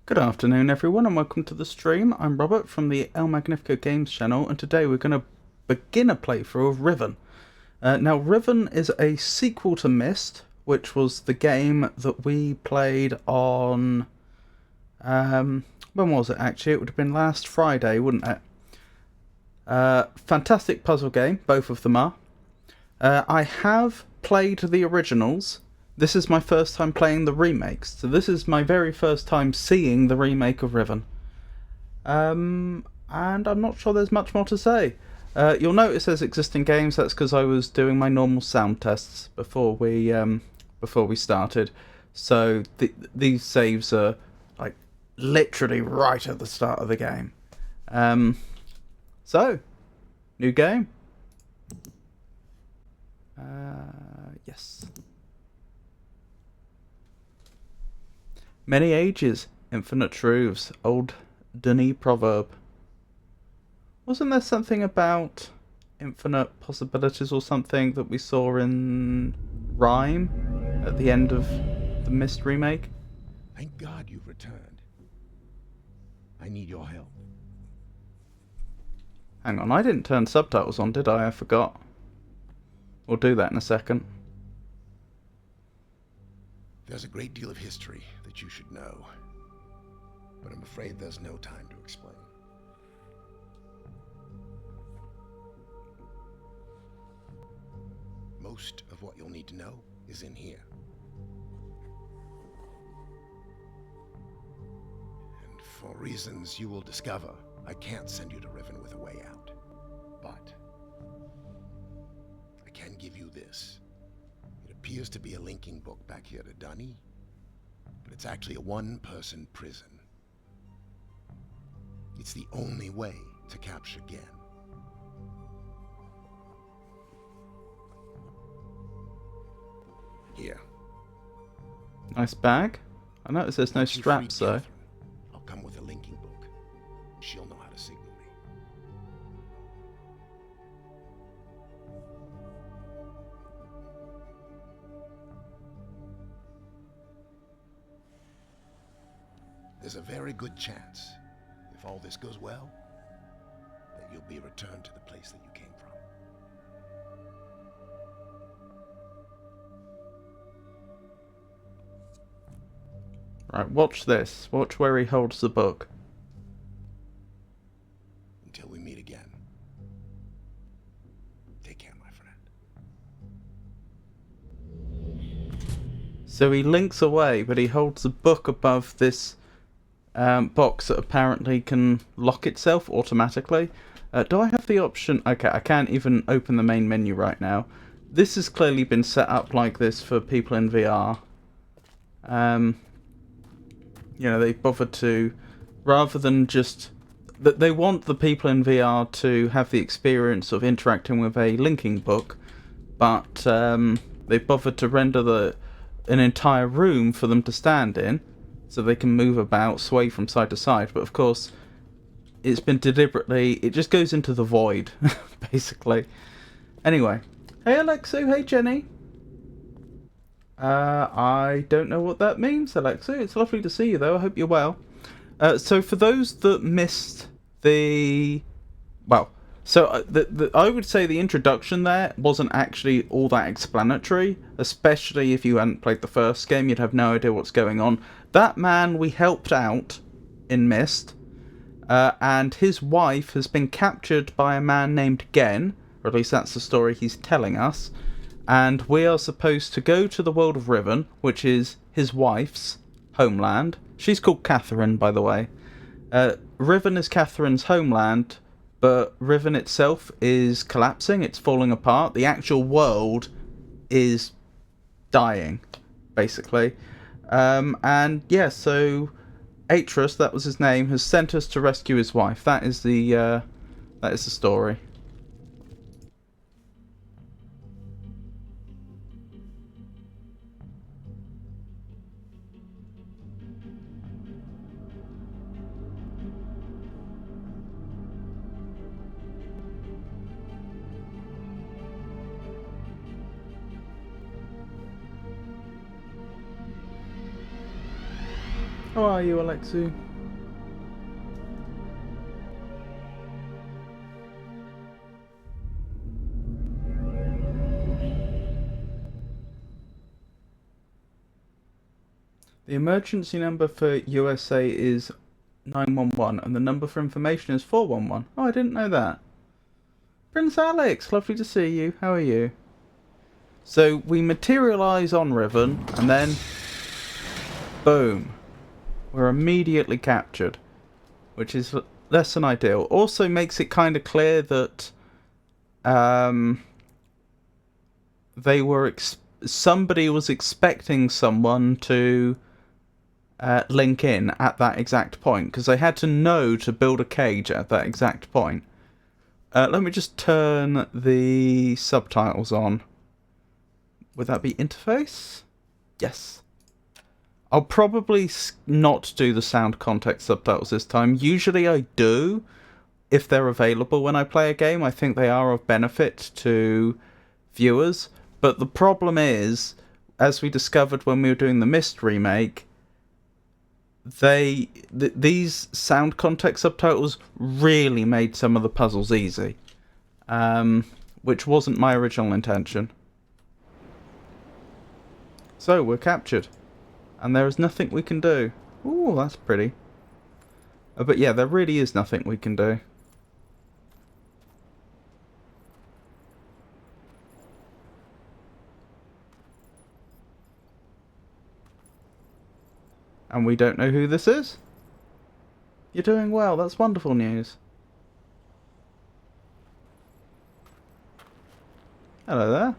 Good afternoon everyone and welcome to the stream. I'm Robert from the El Magnifico Games channel, and today we're going to begin a playthrough of Riven. Now Riven is a sequel to Myst, which was the game that we played on... when was it actually? It would have been last Friday, wouldn't it? Fantastic puzzle game, both of them are. I have played the originals. This is my first time playing the remakes, so this is my very first time seeing the remake of Riven. And I'm not sure there's much more to say. You'll notice there's existing games. That's because I was doing my normal sound tests before we started. So these saves are like literally right at the start of the game. So new game. Yes. Many ages, infinite truths, old Denis proverb. Wasn't there something about infinite possibilities or something that we saw in Rhyme at the end of the Myst remake? Thank God you've returned. I need your help. Hang on, I didn't turn subtitles on, did I? I forgot. We'll do that in a second. There's a great deal of history that you should know, but I'm afraid there's no time to explain. Most of what you'll need to know is in here. And for reasons you will discover, I can't send you to Riven with a way out. But I can give you this. It appears to be a linking book back here to Dunny, but it's actually a one-person prison. It's the only way to capture Gen. Here. Nice bag. I notice there's no straps though. I'll come with a linking book. She'll know how to signal me. There's a very good chance, if all this goes well, that you'll be returned to the place that you came from. Right, watch this. Watch where he holds the book. Until we meet again. Take care, my friend. So he links away, but he holds the book above this box that apparently can lock itself automatically. Do I have the option? Okay, I can't even open the main menu right now. This has clearly been set up like this for people in VR. You know, they've bothered to, rather than just... They want the people in VR to have the experience of interacting with a linking book, but they've bothered to render an entire room for them to stand in, so they can move about, sway from side to side. But of course, it's been deliberately... It just goes into the void, basically. Anyway. Hey Alexu, hey Jenny. I don't know what that means, Alexu. It's lovely to see you though, I hope you're well. So for those that missed the... Well, so I would say the introduction there wasn't actually all that explanatory, especially if you hadn't played the first game. You'd have no idea what's going on. That man we helped out in Myst, and his wife has been captured by a man named Gen, or at least that's the story he's telling us, and we are supposed to go to the world of Riven, which is his wife's homeland. She's called Catherine, by the way. Riven is Catherine's homeland, but Riven itself is collapsing, it's falling apart. The actual world is dying, basically. And yeah, so Atreus, that was his name, has sent us to rescue his wife. That is the story. How are you, Alexu? The emergency number for USA is 911 and the number for information is 411. Oh, I didn't know that. Prince Alex, lovely to see you. How are you? So we materialise on Riven and then boom. We're immediately captured, which is less than ideal. Also makes it kind of clear that somebody was expecting someone to link in at that exact point, because they had to know to build a cage at that exact point. Let me just turn the subtitles on. Would that be interface? Yes. I'll probably not do the sound context subtitles this time. Usually I do, if they're available when I play a game. I think they are of benefit to viewers. But the problem is, as we discovered when we were doing the Myst remake, these sound context subtitles really made some of the puzzles easy. Which wasn't my original intention. So, we're captured. And there is nothing we can do. Ooh, that's pretty. But yeah, there really is nothing we can do. And we don't know who this is? You're doing well, that's wonderful news. Hello there.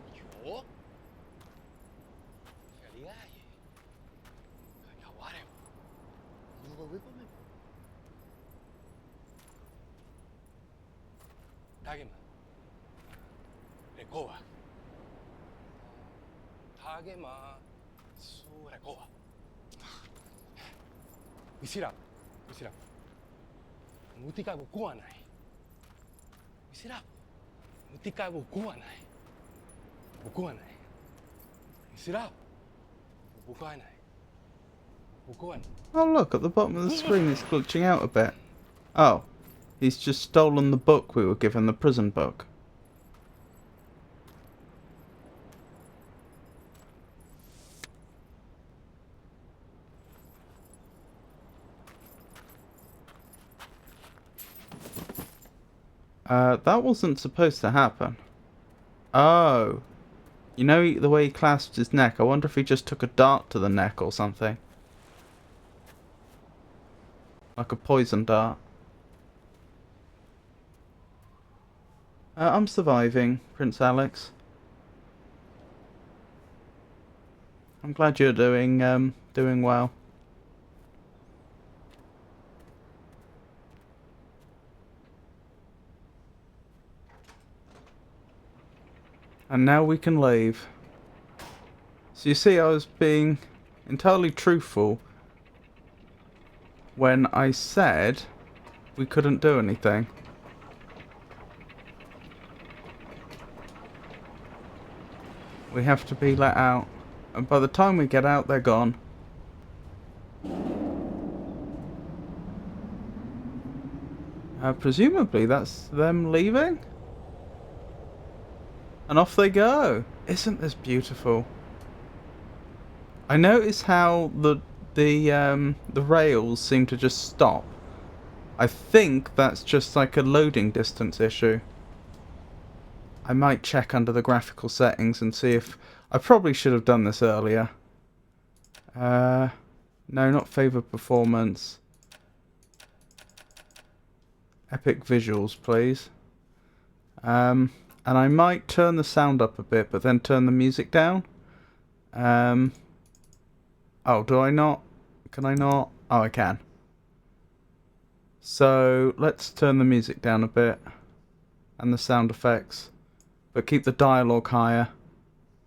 Isirap, Isirap. Mutika buku anai. Isirap. Mutika buku anai. Buku anai. Isirap. Buku anai. Buku anai. Oh look, at the bottom of the screen it's glitching out a bit. Oh, he's just stolen the book we were given, the prison book. That wasn't supposed to happen. Oh. You know the way he clasped his neck? I wonder if he just took a dart to the neck or something. Like a poison dart. I'm surviving, Prince Alex. I'm glad you're doing well. And now we can leave. So you see, I was being entirely truthful when I said we couldn't do anything. We have to be let out. And by the time we get out, they're gone. Presumably that's them leaving? And off they go. Isn't this beautiful? I notice how the rails seem to just stop. I think that's just like a loading distance issue. I might check under the graphical settings and see if... I probably should have done this earlier. No, not favored performance. Epic visuals, please. And I might turn the sound up a bit, but then turn the music down. Oh, do I not? Can I not? Oh, I can. So, let's turn the music down a bit. And the sound effects. But keep the dialogue higher.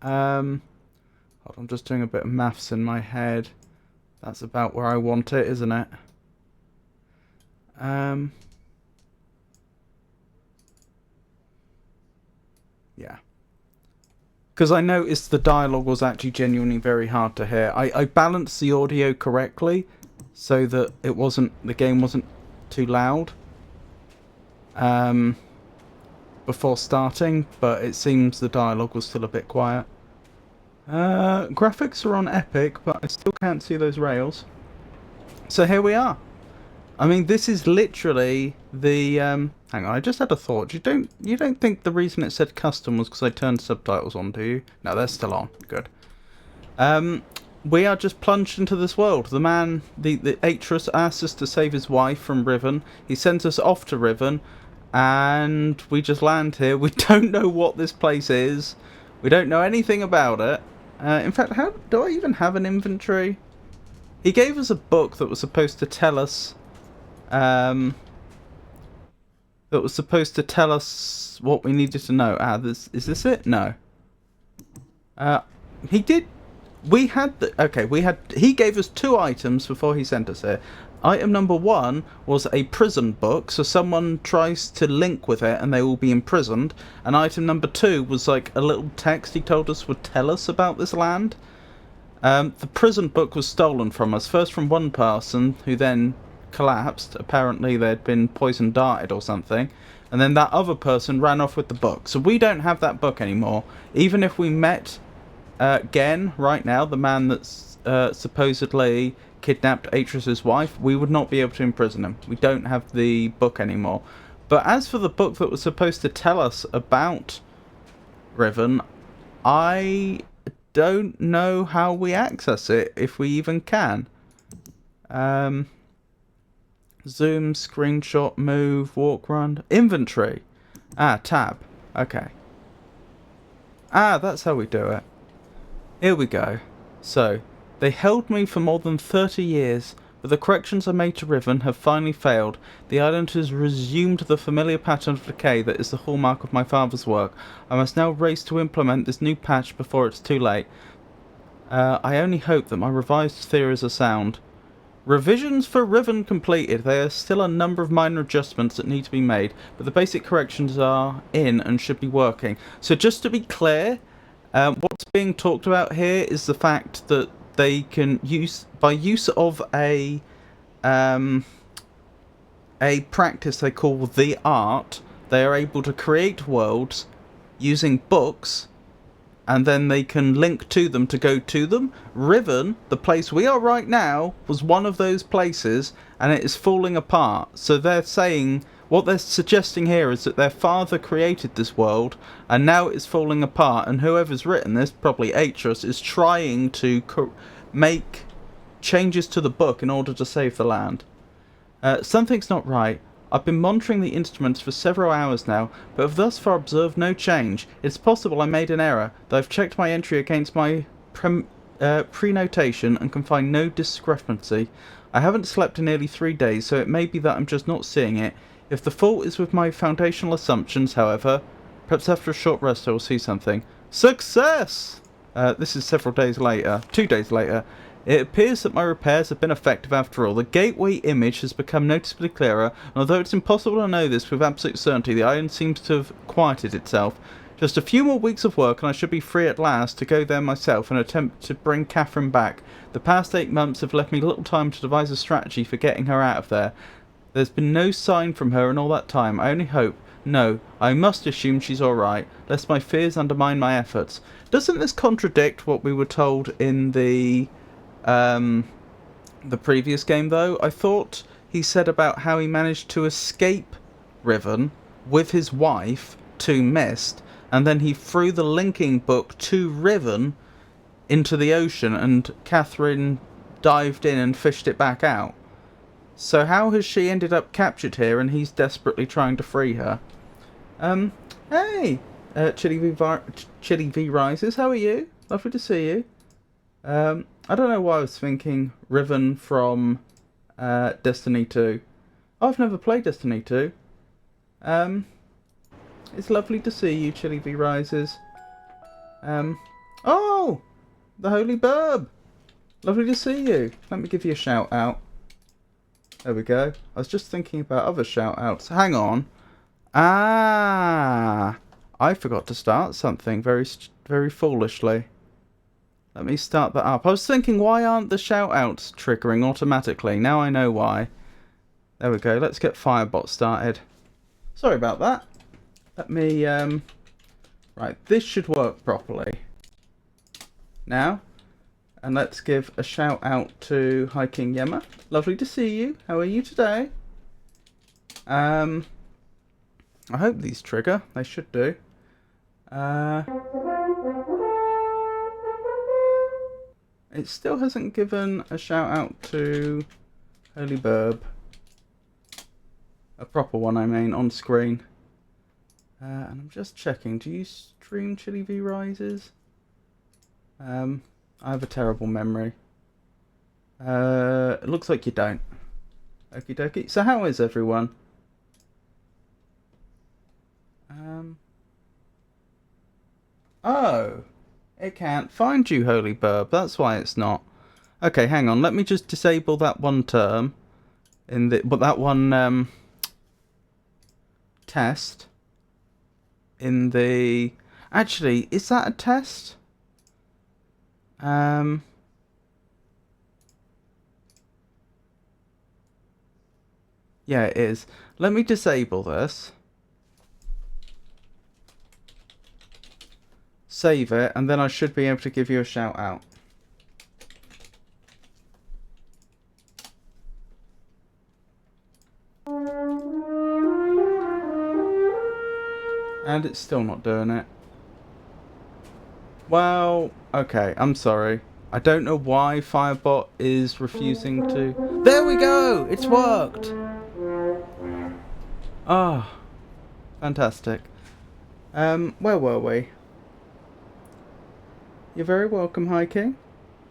Hold on, I'm just doing a bit of maths in my head. That's about where I want it, isn't it? Yeah. Because I noticed the dialogue was actually genuinely very hard to hear. I balanced the audio correctly, so that the game wasn't too loud before starting, but it seems the dialogue was still a bit quiet. Graphics are on epic, but I still can't see those rails. So here we are. I mean, this is literally the hang on, I just had a thought. You don't think the reason it said custom was because I turned subtitles on, do you? No, they're still on. Good. We are just plunged into this world. The man, the Atreus, asks us to save his wife from Riven. He sends us off to Riven, and we just land here. We don't know what this place is. We don't know anything about it. In fact, how do I even have an inventory? He gave us a book that was supposed to tell us what we needed to know. Is this it? No. He did. He gave us 2 items before he sent us here. Item number 1 was a prison book, so someone tries to link with it and they will be imprisoned. And item number 2 was like a little text he told us would tell us about this land. The prison book was stolen from us, first from one person who then collapsed. Apparently they'd been poison darted or something. And then that other person ran off with the book. So we don't have that book anymore. Even if we met Gen right now, the man that's supposedly kidnapped Atreus' wife, we would not be able to imprison him. We don't have the book anymore. But as for the book that was supposed to tell us about Riven, I don't know how we access it, if we even can. Zoom, screenshot, move, walk, run, inventory. Tab. Okay. That's how we do it. Here we go. So, they held me for more than 30 years, but the corrections I made to Riven have finally failed. The island has resumed the familiar pattern of decay that is the hallmark of my father's work. I must now race to implement this new patch before it's too late. I only hope that my revised theories are sound. Revisions for Riven completed. There are still a number of minor adjustments that need to be made, but the basic corrections are in and should be working. So just to be clear, what's being talked about here is the fact that they can by use of a practice they call the art, they are able to create worlds using books, and then they can link to them to go to them. Riven, the place we are right now, was one of those places, and it is falling apart. So they're saying, what they're suggesting here is that their father created this world, and now it's falling apart, and whoever's written this, probably Atreus, is trying to make changes to the book in order to save the land. Something's not right. I've been monitoring the instruments for several hours now, but have thus far observed no change. It's possible I made an error, though I've checked my entry against my pre-notation and can find no discrepancy. I haven't slept in nearly 3 days, so it may be that I'm just not seeing it. If the fault is with my foundational assumptions, however, perhaps after a short rest I will see something. Success! This is several days later. 2 days later. It appears that my repairs have been effective after all. The gateway image has become noticeably clearer, and although it's impossible to know this with absolute certainty, the island seems to have quieted itself. Just a few more weeks of work and I should be free at last to go there myself and attempt to bring Catherine back. The past 8 months have left me little time to devise a strategy for getting her out of there. There's been no sign from her in all that time. I only hope... No, I must assume she's alright, lest my fears undermine my efforts. Doesn't this contradict what we were told in the previous game, though? I thought he said about how he managed to escape Riven with his wife to Mist, and then he threw the linking book to Riven into the ocean, and Catherine dived in and fished it back out. So how has she ended up captured here, and he's desperately trying to free her? Hey! Chili V Rises, how are you? Lovely to see you. I don't know why I was thinking Riven from Destiny 2. I've never played Destiny 2. It's lovely to see you, Chili V Rises. Oh! The Holy Burb! Lovely to see you. Let me give you a shout out. There we go. I was just thinking about other shout outs. Hang on. I forgot to start something very foolishly. Let me start that up. I was thinking, why aren't the shout-outs triggering automatically? Now I know why. There we go. Let's get Firebot started. Sorry about that. Let me, right, this should work properly. Now, and let's give a shout-out to Hiking Yema. Lovely to see you. How are you today? I hope these trigger. They should do. It still hasn't given a shout out to Holy Burb. A proper one, I mean, on screen. And I'm just checking. Do you stream Chili V Rises? I have a terrible memory. It looks like you don't. Okie dokie. So how is everyone? Oh, it can't find you, Holy Burb. That's why it's not. Okay, hang on. Let me just disable that one term in the that one test in the. Actually, is that a test? Yeah, it is. Let me disable this. Save it, and then I should be able to give you a shout out. And it's still not doing it. Well, okay, I'm sorry. I don't know why Firebot is refusing to... There we go! It's worked! Ah, fantastic. Where were we? You're very welcome, Hiking.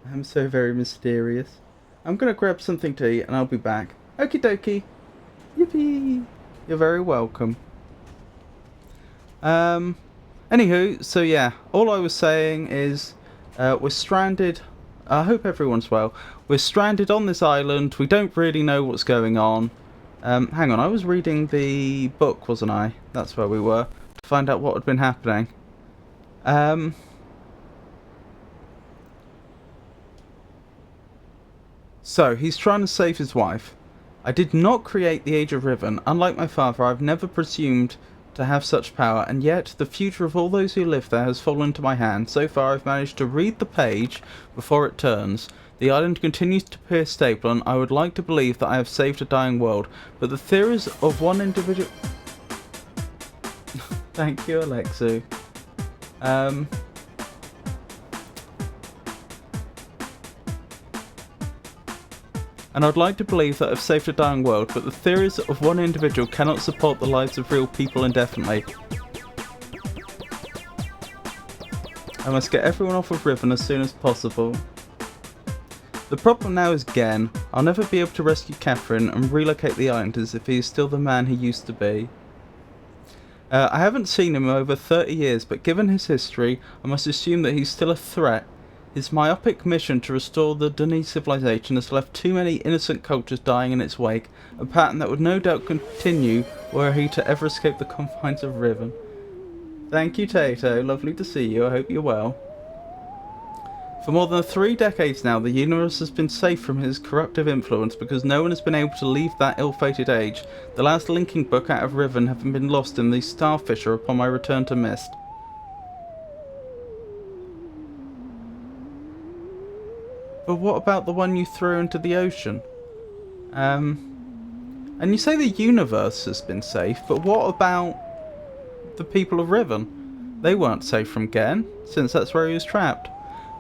I'm so very mysterious. I'm gonna grab something to eat and I'll be back. Okie dokie. Yippee! You're very welcome. Anywho, so yeah, all I was saying is we're stranded. I hope everyone's well. We're stranded on this island. We don't really know what's going on. Hang on, I was reading the book, wasn't I? That's where we were, to find out what had been happening. So, he's trying to save his wife. I did not create the Age of Riven. Unlike my father, I've never presumed to have such power, and yet the future of all those who live there has fallen into my hands. So far, I've managed to read the page before it turns. The island continues to appear stable, and I would like to believe that I have saved a dying world. But the theories of one individual... Thank you, Alexu. And I'd like to believe that I've saved a dying world, but the theories of one individual cannot support the lives of real people indefinitely. I must get everyone off of Riven as soon as possible. The problem now is Gen. I'll never be able to rescue Catherine and relocate the islanders if he is still the man he used to be. I haven't seen him in over 30 years, but given his history, I must assume that he's still a threat. His myopic mission to restore the Dunni civilization has left too many innocent cultures dying in its wake, a pattern that would no doubt continue were he to ever escape the confines of Riven. Thank you, Tato. Lovely to see you. I hope you're well. For more than 3 decades now, the universe has been safe from his corruptive influence because no one has been able to leave that ill-fated age. The last linking book out of Riven having been lost in the Starfisher upon my return to Mist. But what about the one you threw into the ocean? And you say the universe has been safe, but what about the people of Riven? They weren't safe from Gen, since that's where he was trapped.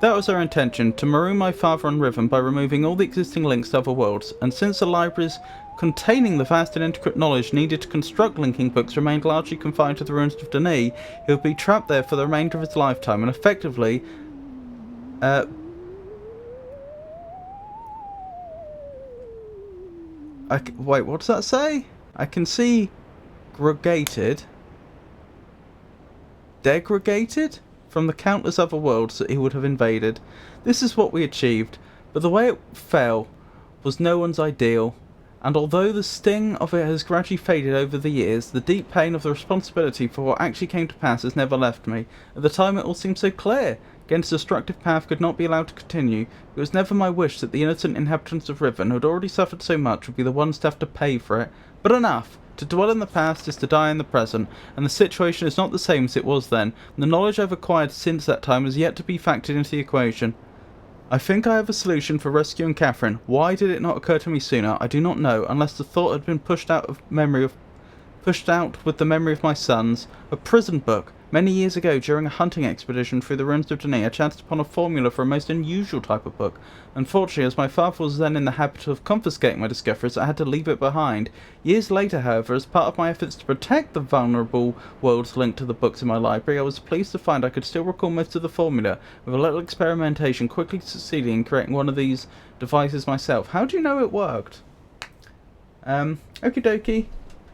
That was our intention, to maroon my father on Riven by removing all the existing links to other worlds, and since the libraries containing the vast and intricate knowledge needed to construct linking books remained largely confined to the ruins of Dunni, he would be trapped there for the remainder of his lifetime, and effectively... wait, what does that say? I can see... Degraded from the countless other worlds that he would have invaded. This is what we achieved, but the way it fell was no one's ideal. and although the sting of it has gradually faded over the years, the deep pain of the responsibility for what actually came to pass has never left me. At the time it all seemed so clear. Gen's destructive path could not be allowed to continue. It was never my wish that the innocent inhabitants of Riven, who had already suffered so much, would be the ones to have to pay for it. But enough! To dwell in the past is to die in the present, and the situation is not the same as it was then. The knowledge I've acquired since that time has yet to be factored into the equation. I think I have a solution for rescuing Catherine. Why did it not occur to me sooner? I do not know, unless the thought had been pushed out with the memory of my sons. A prison book. Many years ago, during a hunting expedition through the ruins of Danae, I chanced upon a formula for a most unusual type of book. Unfortunately, as my father was then in the habit of confiscating my discoveries, I had to leave it behind. Years later, however, as part of my efforts to protect the vulnerable worlds linked to the books in my library, I was pleased to find I could still recall most of the formula, with a little experimentation quickly succeeding in creating one of these devices myself. How do you know it worked? Okie dokie.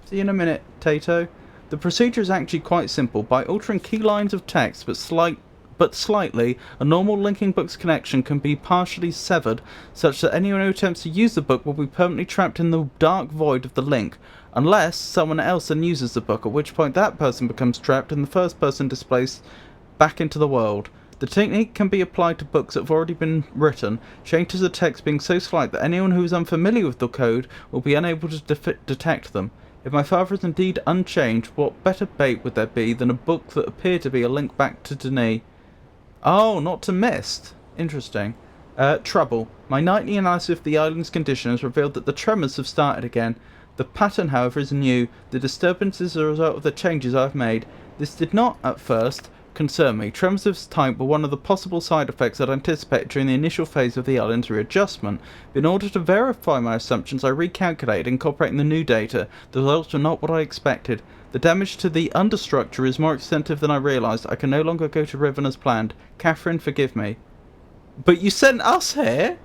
See you in a minute, Tato. The procedure is actually quite simple. By altering key lines of text but slightly, a normal linking book's connection can be partially severed, such that anyone who attempts to use the book will be permanently trapped in the dark void of the link, unless someone else then uses the book, at which point that person becomes trapped and the first person displaced back into the world. The technique can be applied to books that have already been written, changes of text being so slight that anyone who is unfamiliar with the code will be unable to detect them. If my father is indeed unchanged, what better bait would there be than a book that appeared to be a link back to Denis? Oh, not to Mist. Interesting. Trouble. My nightly analysis of the island's condition has revealed that the tremors have started again. The pattern, however, is new. The disturbance is a result of the changes I have made. This did not, at first, concern me. Tremors of this type were one of the possible side effects I'd anticipated during the initial phase of the island's readjustment. But in order to verify my assumptions, I recalculated, incorporating the new data. The results were not what I expected. The damage to the understructure is more extensive than I realised. I can no longer go to Riven as planned. Catherine, forgive me. But you sent us here?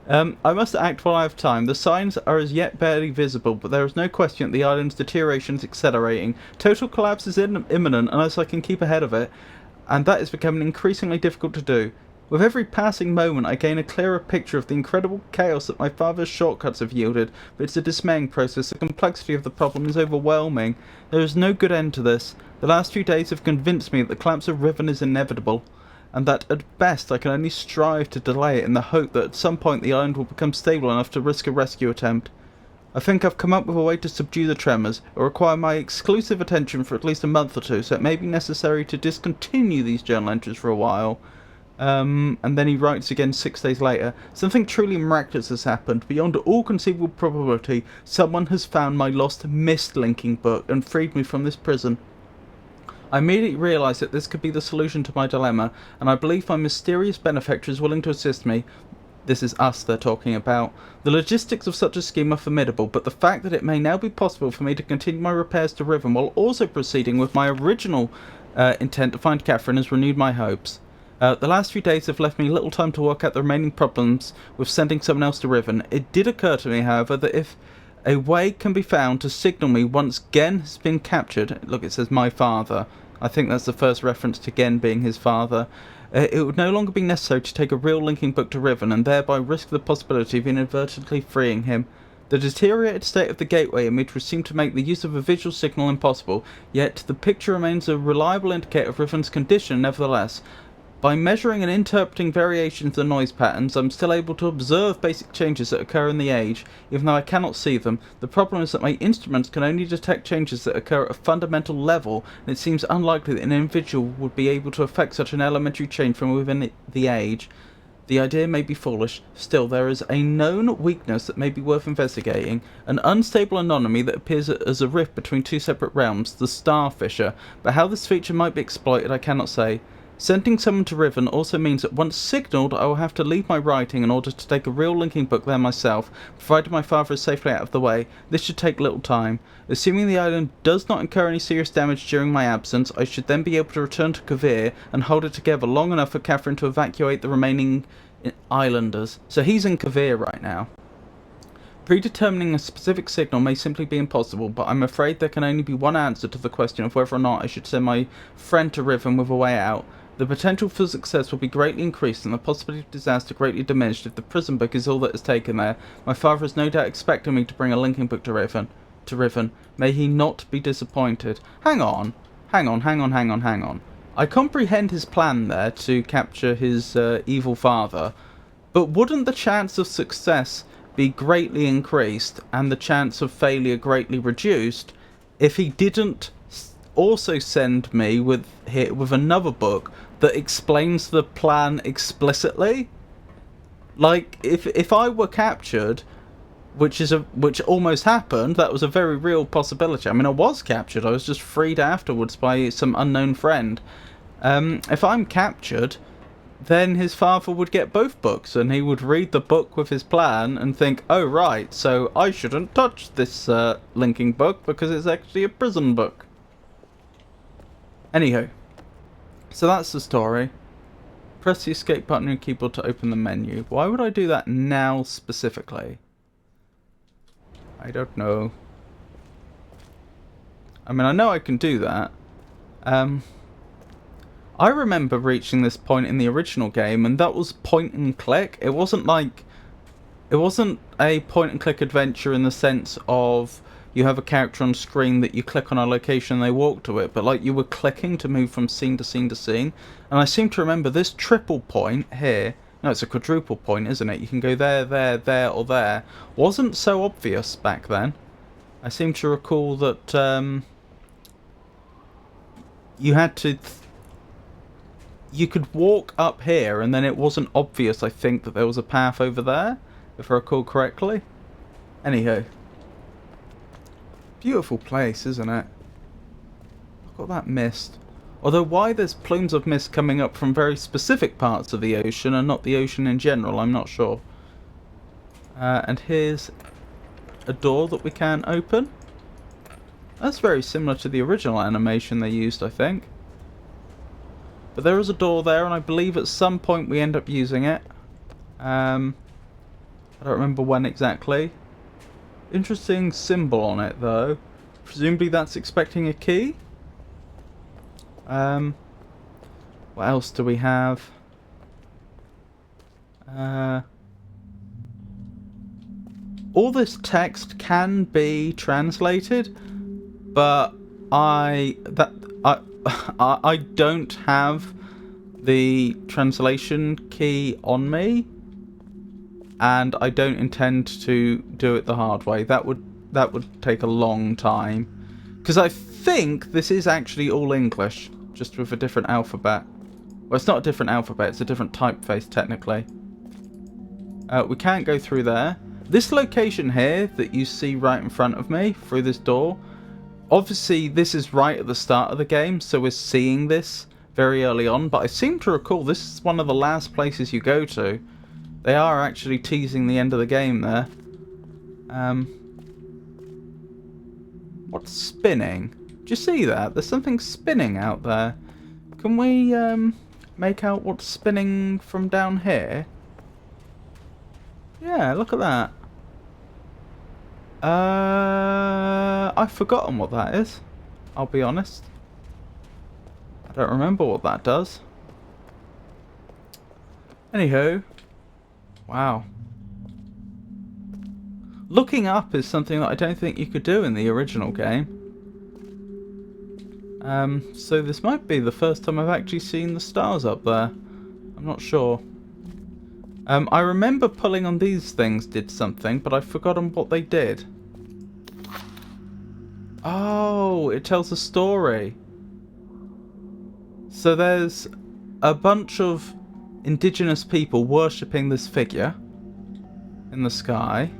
I must act while I have time. The signs are as yet barely visible, but there is no question that the island's deterioration is accelerating. Total collapse is imminent unless I can keep ahead of it, and that is becoming increasingly difficult to do. With every passing moment I gain a clearer picture of the incredible chaos that my father's shortcuts have yielded, but it's a dismaying process. The complexity of the problem is overwhelming. There is no good end to this. The last few days have convinced me that the collapse of Riven is inevitable, and that at best I can only strive to delay it in the hope that at some point the island will become stable enough to risk a rescue attempt. I think I've come up with a way to subdue the tremors. It will require my exclusive attention for at least a month or two, so it may be necessary to discontinue these journal entries for a while. And then he writes again 6 days later. Something truly miraculous has happened. Beyond all conceivable probability, someone has found my lost Mist linking book and freed me from this prison. I immediately realised that this could be the solution to my dilemma, and I believe my mysterious benefactor is willing to assist me. This is us they're talking about. The logistics of such a scheme are formidable, but the fact that it may now be possible for me to continue my repairs to Riven while also proceeding with my original intent to find Catherine has renewed my hopes. The last few days have left me little time to work out the remaining problems with sending someone else to Riven. It did occur to me, however, that if a way can be found to signal me once Gen has been captured, look, it says my father, I think that's the first reference to Gen being his father, it would no longer be necessary to take a real linking book to Riven and thereby risk the possibility of inadvertently freeing him. The deteriorated state of the gateway image would seem to make the use of a visual signal impossible, yet the picture remains a reliable indicator of Riven's condition nevertheless. By measuring and interpreting variations of the noise patterns, I'm still able to observe basic changes that occur in the age, even though I cannot see them. The problem is that my instruments can only detect changes that occur at a fundamental level, and it seems unlikely that an individual would be able to affect such an elementary change from within the age. The idea may be foolish, still there is a known weakness that may be worth investigating, an unstable anomaly that appears as a rift between two separate realms, the Star Fissure, but how this feature might be exploited I cannot say. Sending someone to Riven also means that once signalled I will have to leave my writing in order to take a real linking book there myself, provided my father is safely out of the way. This should take little time. Assuming the island does not incur any serious damage during my absence, I should then be able to return to Kavir and hold it together long enough for Catherine to evacuate the remaining islanders. So he's in Kavir right now. Predetermining a specific signal may simply be impossible, but I'm afraid there can only be one answer to the question of whether or not I should send my friend to Riven with a way out. The potential for success will be greatly increased and the possibility of disaster greatly diminished if the prison book is all that is taken there. My father is no doubt expecting me to bring a linking book to Riven. May he not be disappointed. Hang on. I comprehend his plan there to capture his evil father, but wouldn't the chance of success be greatly increased and the chance of failure greatly reduced if he didn't also send me with another book that explains the plan explicitly? Like, if I were captured, which almost happened, that was a very real possibility. I mean, I was captured. I was just freed afterwards by some unknown friend. If I'm captured, then his father would get both books, and he would read the book with his plan and think, oh right, so I shouldn't touch this linking book because it's actually a prison book. Anywho, so that's the story. Press the escape button on your keyboard to open the menu. Why would I do that now specifically? I don't know. I mean, I know I can do that. I remember reaching this point in the original game, and that was point and click. It wasn't a point and click adventure in the sense of you have a character on screen that you click on a location and they walk to it, but like you were clicking to move from scene to scene to scene. And I seem to remember this triple point here, no, it's a quadruple point, isn't it? You can go there, there, there, or there. Wasn't so obvious back then. I seem to recall that you had to... you could walk up here and then it wasn't obvious, I think, that there was a path over there, if I recall correctly. Anywho. Beautiful place, isn't it? Look at that mist. Although why there's plumes of mist coming up from very specific parts of the ocean and not the ocean in general, I'm not sure. And here's a door that we can open. That's very similar to the original animation they used, I think. But there is a door there, and I believe at some point we end up using it. I don't remember when exactly. Interesting symbol on it, though. Presumably that's expecting a key. What else do we have? All this text can be translated, but I don't have the translation key on me, and I don't intend to do it the hard way. That would take a long time, because I think this is actually all English, just with a different alphabet. Well, it's not a different alphabet, it's a different typeface technically. We can't go through there. This location here that you see right in front of me through this door, obviously this is right at the start of the game, so we're seeing this very early on, but I seem to recall this is one of the last places you go to. They are actually teasing the end of the game there. What's spinning? Do you see that? There's something spinning out there. Can we make out what's spinning from down here? Yeah, look at that. I've forgotten what that is. I'll be honest. I don't remember what that does. Anywho. Wow. Looking up is something that I don't think you could do in the original game. So this might be the first time I've actually seen the stars up there. I'm not sure. I remember pulling on these things did something, but I've forgotten what they did. Oh, it tells a story. So there's a bunch of indigenous people worshipping this figure in the sky.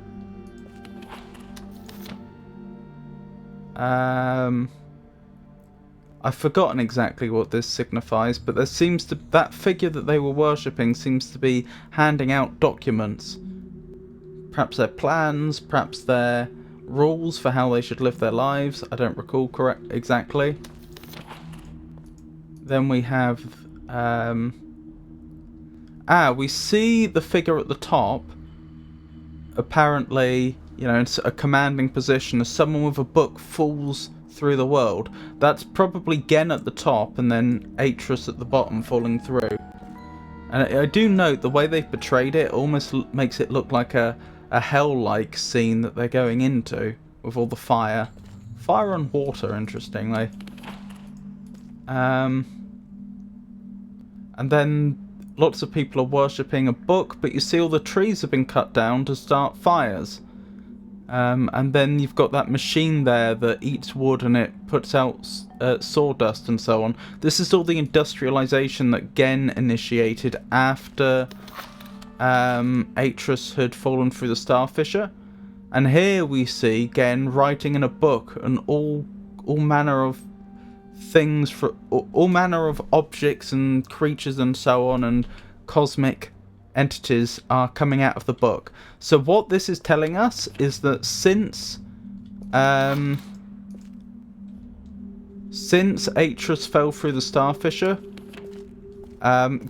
I've forgotten exactly what this signifies, but there seems to... that figure that they were worshipping seems to be handing out documents. Perhaps their plans, perhaps their rules for how they should live their lives. I don't recall exactly. Then we have... we see the figure at the top. Apparently, you know, in a commanding position as someone with a book falls through the world. That's probably Gen at the top and then Atris at the bottom falling through. And I do note the way they've portrayed it almost makes it look like a hell-like scene that they're going into with all the fire. Fire and water, interestingly. And then lots of people are worshipping a book, but you see all the trees have been cut down to start fires. And then you've got that machine there that eats wood and it puts out sawdust and so on. This is all the industrialization that Gen initiated after Atris had fallen through the Star Fissure. And here we see Gen writing in a book, and all manner of things, for all manner of objects and creatures and so on, and cosmic entities are coming out of the book. So what this is telling us is that since Atris fell through the Star Fissure,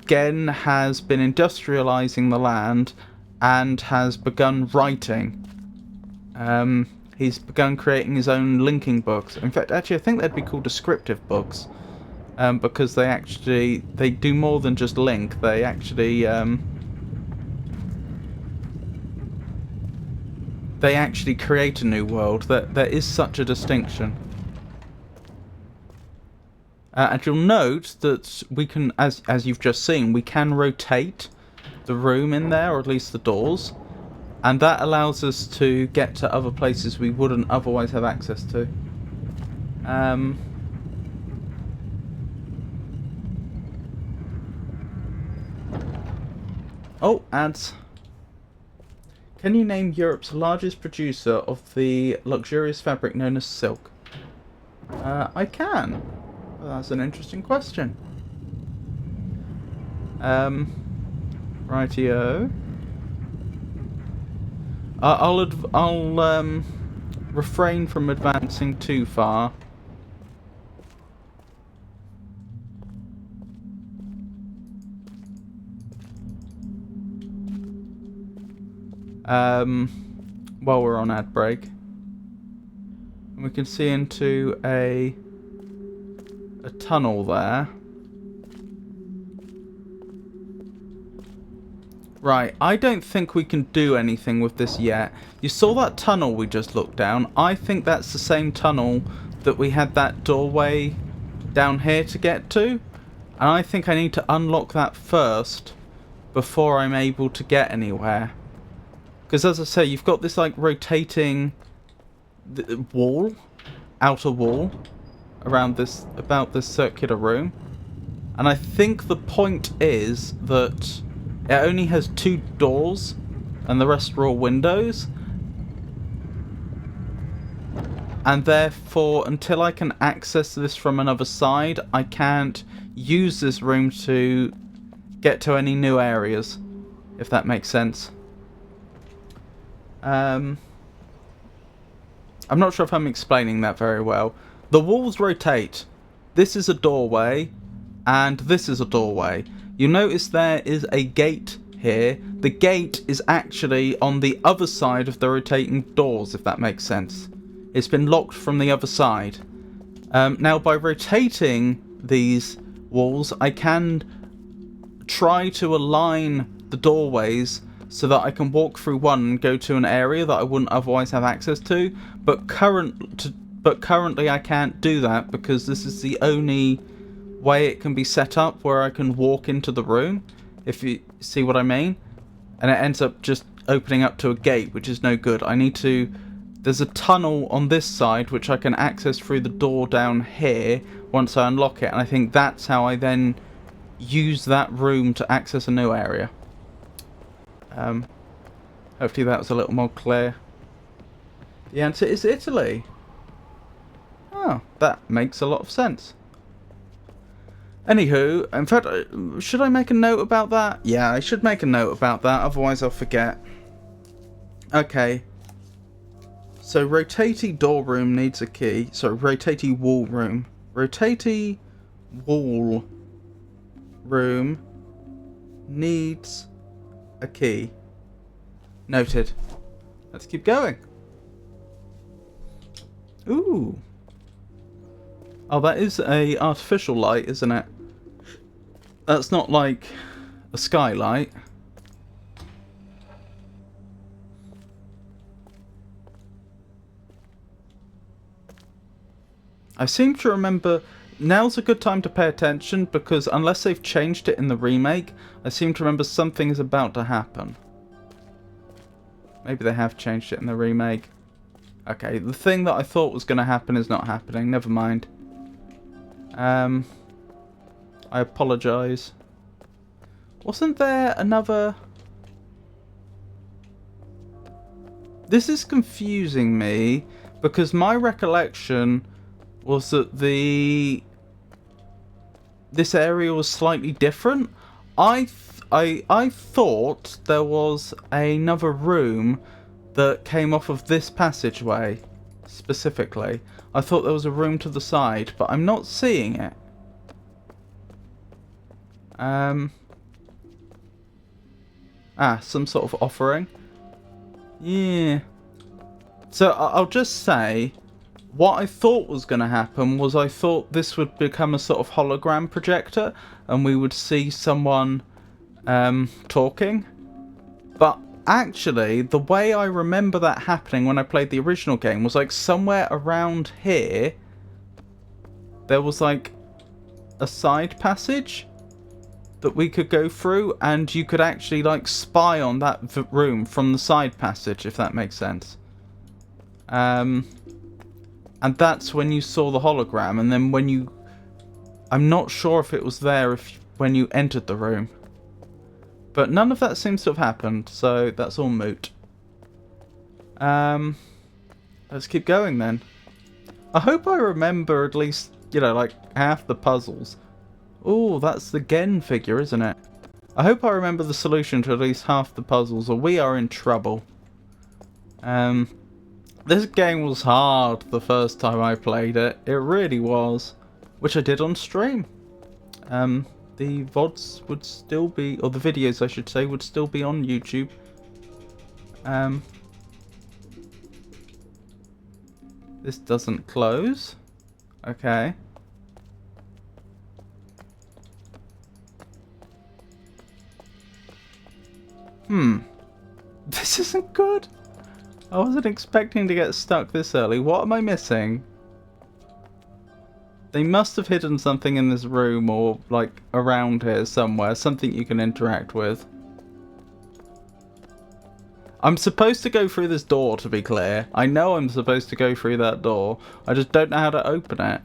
Gen has been industrializing the land and has begun writing. He's begun creating his own linking books. In fact, actually, I think they'd be called descriptive books, because they do more than just link. They actually create a new world. There is such a distinction. And you'll note that we can, as you've just seen, we can rotate the room in there, or at least the doors. And that allows us to get to other places we wouldn't otherwise have access to. Oh, ads. Can you name Europe's largest producer of the luxurious fabric known as silk? I can. Well, that's an interesting question. Rightio. I'll refrain from advancing too far. While we're on ad break, and we can see into a tunnel there. Right, I don't think we can do anything with this yet. You saw that tunnel we just looked down? I think that's the same tunnel that we had that doorway down here to get to. And I think I need to unlock that first before I'm able to get anywhere. Because as I say, you've got this like rotating wall, outer wall, around this, about this circular room. And I think the point is that it only has 2 doors, and the rest are all windows. And therefore, until I can access this from another side, I can't use this room to get to any new areas, if that makes sense. I'm not sure if I'm explaining that very well. The walls rotate. This is a doorway, and this is a doorway. You notice there is a gate here. The gate is actually on the other side of the rotating doors, if that makes sense. It's been locked from the other side. Now, by rotating these walls, I can try to align the doorways so that I can walk through one and go to an area that I wouldn't otherwise have access to. But currently I can't do that, because this is the only way it can be set up where I can walk into the room, if you see what I mean. And it ends up just opening up to a gate, which is no good. I need to... There's a tunnel on this side which I can access through the door down here once I unlock it, and I think that's how I then use that room to access a new area. Hopefully that was a little more clear. The answer is Italy. Oh, that makes a lot of sense. Anywho, in fact, should I make a note about that? Yeah, I should make a note about that, otherwise I'll forget. Okay. So, rotatey door room needs a key. So, rotatey wall room. Rotatey wall room needs a key. Noted. Let's keep going. Ooh. Oh, that is a artificial light, isn't it? That's not like a skylight. I seem to remember... Now's a good time to pay attention, because unless they've changed it in the remake, I seem to remember something is about to happen. Maybe they have changed it in the remake. Okay, the thing that I thought was going to happen is not happening. Never mind. I apologise. Wasn't there another... This is confusing me, because my recollection was that this area was slightly different. I thought there was another room that came off of this passageway specifically. I thought there was a room to the side, but I'm not seeing it. Some sort of offering. Yeah. So I'll just say, what I thought was going to happen was I thought this would become a sort of hologram projector and we would see someone talking. But actually, the way I remember that happening when I played the original game was like somewhere around here, there was like a side passage that we could go through, and you could actually like spy on that room from the side passage, if that makes sense. And that's when you saw the hologram, and then when you... I'm not sure if it was there when you entered the room. But none of that seems to have happened, so that's all moot. Let's keep going then. I hope I remember at least, you know, like half the puzzles. Oh, that's the Gen figure, isn't it? I hope I remember the solution to at least half the puzzles, or we are in trouble. This game was hard the first time I played it. It really was. Which I did on stream. The VODs would still be, or the videos I should say, would still be on YouTube. This doesn't close. Okay. This isn't good. I wasn't expecting to get stuck this early. What am I missing? They must have hidden something in this room or like around here somewhere. Something you can interact with. I'm supposed to go through this door, to be clear. I know I'm supposed to go through that door. I just don't know how to open it.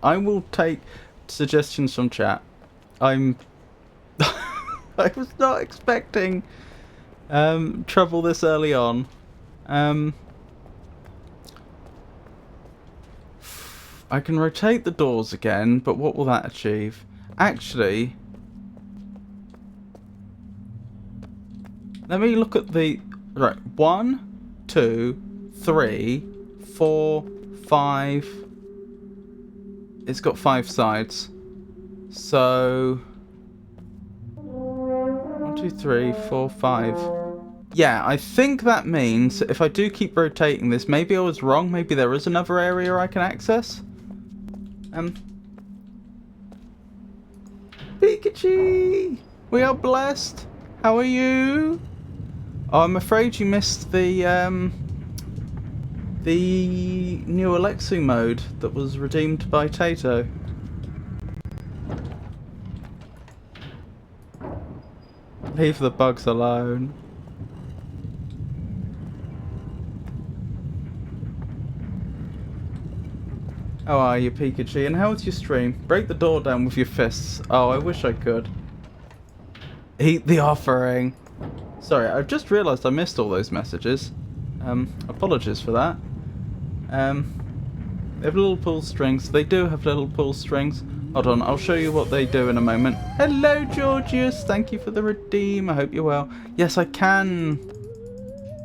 I will take suggestions from chat. I was not expecting trouble this early on. I can rotate the doors again, but what will that achieve? Actually, let me look at the... Right, 1, 2, 3, 4, 5... It's got 5 sides. So... 1, 2, 3, 4, 5... Yeah, I think that means if I do keep rotating this, maybe I was wrong, maybe there is another area I can access. Pikachu! We are blessed! How are you? Oh, I'm afraid you missed the new Alexu mode that was redeemed by Tato. Leave the bugs alone. How are you, Pikachu? And how was your stream? Break the door down with your fists. Oh, I wish I could. Eat the offering. Sorry, I've just realised I missed all those messages. Apologies for that. They have little pull strings. They do have little pull strings. Hold on, I'll show you what they do in a moment. Hello, Georgius. Thank you for the redeem. I hope you're well. Yes, I can.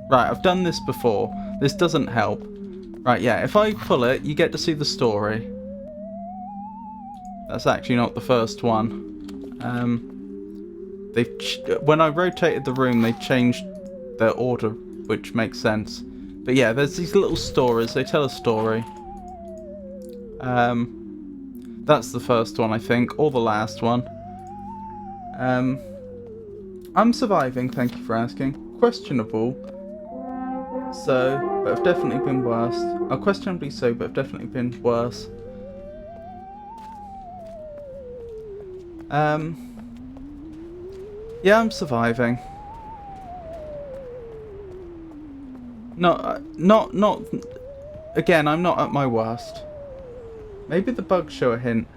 Right, I've done this before. This doesn't help. Right, yeah, if I pull it, you get to see the story. That's actually not the first one. When I rotated the room, they changed their order, which makes sense. But yeah, there's these little stories. They tell a story. That's the first one, I think, or the last one. I'm surviving, thank you for asking. Questionable. So, but have definitely been worse. Questionably so, but have definitely been worse. Yeah, I'm surviving. Not. Again, I'm not at my worst. Maybe the bugs show a hint.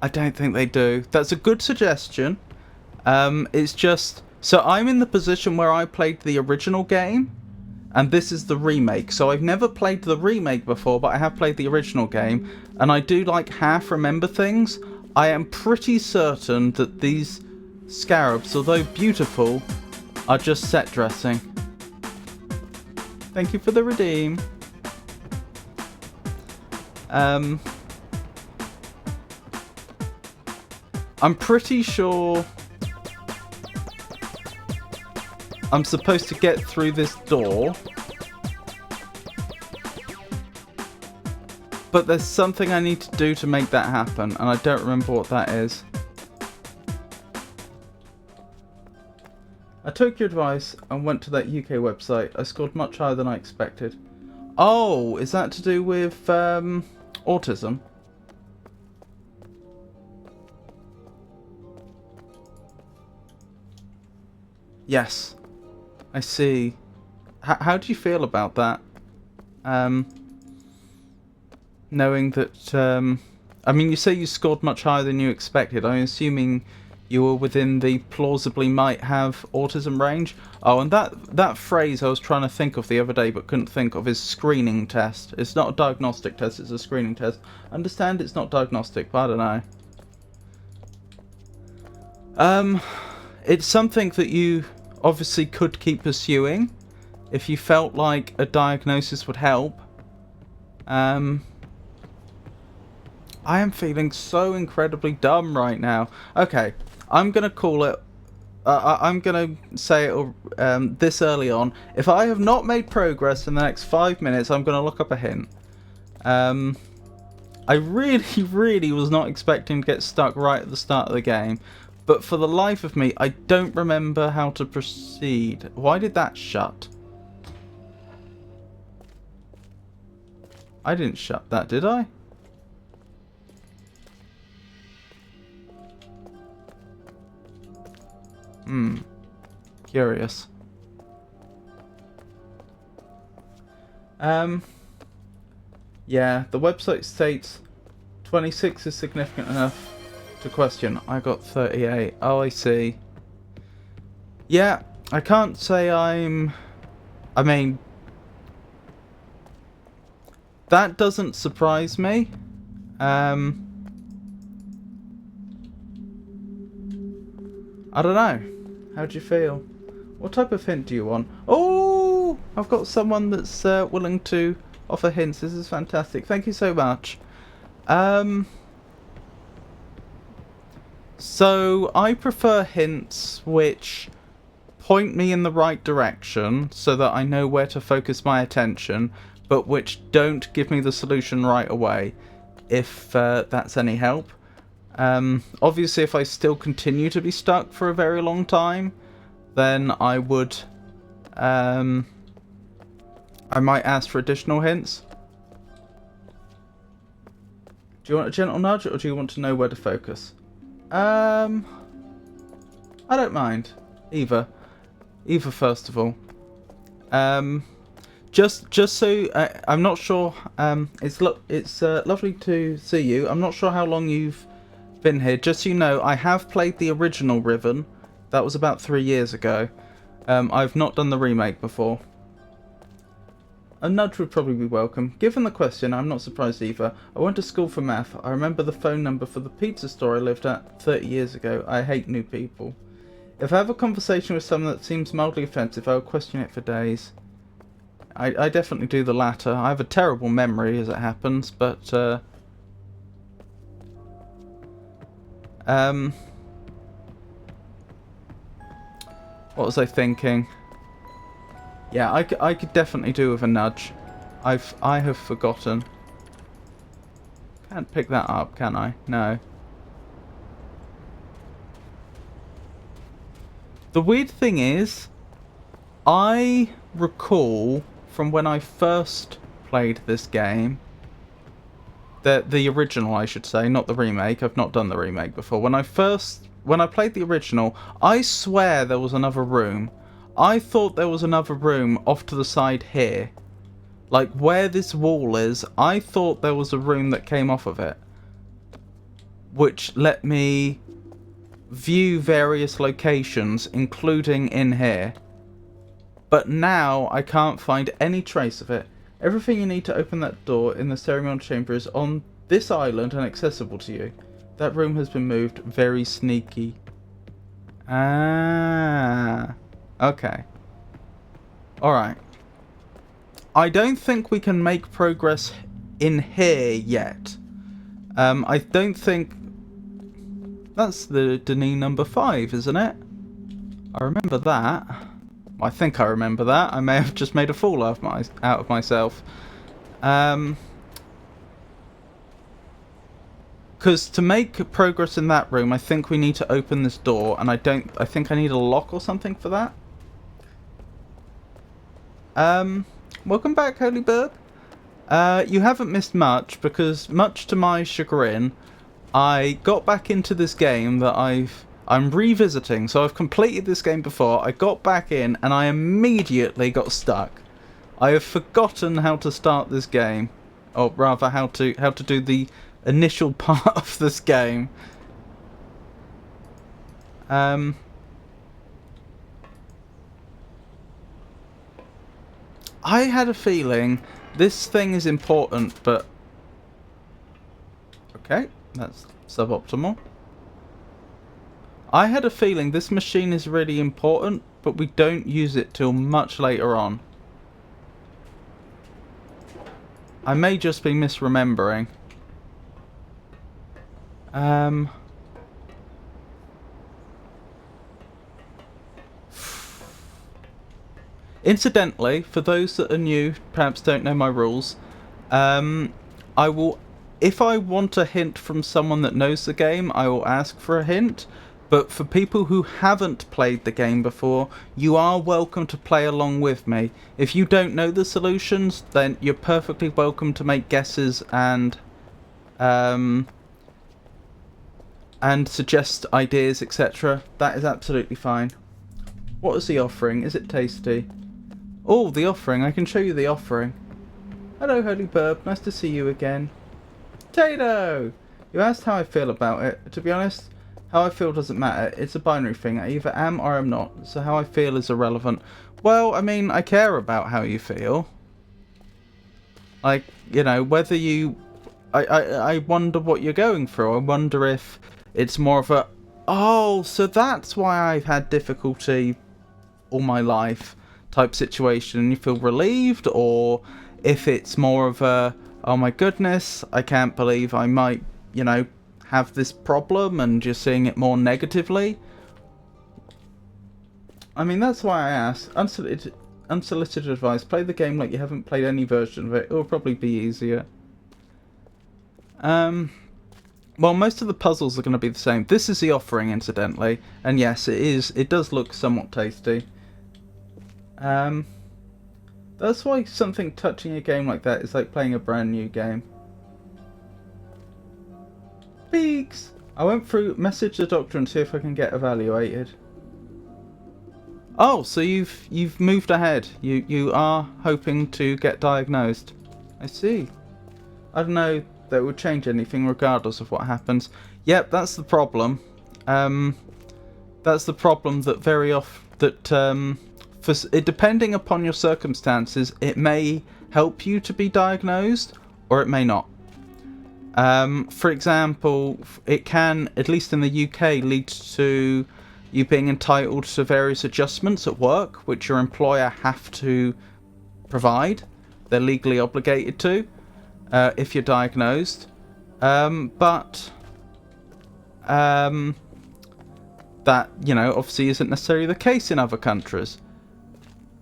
I don't think they do. That's a good suggestion. It's just... So I'm in the position where I played the original game, and this is the remake. So I've never played the remake before, but I have played the original game, and I do like half remember things. I am pretty certain that these scarabs, although beautiful, are just set dressing. Thank you for the redeem. I'm pretty sure I'm supposed to get through this door. But there's something I need to do to make that happen, and I don't remember what that is. I took your advice and went to that UK website. I scored much higher than I expected. Oh, is that to do with autism? Yes, I see. How do you feel about that? Knowing that, I mean, you say you scored much higher than you expected. I'm assuming you were within the plausibly might have autism range. Oh, and that phrase I was trying to think of the other day but couldn't think of is screening test. It's not a diagnostic test, it's a screening test. I understand it's not diagnostic, but I don't know. It's something that you obviously could keep pursuing if you felt like a diagnosis would help. I am feeling so incredibly dumb right now. Okay, I'm going to call it... I'm going to say it this early on. If I have not made progress in the next 5 minutes, I'm going to look up a hint. I really was not expecting to get stuck right at the start of the game. But for the life of me, I don't remember how to proceed. Why did that shut? I didn't shut that, did I? Curious. Yeah, the website states 26 is significant enough to question. I got 38. Oh, I see. Yeah, I can't say I mean, that doesn't surprise me. I don't know. How do you feel? What type of hint do you want? Oh, I've got someone that's willing to offer hints. This is fantastic. Thank you so much. So I prefer hints which point me in the right direction so that I know where to focus my attention, but which don't give me the solution right away, if that's any help. Obviously, if I still continue to be stuck for a very long time, then I would, I might ask for additional hints. Do you want a gentle nudge, or do you want to know where to focus? I don't mind. Either first of all. Just so I'm not sure. It's lovely to see you. I'm not sure how long you've been here. Just so you know, I have played the original Riven. That was about 3 years ago. I've not done the remake before. A nudge would probably be welcome. Given the question, I'm not surprised either. I went to school for math. I remember the phone number for the pizza store I lived at 30 years ago. I hate new people. If I have a conversation with someone that seems mildly offensive, I will question it for days. I definitely do the latter. I have a terrible memory as it happens, but What was I thinking? Yeah, I could definitely do with a nudge. I have forgotten. Can't pick that up, can I? No. The weird thing is, I recall from when I first played this game, the original I should say, not the remake. I've not done the remake before. When I played the original, I swear there was another room. I thought there was another room off to the side here. Like where this wall is, I thought there was a room that came off of it, which let me view various locations, including in here. But now I can't find any trace of it. Everything you need to open that door in the ceremonial chamber is on this island and accessible to you. That room has been moved. Very sneaky. Ah. Okay. Alright. I don't think we can make progress in here yet. I don't think... That's the Denis number 5, isn't it? I remember that. I think I remember that. I may have just made a fool out of myself. Because to make progress in that room, I think we need to open this door, and I think I need a lock or something for that. Welcome back, Holy Burb. You haven't missed much, because much to my chagrin, I got back into this game that I'm revisiting. So I've completed this game before, I got back in, and I immediately got stuck. I have forgotten how to start this game. Or rather, how to do the initial part of this game. I had a feeling this thing is important, but... Okay, that's suboptimal. I had a feeling this machine is really important, but we don't use it till much later on. I may just be misremembering. Incidentally, for those that are new, perhaps don't know my rules, I will, if I want a hint from someone that knows the game, I will ask for a hint. But for people who haven't played the game before, you are welcome to play along with me. If you don't know the solutions, then you're perfectly welcome to make guesses and suggest ideas, etc. That is absolutely fine. What is the offering? Is it tasty? Oh, the offering. I can show you the offering. Hello, Holy Burb. Nice to see you again. Tato! You asked how I feel about it. To be honest, how I feel doesn't matter. It's a binary thing. I either am or I'm not. So how I feel is irrelevant. Well, I mean, I care about how you feel. Like, you know, whether you... I wonder what you're going through. I wonder if it's more of a... Oh, so that's why I've had difficulty all my life type situation, and you feel relieved, or if it's more of a, oh my goodness, I can't believe I might, you know, have this problem, and you're seeing it more negatively. I mean, that's why I asked. Unsolicited advice, play the game like you haven't played any version of it. It'll probably be easier. Well, most of the puzzles are going to be the same. This is the offering, incidentally, and yes, it does look somewhat tasty. That's why something touching a game like that is like playing a brand new game. Beaks! I went through, message the doctor and see if I can get evaluated. Oh, so you've moved ahead. You are hoping to get diagnosed. I see. I don't know that it would change anything regardless of what happens. Yep, that's the problem. That's the problem that very often depending upon your circumstances, it may help you to be diagnosed, or it may not. For example, it can, at least in the UK, lead to you being entitled to various adjustments at work, which your employer have to provide. They're legally obligated to, if you're diagnosed. But That, you know, obviously isn't necessarily the case in other countries.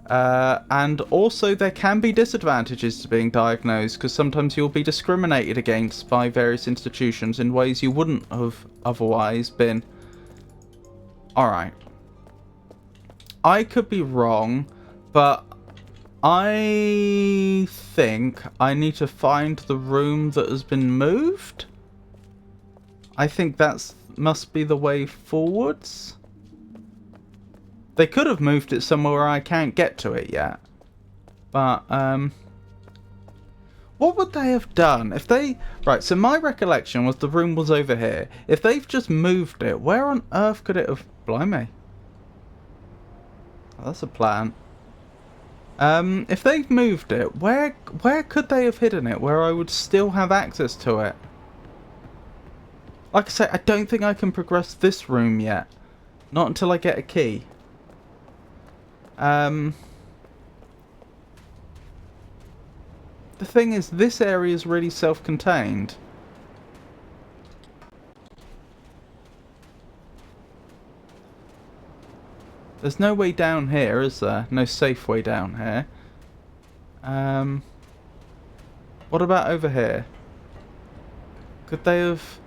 And also there can be disadvantages to being diagnosed, because sometimes you'll be discriminated against by various institutions in ways you wouldn't have otherwise been. Alright. I could be wrong, but I think I need to find the room that has been moved. I think that must be the way forwards. They could have moved it somewhere where I can't get to it yet. But, what would they have done if they... Right, so my recollection was the room was over here. If they've just moved it, where on earth could it have... Blimey. Oh, that's a plan. If they've moved it, where could they have hidden it where I would still have access to it? Like I say, I don't think I can progress this room yet. Not until I get a key. The thing is, this area is really self-contained. There's no way down here, is there? No safe way down here. What about over here? Could they have...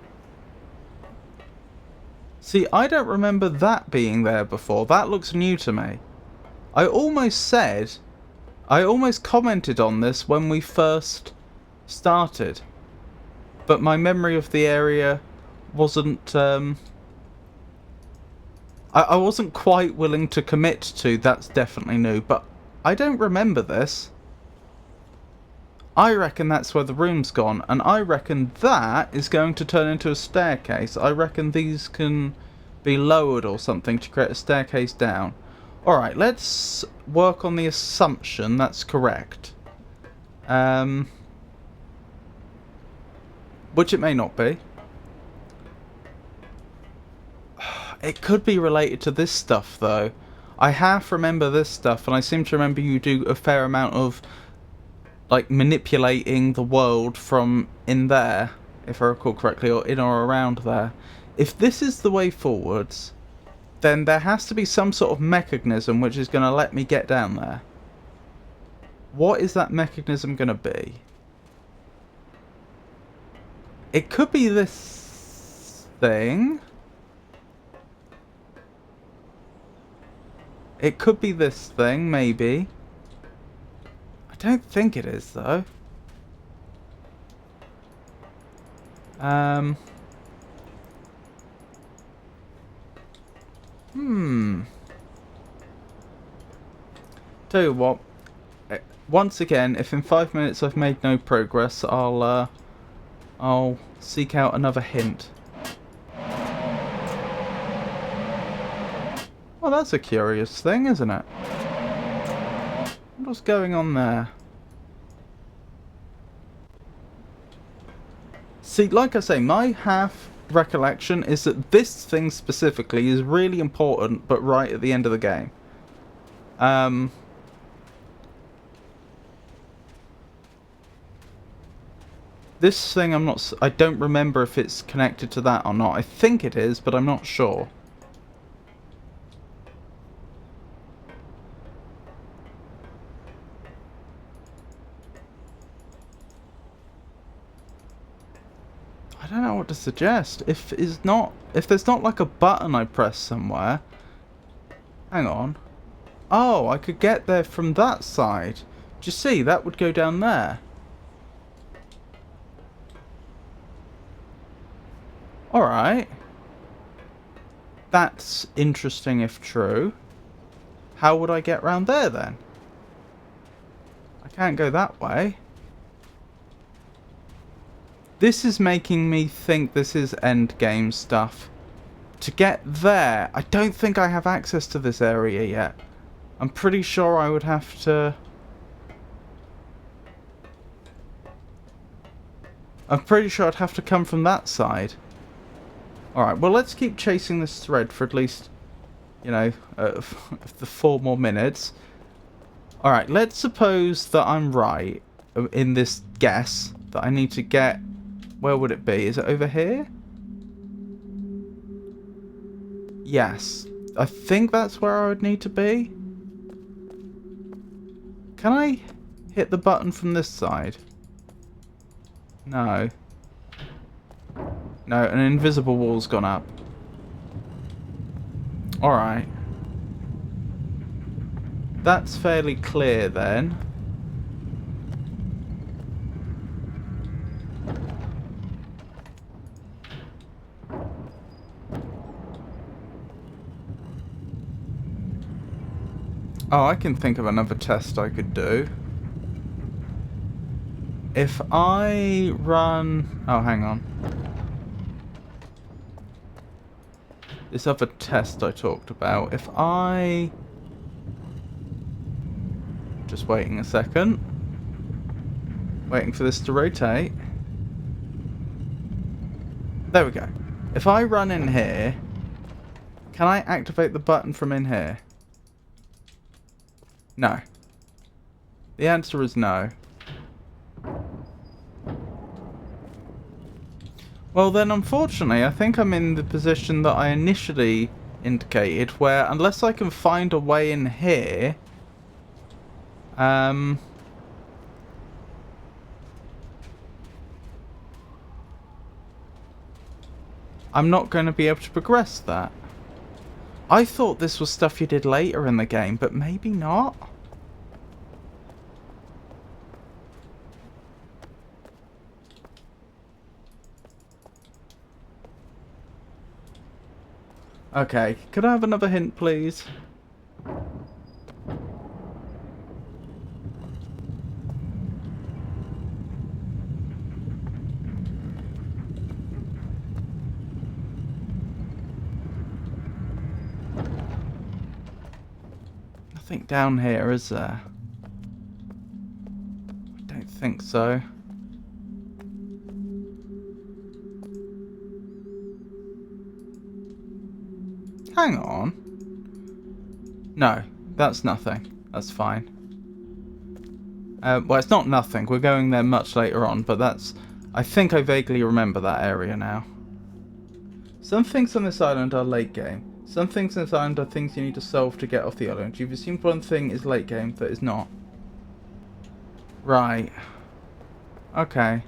See, I don't remember that being there before. That looks new to me. I almost commented on this when we first started. But my memory of the area wasn't, I wasn't quite willing to commit to that's definitely new, but I don't remember this. I reckon that's where the room's gone, and I reckon that is going to turn into a staircase. I reckon these can be lowered or something to create a staircase down. Alright, let's work on the assumption that's correct. Which it may not be. It could be related to this stuff, though. I half remember this stuff, and I seem to remember you do a fair amount of, like, manipulating the world from in there, if I recall correctly, or in or around there. If this is the way forwards, then there has to be some sort of mechanism which is going to let me get down there. What is that mechanism going to be? It could be this thing. It could be this thing, maybe. I don't think it is, though. Tell you what. Once again, if in 5 minutes I've made no progress, I'll seek out another hint. Well, that's a curious thing, isn't it? What's going on there? See, like I say, my half recollection is that this thing specifically is really important, but right at the end of the game. This thing, I don't remember if it's connected to that or not. I think it is, but I'm not sure. I don't know what to suggest. If there's not like a button I press somewhere. Hang on. Oh, I could get there from that side. Do you see? That would go down there. Alright. That's interesting if true. How would I get round there then? I can't go that way. This is making me think this is endgame stuff. To get there, I don't think I have access to this area yet. I'm pretty sure I would have to... I'm pretty sure I'd have to come from that side. Alright, well, let's keep chasing this thread for at least, you know, the 4 more minutes. Alright, let's suppose that I'm right in this guess that I need to get... Where would it be? Is it over here? Yes. I think that's where I would need to be. Can I hit the button from this side? No. No, an invisible wall's gone up. Alright. That's fairly clear then. Oh, I can think of another test I could do. If I run... Oh, hang on. This other test I talked about. If I... Just waiting a second. Waiting for this to rotate. There we go. If I run in here, can I activate the button from in here? No. The answer is no. Well then, unfortunately, I think I'm in the position that I initially indicated, where unless I can find a way in here, I'm not going to be able to progress that. I thought this was stuff you did later in the game, but maybe not. Okay, could I have another hint, please? Nothing down here, is there? I don't think so. Hang on. No, that's nothing. That's fine. Well, it's not nothing. We're going there much later on, but that's... I think I vaguely remember that area now. Some things on this island are late game. Some things on this island are things you need to solve to get off the island. You've assumed one thing is late game that is not. Right. Okay.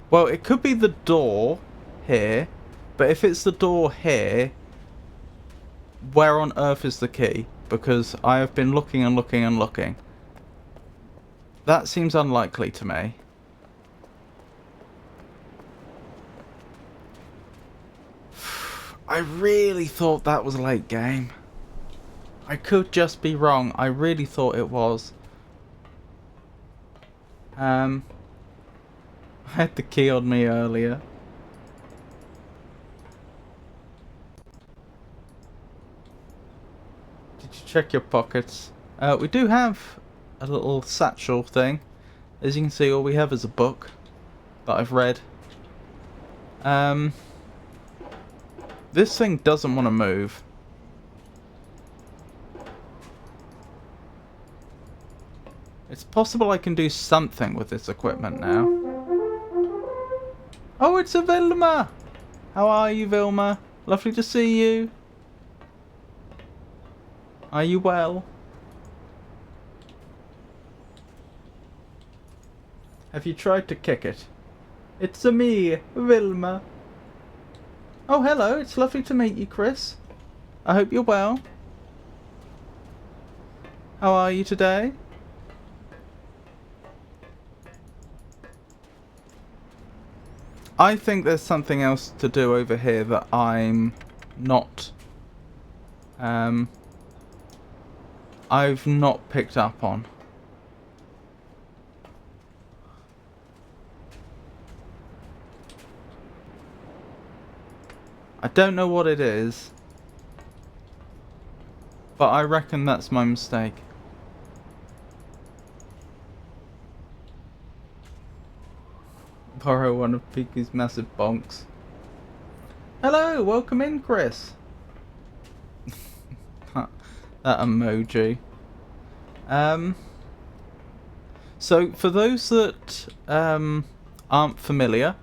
Well, it could be the door here, but if it's the door here, where on earth is the key? Because I have been looking and looking and looking. That seems unlikely to me. I really thought that was late game. I could just be wrong. I really thought it was. I had the key on me earlier. Did you check your pockets? We do have a little satchel thing. As you can see, all we have is a book that I've read. This thing doesn't want to move. It's possible I can do something with this equipment now. Oh, it's a Vilma! How are you, Vilma? Lovely to see you. Are you well? Have you tried to kick it? It's a me, Vilma. Oh, hello. It's lovely to meet you, Chris. I hope you're well. How are you today? I think there's something else to do over here that I'm not... I've not picked up on. I don't know what it is, but I reckon that's my mistake. Borrow one of Peaky's massive bonks. Hello, welcome in, Chris. That emoji. So for those that aren't familiar,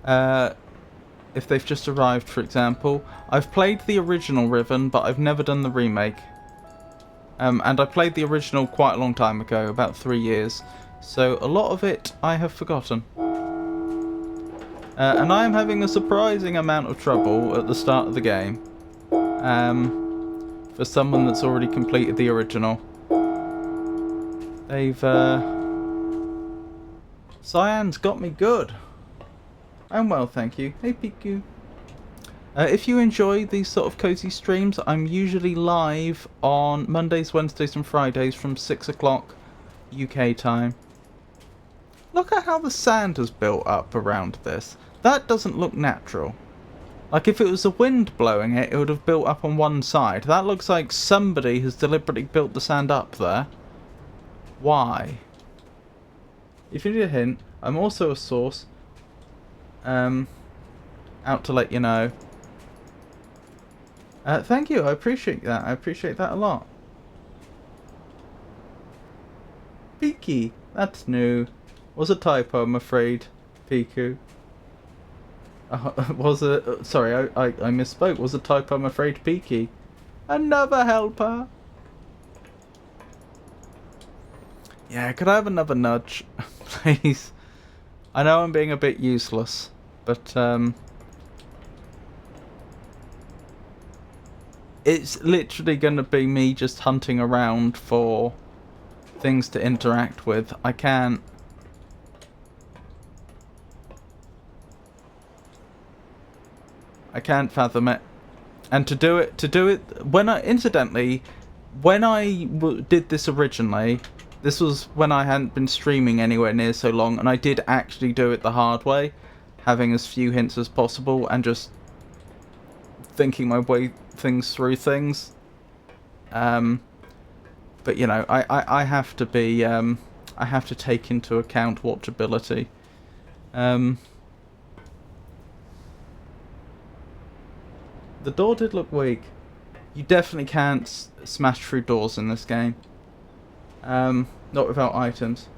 if they've just arrived, for example. I've played the original Riven, but I've never done the remake. And I played the original quite a long time ago, about 3 years. So a lot of it I have forgotten. And I am having a surprising amount of trouble at the start of the game. For someone that's already completed the original. Cyan's got me good. I'm well, thank you. Hey, Piku. If you enjoy these sort of cozy streams, I'm usually live on Mondays, Wednesdays and Fridays from 6 o'clock UK time. Look at how the sand has built up around this. That doesn't look natural. Like if it was the wind blowing it, it would have built up on one side. That looks like somebody has deliberately built the sand up there. Why? If you need a hint, I'm also a source. Out to let you know. Thank you, I appreciate that. I appreciate that a lot. Peaky, that's new. Was a typo, I'm afraid. Piku. Was a... sorry, I misspoke. Was a typo, I'm afraid. Peaky. Another helper. Yeah, could I have another nudge? Please. I know I'm being a bit useless, but it's literally going to be me just hunting around for things to interact with. I can't fathom it. And to do it incidentally, when I did this originally, this was when I hadn't been streaming anywhere near so long, and I did actually do it the hard way, having as few hints as possible and just thinking my way through things. But you know, I have to be I have to take into account watchability. The door did look weak. You definitely can't smash through doors in this game. Not without items.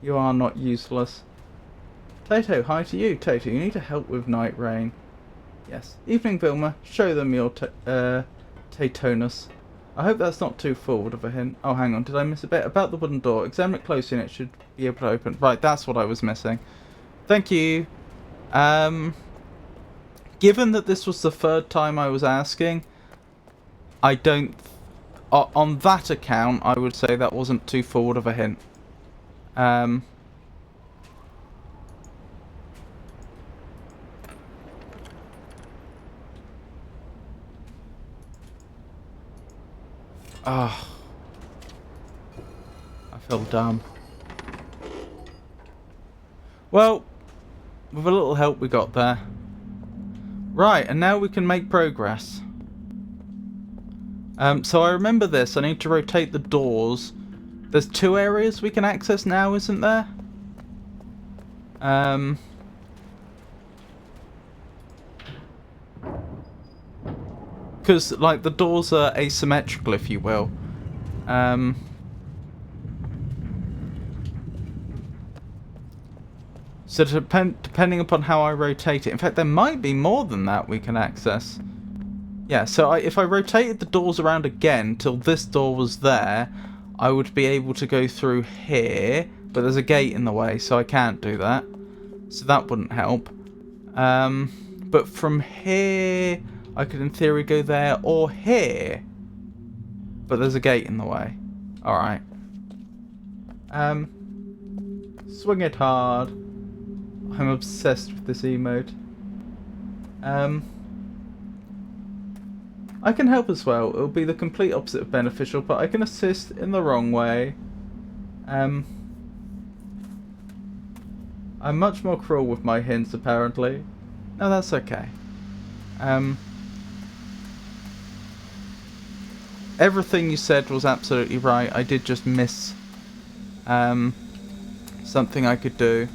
You are not useless. Tato, hi to you. Tato, you need to help with Night Rain. Yes. Evening, Vilma. Show them your Tatonus. I hope that's not too forward of a hint. Oh, hang on. Did I miss a bit? About the wooden door. Examine it closely and it should be able to open. Right, that's what I was missing. Thank you. Given that this was the third time I was asking, I don't... on that account, I would say that wasn't too forward of a hint. Ah, I feel dumb. Well, with a little help we got there. Right, and now we can make progress. So I remember this. I need to rotate the doors. There's 2 areas we can access now, isn't there? Because, like, the doors are asymmetrical, if you will. So depending upon how I rotate it... In fact, there might be more than that we can access. Yeah, so if I rotated the doors around again till this door was there, I would be able to go through here. But there's a gate in the way, so I can't do that. So that wouldn't help. But from here... I could in theory go there or here. But there's a gate in the way. Alright. Swing it hard. I'm obsessed with this emote. I can help as well. It'll be the complete opposite of beneficial, but I can assist in the wrong way. I'm much more cruel with my hints, apparently. No, that's okay. Everything you said was absolutely right. I did just miss something I could do.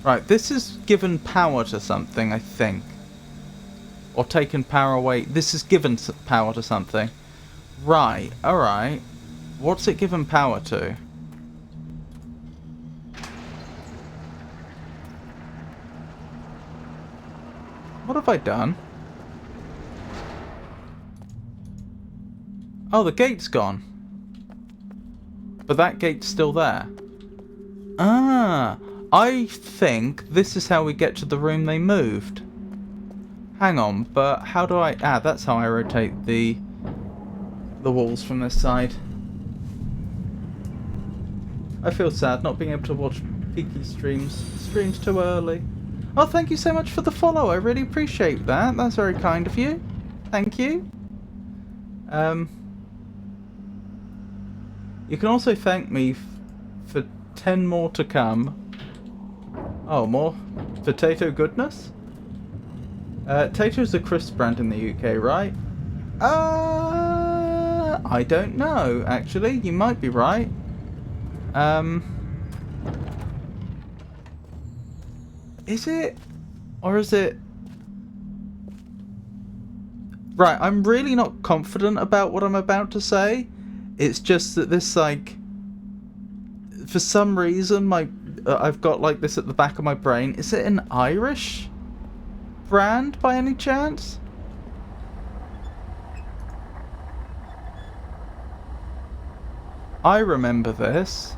Right, this is given power to something, I think. Or taken power away. This is given power to something. Right, alright. What's it given power to? What have I done? Oh, the gate's gone. But that gate's still there. Ah, I think this is how we get to the room they moved. Hang on, but how do I... Ah, that's how I rotate the walls from this side. I feel sad not being able to watch Peaky streams too early. Oh, thank you so much for the follow. I really appreciate that. That's very kind of you. Thank you. You can also thank me for 10 more to come. Oh, more potato goodness? Tato's a crisp brand in the UK, right? I don't know, actually. You might be right. Is it? Or is it... Right, I'm really not confident about what I'm about to say. It's just that this, like... For some reason, I've got, like, this at the back of my brain. Is it an Irish brand, by any chance? I remember this.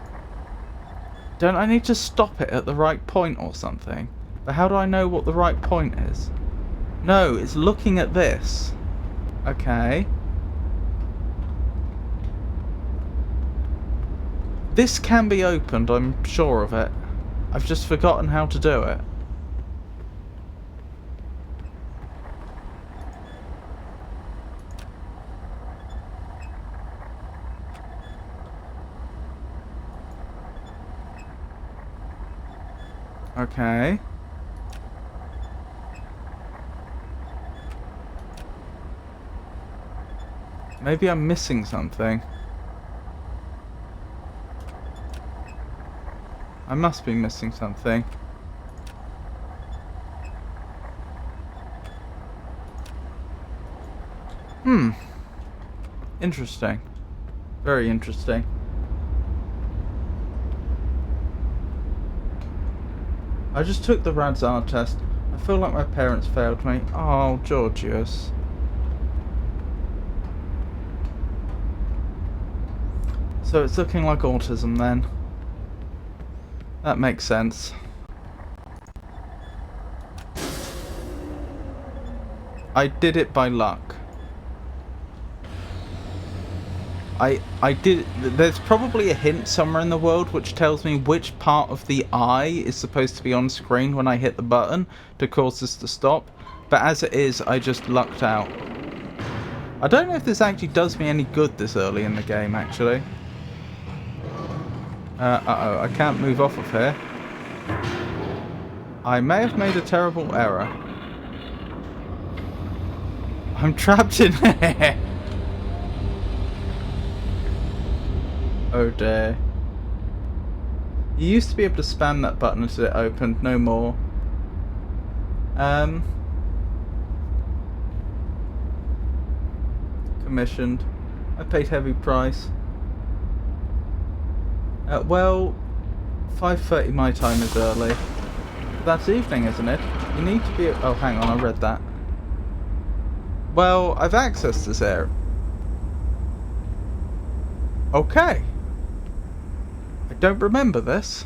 Don't I need to stop it at the right point or something? But how do I know what the right point is? No, it's looking at this. Okay. This can be opened, I'm sure of it. I've just forgotten how to do it. Okay. Maybe I'm missing something. I must be missing something. Interesting. Very interesting. I just took the Radzar test. I feel like my parents failed me. Oh, Georgius. So it's looking like autism then. That makes sense. I did it by luck. I did... There's probably a hint somewhere in the world which tells me which part of the eye is supposed to be on screen when I hit the button to cause this to stop. But as it is, I just lucked out. I don't know if this actually does me any good this early in the game, actually. Uh-oh, I can't move off of here. I may have made a terrible error. I'm trapped in here. Oh dear. You used to be able to spam that button until it opened, no more. Commissioned. I paid heavy price. Well, 5:30 my time is early. But that's evening, isn't it? You need to be... Oh, hang on, I read that. Well, I've accessed this area. Okay. I don't remember this.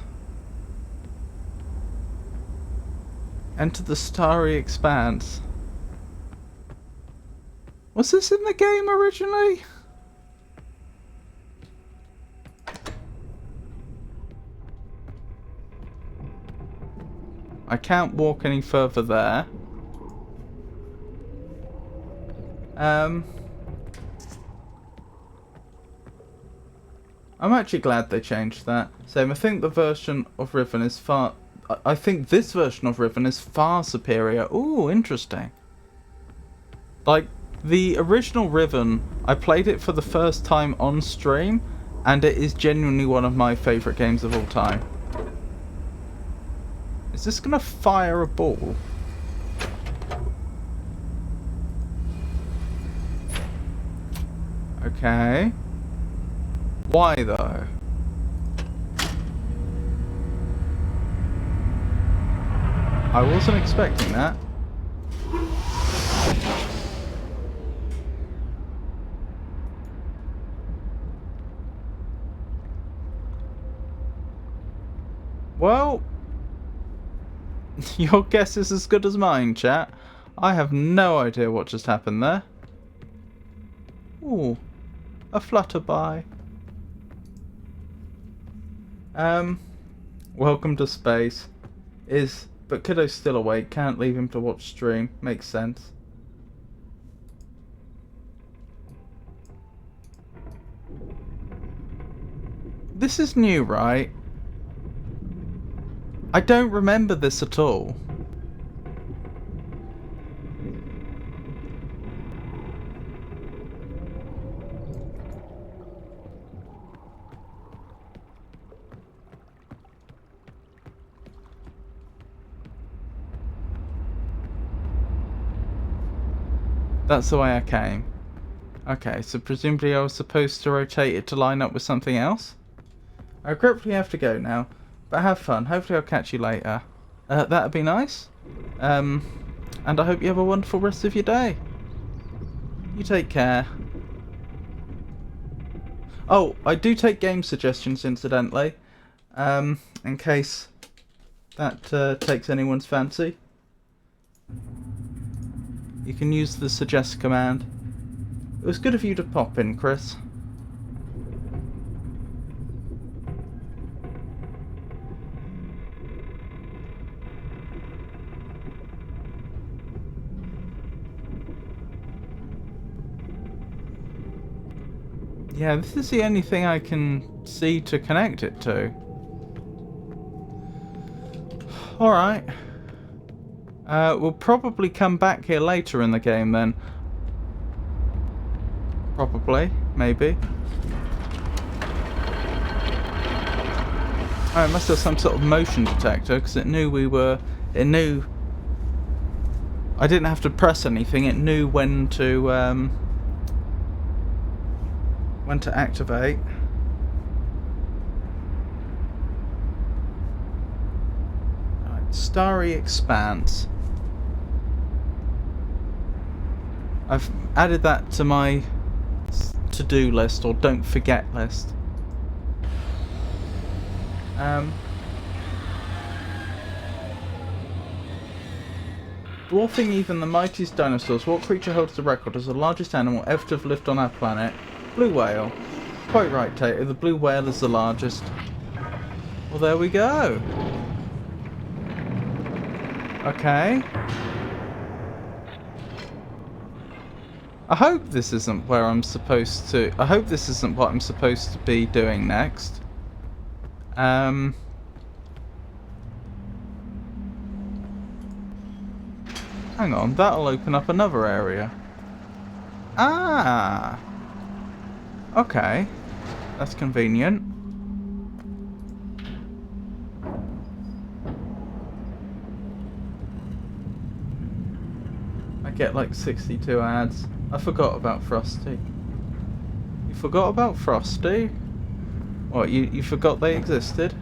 Enter the starry expanse. Was this in the game originally? I can't walk any further there. I'm actually glad they changed that. So I think the version of Riven is far... I think this version of Riven is far superior. Ooh, interesting. Like, the original Riven, I played it for the first time on stream, and it is genuinely one of my favourite games of all time. Is this gonna fire a ball? Okay. Why though? I wasn't expecting that. Your guess is as good as mine, chat. I have no idea what just happened there. Ooh, a flutterby. Welcome to space. But Kiddo's still awake, can't leave him to watch stream. Makes sense. This is new, right? I don't remember this at all. That's the way I came. Okay, so presumably I was supposed to rotate it to line up with something else? I regretfully have to go now, but have fun. Hopefully I'll catch you later. That'd be nice. And I hope you have a wonderful rest of your day. You take care. Oh, I do take game suggestions, incidentally. In case that takes anyone's fancy. You can use the suggest command. It was good of you to pop in, Chris. Yeah, this is the only thing I can see to connect it to. Alright. We'll probably come back here later in the game then. Probably. Maybe. Oh, it must have some sort of motion detector, because it knew we were... It knew... I didn't have to press anything, it knew when to activate. Right, Starry Expanse. I've added that to my to-do list, or don't forget list. Dwarfing even the mightiest dinosaurs, what creature holds the record as the largest animal ever to have lived on our planet? Blue whale. Quite right, Tato. The blue whale is the largest. Well, there we go. Okay. I hope this isn't where I'm supposed to... I hope this isn't what I'm supposed to be doing next. Hang on, that'll open up another area. Ah! Okay. That's convenient. I get like 62 ads. I forgot about Frosty. You forgot about Frosty? What, you forgot they existed?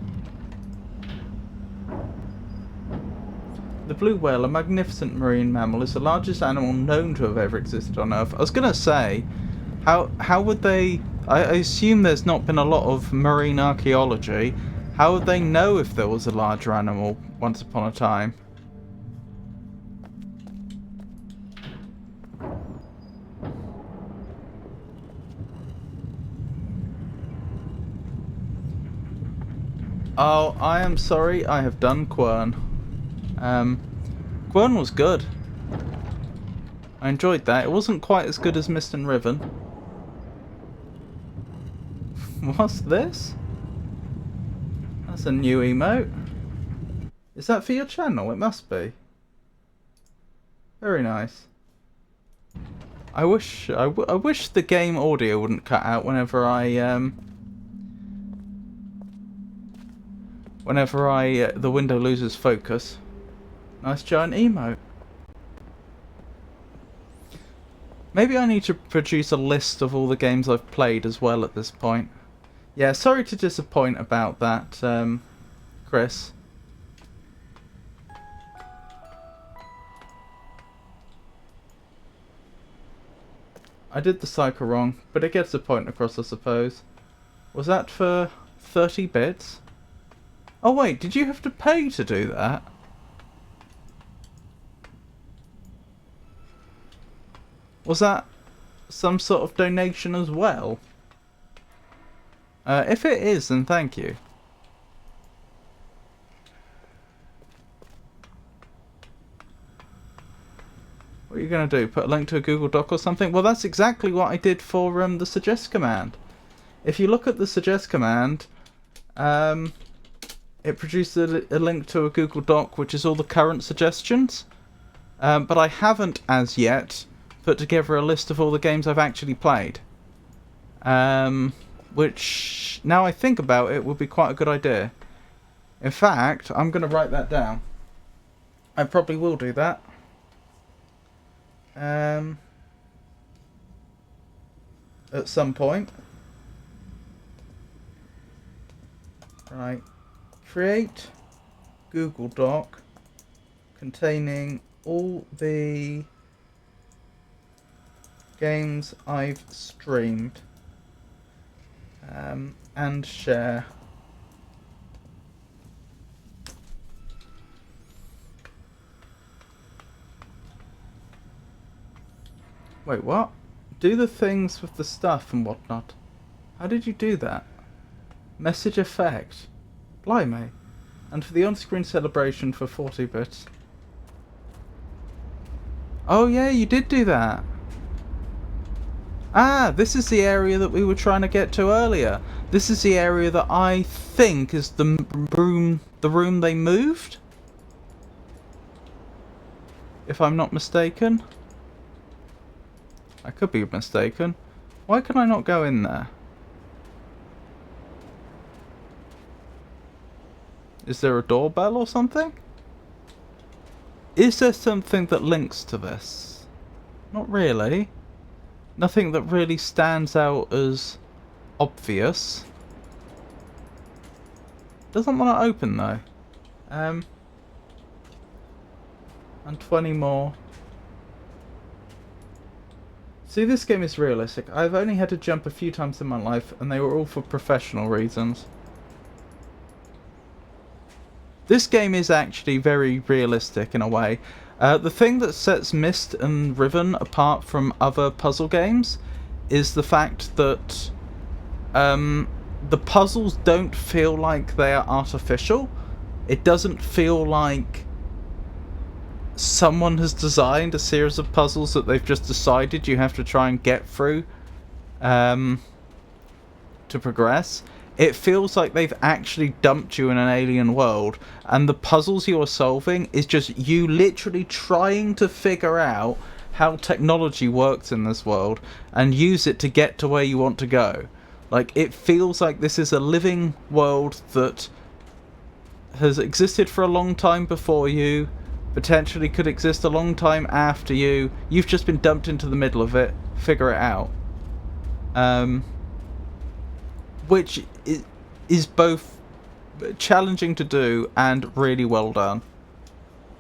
The blue whale, a magnificent marine mammal, is the largest animal known to have ever existed on Earth. I was gonna say, how would they... I assume there's not been a lot of marine archaeology. How would they know if there was a larger animal once upon a time? Oh, I am sorry, I have done Quern. Quern was good. I enjoyed that. It wasn't quite as good as Mist and Riven. What's this? That's a new emote. Is that for your channel? It must be. Very nice. I wish the game audio wouldn't cut out whenever the window loses focus. Nice giant emote. Maybe I need to produce a list of all the games I've played as well at this point. Yeah, sorry to disappoint about that, Chris. I did the cycle wrong, but it gets the point across, I suppose. Was that for 30 bits? Oh wait, did you have to pay to do that? Was that some sort of donation as well? If it is, then thank you. What are you going to do? Put a link to a Google Doc or something? Well, that's exactly what I did for the suggest command. If you look at the suggest command, it produces a link to a Google Doc, which is all the current suggestions. But I haven't, as yet, put together a list of all the games I've actually played. Which, now I think about it, would be quite a good idea. In fact, I'm going to write that down. I probably will do that. At some point. Right. Create Google Doc containing all the games I've streamed. And share. Wait, what? Do the things with the stuff and whatnot. How did you do that? Message effect. Blimey. And for the on-screen celebration for 40 bits. Oh yeah, you did do that. Ah, this is the area that we were trying to get to earlier. This is the area that I think is the room they moved? If I'm not mistaken. I could be mistaken. Why can I not go in there? Is there a doorbell or something? Is there something that links to this? Not really. Nothing that really stands out as obvious. Doesn't want to open though. And 20 more. See, this game is realistic. I've only had to jump a few times in my life, and they were all for professional reasons. This game is actually very realistic in a way. The thing that sets Myst and Riven apart from other puzzle games is the fact that the puzzles don't feel like they are artificial. It doesn't feel like someone has designed a series of puzzles that they've just decided you have to try and get through to progress. It feels like they've actually dumped you in an alien world, and the puzzles you are solving is just you literally trying to figure out how technology works in this world and use it to get to where you want to go. Like, it feels like this is a living world that has existed for a long time before you, potentially could exist a long time after you. You've just been dumped into the middle of it. Figure it out. Which is both challenging to do and really well done.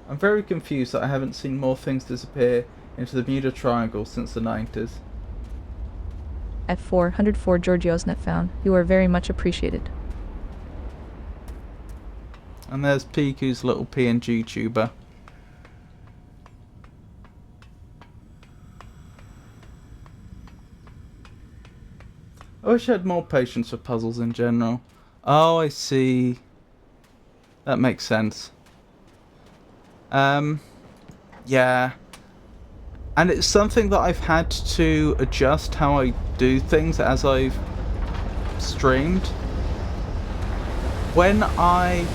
I'm very confused that I haven't seen more things disappear into the Bermuda Triangle since the 90s. At 404 Giorgio's net found. You are very much appreciated. And there's Piku's little PNG tuber. I wish I had more patience for puzzles in general. Oh, I see. That makes sense. Yeah. And it's something that I've had to adjust how I do things as I've streamed. When I...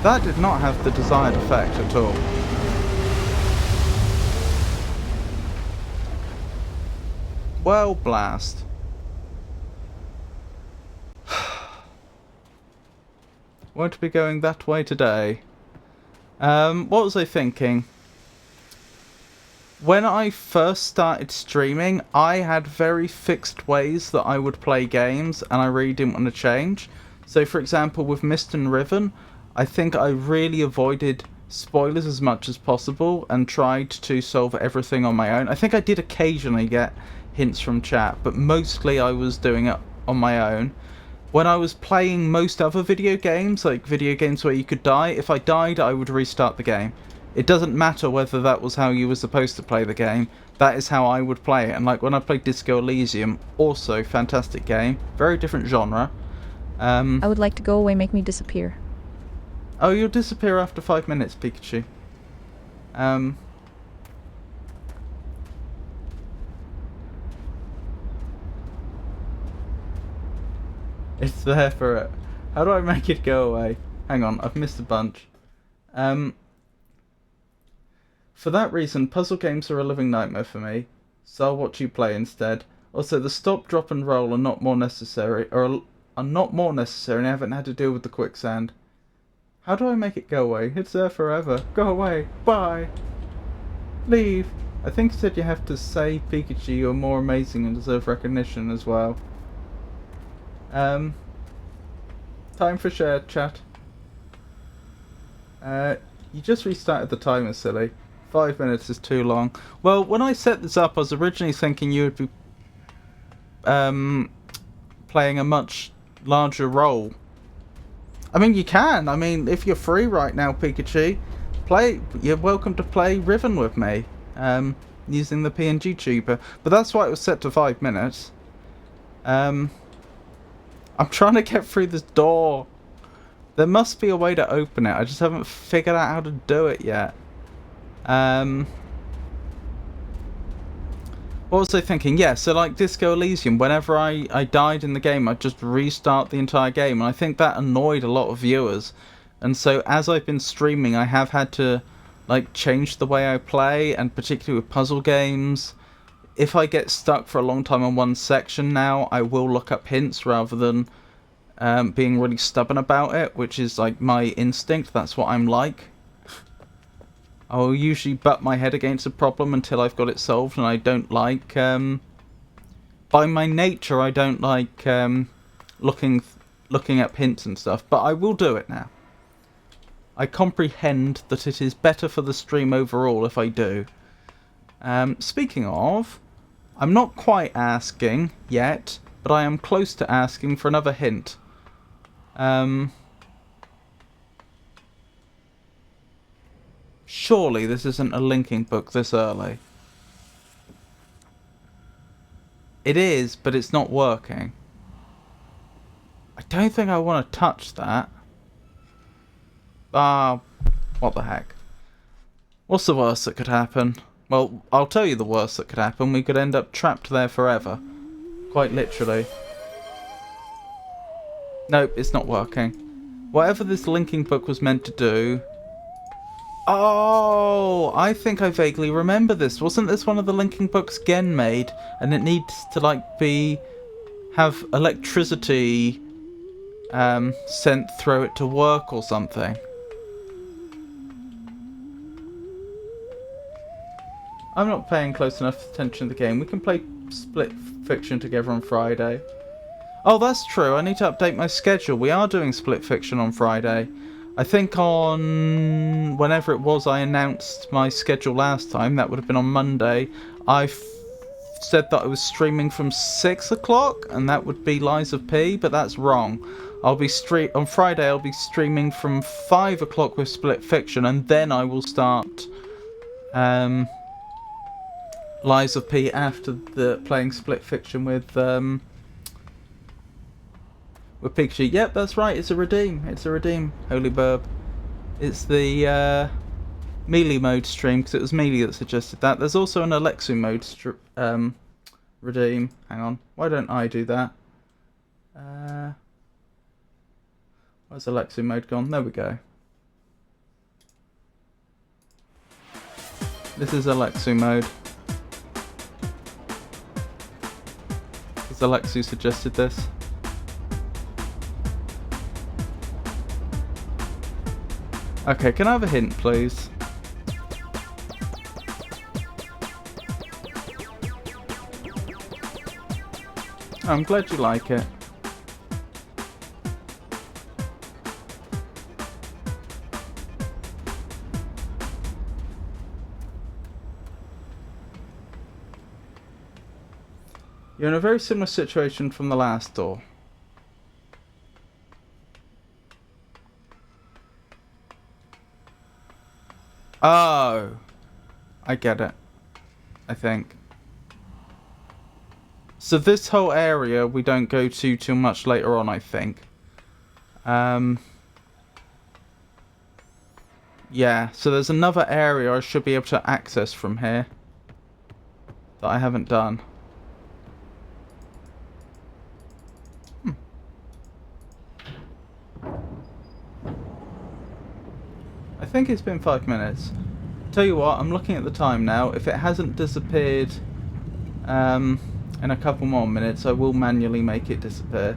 That did not have the desired effect at all. Well, blast. Won't be going that way today. What was I thinking? When I first started streaming, I had very fixed ways that I would play games, and I really didn't want to change. So, for example, with Myst and Riven, I think I really avoided spoilers as much as possible and tried to solve everything on my own. I think I did occasionally get hints from chat, but mostly I was doing it on my own. When I was playing most other video games, like video games where you could die, if I died I would restart the game. It doesn't matter whether that was how you were supposed to play the game. That is how I would play it. And like when I played Disco Elysium, also fantastic game, very different genre. I would like to go away, make me disappear. Oh, you'll disappear after 5 minutes, Pikachu. It's there for it. How do I make it go away? Hang on, I've missed a bunch. For that reason, puzzle games are a living nightmare for me, so I'll watch you play instead. Also, the stop, drop and roll are not more necessary, and I haven't had to deal with the quicksand. How do I make it go away? It's there forever. Go away. Bye. Leave. I think it said you have to say, Pikachu, you're more amazing and deserve recognition as well. Time for share, chat. You just restarted the timer, silly. 5 minutes is too long. Well, when I set this up, I was originally thinking you would be playing a much larger role. I mean, you can. I mean, if you're free right now, Pikachu, you're welcome to play Riven with me, using the PNG tuber. But that's why it was set to 5 minutes. I'm trying to get through this door. There must be a way to open it. I just haven't figured out how to do it yet. What was I thinking? Yeah, so like Disco Elysium, whenever I died in the game, I'd just restart the entire game. And I think that annoyed a lot of viewers. And so as I've been streaming, I have had to like change the way I play, and particularly with puzzle games. If I get stuck for a long time on one section now, I will look up hints rather than being really stubborn about it, which is like my instinct. That's what I'm like. I'll usually butt my head against a problem until I've got it solved, and I don't like, by my nature, I don't like looking up hints and stuff, but I will do it now. I comprehend that it is better for the stream overall if I do. Speaking of, I'm not quite asking yet, but I am close to asking for another hint. Surely this isn't a linking book this early. It is, but it's not working. I don't think I want to touch that. What the heck. What's the worst that could happen? Well, I'll tell you the worst that could happen. We could end up trapped there forever. Quite literally. Nope, it's not working. Whatever this linking book was meant to do... Oh, I think I vaguely remember this. Wasn't this one of the linking books Gen made? And it needs to, like, have electricity sent through it to work or something. I'm not paying close enough attention to the game. We can play Split Fiction together on Friday. Oh, that's true. I need to update my schedule. We are doing Split Fiction on Friday. I think on whenever it was I announced my schedule last time, that would have been on Monday, I said that I was streaming from 6 o'clock, and that would be Lies of P, but that's wrong. I'll be on Friday I'll be streaming from 5 o'clock with Split Fiction, and then I will start Lies of P after the playing Split Fiction with Pikachu. Yep, that's right, it's a redeem. It's a redeem, Holy Burb. It's the melee mode stream, because it was Melee that suggested that. There's also an Alexu mode redeem. Hang on, why don't I do that? Where's Alexu mode gone? There we go. This is Alexu mode. Because Alexu suggested this. Okay, can I have a hint, please? Oh, I'm glad you like it. You're in a very similar situation from the last door. Oh, I get it. I think. So this whole area we don't go to too much later on, I think. Yeah, so there's another area I should be able to access from here that I haven't done. I think it's been 5 minutes. Tell you what, I'm looking at the time now. If it hasn't disappeared in a couple more minutes, I will manually make it disappear.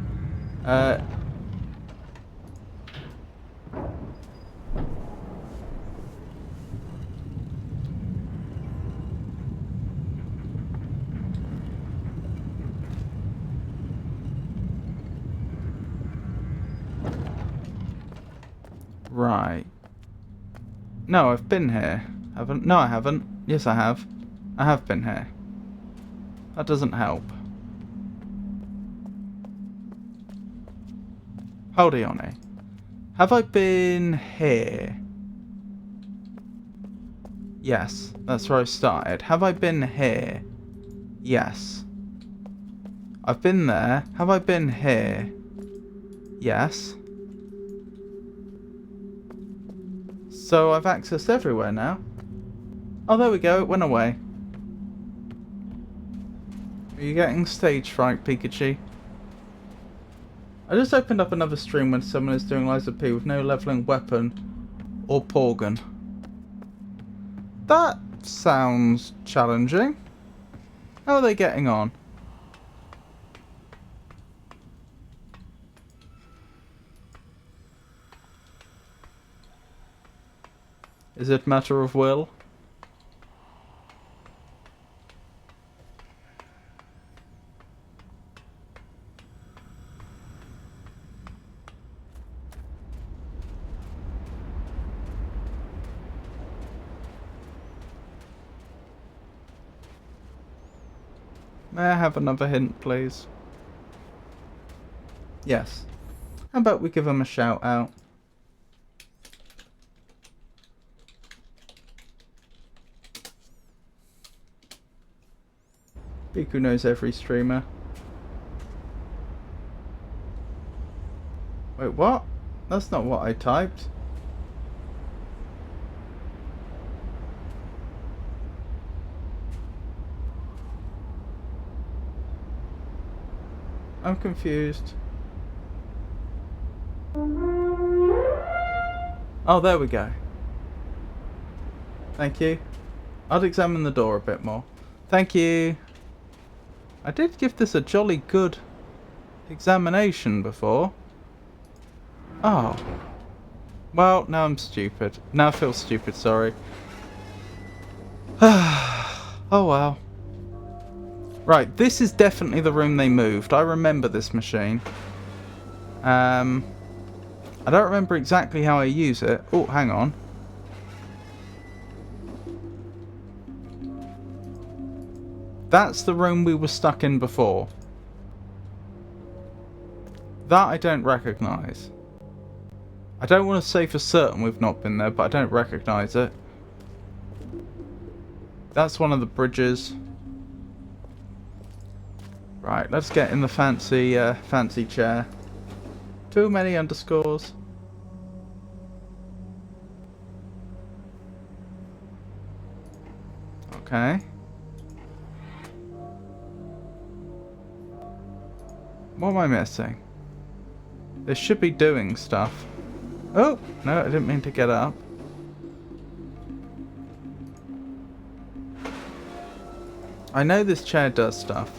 Right. No, I've been here. Haven't? No, I haven't. Yes, I have. I have been here. That doesn't help. Hold on. Have I been here? Yes, that's where I started. Have I been here? Yes. I've been there. Have I been here? Yes. So I've accessed everywhere now. Oh, there we go. It went away. Are you getting stage fright, Pikachu? I just opened up another stream when someone is doing Lies of P with no leveling weapon or Porgan. That sounds challenging. How are they getting on? Is it a matter of will? May I have another hint, please? Yes. How about we give him a shout out? Biku knows every streamer. Wait, what? That's not what I typed. I'm confused. Oh, there we go. Thank you. I'll examine the door a bit more. Thank you. I did give this a jolly good examination before. Oh. Well, now I'm stupid. Now I feel stupid, sorry. Oh well. Right, this is definitely the room they moved. I remember this machine. I don't remember exactly how I use it. Oh, hang on. That's the room we were stuck in before. That I don't recognise. I don't want to say for certain we've not been there, but I don't recognise it. That's one of the bridges. Right, let's get in the fancy fancy chair. Too many underscores. Okay. What am I missing? They should be doing stuff. Oh, no, I didn't mean to get up. I know this chair does stuff.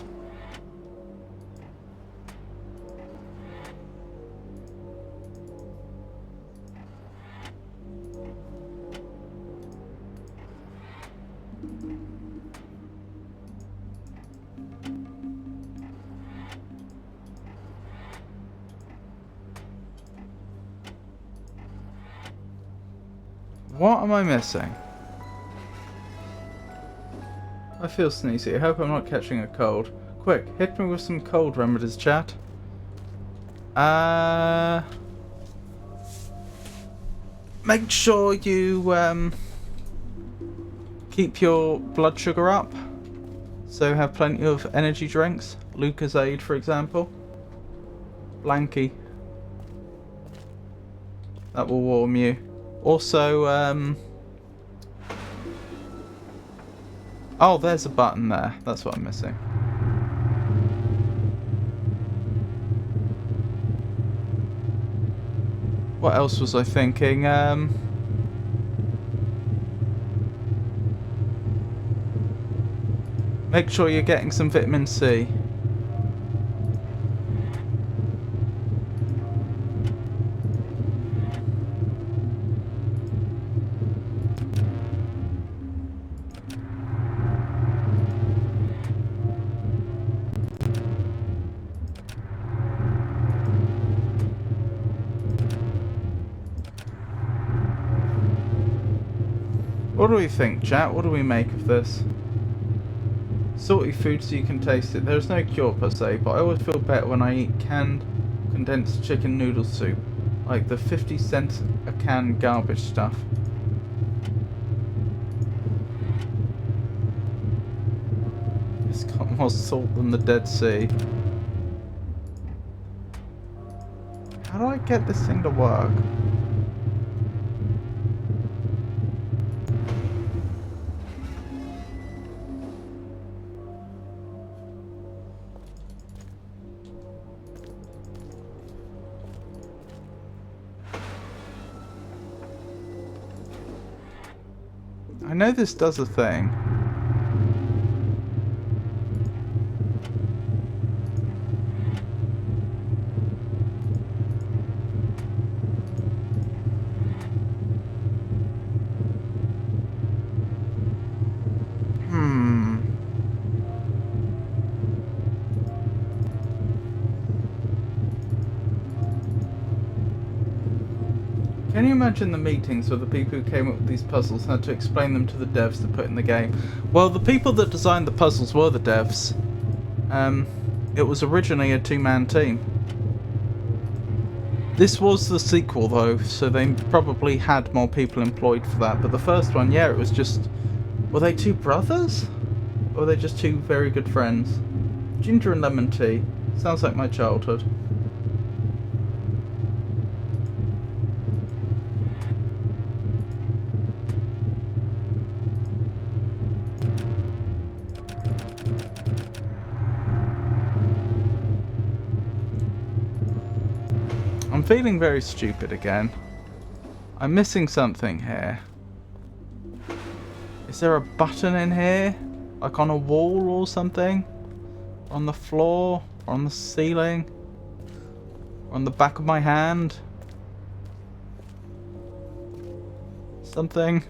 What am I missing? I feel sneezy. I hope I'm not catching a cold. Quick, hit me with some cold remedies, chat. Make sure you keep your blood sugar up. So have plenty of energy drinks. Lucozade, for example. Blanky. That will warm you. Also, oh, there's a button there. That's what I'm missing. What else was I thinking? Make sure you're getting some vitamin C. What do we think, chat? What do we make of this? Salty food so you can taste it. There's no cure per se, but I always feel better when I eat canned condensed chicken noodle soup. Like the 50 cents a can garbage stuff. It's got more salt than the Dead Sea. How do I get this thing to work? I know this does a thing. Can you imagine the meetings where the people who came up with these puzzles had to explain them to the devs to put in the game? Well, the people that designed the puzzles were the devs. It was originally a two-man team. This was the sequel though, so they probably had more people employed for that. But the first one, yeah, it was just... Were they two brothers? Or were they just two very good friends? Ginger and lemon tea. Sounds like my childhood. I'm feeling very stupid again. I'm missing something here. Is there a button in here? Like on a wall or something? On the floor? Or on the ceiling? Or on the back of my hand? Something?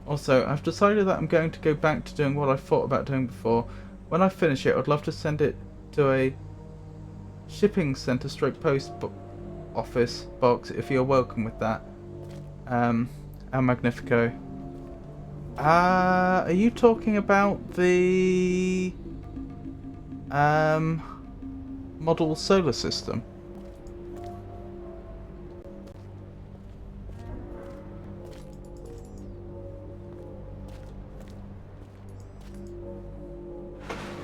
Also, I've decided that I'm going to go back to doing what I thought about doing before. When I finish it, I'd love to send it to a shipping centre stroke post office box if you're welcome with that. El Magnifico. Are you talking about the model solar system?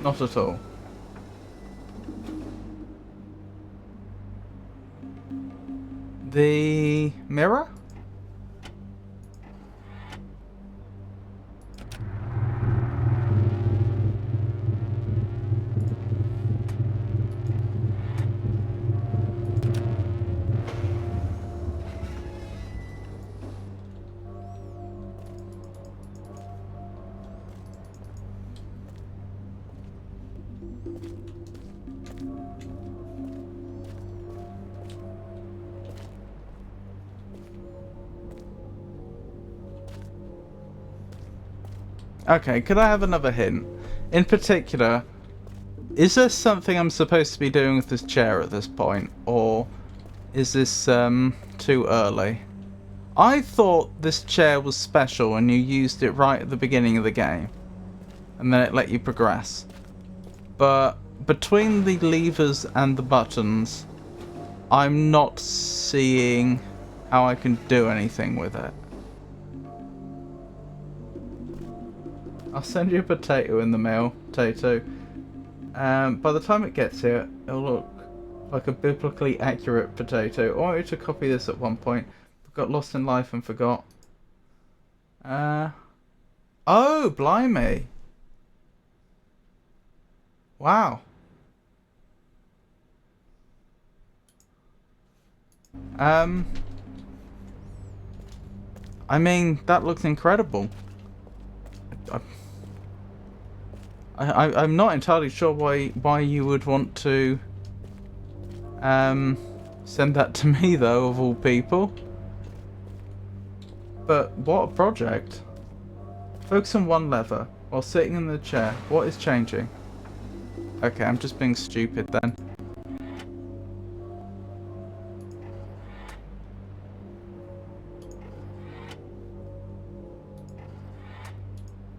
Not at all. The mirror? Okay, could I have another hint? In particular, is there something I'm supposed to be doing with this chair at this point? Or is this too early? I thought this chair was special and you used it right at the beginning of the game. And then it let you progress. But between the levers and the buttons, I'm not seeing how I can do anything with it. I'll send you a potato in the mail, potato. By the time it gets here, it'll look like a biblically accurate potato. I want you to copy this at one point. Got lost in life and forgot. Oh, blimey. Wow. I mean, that looks incredible. I'm not entirely sure why you would want to send that to me, though, of all people. But what a project. Focus on one lever while sitting in the chair. What is changing? Okay, I'm just being stupid then.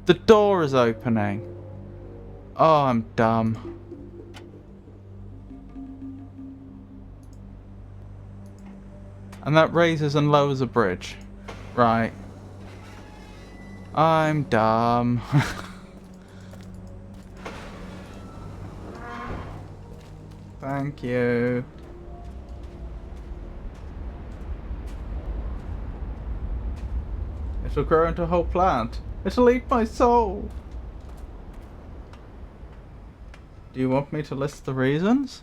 The door is opening. Oh, I'm dumb. And that raises and lowers a bridge. Right. I'm dumb. Thank you. It'll grow into a whole plant. It'll eat my soul. Do you want me to list the reasons?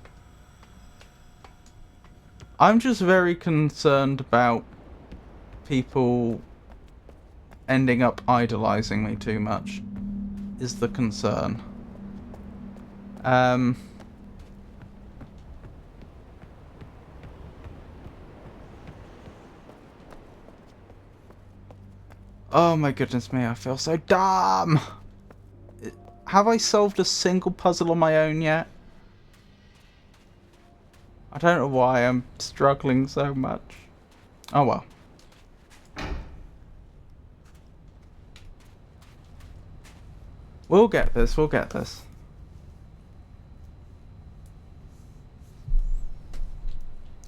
I'm just very concerned about people ending up idolizing me too much, is the concern. Oh my goodness me, I feel so dumb! Have I solved a single puzzle on my own yet? I don't know why I'm struggling so much. Oh well. We'll get this, we'll get this.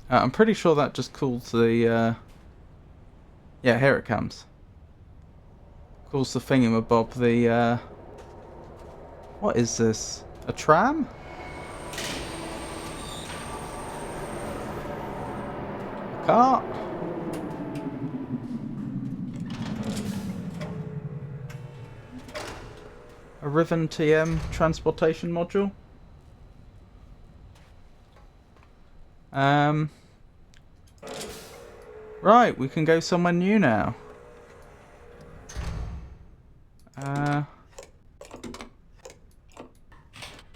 I'm pretty sure that just calls the, yeah, here it comes. Calls the thingamabob the, what is this? A tram? A cart? A Riven TM transportation module? Right, we can go somewhere new now.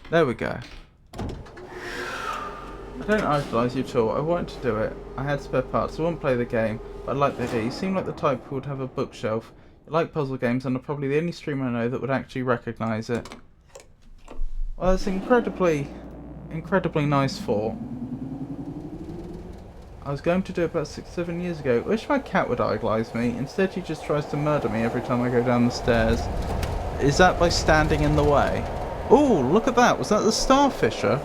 There we go. I don't idolise you at all. I wanted to do it. I had spare parts. I wouldn't play the game, but I like the idea. You seem like the type who would have a bookshelf. You like puzzle games and are probably the only streamer I know that would actually recognise it. Well, that's incredibly nice thought. I was going to do it about 6-7 years ago. I wish my cat would idolise me. Instead, he just tries to murder me every time I go down the stairs. Is that by standing in the way? Oh, look at that. Was that the starfisher?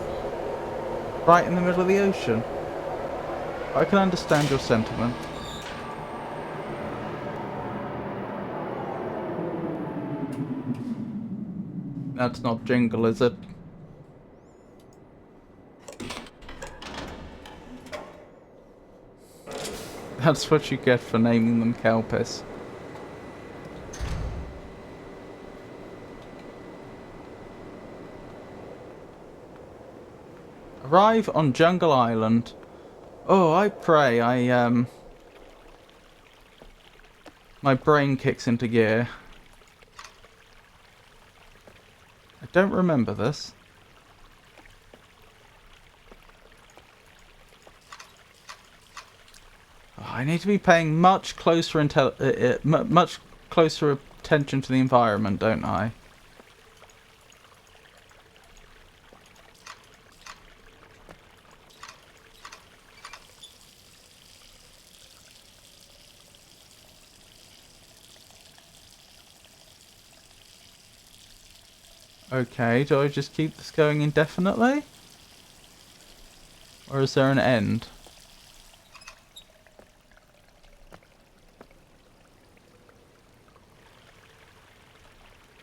Right in the middle of the ocean. I can understand your sentiment. That's not Jingle, is it? That's what you get for naming them Kelpis. Arrive on Jungle Island. Oh, I pray my brain kicks into gear. I don't remember this. Oh, I need to be paying much closer much closer attention to the environment, don't I? Okay, do I just keep this going indefinitely? Or is there an end?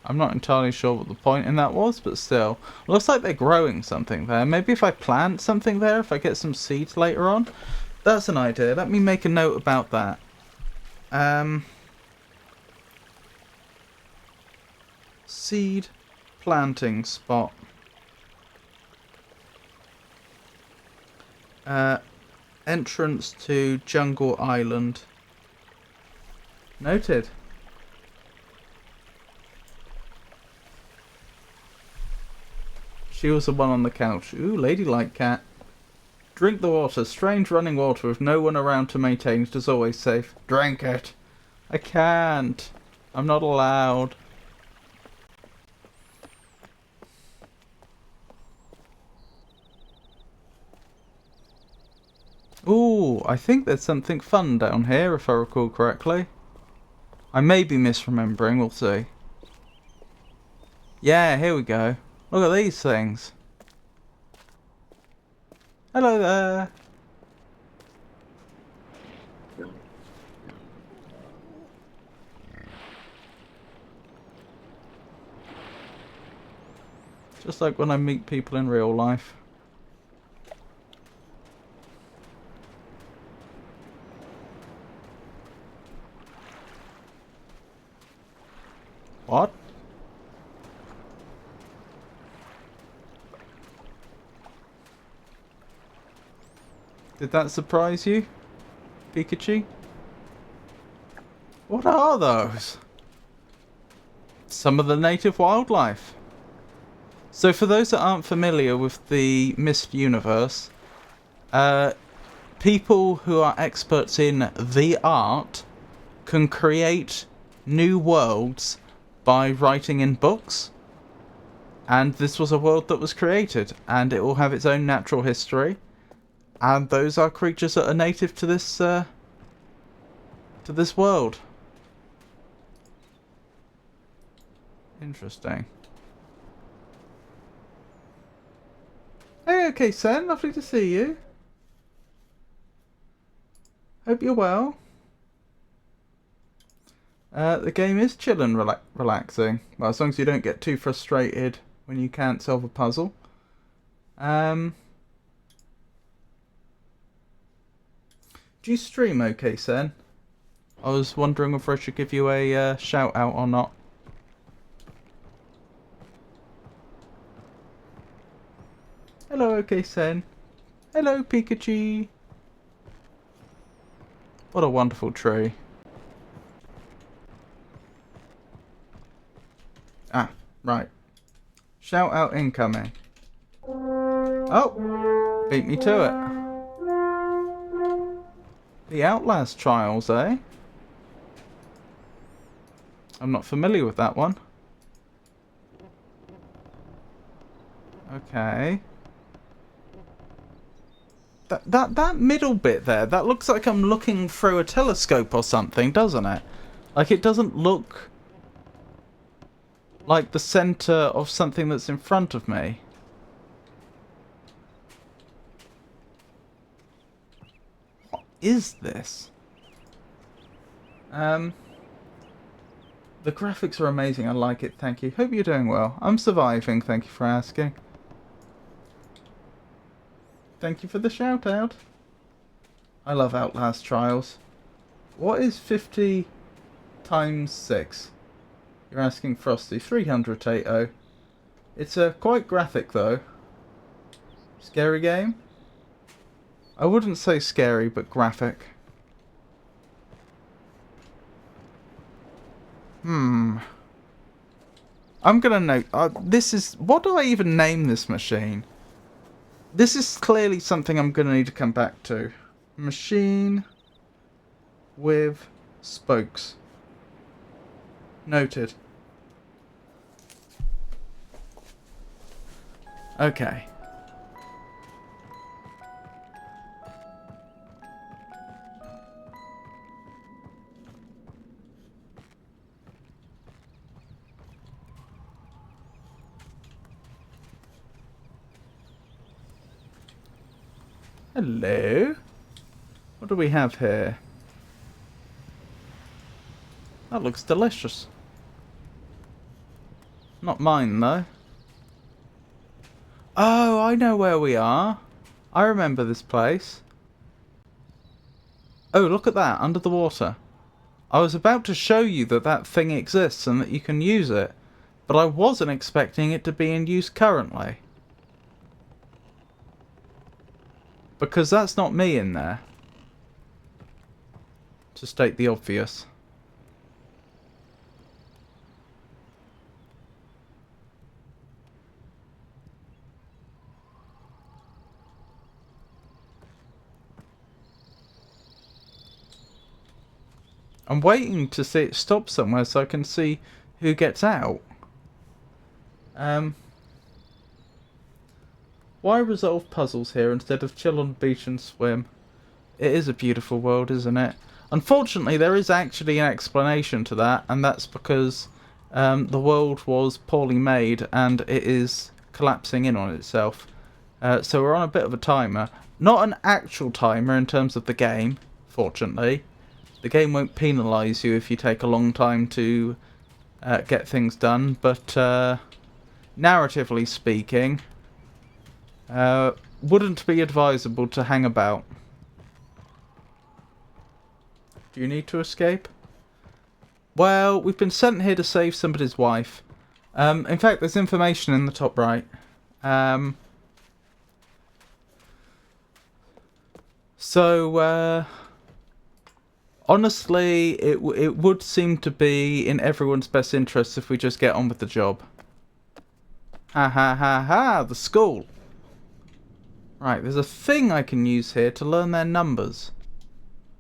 I'm not entirely sure what the point in that was, but still. Looks like they're growing something there. Maybe if I plant something there, if I get some seeds later on. That's an idea. Let me make a note about that. Seed planting spot. Entrance to Jungle Island. Noted. She was the one on the couch. Ooh, ladylike cat. Drink the water. Strange running water with no one around to maintain it is always safe. Drink it. I can't. I'm not allowed. Ooh, I think there's something fun down here, if I recall correctly. I may be misremembering, we'll see. Yeah, here we go. Look at these things. Hello there. Just like when I meet people in real life. What? Did that surprise you, Pikachu? What are those? Some of the native wildlife. So for those that aren't familiar with the Mist universe, people who are experts in the art can create new worlds by writing in books. And this was a world that was created, and it will have its own natural history. And those are creatures that are native to this world. Interesting. Hey, okay, Sen. Lovely to see you. Hope you're well. The game is chill and relaxing. Well, as long as you don't get too frustrated when you can't solve a puzzle. Do you stream okay, Sen? I was wondering if I should give you a shout out or not. Hello, okay, Sen. Hello, Pikachu. What a wonderful tree. Ah, right. Shout out incoming. Oh, beat me to it. The Outlast Trials, eh? I'm not familiar with that one. Okay. That middle bit there, that looks like I'm looking through a telescope or something, doesn't it? Like, it doesn't look like the center of something that's in front of me. What is this? The graphics are amazing, I like it, thank you. Hope you're doing well. I'm surviving, thank you for asking. Thank you for the shout out. I love Outlast Trials. What is 50 times 6? You're asking Frosty. 300 Tato. It's quite graphic though. Scary game? I wouldn't say scary, but graphic. I'm gonna note... this is... What do I even name this machine? This is clearly something I'm gonna need to come back to. Machine with spokes. Noted. Okay. Hello. What do we have here? That looks delicious. Not mine, though. Oh, I know where we are. I remember this place. Oh, look at that, under the water. I was about to show you that that thing exists and that you can use it, but I wasn't expecting it to be in use currently. Because that's not me in there. To state the obvious. I'm waiting to see it stop somewhere so I can see who gets out. Why resolve puzzles here instead of chill on the beach and swim? It is a beautiful world, isn't it? Unfortunately, there is actually an explanation to that, and that's because the world was poorly made and it is collapsing in on itself. So we're on a bit of a timer. Not an actual timer in terms of the game, fortunately. The game won't penalise you if you take a long time to get things done, but narratively speaking, wouldn't be advisable to hang about. Do you need to escape? Well, we've been sent here to save somebody's wife. In fact, there's information in the top right. Honestly, it would seem to be in everyone's best interest if we just get on with the job. Ha ha ha ha, the school. Right, there's a thing I can use here to learn their numbers.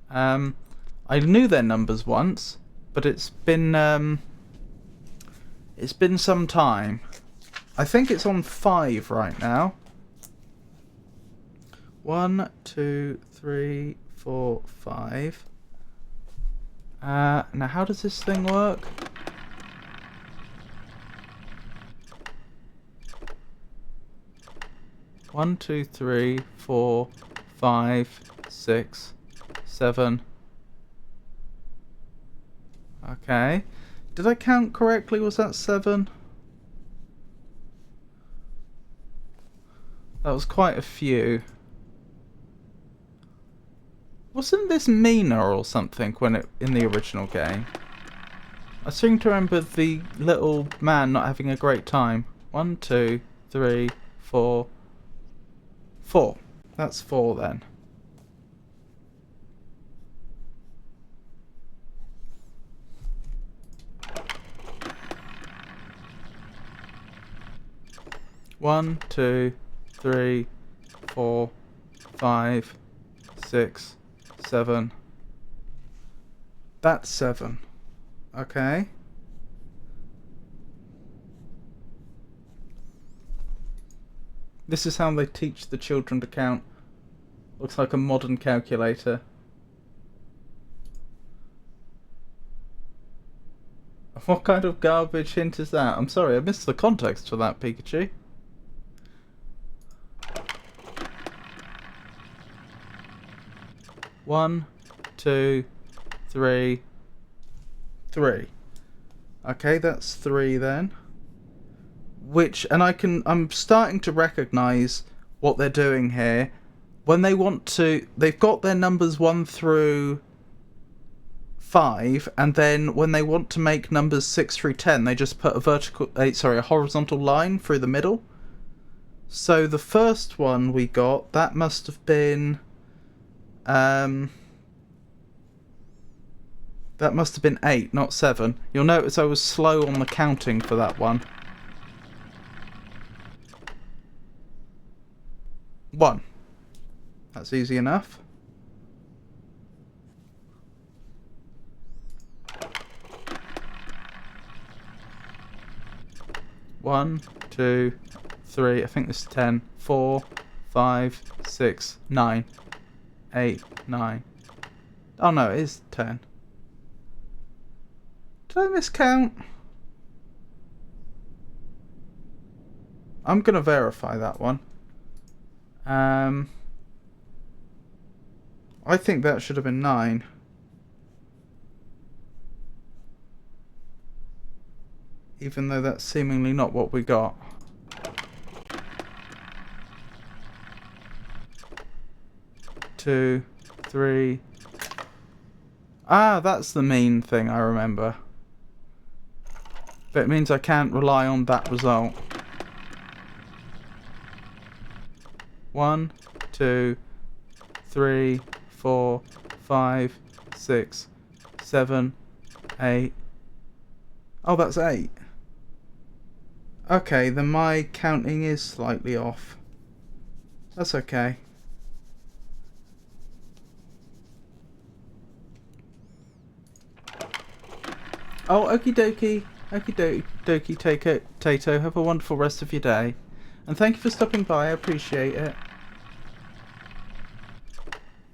I knew their numbers once, but it's been some time. I think it's on 5 right now. 1, 2, 3, 4, 5. Now how does this thing work? One, 2, 3, 4, 5, 6, 7. Okay. Did I count correctly? Was that 7? That was quite a few. Wasn't this Mina or something in the original game? I seem to remember the little man not having a great time. 1, 2, 3, 4. 4. That's 4 then. One, 2, 3, 4, 5, 6, 7. That's 7. Okay. This is how they teach the children to count. Looks like a modern calculator. What kind of garbage hint is that? I'm sorry, I missed the context for that, Pikachu. One, 2, 3, 3. Okay, that's 3 then. I'm starting to recognise what they're doing here. When they want to, they've got their numbers 1 through 5, and then when they want to make numbers 6 through 10, they just put a horizontal line through the middle. So the first one we got, that must have been, that must have been 8, not 7. You'll notice I was slow on the counting for that one. 1. That's easy enough. One, 2, 3. I think this is 10. 4, 5, 6, 9, 8, 9. Oh no, it is 10. Did I miscount? I'm gonna verify that one. I think that should have been 9. Even though that's seemingly not what we got. Two, 3. Ah, that's the mean thing, I remember. But it means I can't rely on that result. 1, 2, 3, 4, 5, 6, 7, 8. Oh, that's 8. Okay, then my counting is slightly off. That's okay. Oh, okie dokie. Okie dokie, Tato. Have a wonderful rest of your day. And thank you for stopping by. I appreciate it.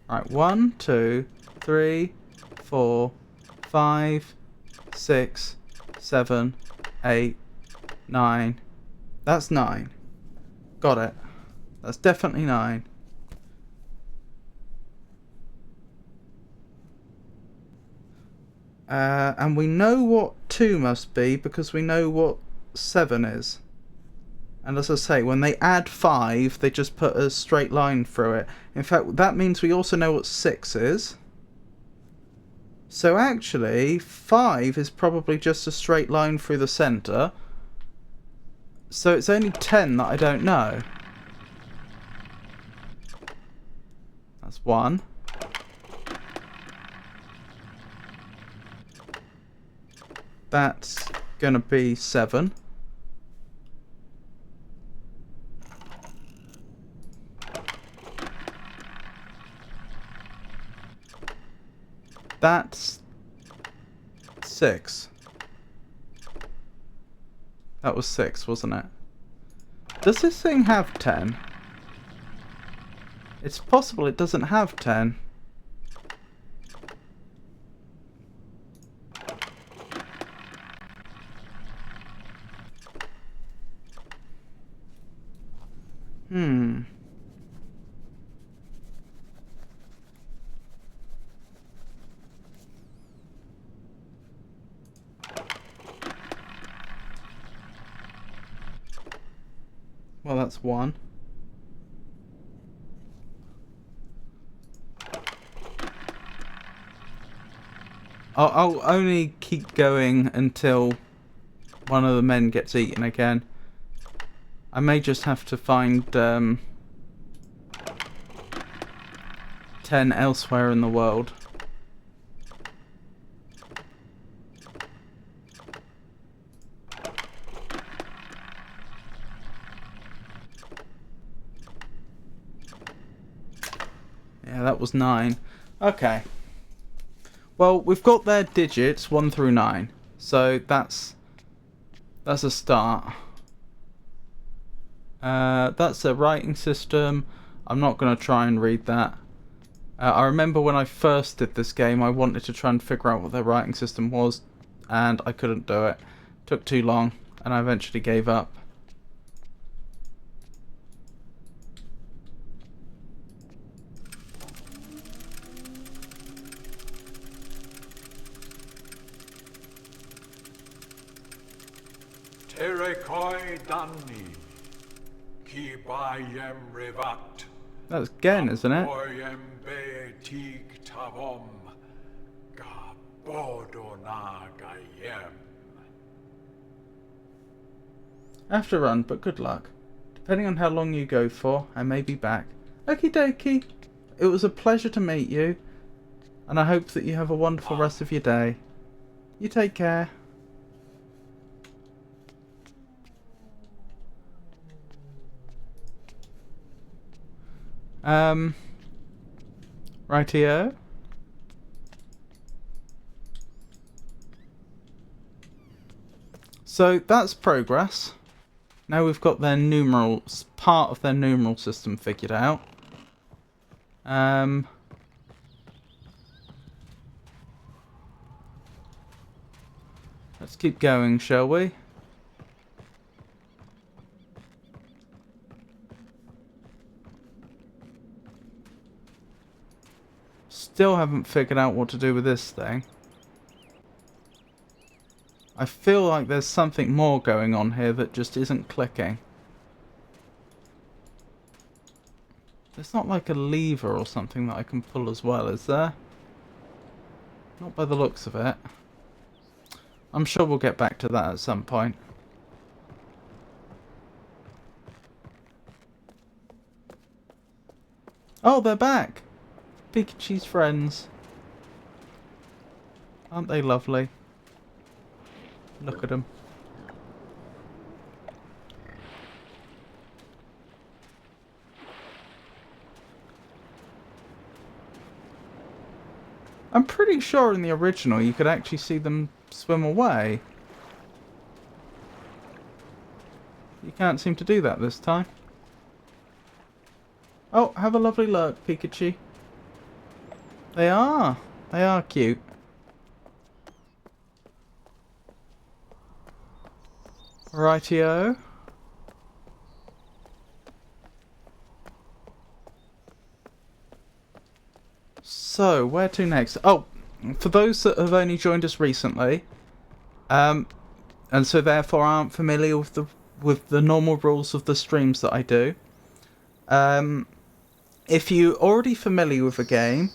Right, 1, 2, 3, 4, 5, 6, 7, 8, 9. That's 9. Got it. That's definitely 9. And we know what 2 must be because we know what 7 is. And as I say, when they add 5, they just put a straight line through it. In fact, that means we also know what 6 is. So actually, 5 is probably just a straight line through the centre. So it's only 10 that I don't know. That's 1. That's gonna be 7. That's 6. That was 6, wasn't it? Does this thing have 10? It's possible it doesn't have 10. Well, that's 1. I'll only keep going until one of the men gets eaten again. I may just have to find 10 elsewhere in the world. Yeah, that was 9. Okay. Well, we've got their digits 1 through 9, so that's a start. That's a writing system. I'm not going to try and read that. I remember when I first did this game, I wanted to try and figure out what their writing system was, and I couldn't do it. Took too long, and I eventually gave up. Terekoi Danni, Ki Bayem Revat. That's Gen, isn't it? Boyem Be Tig Tavom, Gabodona Gayem. I have to run, but good luck. Depending on how long you go for, I may be back. Okie dokie. It was a pleasure to meet you, and I hope that you have a wonderful rest of your day. You take care. Rightio. So that's progress. Now we've got their numerals, part of their numeral system figured out. Let's keep going, shall we? Still haven't figured out what to do with this thing. I feel like there's something more going on here that just isn't clicking. There's not like a lever or something that I can pull as well, is there? Not by the looks of it. I'm sure we'll get back to that at some point. Oh, they're back! Pikachu's friends. Aren't they lovely? Look at them. I'm pretty sure in the original you could actually see them swim away. You can't seem to do that this time. Oh, have a lovely look, Pikachu. They are. They are cute. Rightio. So, where to next? Oh, for those that have only joined us recently, and so therefore aren't familiar with the normal rules of the streams that I do, if you're already familiar with a game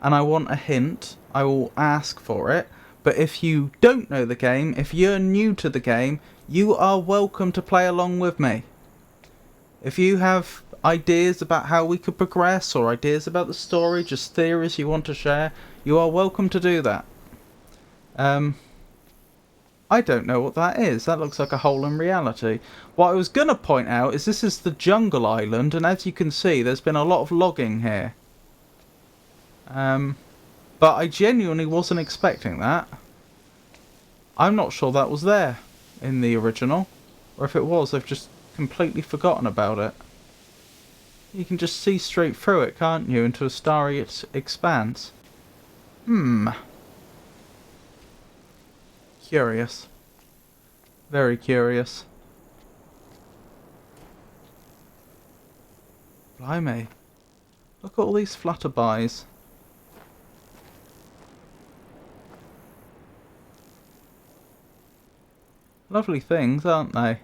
and I want a hint, I will ask for it. But if you don't know the game, if you're new to the game, you are welcome to play along with me. If you have ideas about how we could progress, or ideas about the story, just theories you want to share, you are welcome to do that. I don't know what that is. That looks like a hole in reality. What I was going to point out is this is the jungle island, and as you can see, there's been a lot of logging here. But I genuinely wasn't expecting that. I'm not sure that was there in the original. Or if it was, I've just completely forgotten about it. You can just see straight through it, can't you, into a starry expanse. Curious. Very curious. Blimey. Look at all these flutterbys. Lovely things, aren't they?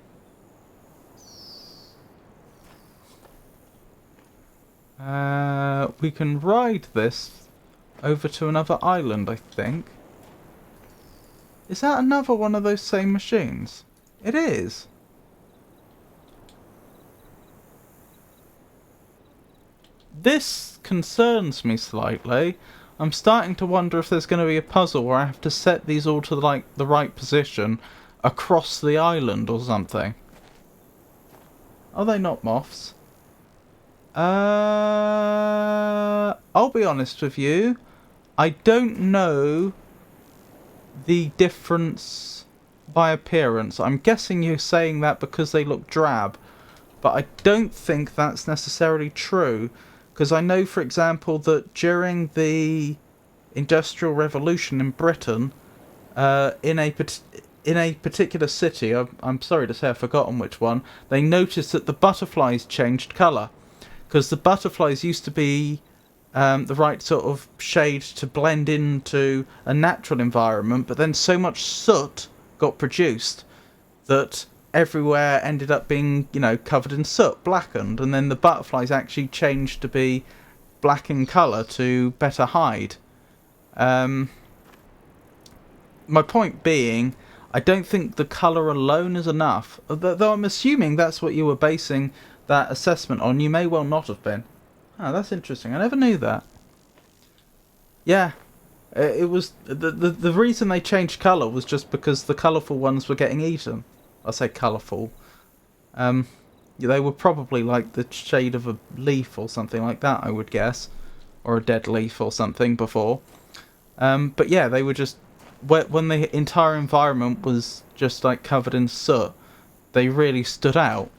We can ride this over to another island, I think. Is that another one of those same machines? It is. This concerns me slightly. I'm starting to wonder if there's going to be a puzzle where I have to set these all to like the right position across the island or something. Are they not moths? I'll be honest with you. I don't know the difference by appearance. I'm guessing you're saying that because they look drab, but I don't think that's necessarily true, because I know, for example, that during the Industrial Revolution in Britain, in a particular city, I'm sorry to say I've forgotten which one, they noticed that the butterflies changed colour, because the butterflies used to be the right sort of shade to blend into a natural environment, but then so much soot got produced that everywhere ended up being, you know, covered in soot, blackened, and then the butterflies actually changed to be black in colour to better hide. My point being, I don't think the colour alone is enough, though I'm assuming that's what you were basing that assessment on. You may well not have been. Oh, that's interesting. I never knew that. Yeah, it was the reason they changed colour was just because the colourful ones were getting eaten. I say colourful. They were probably like the shade of a leaf or something like that, I would guess, or a dead leaf or something before. But yeah, they were just when the entire environment was just like covered in soot, they really stood out.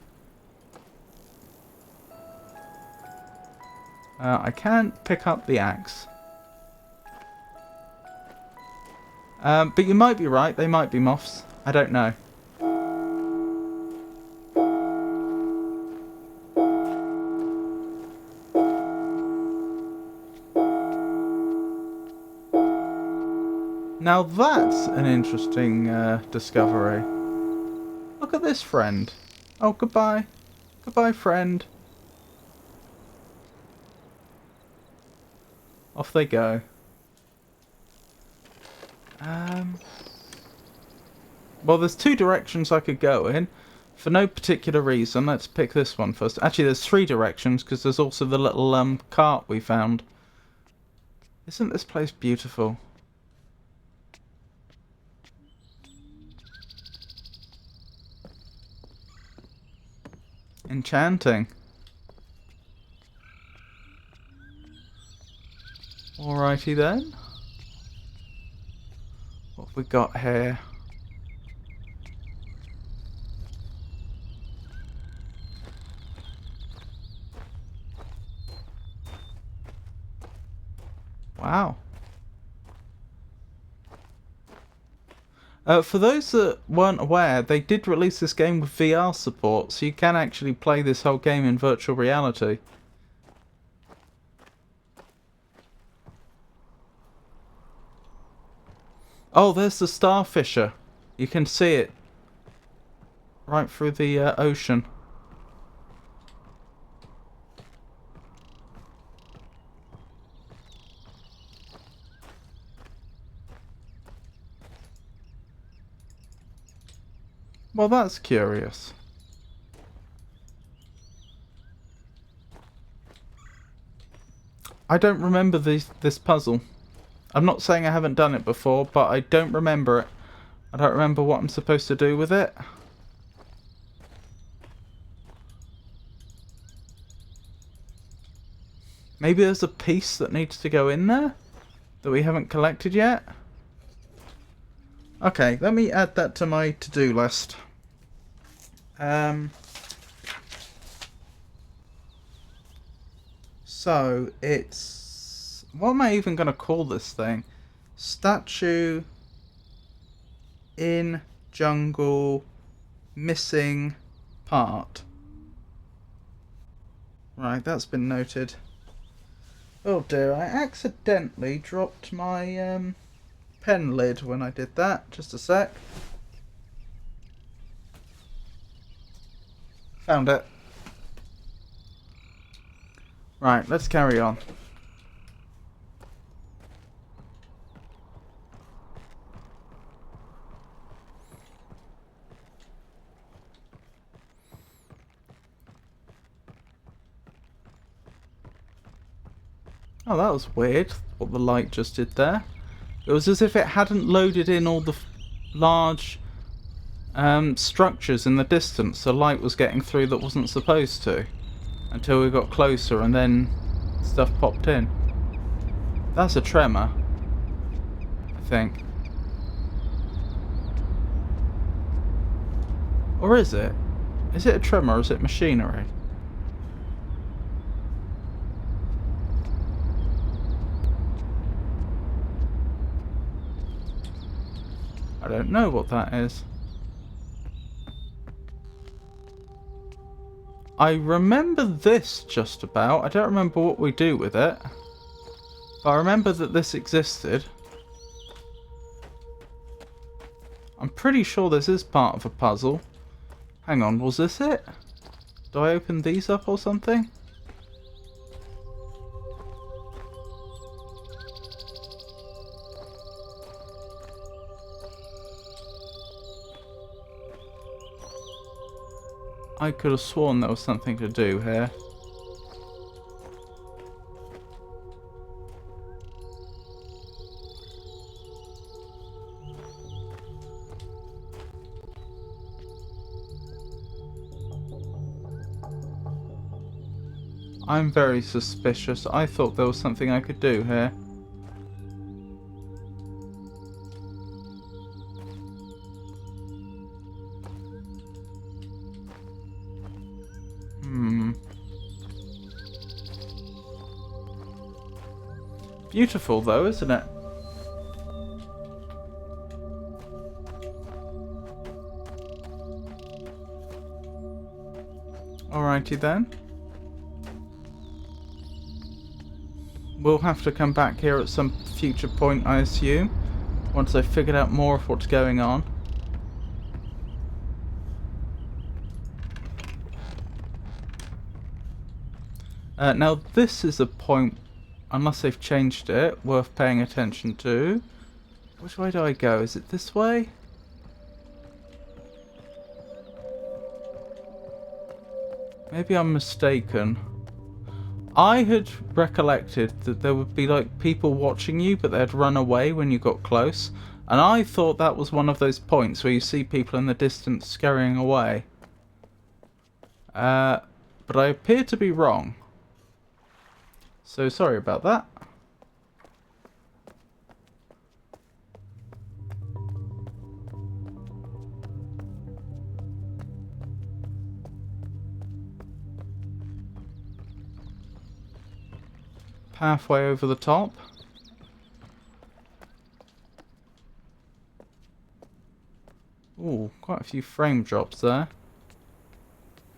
I can't pick up the axe. But you might be right, they might be moths. I don't know. Now that's an interesting discovery. Look at this friend. Oh, goodbye. Goodbye, friend. Off they go. Well, there's two directions I could go in. For no particular reason, let's pick this one first. Actually, there's three directions, because there's also the little cart we found. Isn't this place beautiful? Enchanting. Alrighty then. What have we got here? Wow. For those that weren't aware, they did release this game with VR support, so you can actually play this whole game in virtual reality. Oh, there's the starfisher. You can see it right through the ocean. Well, that's curious. I don't remember this puzzle. I'm not saying I haven't done it before, but I don't remember it. I don't remember what I'm supposed to do with it. Maybe there's a piece that needs to go in there that we haven't collected yet. Okay, let me add that to my to-do list. So it's... what am I even going to call this thing? Statue in jungle missing part. Right, that's been noted. Oh dear, I accidentally dropped my pen lid when I did that. Just a sec. Found it. Right, let's carry on. Oh, that was weird, what the light just did there. It was as if it hadn't loaded in all the large structures in the distance. The light was getting through that wasn't supposed to. Until we got closer and then stuff popped in. That's a tremor, I think. Or is it? Is it a tremor or is it machinery? I don't know what that is. I remember this just about. I don't remember what we do with it. But I remember that this existed. I'm pretty sure this is part of a puzzle. Hang on, was this it? Do I open these up or something? I could have sworn there was something to do here. I'm very suspicious. I thought there was something I could do here. Beautiful though, isn't it? Alrighty then. We'll have to come back here at some future point, I assume. once I've figured out more of what's going on. Now this is a point, unless they've changed it, worth paying attention to. Which way do I go? Is it this way? Maybe I'm mistaken. I had recollected that there would be like people watching you, but they'd run away when you got close. And I thought that was one of those points where you see people in the distance scurrying away. But I appear to be wrong. So sorry about that. Halfway over the top. Ooh, quite a few frame drops there.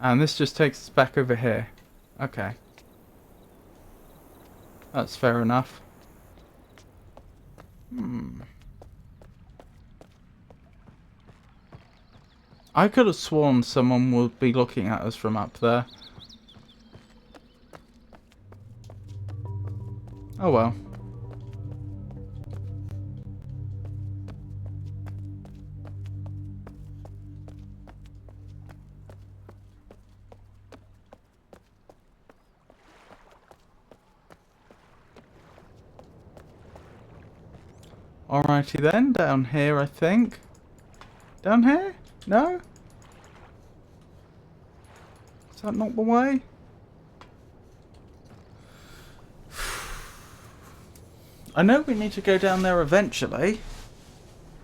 And this just takes us back over here. Okay. That's fair enough. I could have sworn someone would be looking at us from up there. Oh well. Alrighty then, down here I think. Down here? No? Is that not the way? I know we need to go down there eventually.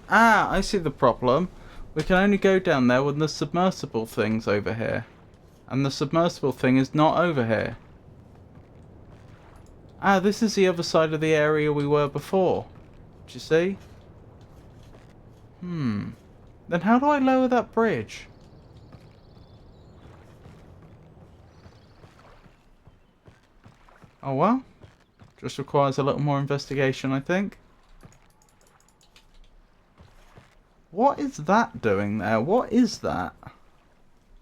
Ah, I see the problem. We can only go down there when the submersible thing's over here. And the submersible thing is not over here. Ah, this is the other side of the area we were before. Do you see? Then how do I lower that bridge? Oh well. Just requires a little more investigation, I think. What is that doing there? What is that?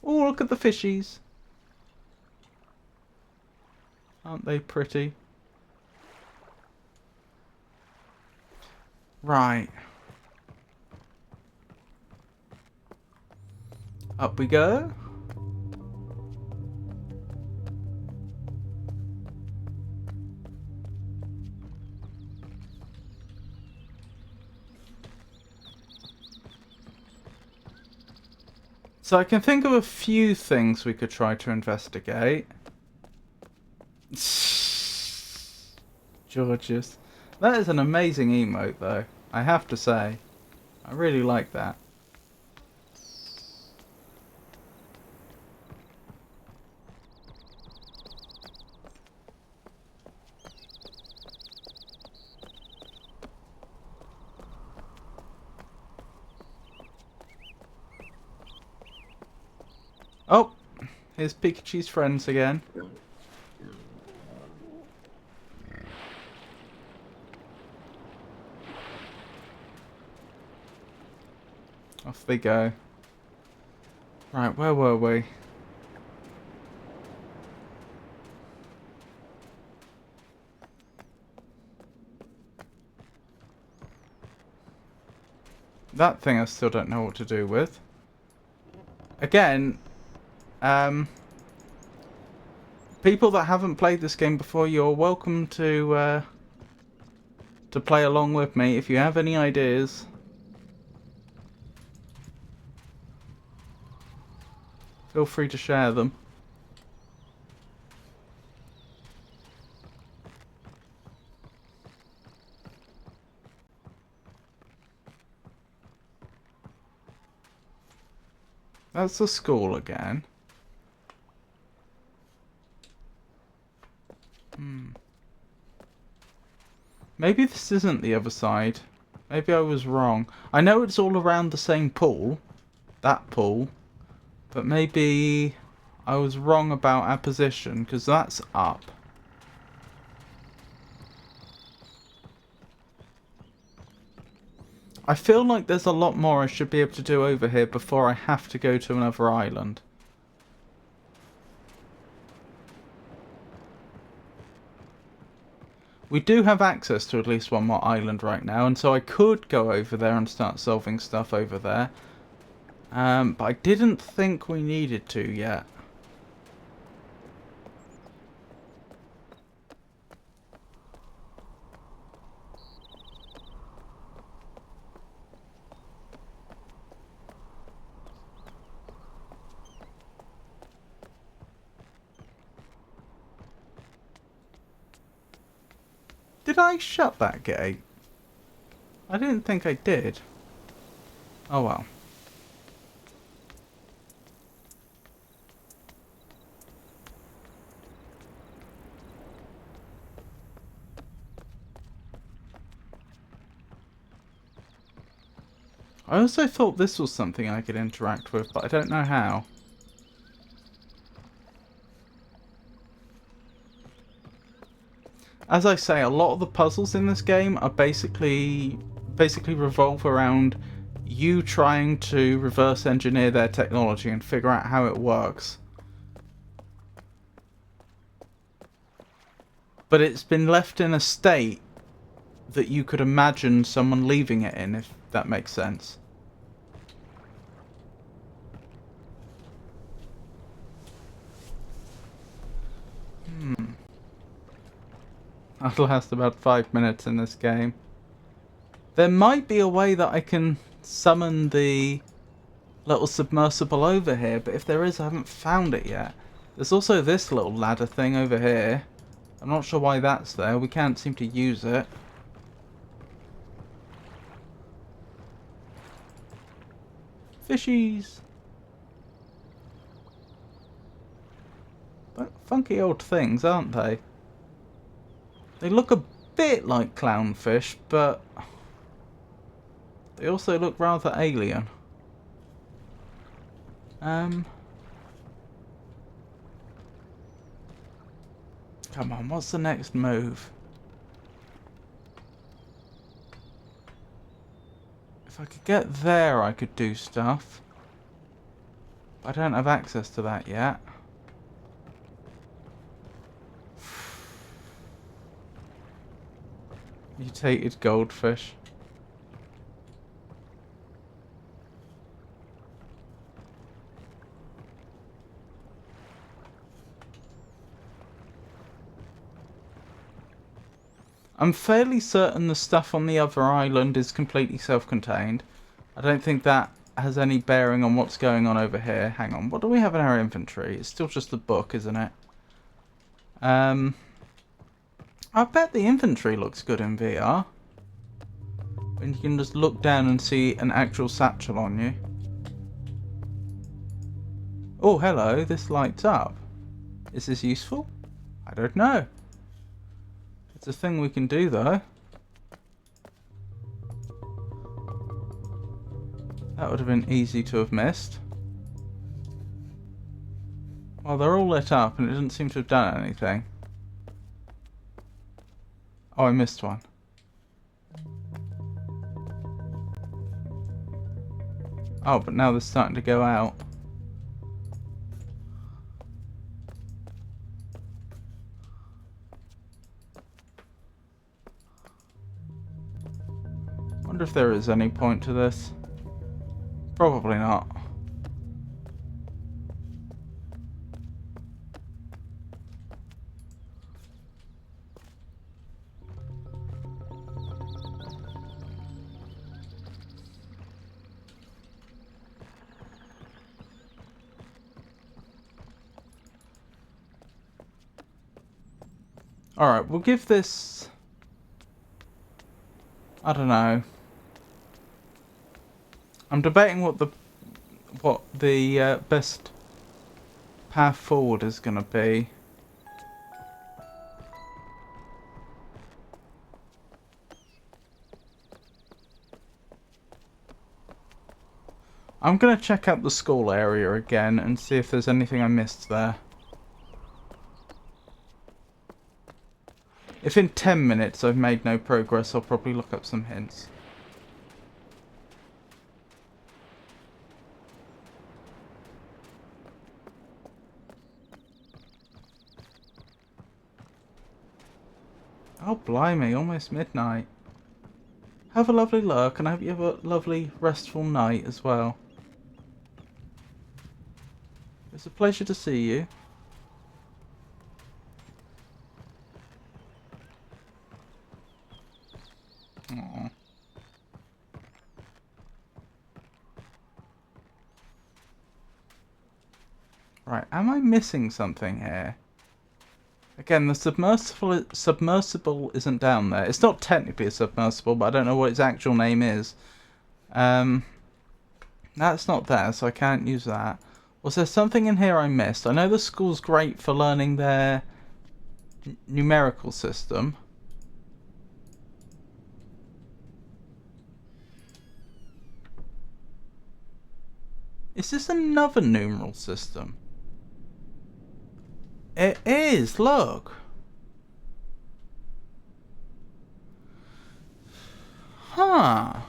Oh, look at the fishies. Aren't they pretty? Right. Up we go. So I can think of a few things we could try to investigate. Georges. That is an amazing emote though, I have to say. I really like that. Oh, here's Pikachu's friends again. Off they go. Right, where were we? That thing I still don't know what to do with. Again, people that haven't played this game before, you're welcome to play along with me if you have any ideas. Feel free to share them. That's the school again. Maybe this isn't the other side. Maybe I was wrong. I know it's all around the same pool. That pool. But maybe I was wrong about our position, because that's up. I feel like there's a lot more I should be able to do over here before I have to go to another island. We do have access to at least one more island right now, and so I could go over there and start solving stuff over there. But I didn't think we needed to yet. Did I shut that gate? I didn't think I did. Oh well. I also thought this was something I could interact with, but I don't know how. As I say, a lot of the puzzles in this game are basically revolve around you trying to reverse engineer their technology and figure out how it works. But it's been left in a state that you could imagine someone leaving it in, if that makes sense. That'll last about 5 minutes in this game. There might be a way that I can summon the little submersible over here, but if there is, I haven't found it yet. There's also this little ladder thing over here. I'm not sure why that's there. We can't seem to use it. Fishies! Funky old things, aren't they? They look a bit like clownfish, but they also look rather alien. Come on, what's the next move? If I could get there, I could do stuff. I don't have access to that yet. Mutated goldfish. I'm fairly certain the stuff on the other island is completely self-contained. I don't think that has any bearing on what's going on over here. Hang on, what do we have in our inventory? It's still just the book, isn't it? I bet the inventory looks good in VR. When you can just look down and see an actual satchel on you. Oh, hello, this lights up. Is this useful? I don't know. It's a thing we can do, though. That would have been easy to have missed. Well, they're all lit up and it doesn't seem to have done anything. Oh, I missed one. Oh, but now they're starting to go out. Wonder if there is any point to this. Probably not. Alright, we'll give this... I don't know. I'm debating what the best path forward is going to be. I'm going to check out the school area again and see if there's anything I missed there. If in 10 minutes I've made no progress, I'll probably look up some hints. Oh, blimey, almost midnight. Have a lovely look, and I hope you have a lovely, restful night as well. It's a pleasure to see you. Aww. Right, am I missing something here? Again, the submersible isn't down there. It's not technically a submersible, but I don't know what its actual name is. That's not there, so I can't use that. Was there something in here I missed? I know the school's great for learning their numerical system. Is this another numeral system? It is, look. Huh.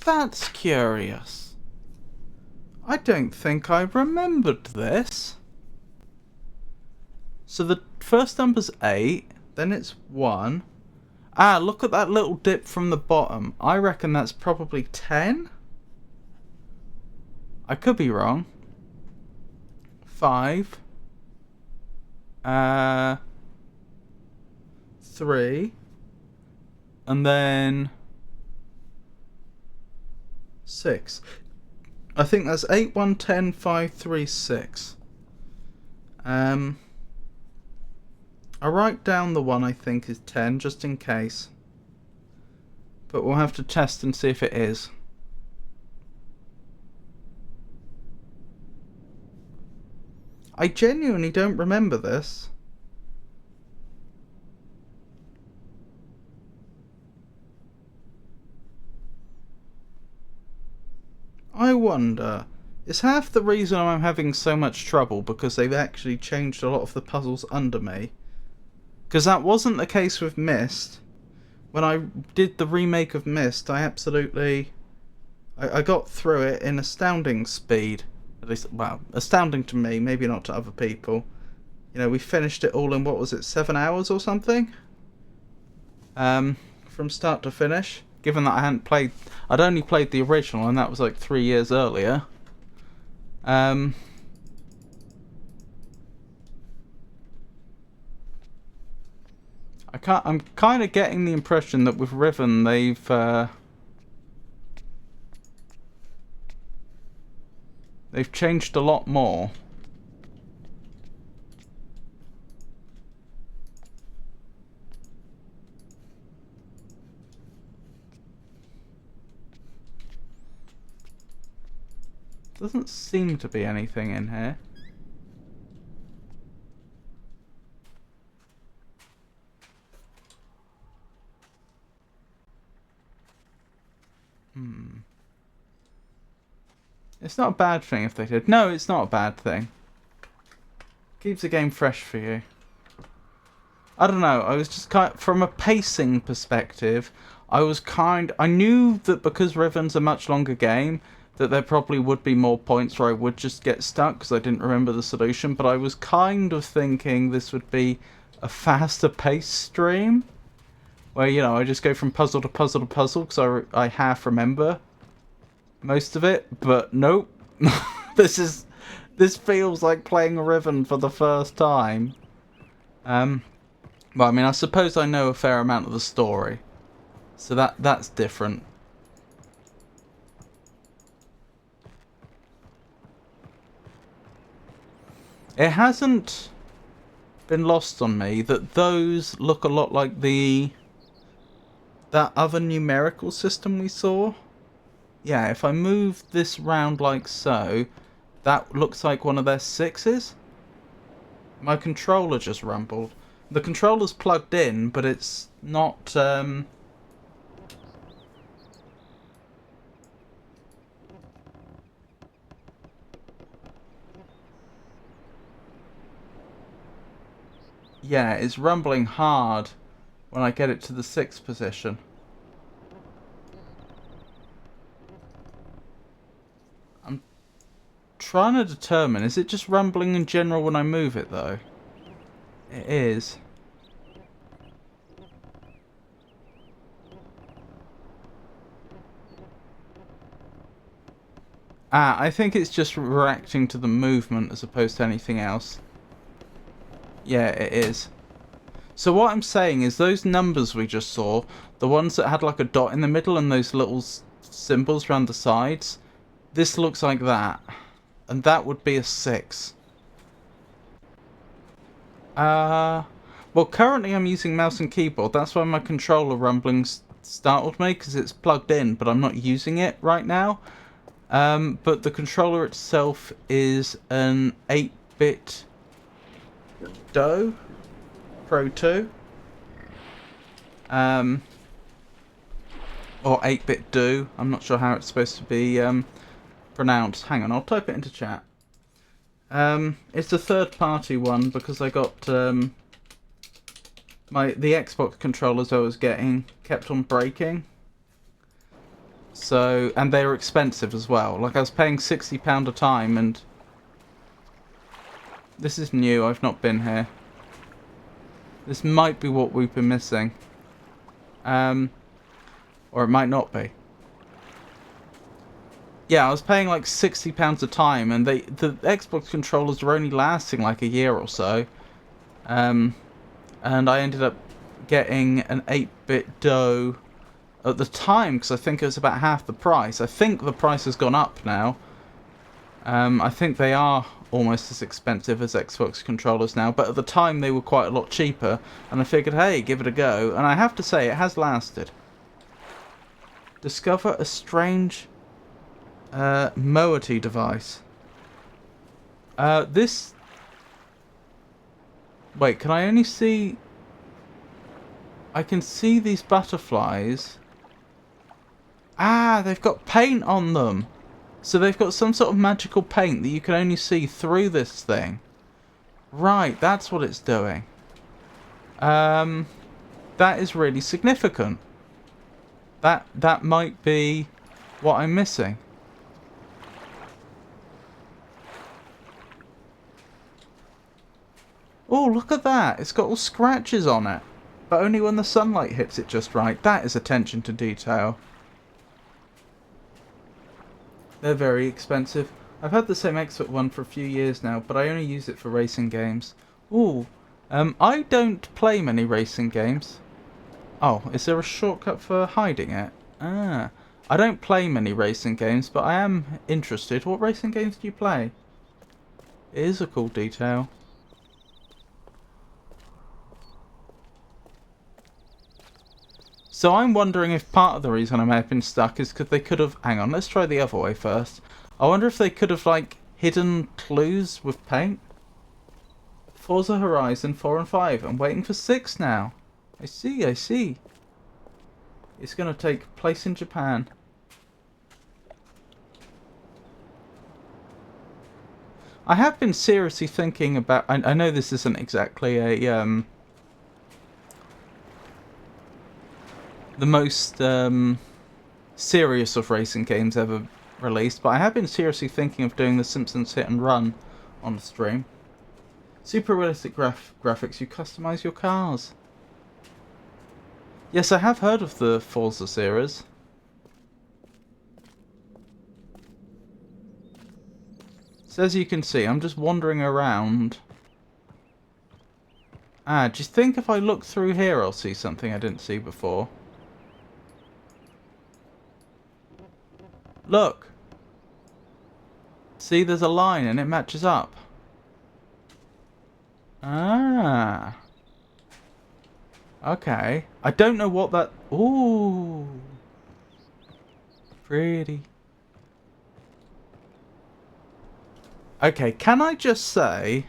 That's curious. I don't think I remembered this. So the first number's 8, then it's 1. Ah, look at that little dip from the bottom. I reckon that's probably 10? I could be wrong. 5. 3. And then 6. I think that's 8, 1, 10, 5, 3, 6. I'll write down the one I think is 10, just in case. But we'll have to test and see if it is. I genuinely don't remember this. I wonder, is half the reason I'm having so much trouble because they've actually changed a lot of the puzzles under me? Because that wasn't the case with Myst. When I did the remake of Myst, I got through it in astounding speed. At least, well, astounding to me, maybe not to other people. You know, we finished it all in, what was it, 7 hours or something? From start to finish. Given that I'd only played the original, and that was like 3 years earlier. I'm kind of getting the impression that with Riven they've changed a lot more. Doesn't seem to be anything in here. It's not a bad thing if they did. No, it's not a bad thing. Keeps the game fresh for you. I don't know, I was just from a pacing perspective, I knew that because Riven's a much longer game, that there probably would be more points where I would just get stuck because I didn't remember the solution, but I was kind of thinking this would be a faster paced stream, where, you know, I just go from puzzle to puzzle to puzzle because I half remember most of it, but nope. This feels like playing Riven for the first time. Well, I mean, I suppose I know a fair amount of the story, so that's different. It hasn't been lost on me that those look a lot like that other numerical system we saw. Yeah, if I move this round like so, that looks like one of their 6s. My controller just rumbled. The controller's plugged in, but it's not yeah, it's rumbling hard when I get it to the 6th position. I'm trying to determine, is it just rumbling in general when I move it though? It is. Ah, I think it's just reacting to the movement as opposed to anything else. Yeah, it is. So what I'm saying is those numbers we just saw, the ones that had like a dot in the middle and those little symbols around the sides, this looks like that. And that would be a 6. Well, currently I'm using mouse and keyboard. That's why my controller rumblings startled me, because it's plugged in, but I'm not using it right now. But the controller itself is an 8-bit Do Pro 2. Or 8-bit Do. I'm not sure how it's supposed to be pronounced. Hang on, I'll type it into chat. It's a third-party one because I got the Xbox controllers I was getting kept on breaking. So, and they were expensive as well. Like I was paying £60 a time, and this is new. I've not been here. This might be what we've been missing, or it might not be. Yeah, I was paying like £60 a time, and the Xbox controllers were only lasting like a year or so. And I ended up getting an 8-bit Do at the time, because I think it was about half the price. I think the price has gone up now. I think they are almost as expensive as Xbox controllers now, but at the time they were quite a lot cheaper, and I figured, hey, give it a go, and I have to say, it has lasted. Discover a strange moiety device. This... Wait, can I only see... I can see these butterflies. Ah, they've got paint on them. So they've got some sort of magical paint that you can only see through this thing. Right, that's what it's doing. That is really significant. That might be what I'm missing. Oh, look at that. It's got all scratches on it. But only when the sunlight hits it just right. That is attention to detail. They're very expensive. I've had the same Xbox one for a few years now, but I only use it for racing games. Ooh. I don't play many racing games. Oh, is there a shortcut for hiding it? Ah. I don't play many racing games, but I am interested. What racing games do you play? It is a cool detail. So I'm wondering if part of the reason I may have been stuck is because they could have... Hang on, let's try the other way first. I wonder if they could have, like, hidden clues with paint. Forza Horizon 4 and 5. I'm waiting for 6 now. I see, I see. It's going to take place in Japan. I have been seriously thinking about... I know this isn't exactly a... the most serious of racing games ever released, but I have been seriously thinking of doing the Simpsons Hit and Run on the stream. Super realistic graphics, you customize your cars. Yes, I have heard of the Forza series. So as you can see, I'm just wandering around. Ah, do you think if I look through here I'll see something I didn't see before? Look! See, there's a line and it matches up. Ah. Okay. I don't know what that... Ooh. Pretty. Okay, can I just say...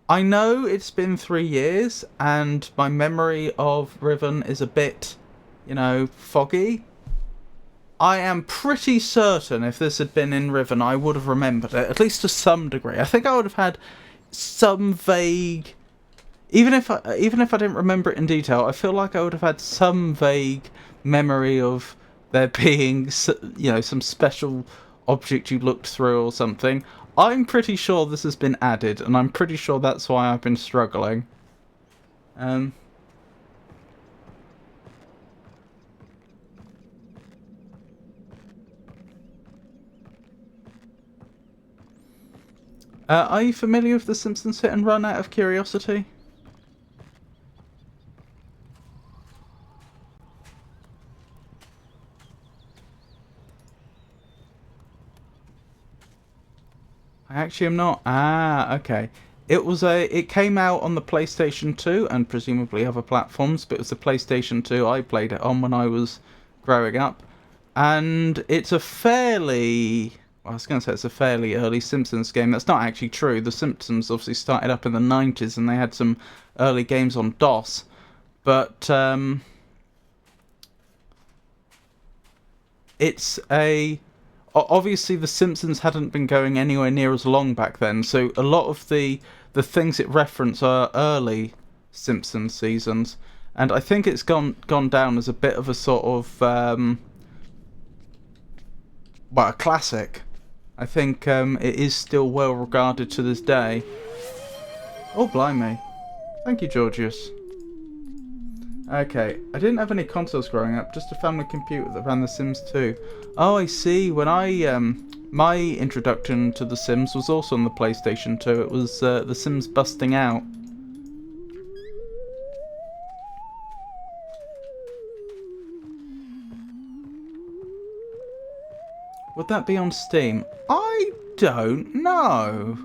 I know it's been 3 years and my memory of Riven is a bit, you know, foggy. I am pretty certain if this had been in Riven, I would have remembered it, at least to some degree. I think I would have had some vague... Even if I didn't remember it in detail, I feel like I would have had some vague memory of there being, you know, some special object you looked through or something. I'm pretty sure this has been added, and I'm pretty sure that's why I've been struggling. Are you familiar with The Simpsons Hit and Run out of curiosity? I actually am not. Ah, okay. It came out on the PlayStation 2 and presumably other platforms, but it was the PlayStation 2 I played it on when I was growing up. And it's a fairly... Well, I was going to say it's a fairly early Simpsons game. That's not actually true. The Simpsons obviously started up in the 90s and they had some early games on DOS. But it's a... Obviously, The Simpsons hadn't been going anywhere near as long back then, so a lot of the things it references are early Simpsons seasons, and I think it's gone down as a bit of a sort of well, a classic. I think it is still well regarded to this day. Oh, blimey! Thank you, Georgius. Okay, I didn't have any consoles growing up, just a family computer that ran The Sims 2. Oh, I see. When my introduction to The Sims was also on the PlayStation 2. It was The Sims Busting Out. Would that be on Steam? I don't know.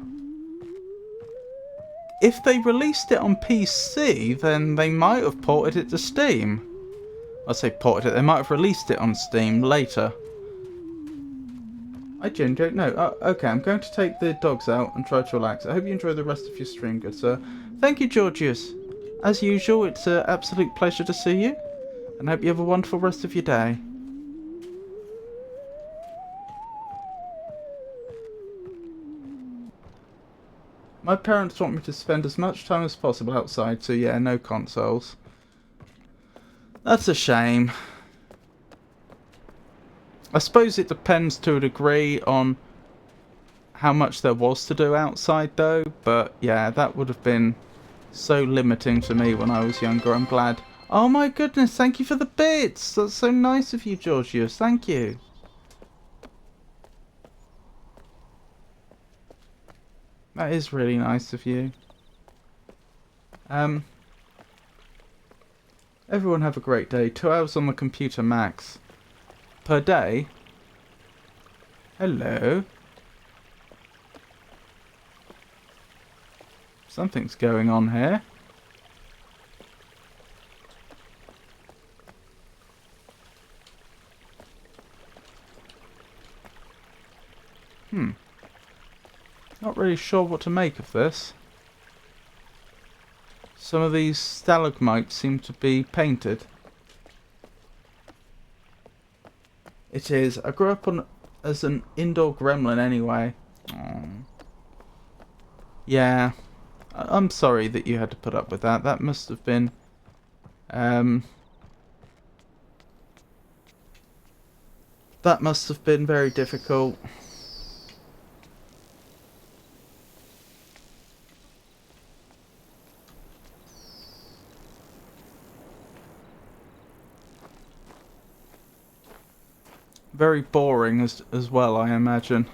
If they released it on PC, then they might have ported it to Steam. I say ported it, they might have released it on Steam later. I genuinely don't know. Okay, I'm going to take the dogs out and try to relax. I hope you enjoy the rest of your stream, good sir. Thank you, Georgius. As usual, it's an absolute pleasure to see you. And I hope you have a wonderful rest of your day. My parents want me to spend as much time as possible outside, so yeah, no consoles. That's a shame. I suppose it depends to a degree on how much there was to do outside though, but yeah, that would have been so limiting to me when I was younger. I'm glad. Oh my goodness, thank you for the bits! That's so nice of you, Georgius. Thank you. That is really nice of you. Everyone have a great day. 2 hours on the computer max. Per day? Hello? Something's going on here. Not really sure what to make of this. Some of these stalagmites seem to be painted. It is. I grew up as an indoor gremlin anyway. Aww. Yeah. I'm sorry that you had to put up with that. That must have been... that must have been very difficult. Very boring as well, I imagine.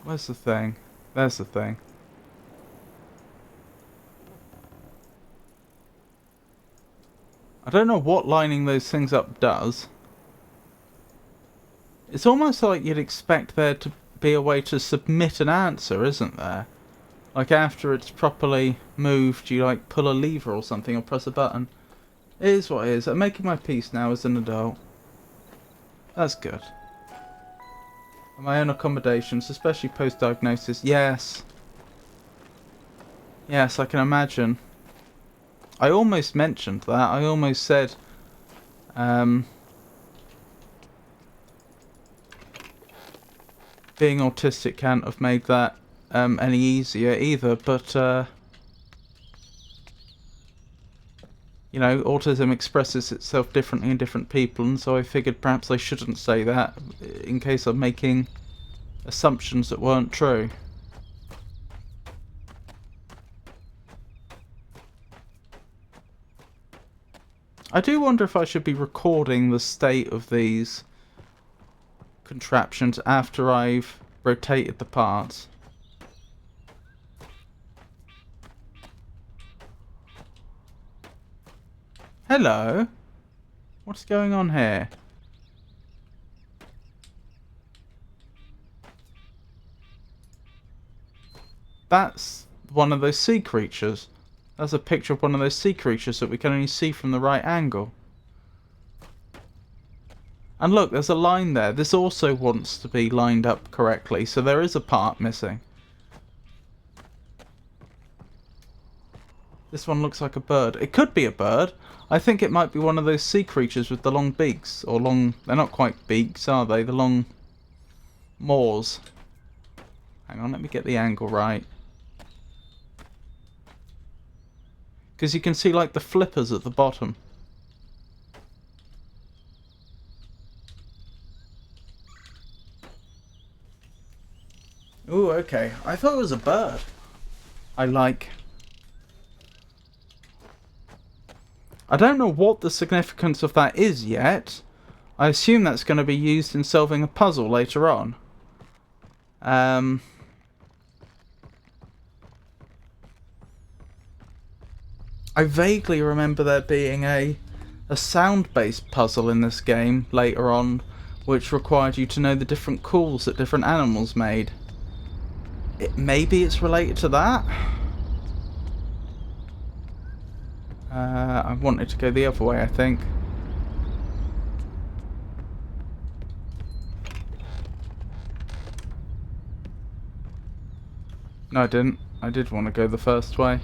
Where's the thing? There's the thing. I don't know what lining those things up does. It's almost like you'd expect there to be a way to submit an answer, isn't there? Like after it's properly moved, you like pull a lever or something or press a button. It is what it is. I'm making my peace now as an adult. That's good. My own accommodations, especially post-diagnosis. Yes. Yes, I can imagine. I almost mentioned that. I almost said... being autistic can't have made that any easier either, but... yeah, you know, autism expresses itself differently in different people, and so I figured perhaps I shouldn't say that in case I'm making assumptions that weren't true. I do wonder if I should be recording the state of these contraptions after I've rotated the parts. Hello? What's going on here? That's one of those sea creatures. That's a picture of one of those sea creatures that we can only see from the right angle. And look, there's a line there. This also wants to be lined up correctly, so there is a part missing. This one looks like a bird. It could be a bird. I think it might be one of those sea creatures with the long beaks. Or long... They're not quite beaks, are they? The long maws. Hang on, let me get the angle right. Because you can see like the flippers at the bottom. Ooh, okay. I thought it was a bird. I don't know what the significance of that is yet. I assume that's going to be used in solving a puzzle later on. I vaguely remember there being a sound-based puzzle in this game later on, which required you to know the different calls that different animals made. Maybe it's related to that? I wanted to go the other way, I think. No, I didn't. I did want to go the first way.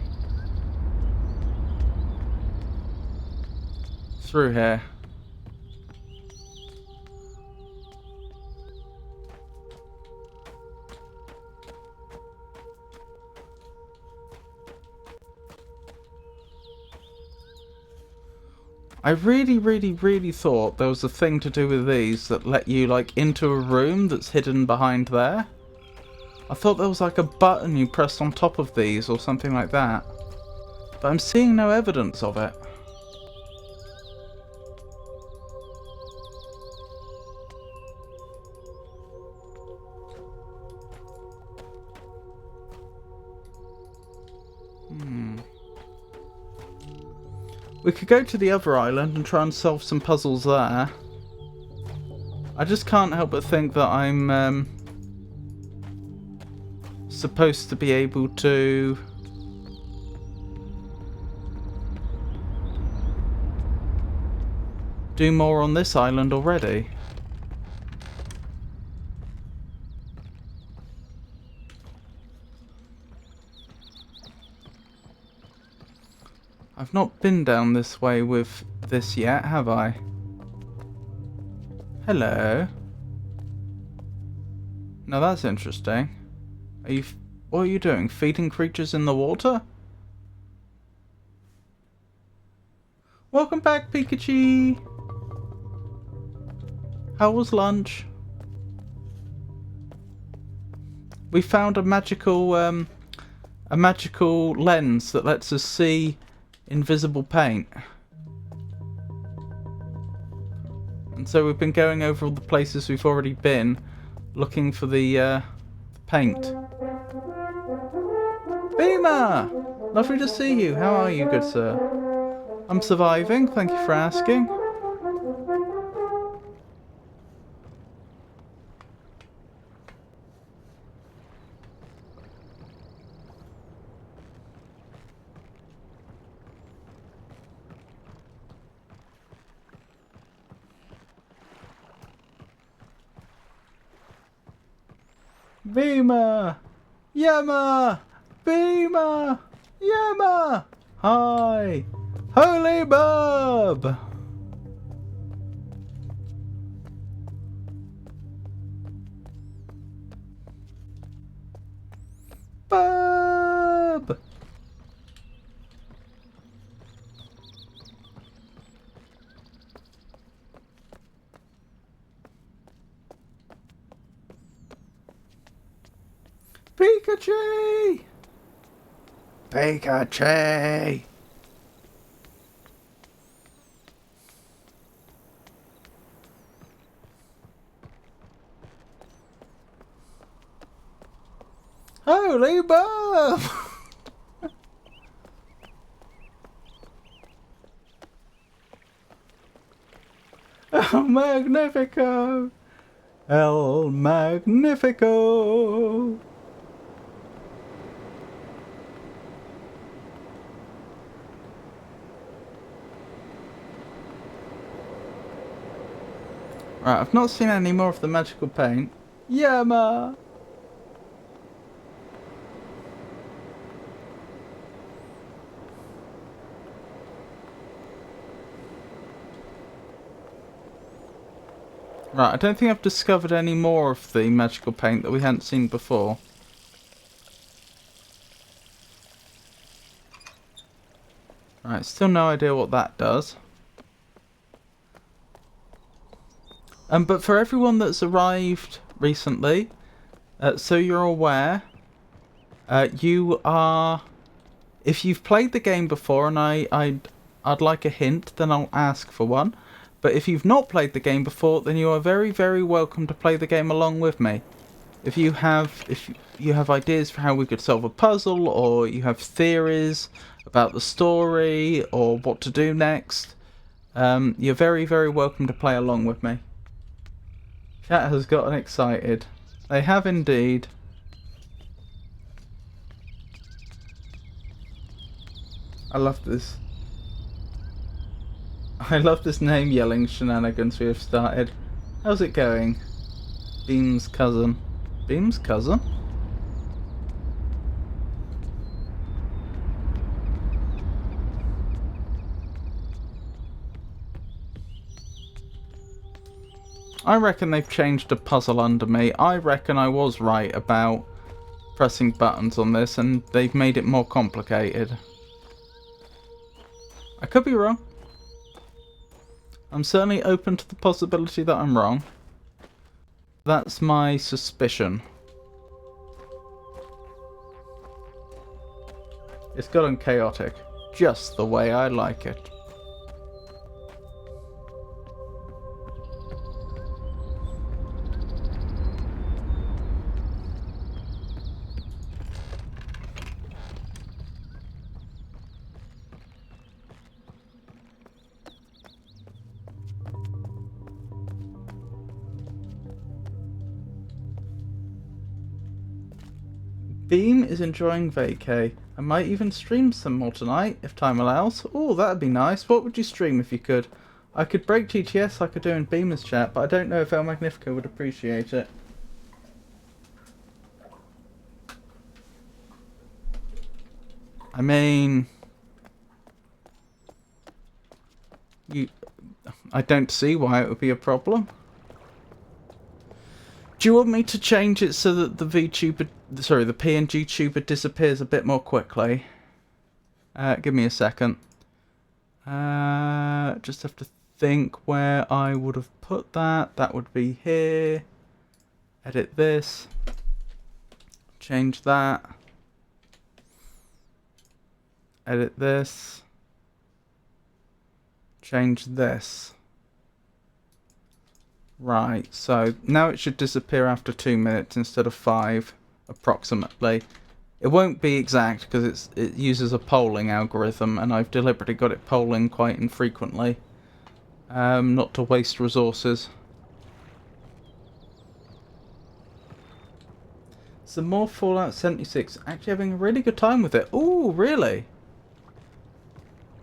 Through here. I really thought there was a thing to do with these that let you like into a room that's hidden behind there. I thought there was like a button you pressed on top of these or something like that. But I'm seeing no evidence of it. We could go to the other island and try and solve some puzzles there. I just can't help but think that I'm supposed to be able to do more on this island already. I've not been down this way with this yet, have I? Hello. Now that's interesting. What are you doing? Feeding creatures in the water? Welcome back, Pikachu! How was lunch? We found a magical lens that lets us see invisible paint. And so we've been going over all the places we've already been, looking for the paint. Beamer! Lovely to see you. How are you, good sir? I'm surviving, thank you for asking. Beamer! Yama! Beamer! Yama! Hi! Holy Bub! Bub! Pikachu! Pikachu! Holy bomb! El Magnifico! El Magnifico! Right, I've not seen any more of the magical paint. Yama! Right, I don't think I've discovered any more of the magical paint that we hadn't seen before. Right, still no idea what that does. But for everyone that's arrived recently, so you're aware, you are... If you've played the game before and I'd like a hint, then I'll ask for one. But if you've not played the game before, then you are very, very welcome to play the game along with me. If you have ideas for how we could solve a puzzle, or you have theories about the story, or what to do next, you're very, very welcome to play along with me. Chat has gotten excited. They have indeed. I love this. I love this name yelling shenanigans we have started. How's it going? Beam's cousin. Beam's cousin? I reckon they've changed a puzzle under me. I reckon I was right about pressing buttons on this and they've made it more complicated. I could be wrong. I'm certainly open to the possibility that I'm wrong. That's my suspicion. It's gotten chaotic, just the way I like it. Beam is enjoying vacay. I might even stream some more tonight, if time allows. Oh, that'd be nice. What would you stream if you could? I could break TTS like I do in Beamer's chat, but I don't know if El Magnifico would appreciate it. I mean... I don't see why it would be a problem. Do you want me to change it so that the VTuber, sorry, the PNG tuber disappears a bit more quickly? Give me a second. Just have to think where I would have put that. That would be here. Edit this. Change that. Edit this. Change this. Right, so now it should disappear after 2 minutes instead of 5, approximately. It won't be exact because it uses a polling algorithm, and I've deliberately got it polling quite infrequently, not to waste resources. Some more Fallout 76. Actually having a really good time with it. Ooh, really?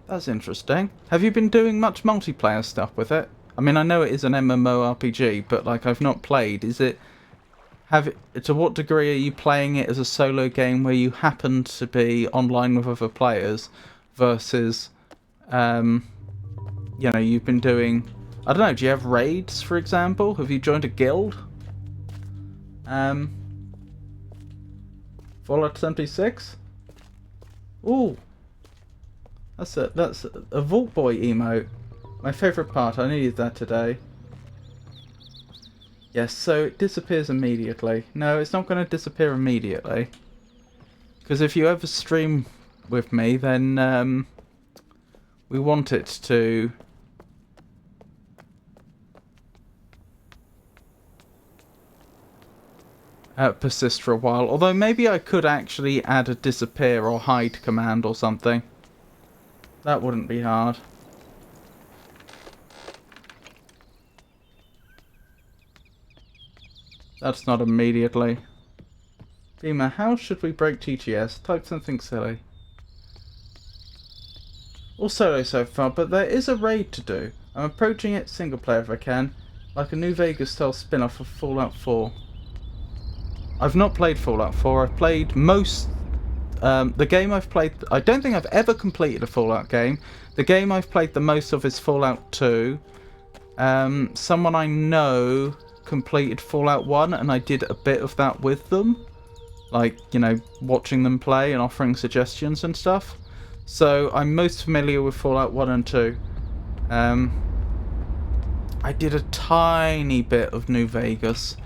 That's interesting. Have you been doing much multiplayer stuff with it? I mean, I know it is an MMORPG, but like I've not played. To what degree are you playing it as a solo game where you happen to be online with other players versus, you know, you've been doing, I don't know, do you have raids, for example? Have you joined a guild? Fallout 76? Ooh. That's a Vault Boy emote. My favourite part, I needed that today. Yes, so it disappears immediately. No, it's not going to disappear immediately. Because if you ever stream with me, then we want it to... persist for a while. Although maybe I could actually add a disappear or hide command or something. That wouldn't be hard. That's not immediately. Beamer, how should we break TTS? Type something silly. All solo so far, but there is a raid to do. I'm approaching it single player if I can, like a New Vegas style spin-off of Fallout 4. I've not played Fallout 4, I've played most... the game I've played... I don't think I've ever completed a Fallout game. The game I've played the most of is Fallout 2. Someone I know completed Fallout 1 and I did a bit of that with them. Like, you know, watching them play and offering suggestions and stuff. So I'm most familiar with Fallout 1 and 2. I did a tiny bit of New Vegas.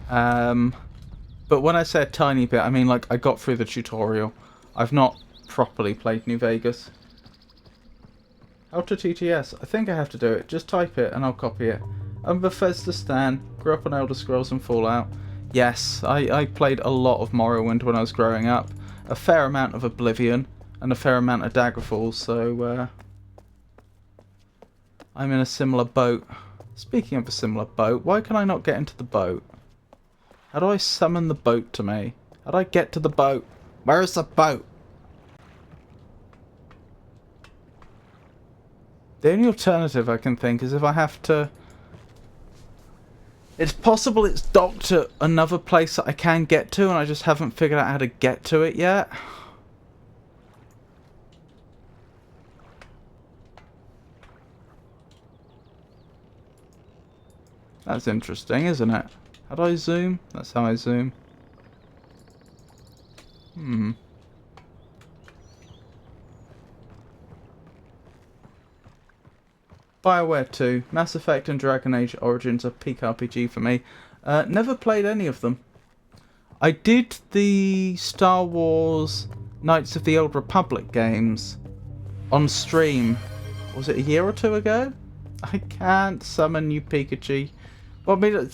But when I say a tiny bit, I mean like I got through the tutorial. I've not properly played New Vegas. How to TTS? I think I have to do it. Just type it and I'll copy it. I'm Bethesda Stan. Grew up on Elder Scrolls and Fallout. Yes, I played a lot of Morrowind when I was growing up. A fair amount of Oblivion. And a fair amount of Daggerfall. So, I'm in a similar boat. Speaking of a similar boat, why can I not get into the boat? How do I summon the boat to me? How do I get to the boat? Where is the boat? The only alternative I can think is if I have to... It's possible it's docked at another place that I can get to and I just haven't figured out how to get to it yet. That's interesting, isn't it? How do I zoom? That's how I zoom. BioWare 2, Mass Effect and Dragon Age Origins are peak RPG for me. Never played any of them. I did the Star Wars Knights of the Old Republic games on stream. Was it a year or two ago? I can't summon you, Pikachu. Well, I mean,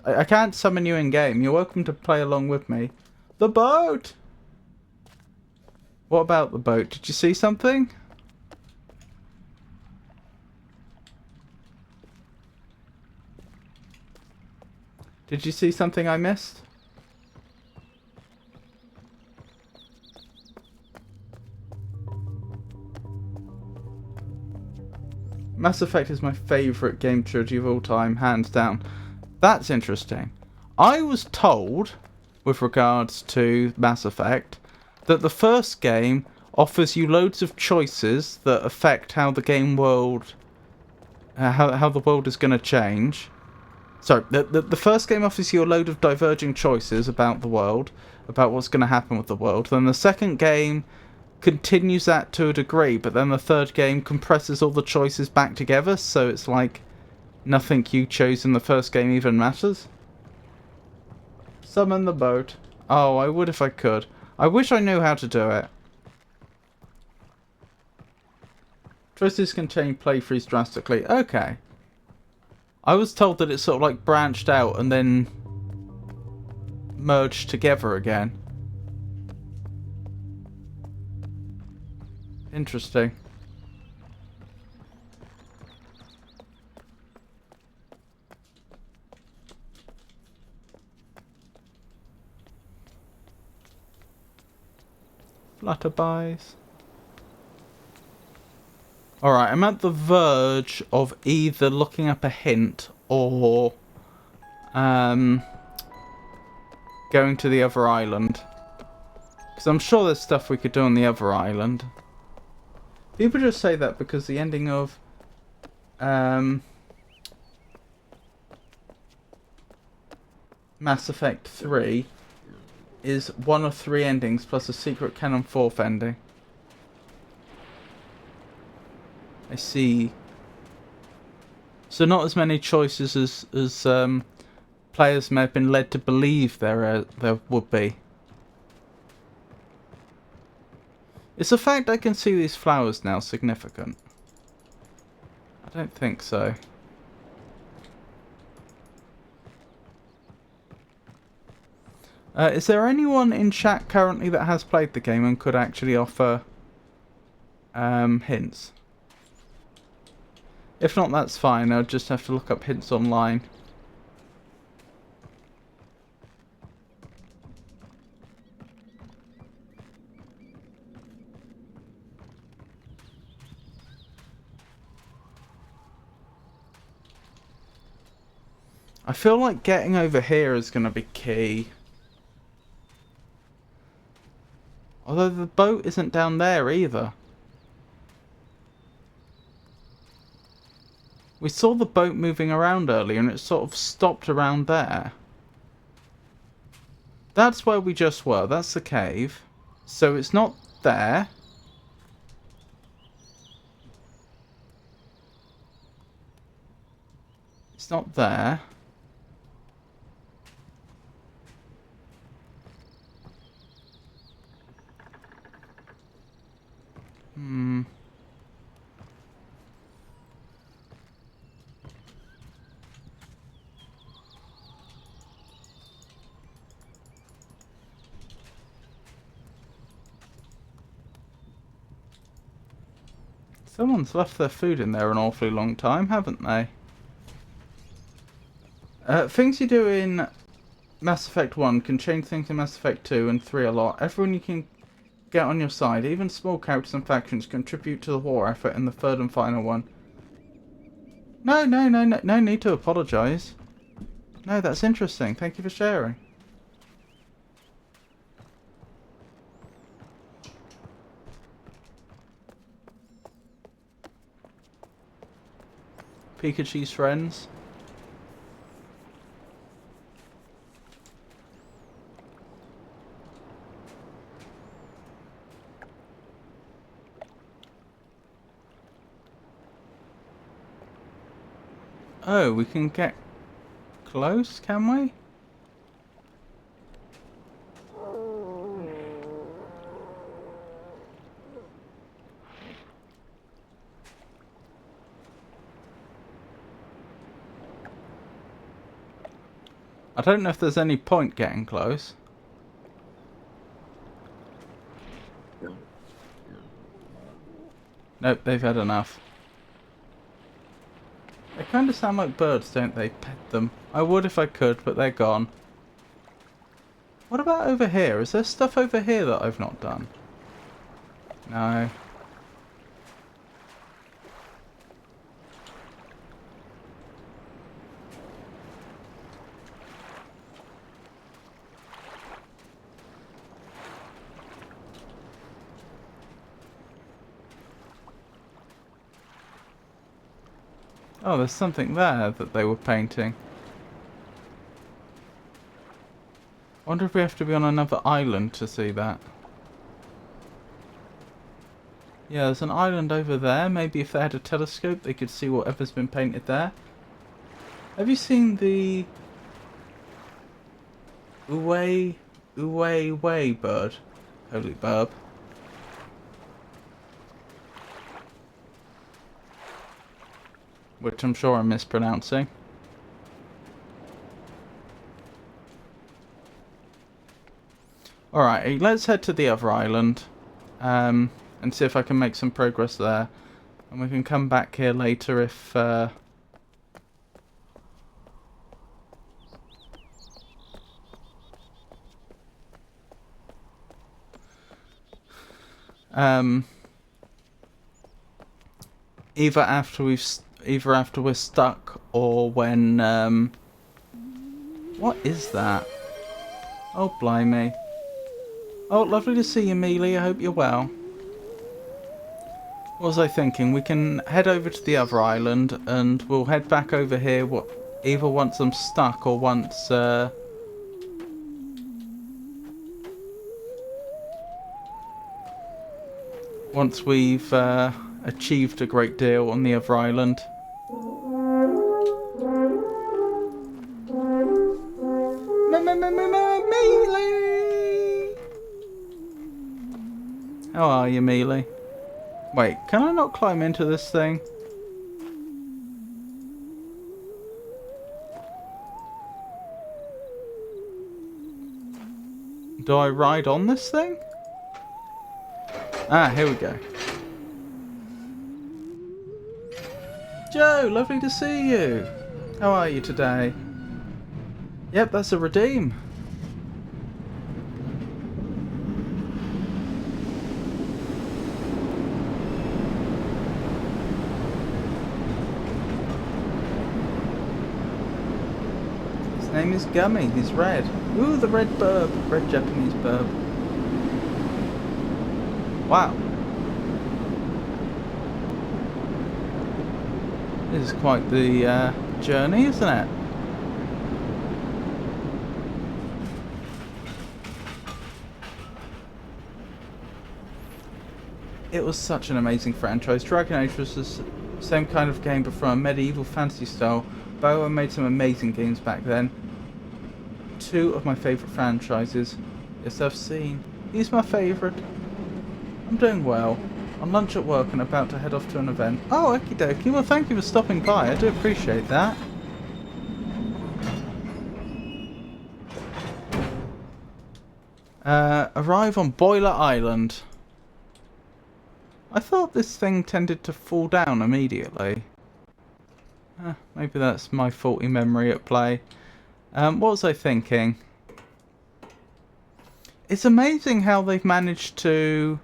I can't summon you in game. You're welcome to play along with me. The boat! What about the boat? Did you see something? Did you see something I missed? Mass Effect is my favourite game trilogy of all time, hands down. That's interesting. I was told, with regards to Mass Effect, that the first game offers you loads of choices that affect how the game world... how the world is going to change. Sorry, the first game offers you a load of diverging choices about the world, about what's going to happen with the world. Then the second game continues that to a degree, but then the third game compresses all the choices back together, so it's like nothing you chose in the first game even matters. Summon the boat. Oh, I would if I could. I wish I knew how to do it. Choices can change playthroughs drastically. Okay. I was told that it sort of like branched out and then merged together again. Interesting. Flutterbies. Alright, I'm at the verge of either looking up a hint or going to the other island. Because I'm sure there's stuff we could do on the other island. People just say that because the ending of Mass Effect 3 is one of 3 endings plus a secret canon 4th ending. I see. So not as many choices as players may have been led to believe there would be. Is the fact I can see these flowers now significant? I don't think so. Is there anyone in chat currently that has played the game and could actually offer hints? If not, that's fine. I'll just have to look up hints online. I feel like getting over here is going to be key. Although the boat isn't down there either. We saw the boat moving around earlier and it sort of stopped around there. That's where we just were. That's the cave. So it's not there. It's not there. Someone's left their food in there an awfully long time, haven't they? Things you do in Mass Effect 1 can change things in Mass Effect 2 and 3 a lot. Everyone you can get on your side, even small characters and factions, contribute to the war effort in the third and final one. No need to apologise. No, that's interesting. Thank you for sharing. Pikachu's friends. Oh, we can get close, can we? I don't know if there's any point getting close. Nope, they've had enough. They kind of sound like birds, don't they? Pet them. I would if I could, but they're gone. What about over here? Is there stuff over here that I've not done? No. Oh, there's something there that they were painting. I wonder if we have to be on another island to see that. Yeah, there's an island over there. Maybe if they had a telescope, they could see whatever's been painted there. Have you seen the Uwe bird? Holy burb. Which I'm sure I'm mispronouncing. Alright, let's head to the other island. And see if I can make some progress there. And we can come back here later if... either after we're stuck or when what is that? Oh blimey. Oh, lovely to see you, Mealy. I hope you're well. What was I thinking? We can head over to the other island and we'll head back over here either once I'm stuck or once we've achieved a great deal on the other island. Mealy! How are you, Mealy? Wait, can I not climb into this thing? Do I ride on this thing? Ah, here we go. Joe, lovely to see you. How are you today? Yep, that's a redeem. His name is Gummy. He's red. Ooh, the red burb. Red Japanese burb. Wow. This is quite the journey, isn't it? It was such an amazing franchise. Dragon Age was the same kind of game but from a medieval fantasy style. BioWare made some amazing games back then. Two of my favourite franchises. Yes, I've seen. He's my favourite. I'm doing well. On lunch at work and about to head off to an event. Oh, okie dokie. Well, thank you for stopping by. I do appreciate that. Arrive on Boiler Island. I thought this thing tended to fall down immediately. Maybe that's my faulty memory at play. What was I thinking? It's amazing how they've managed to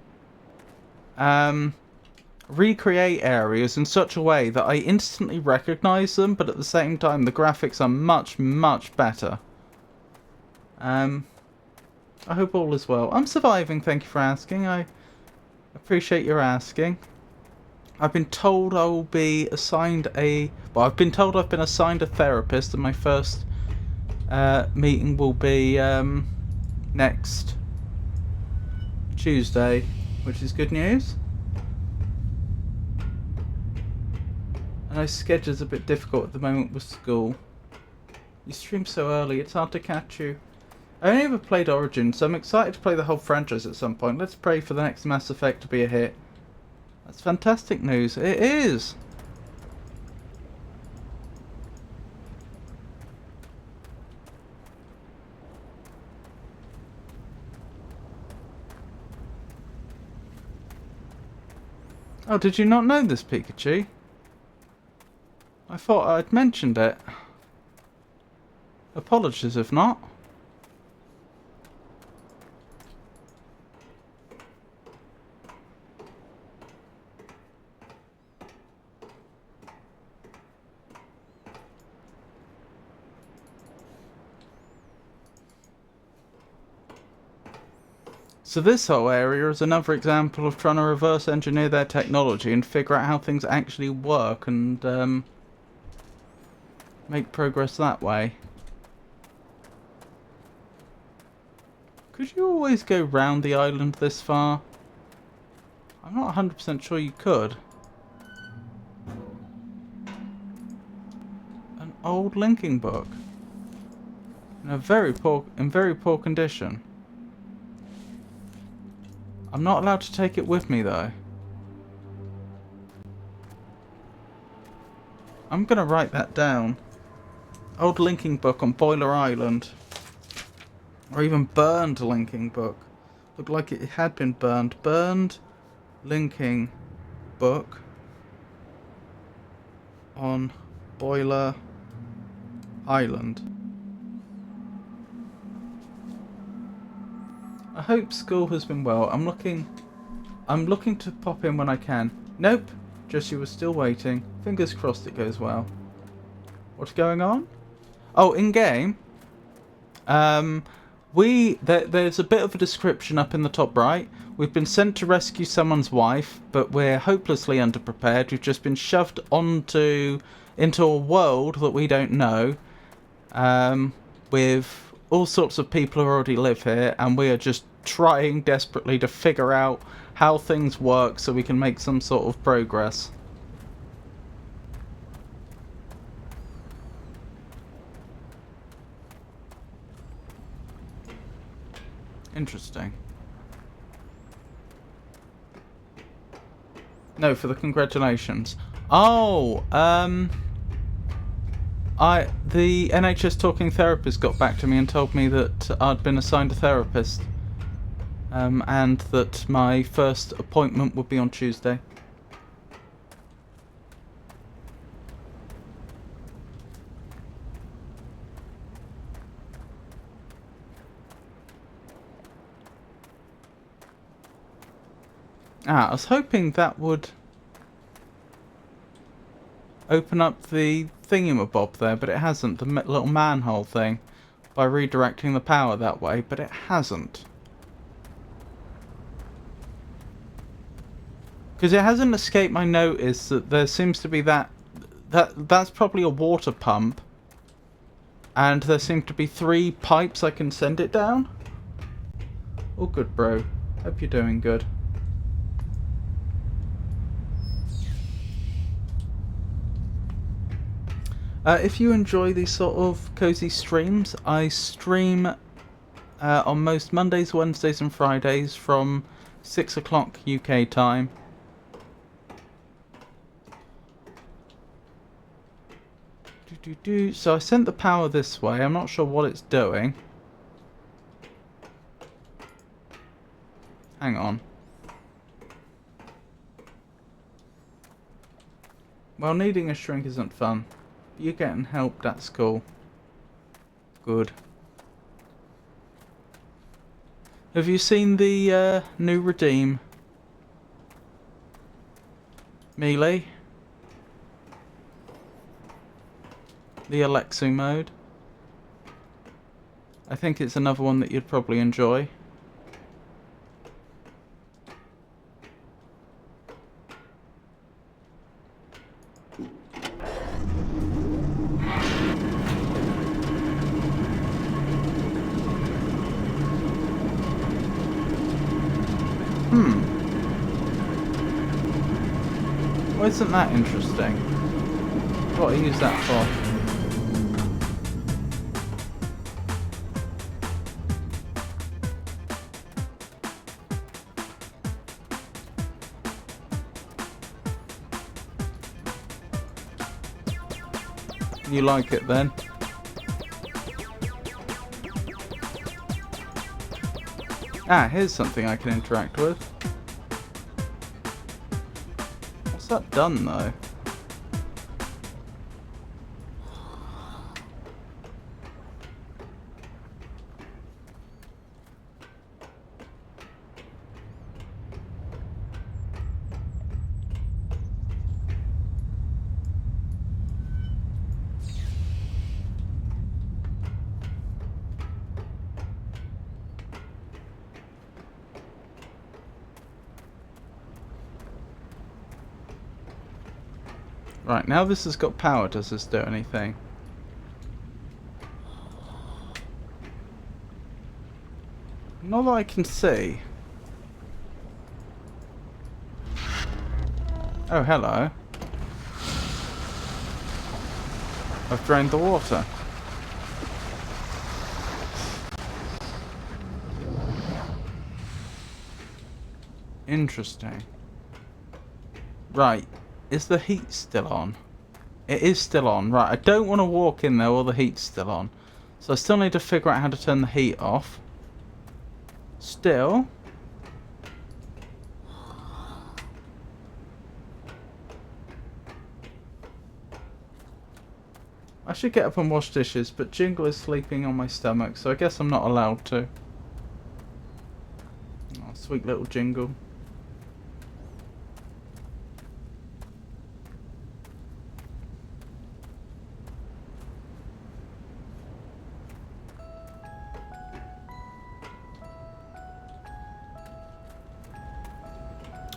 recreate areas in such a way that I instantly recognise them, but at the same time the graphics are much, much better. I hope all is well. I'm surviving, thank you for asking. I appreciate your asking. I've been told I will be assigned I've been told I've been assigned a therapist, and my first meeting will be next Tuesday, which is good news. I know schedule's a bit difficult at the moment with school. You stream so early, it's hard to catch you. I only ever played Origins, so I'm excited to play the whole franchise at some point. Let's pray for the next Mass Effect to be a hit. That's fantastic news. It is! Oh, did you not know this, Pikachu? I thought I'd mentioned it. Apologies if not. So this whole area is another example of trying to reverse engineer their technology and figure out how things actually work and make progress that way. Could you always go round the island this far? I'm not 100% sure you could. An old linking book. In very poor condition. I'm not allowed to take it with me though. I'm gonna write that down. Old linking book on Boiler Island. Or even burned linking book. Looked like it had been burned. Burned linking book on Boiler Island. I hope school has been well. I'm looking to pop in when I can. Nope, just you were still waiting. Fingers crossed it goes well. What's going on? Oh, in game. There's a bit of a description up in the top right. We've been sent to rescue someone's wife, but we're hopelessly underprepared. We've just been shoved into a world that we don't know, with all sorts of people who already live here, and we are just trying desperately to figure out how things work so we can make some sort of progress. Interesting. No, for the congratulations. Oh, the NHS talking therapist got back to me and told me that I'd been assigned a therapist, and that my first appointment would be on Tuesday. I was hoping that would open up the thingamabob there, but it hasn't. The little manhole thing, by redirecting the power that way, but it hasn't. Because it hasn't escaped my notice that there seems to be that's probably a water pump, and there seem to be 3 pipes I can send it down. All good, bro. Hope you're doing good. If you enjoy these sort of cozy streams, I stream on most Mondays, Wednesdays and Fridays from 6 o'clock UK time. So I sent the power this way. I'm not sure what it's doing. Hang on. Well, needing a shrink isn't fun. You're getting help, that's cool. Good. Have you seen the new Redeem? Melee? The Alexu mode? I think it's another one that you'd probably enjoy. Well, isn't that interesting? What do I use that for? You like it then? Here's something I can interact with. What's that done though? Right, now this has got power, does this do anything? Not that I can see. Oh, hello. I've drained the water. Interesting. Right. Is the heat still on? It is still on. Right, I don't want to walk in there while the heat's still on. So I still need to figure out how to turn the heat off. Still. I should get up and wash dishes, but Jingle is sleeping on my stomach, so I guess I'm not allowed to. Oh, sweet little Jingle.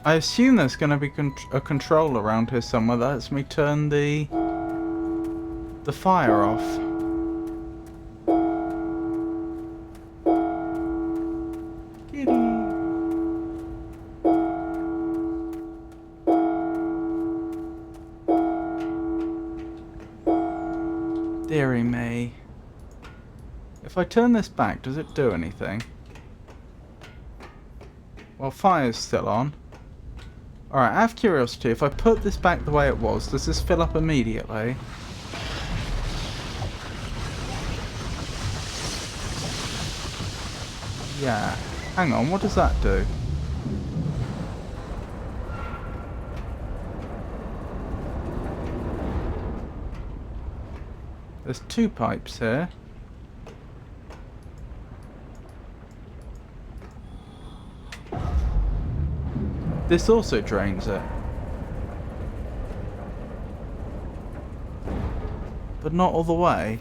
I assume there's going to be a control around here somewhere that lets me turn the fire off. Kitty. Dearie me. If I turn this back, does it do anything? Well, fire's still on. Alright, out of curiosity, if I put this back the way it was, does this fill up immediately? Yeah. Hang on, what does that do? There's 2 pipes here. This also drains it. But not all the way.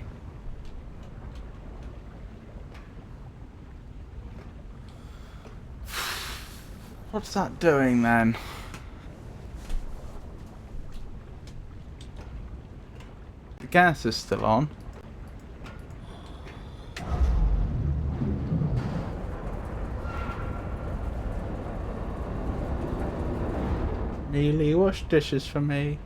What's that doing then? The gas is still on. Neely, wash dishes for me.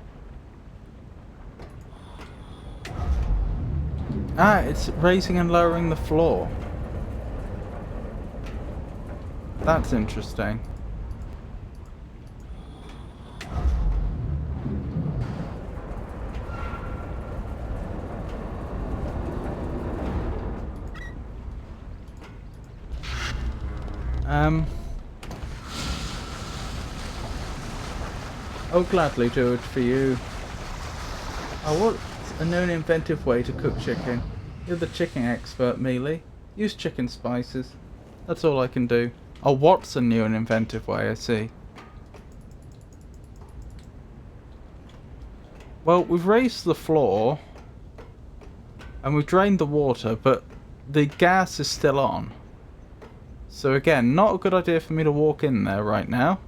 Ah, it's raising and lowering the floor. That's interesting. I'll gladly do it for you. Oh, what's a new and inventive way to cook chicken? You're the chicken expert, Mealy. Use chicken spices. That's all I can do. Oh, what's a new and inventive way? I see. Well, we've raised the floor. And we've drained the water, but the gas is still on. So again, not a good idea for me to walk in there right now.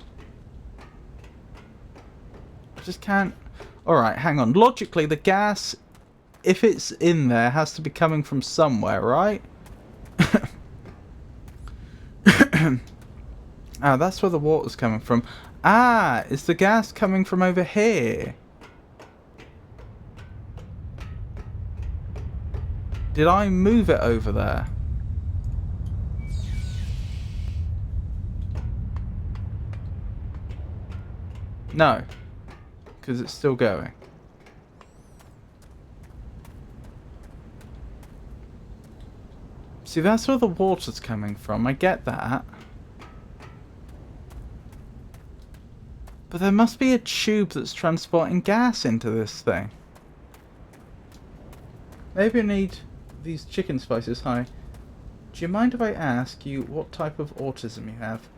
I just can't... Alright, hang on. Logically, the gas, if it's in there, has to be coming from somewhere, right? Ah, that's where the water's coming from. Ah, is the gas coming from over here? Did I move it over there? No. Because it's still going. See, that's where the water's coming from. I get that. But there must be a tube that's transporting gas into this thing. Maybe I need these chicken spices. Hi. Do you mind if I ask you what type of autism you have?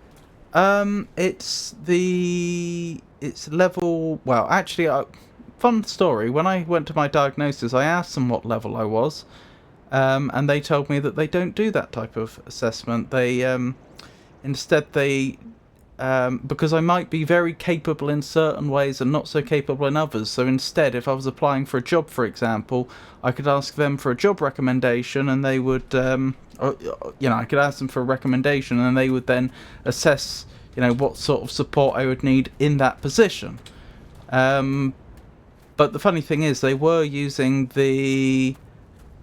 It's level... Well, actually, fun story. When I went to my diagnosis, I asked them what level I was. And they told me that they don't do that type of assessment. They, instead they... because I might be very capable in certain ways and not so capable in others. So instead, if I was applying for a job, for example, I could ask them for a job recommendation and they would... I could ask them for a recommendation and they would then assess, what sort of support I would need in that position. But the funny thing is, they were using the...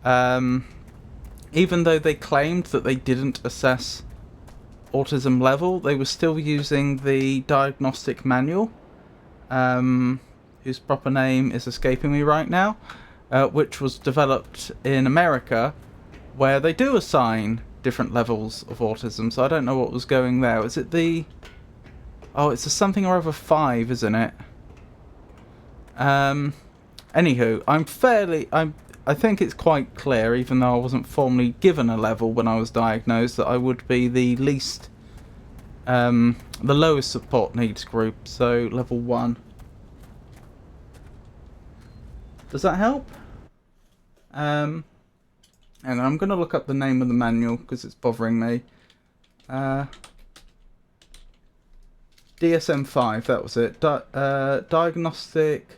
even though they claimed that they didn't assess autism level, they were still using the diagnostic manual, whose proper name is escaping me right now, which was developed in America, where they do assign different levels of autism. So I don't know what was going there. Was it the... Oh, it's a something or other 5, isn't it? Anywho, I think it's quite clear, even though I wasn't formally given a level when I was diagnosed, that I would be the least, the lowest support needs group, so level 1. Does that help? And I'm going to look up the name of the manual because it's bothering me. DSM-5, that was it. Diagnostic...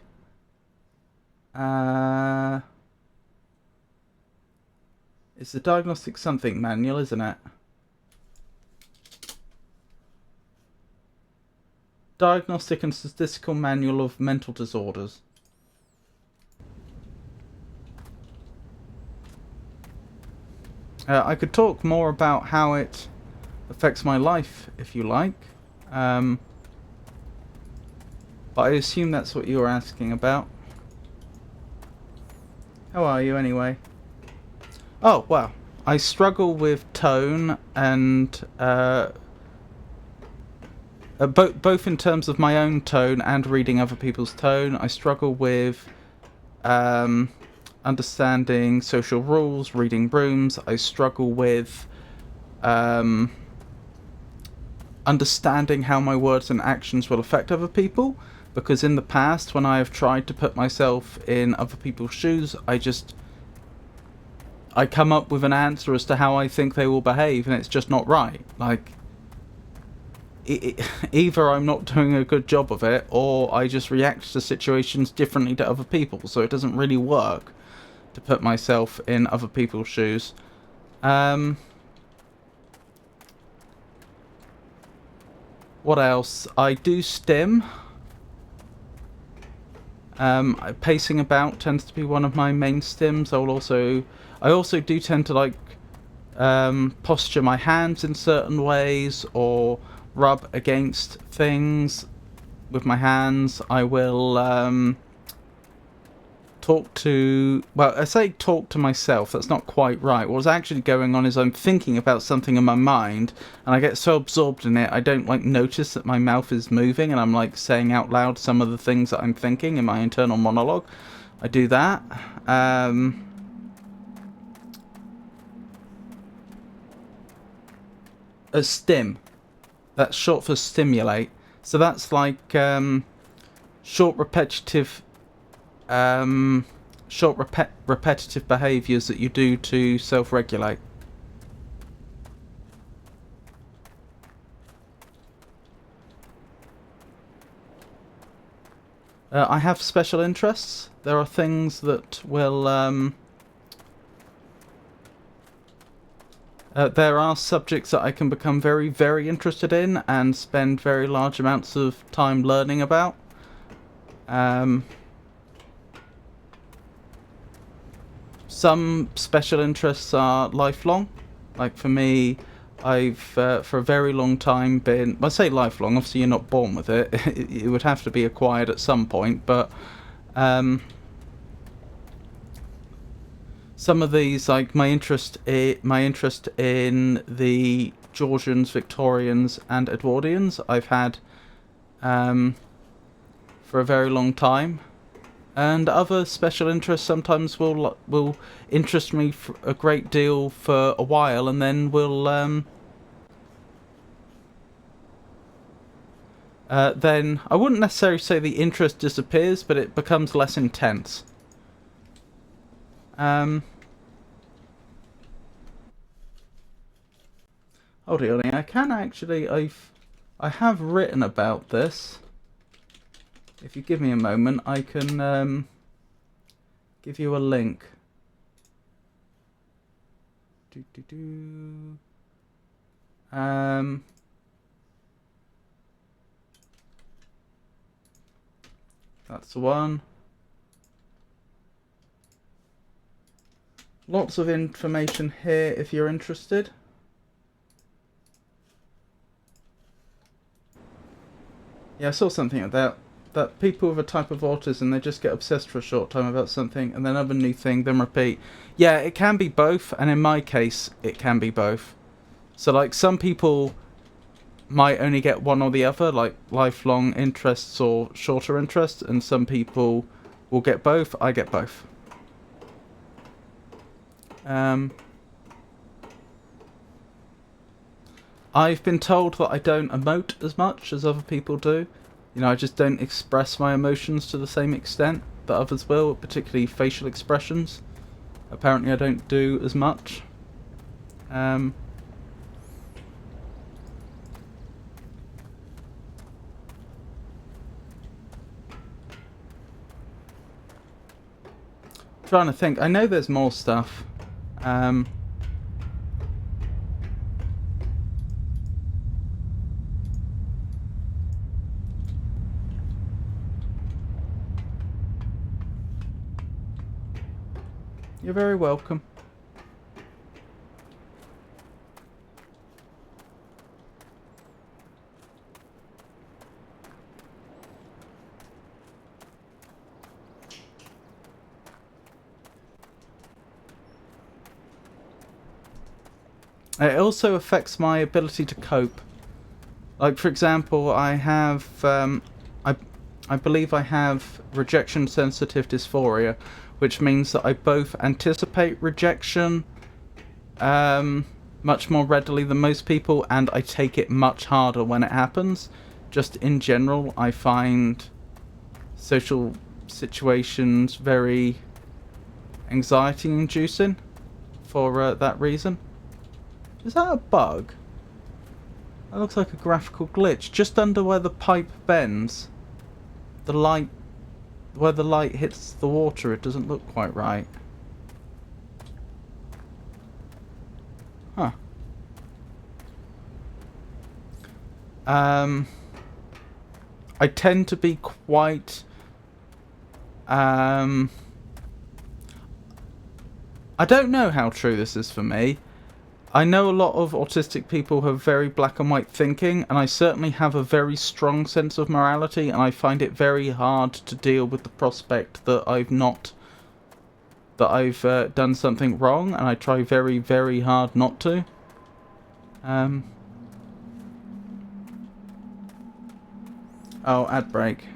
It's the Diagnostic Something manual, isn't it? Diagnostic and Statistical Manual of Mental Disorders. I could talk more about how it affects my life, if you like. But I assume that's what you were asking about. How are you anyway? Oh, well, I struggle with tone and both in terms of my own tone and reading other people's tone. I struggle with understanding social rules, reading rooms. I struggle with understanding how my words and actions will affect other people, because in the past when I have tried to put myself in other people's shoes, I come up with an answer as to how I think they will behave, and it's just not right. Like, either I'm not doing a good job of it, or I just react to situations differently to other people, so it doesn't really work to put myself in other people's shoes. What else? I do stim. Pacing about tends to be one of my main stims. I also do tend to like posture my hands in certain ways, or rub against things with my hands. I will I say talk to myself, that's not quite right. What's actually going on is I'm thinking about something in my mind, and I get so absorbed in it I don't like notice that my mouth is moving, and I'm like saying out loud some of the things that I'm thinking in my internal monologue. I do that. A stim, that's short for stimulate, so that's like short repetitive behaviours that you do to self-regulate. I have special interests. There are things that will there are subjects that I can become very, very interested in and spend very large amounts of time learning about. Some special interests are lifelong. Like for me, I've for a very long time been... I say lifelong, obviously you're not born with it. It would have to be acquired at some point, but some of these, like my interest in the Georgians, Victorians, and Edwardians, I've had for a very long time, and other special interests sometimes will interest me for a great deal for a while, and then will then I wouldn't necessarily say the interest disappears, but it becomes less intense. Hold on, I can actually, I have written about this. If you give me a moment, I can give you a link. That's the one. Lots of information here if you're interested. Yeah, I saw something like that people with a type of autism, they just get obsessed for a short time about something, and then another new thing, then repeat. Yeah, it can be both, and in my case, it can be both. So, like, some people might only get one or the other, like lifelong interests or shorter interests, and some people will get both. I get both. I've been told that I don't emote as much as other people do. You know, I just don't express my emotions to the same extent that others will, particularly facial expressions. Apparently I don't do as much. Trying to think. I know there's more stuff. You're very welcome. It also affects my ability to cope. Like, for example, I have, I believe I have rejection-sensitive dysphoria, which means that I both anticipate rejection much more readily than most people, and I take it much harder when it happens. Just in general, I find social situations very anxiety-inducing for that reason. Is that a bug? That looks like a graphical glitch. Just under where the pipe bends, the light, where the light hits the water, it doesn't look quite right. Huh. I tend to be quite I don't know how true this is for me. I know a lot of autistic people have very black and white thinking, and I certainly have a very strong sense of morality, and I find it very hard to deal with the prospect that I've done something wrong, and I try very, very hard not to. Oh, ad break.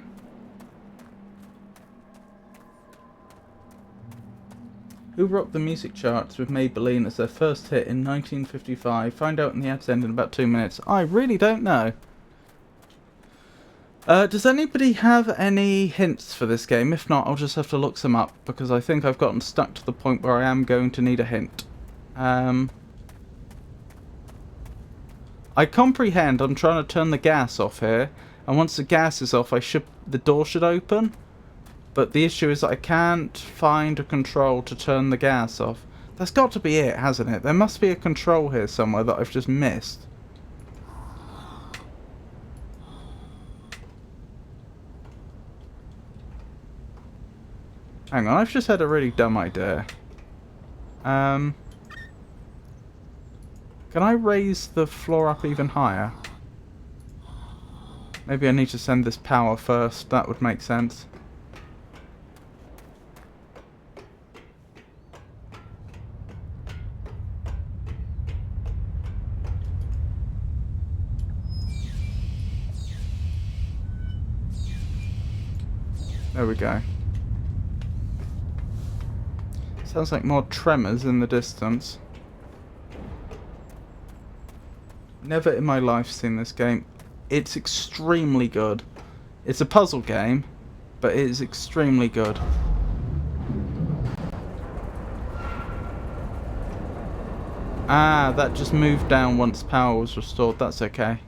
Who rocked the music charts with Maybelline as their first hit in 1955? Find out in the ads end in about 2 minutes. I really don't know. Does anybody have any hints for this game? If not, I'll just have to look some up, because I think I've gotten stuck to the point where I am going to need a hint. I comprehend I'm trying to turn the gas off here, and once the gas is off, the door should open. But the issue is that I can't find a control to turn the gas off. That's got to be it, hasn't it? There must be a control here somewhere that I've just missed. Hang on, I've just had a really dumb idea. Can I raise the floor up even higher? Maybe I need to send this power first. That would make sense. There we go. Sounds like more tremors in the distance. Never in my life seen this game. It's extremely good. It's a puzzle game, but it is extremely good. Ah, that just moved down once power was restored. That's okay.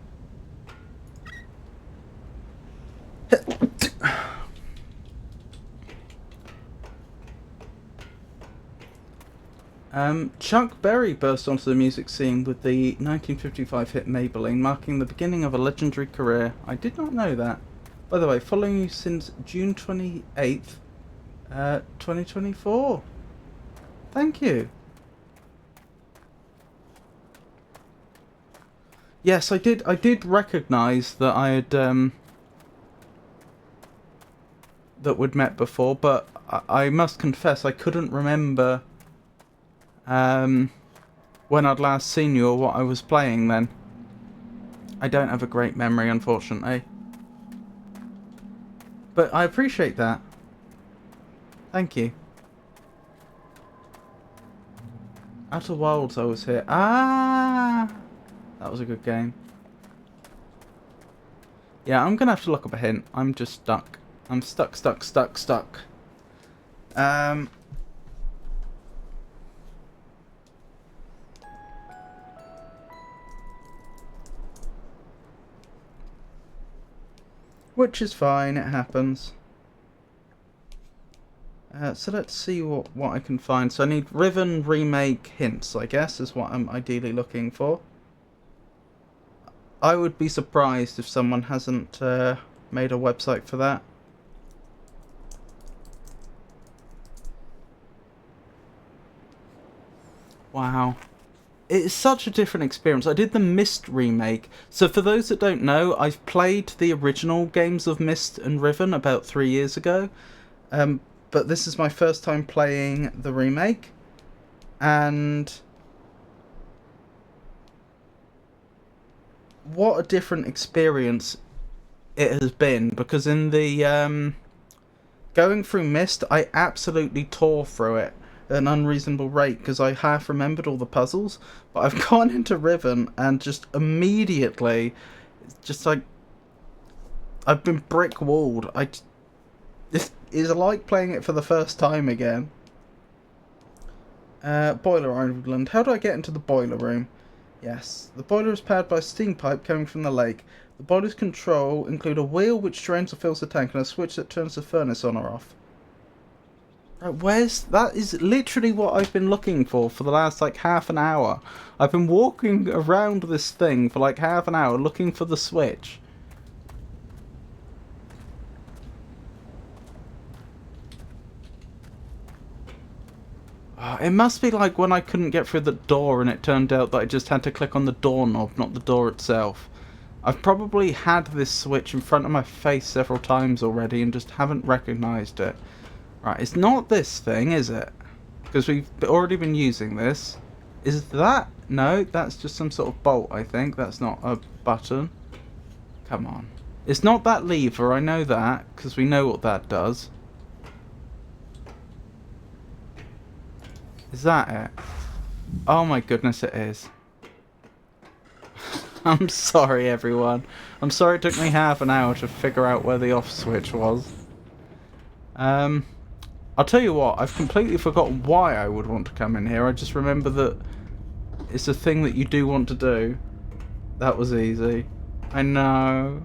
Chuck Berry burst onto the music scene with the 1955 hit Maybelline, marking the beginning of a legendary career. I did not know that. By the way, following you since June 28th, 2024. Thank you. Yes, I did recognise that I had that we'd met before, but I must confess I couldn't remember when I'd last seen you or what I was playing then. I don't have a great memory, unfortunately. But I appreciate that. Thank you. Outer Wilds I was here. Ah! That was a good game. Yeah, I'm gonna have to look up a hint. I'm just stuck. I'm stuck. Which is fine, it happens. So let's see what I can find. So I need Riven remake hints, I guess, is what I'm ideally looking for. I would be surprised if someone hasn't made a website for that. Wow. It's such a different experience. I did the Myst remake. So for those that don't know, I've played the original games of Myst and Riven about 3 years ago. But this is my first time playing the remake. And what a different experience it has been, because in the going through Mist, I absolutely tore through it at an unreasonable rate because I half remembered all the puzzles, but I've gone into Riven and just immediately, just like, I've been brick walled. This is like playing it for the first time again. Boiler Island. How do I get into the boiler room? Yes, the boiler is powered by a steam pipe coming from the lake. The boiler's control include a wheel which drains or fills the tank and a switch that turns the furnace on or off. Right, that is literally what I've been looking for the last like half an hour. I've been walking around this thing for like half an hour looking for the switch. It must be like when I couldn't get through the door and it turned out that I just had to click on the doorknob, not the door itself. I've probably had this switch in front of my face several times already and just haven't recognised it. Right, it's not this thing, is it? Because we've already been using this. Is that? No, that's just some sort of bolt, I think. That's not a button. Come on. It's not that lever, I know that, because we know what that does. Is that it? Oh my goodness, it is. I'm sorry, everyone. I'm sorry it took me half an hour to figure out where the off switch was. I'll tell you what, I've completely forgotten why I would want to come in here. I just remember that it's a thing that you do want to do. That was easy. I know.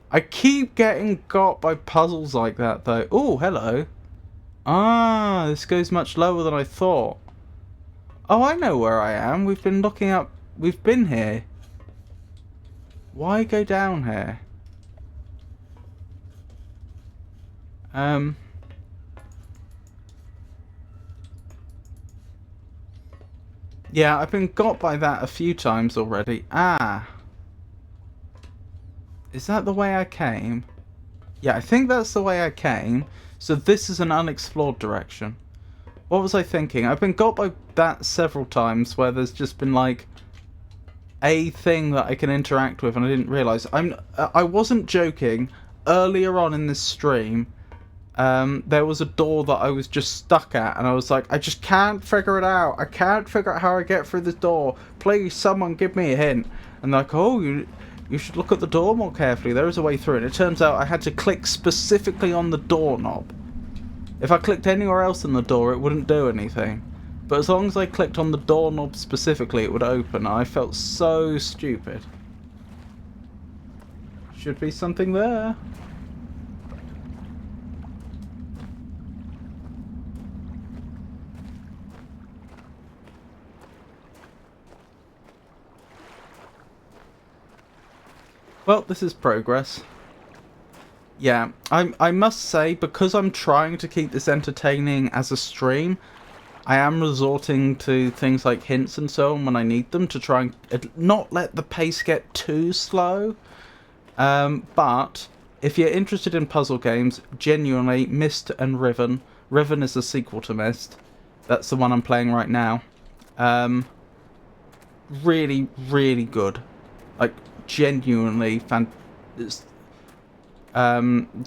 I keep getting got by puzzles like that, though. Oh, hello. Ah, this goes much lower than I thought. Oh, I know where I am. We've been looking up... We've been here. Why go down here? Yeah, I've been got by that a few times already. Ah. Is that the way I came? Yeah, I think that's the way I came. So this is an unexplored direction. What was I thinking? I've been got by that several times where there's just been like a thing that I can interact with and I didn't realise. I wasn't joking. Earlier on in this stream, there was a door that I was just stuck at and I was like, I just can't figure it out. I can't figure out how I get through this door. Please, someone give me a hint. And they're like, oh, you should look at the door more carefully. There is a way through. And it turns out I had to click specifically on the doorknob. If I clicked anywhere else on the door, it wouldn't do anything. But as long as I clicked on the doorknob specifically, it would open. I felt so stupid. Should be something there. Well, this is progress. Yeah, I must say, because I'm trying to keep this entertaining as a stream, I am resorting to things like hints and so on when I need them to try and not let the pace get too slow. But if you're interested in puzzle games, genuinely, Mist and Riven. Riven is a sequel to Mist. That's the one I'm playing right now. Really, really good. Like, genuinely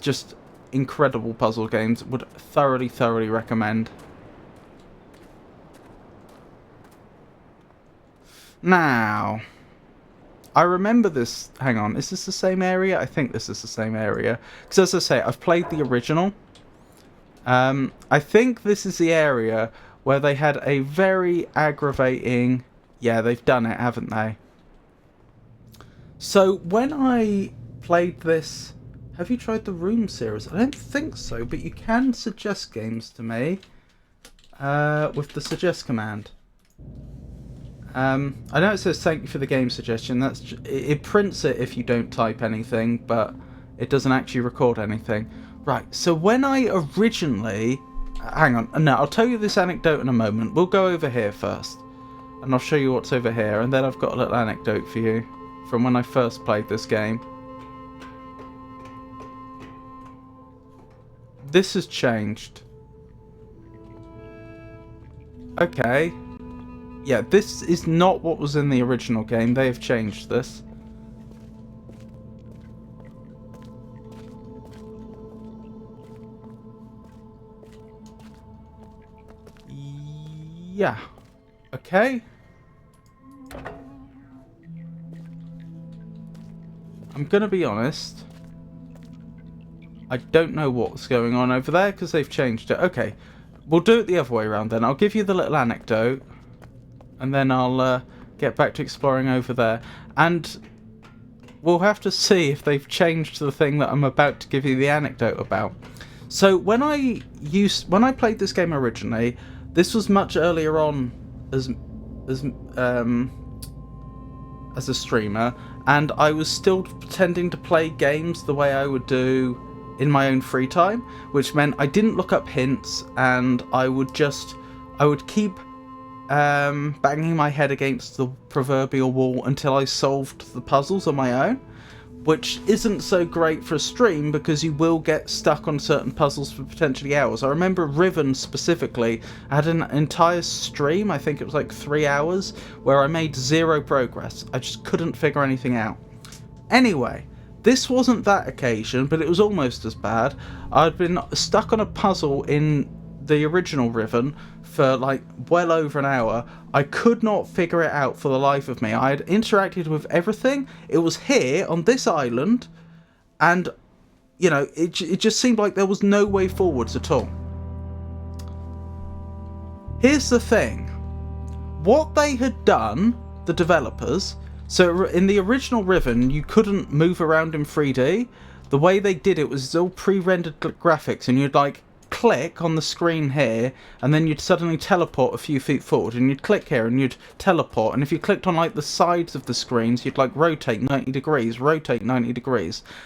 just incredible puzzle games. Would thoroughly recommend. Now, I remember this. Hang on, is this the same area? I think this is the same area. Because as I say, I've played the original. I think this is the area where they had a very aggravating... Yeah, they've done it, haven't they? So, when I played this... Have you tried the Room series? I don't think so, but you can suggest games to me with the suggest command. I know it says thank you for the game suggestion. It prints it if you don't type anything, but it doesn't actually record anything. Right, so when I originally... Hang on, no, I'll tell you this anecdote in a moment. We'll go over here first, and I'll show you what's over here, and then I've got a little anecdote for you from when I first played this game. This has changed. Okay. Yeah, this is not what was in the original game. They have changed this. Yeah. Okay. I'm gonna be honest. I don't know what's going on over there because they've changed it. Okay. We'll do it the other way around then. I'll give you the little anecdote. And then I'll get back to exploring over there. And we'll have to see if they've changed the thing that I'm about to give you the anecdote about. So when I played this game originally, this was much earlier on as a streamer, and I was still tending to play games the way I would do in my own free time, which meant I didn't look up hints, and I would keep banging my head against the proverbial wall until I solved the puzzles on my own, which isn't so great for a stream because you will get stuck on certain puzzles for potentially hours. I remember Riven specifically, I had an entire stream, I think it was like 3 hours, where I made zero progress. I just couldn't figure anything out. Anyway, this wasn't that occasion, but it was almost as bad. I'd been stuck on a puzzle in the original Riven for like well over an hour. I could not figure it out for the life of me. I had interacted with everything. It was here on this island, and you know, it just seemed like there was no way forwards at all. Here's the thing. What they had done, the developers, so in the original Riven you couldn't move around in 3D. The way they did it was all pre-rendered graphics, and you'd like click on the screen here and then you'd suddenly teleport a few feet forward, and you'd click here and you'd teleport, and if you clicked on like the sides of the screens you'd like rotate 90 degrees.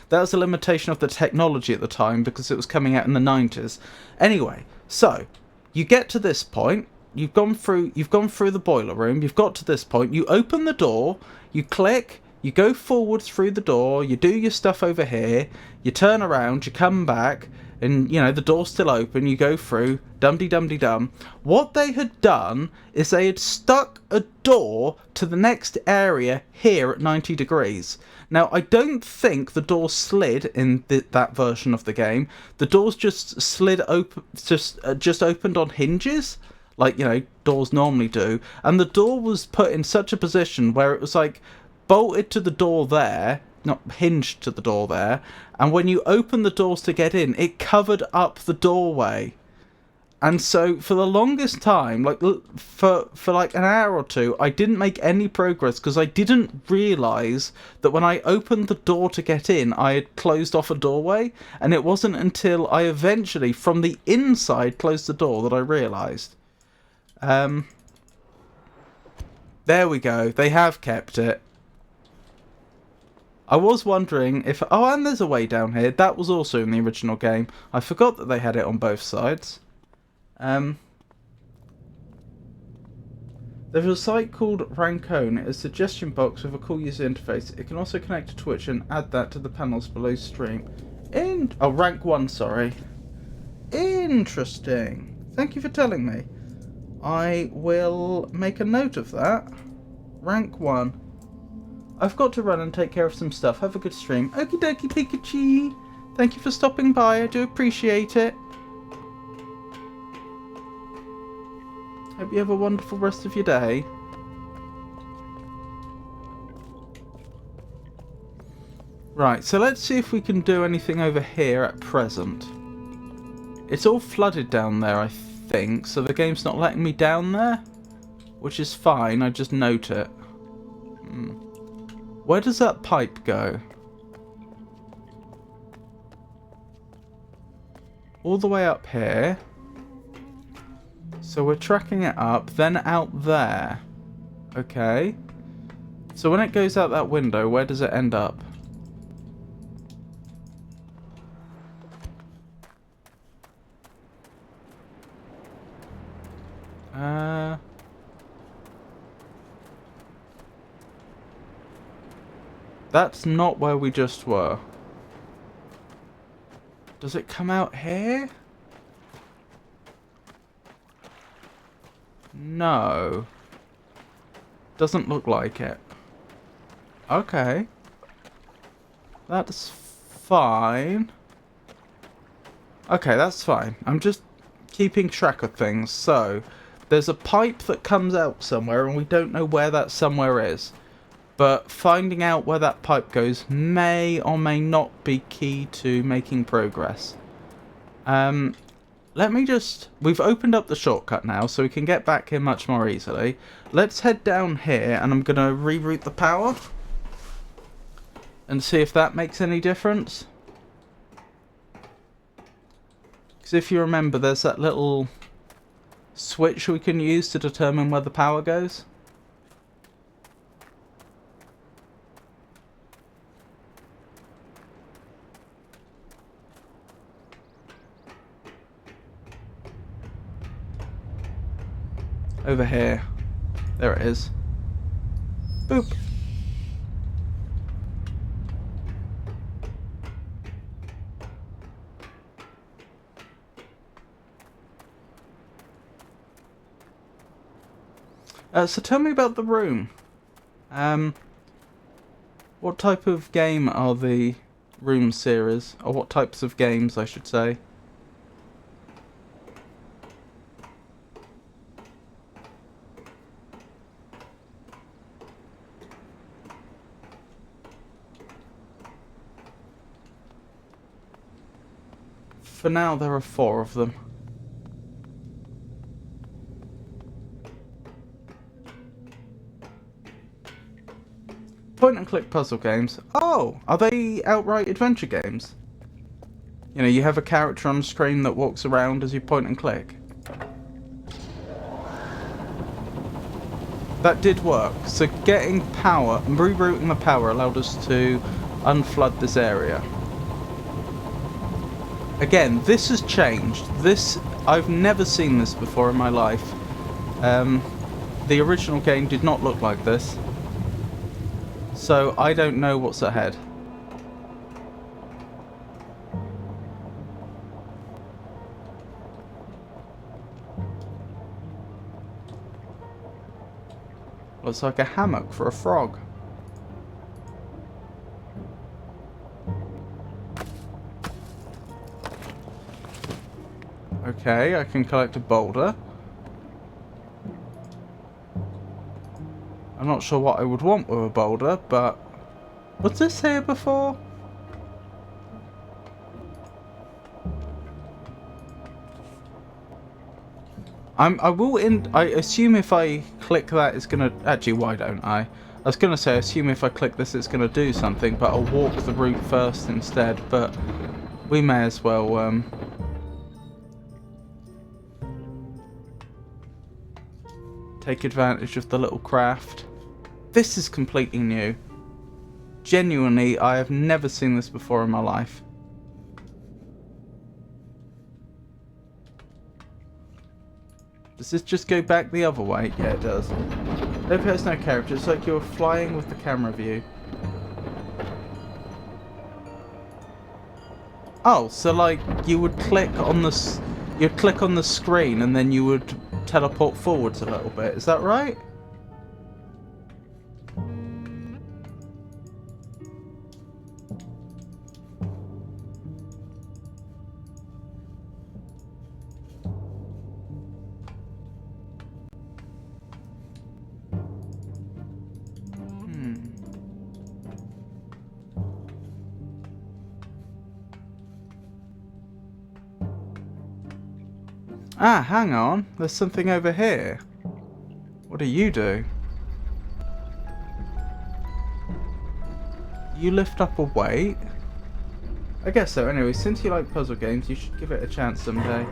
That was a limitation of the technology at the time because it was coming out in the 90s. Anyway, so you get to this point, you've gone through the boiler room, you've got to this point, you open the door, you click, you go forwards through the door, you do your stuff over here, you turn around, you come back, and, you know, the door's still open, you go through, dum-de-dum-de-dum. What they had done is they had stuck a door to the next area here at 90 degrees. Now, I don't think the door slid in that version of the game. The doors just slid open, just opened on hinges, like, you know, doors normally do. And the door was put in such a position where it was, like, bolted to the door there, not hinged to the door there, and when you open the doors to get in, it covered up the doorway. And so for the longest time, like for like an hour or two, I didn't make any progress because I didn't realise that when I opened the door to get in, I had closed off a doorway, and it wasn't until I eventually, from the inside, closed the door that I realised. There we go, they have kept it. I was wondering if... Oh, and there's a way down here. That was also in the original game. I forgot that they had it on both sides. There's a site called Rancone. It's a suggestion box with a cool user interface. It can also connect to Twitch and add that to the panels below stream. Oh, rank 1, sorry. Interesting. Thank you for telling me. I will make a note of that. Rank 1. I've got to run and take care of some stuff. Have a good stream. Okie dokie Pikachu. Thank you for stopping by. I do appreciate it. Hope you have a wonderful rest of your day. Right, so let's see if we can do anything over here at present. It's all flooded down there, I think, so the game's not letting me down there, which is fine. I just note it. Where does that pipe go? All the way up here. So we're tracking it up, then out there. Okay. So when it goes out that window, where does it end up? That's not where we just were. Does it come out here? No. Doesn't look like it. Okay. That's fine. Okay, that's fine. I'm just keeping track of things. So, There's a pipe that comes out somewhere, and we don't know where that somewhere is. But finding out where that pipe goes may or may not be key to making progress. Let me just... We've opened up the shortcut now, so we can get back here much more easily. Let's head down here, and I'm going to reroute the power. And see if that makes any difference. Because if you remember, there's that little switch we can use to determine where the power goes. Over here. There it is. Boop. So tell me about the room. What type of game are the room series? Or what types of games, I should say. For now, there are 4 of them. Point and click puzzle games. Oh, are they outright adventure games? You know, you have a character on screen that walks around as you point and click. That did work. So getting power and rerouting the power allowed us to unflood this area. Again, this has changed. I've never seen this before in my life. The original game did not look like this. So I don't know what's ahead. Looks like a hammock for a frog. Okay, I can collect a boulder. I'm not sure what I would want with a boulder, but... Was this here before? I assume if I click that it's gonna... Actually, why don't I? I was gonna say, I assume if I click this it's gonna do something, but I'll walk the route first instead, but... We may as well, take advantage of the little craft. This is completely new. Genuinely, I have never seen this before in my life. Does this just go back the other way? Yeah, it does. No pairs, no character. It's like you're flying with the camera view. Oh, so like you would click on the you'd click on the screen and then you would teleport forwards a little bit. Is that right? Ah, hang on. There's something over here. What do? You lift up a weight? I guess so. Anyway, since you like puzzle games, you should give it a chance someday.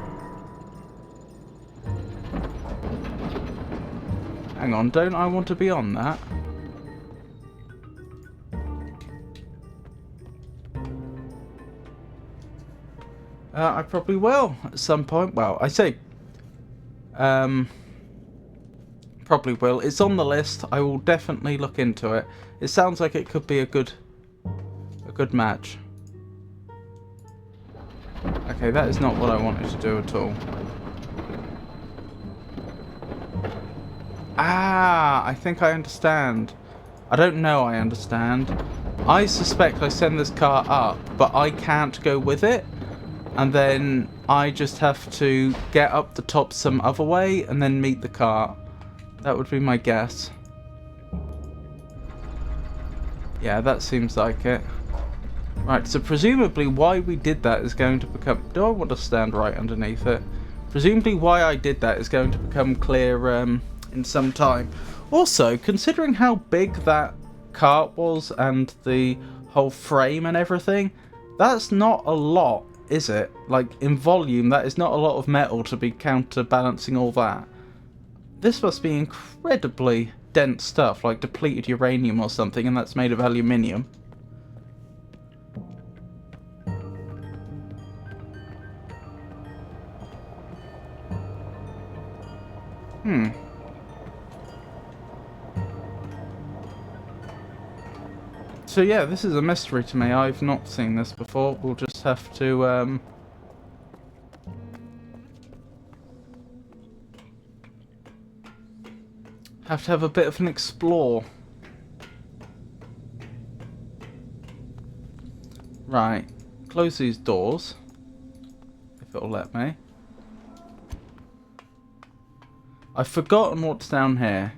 Hang on, don't I want to be on that? I probably will at some point. Well, I say probably will. It's on the list. I will definitely look into it. It sounds like it could be a good match. Okay, that is not what I wanted to do at all. Ah, I think I understand. I don't know I understand. I suspect I send this car up, but I can't go with it. And then I just have to get up the top some other way and then meet the cart. That would be my guess. Yeah, that seems like it. Right, so presumably why we did that is going to become... Do I want to stand right underneath it? Presumably why I did that is going to become clear in some time. Also, considering how big that cart was and the whole frame and everything, that's not a lot, is it? Like, in volume, that is not a lot of metal to be counterbalancing all that. This must be incredibly dense stuff, like depleted uranium or something, and that's made of aluminium. So yeah, this is a mystery to me. I've not seen this before. We'll just have to have a bit of an explore. Right. Close these doors. If it'll let me. I've forgotten what's down here.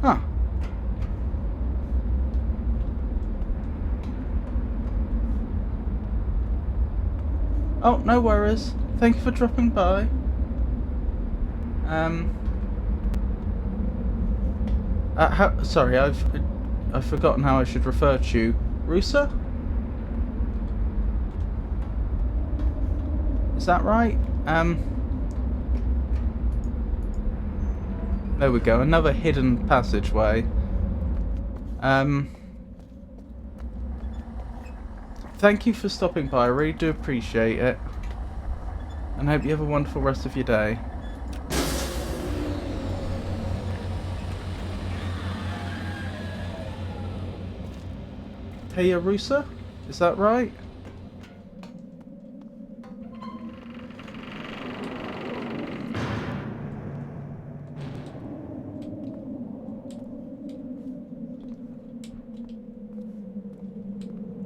Huh. Oh, no worries. Thank you for dropping by. Sorry, I've forgotten how I should refer to you. Rusa? Is that right? There we go, another hidden passageway. Thank you for stopping by, I really do appreciate it. And I hope you have a wonderful rest of your day. Hey, Arusa? Is that right?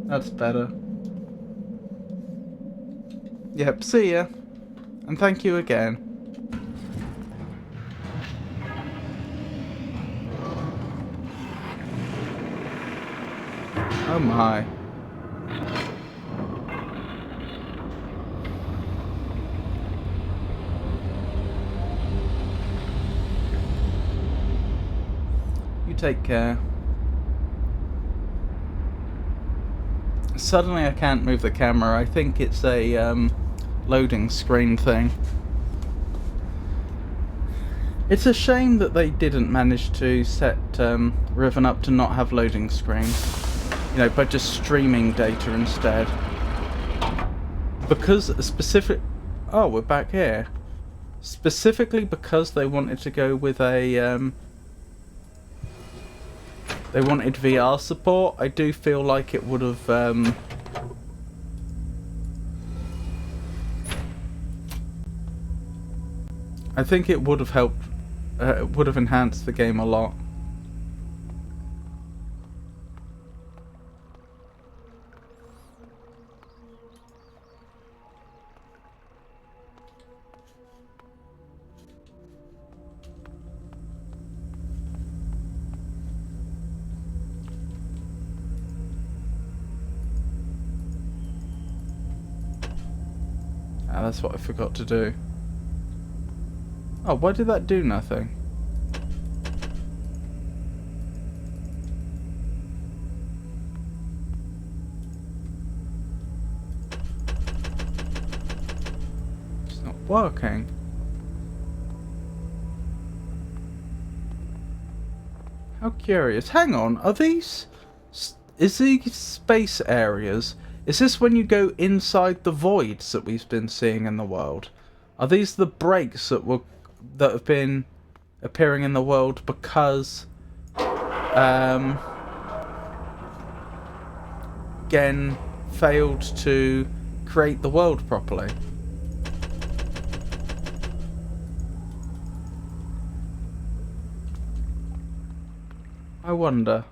That's better. Yep, see ya. And thank you again. Oh my. You take care. Suddenly I can't move the camera. I think it's a loading screen thing. It's a shame that they didn't manage to set Riven up to not have loading screens. You know, by just streaming data instead. Because oh, we're back here. Specifically because they wanted to go with a they wanted VR support. I do feel like it would have I think it would have helped, would have enhanced the game a lot. Ah, that's what I forgot to do. Oh, why did that do nothing? It's not working. How curious. Hang on, are these... Is these space areas... Is this when you go inside the voids that we've been seeing in the world? Are these the breaks that have been appearing in the world because Gen failed to create the world properly? I wonder.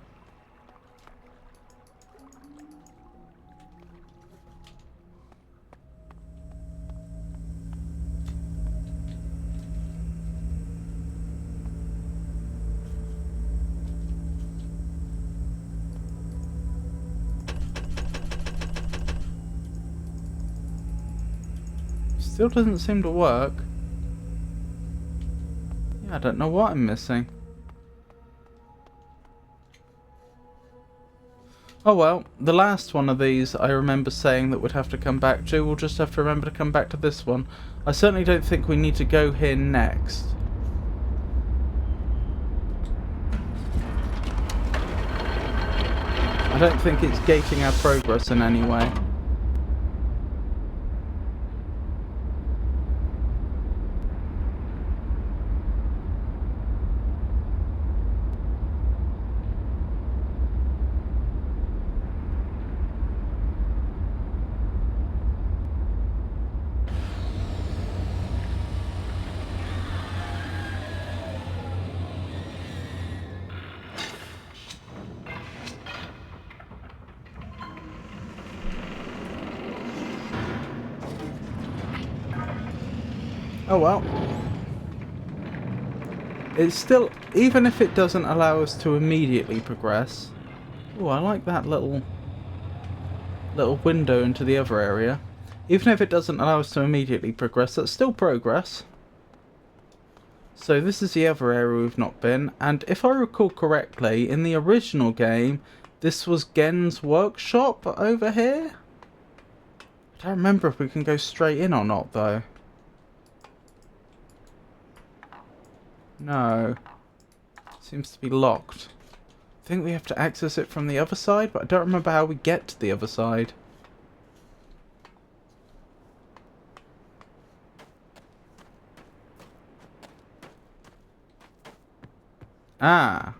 Still doesn't seem to work. Yeah, I don't know what I'm missing. Oh well, the last one of these I remember saying that we'd have to come back to. We'll just have to remember to come back to this one. I certainly don't think we need to go here next. I don't think it's gating our progress in any way. Oh well. It's still, even if it doesn't allow us to immediately progress. Oh, I like that little window into the other area. Even if it doesn't allow us to immediately progress, that's still progress. So this is the other area we've not been, and if I recall correctly, in the original game, this was Gen's workshop over here? I don't remember if we can go straight in or not, though. No. Seems to be locked. I think we have to access it from the other side, but I don't remember how we get to the other side. Ah.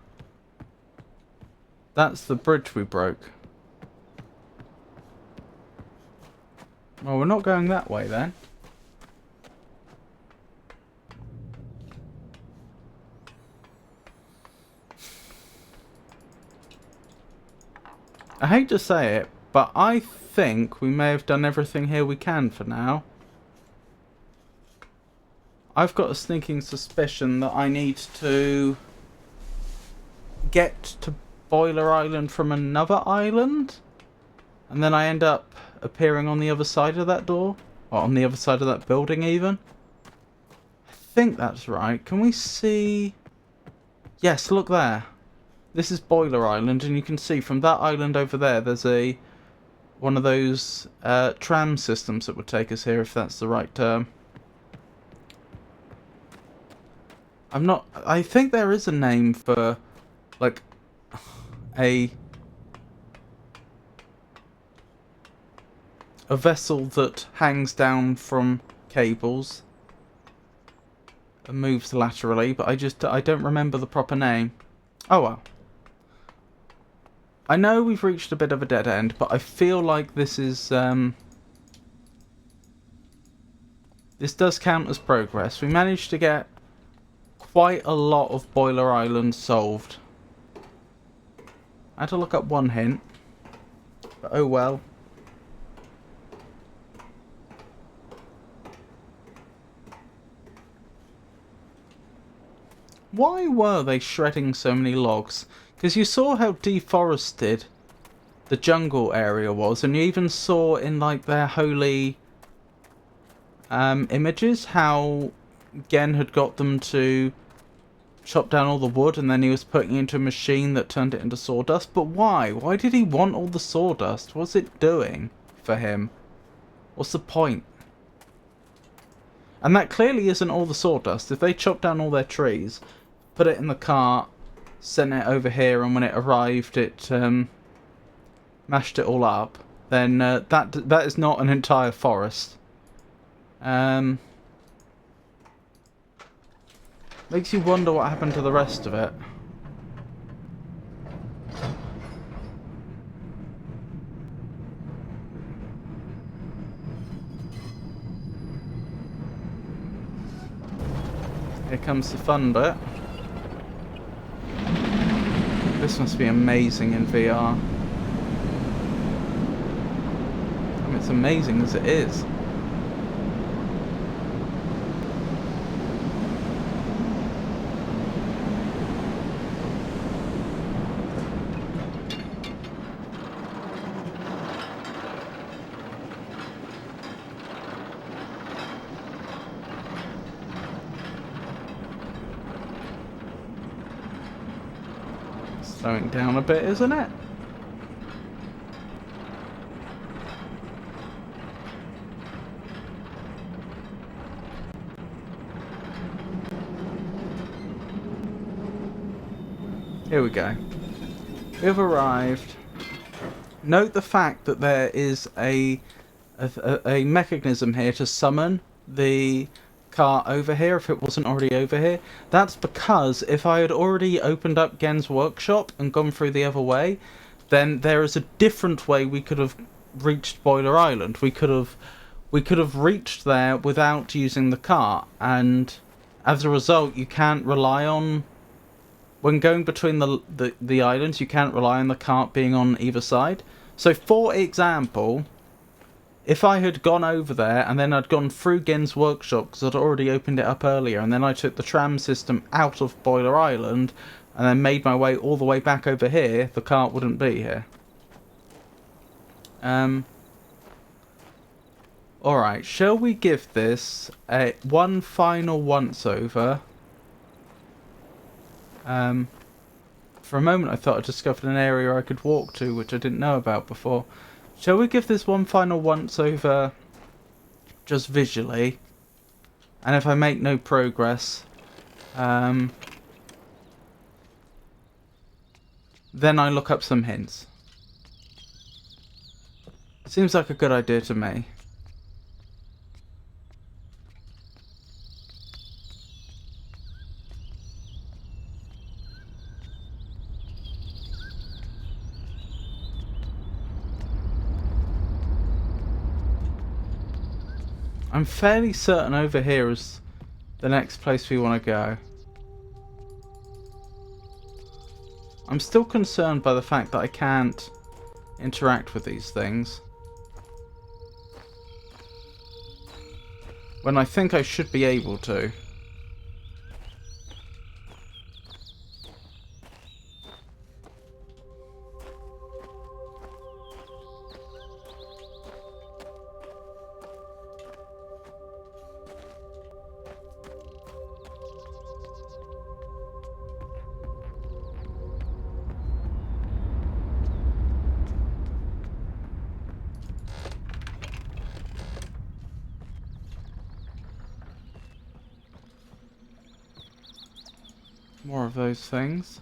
That's the bridge we broke. Well, we're not going that way then. I hate to say it, but I think we may have done everything here we can for now. I've got a sneaking suspicion that I need to get to Boiler Island from another island, and then I end up appearing on the other side of that door, or on the other side of that building even. I think that's right. Can we see? Yes, look there. This is Boiler Island, and you can see from that island over there, there's one of those tram systems that would take us here, if that's the right term. I think there is a name for, like, a vessel that hangs down from cables and moves laterally, but I don't remember the proper name. Oh well. I know we've reached a bit of a dead end, but I feel like this is this does count as progress. We managed to get quite a lot of Boiler Island solved. I had to look up one hint, but oh well. Why were they shredding so many logs? Because you saw how deforested the jungle area was, and you even saw in like their holy images how Gen had got them to chop down all the wood, and then he was putting it into a machine that turned it into sawdust. But why? Why did he want all the sawdust? What's it doing for him? What's the point? And that clearly isn't all the sawdust. If they chopped down all their trees, put it in the cart, sent it over here, and when it arrived it mashed it all up, then that is not an entire forest. Makes you wonder what happened to the rest of it. Here comes the fun bit. This must be amazing in VR. I mean, it's amazing as it is. slowing down a bit, isn't it? Here we go. We've arrived. Note the fact that there is a mechanism here to summon the cart over here if it wasn't already over here. That's because if I had already opened up Gen's workshop and gone through the other way, then there is a different way we could have reached Boiler Island. We could have reached there without using the cart, and as a result you can't rely on, when going between the islands, you can't rely on the cart being on either side. So for example, if I had gone over there and then I'd gone through Gen's workshop because I'd already opened it up earlier, and then I took the tram system out of Boiler Island and then made my way all the way back over here, the cart wouldn't be here. Alright, shall we give this one final once over? For a moment I thought I discovered an area I could walk to which I didn't know about before. Shall we give this one final once over just visually? And if I make no progress, then I look up some hints. Seems like a good idea to me. I'm fairly certain over here is the next place we want to go. I'm still concerned by the fact that I can't interact with these things, when I think I should be able to. More of those things.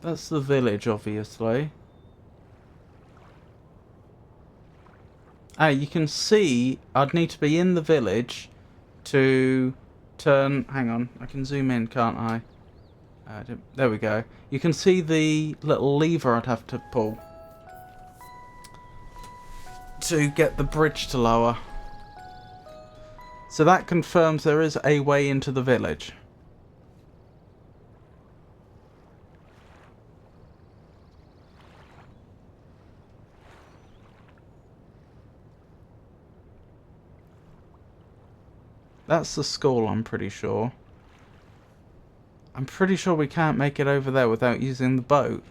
That's the village, obviously. Ah, you can see I'd need to be in the village to turn... Hang on, I can zoom in, can't I? There we go. You can see the little lever I'd have to pull to get the bridge to lower. So that confirms there is a way into the village. That's the school, I'm pretty sure. I'm pretty sure we can't make it over there without using the boat.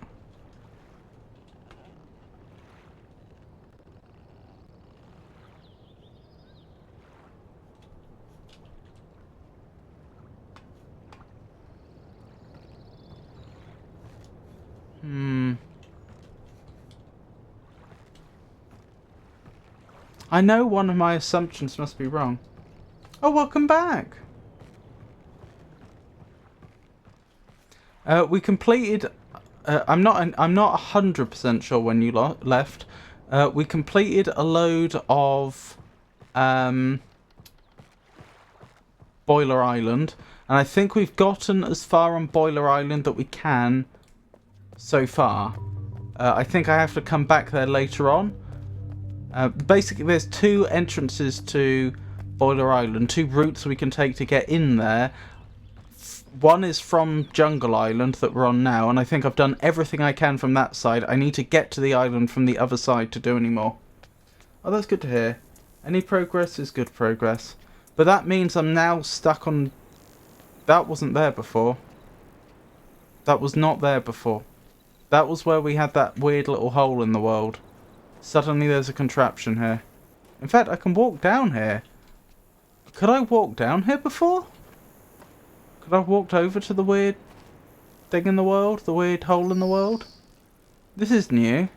I know one of my assumptions must be wrong. Oh, welcome back. We completed. I'm not 100% sure when you left. We completed a load of Boiler Island, and I think we've gotten as far on Boiler Island that we can so far. I think I have to come back there later on. Basically, there's two entrances to Boiler Island. 2 routes we can take to get in there. One is from Jungle Island that we're on now, and I think I've done everything I can from that side. I need to get to the island from the other side to do any more. Oh, that's good to hear. Any progress is good progress. But that means I'm now stuck on... That wasn't there before. That was not there before. That was where we had that weird little hole in the world. Suddenly there's a contraption here. In fact, I can walk down here. Could I walk down here before? Could I have walked over to the weird thing in the world? The weird hole in the world? This is new.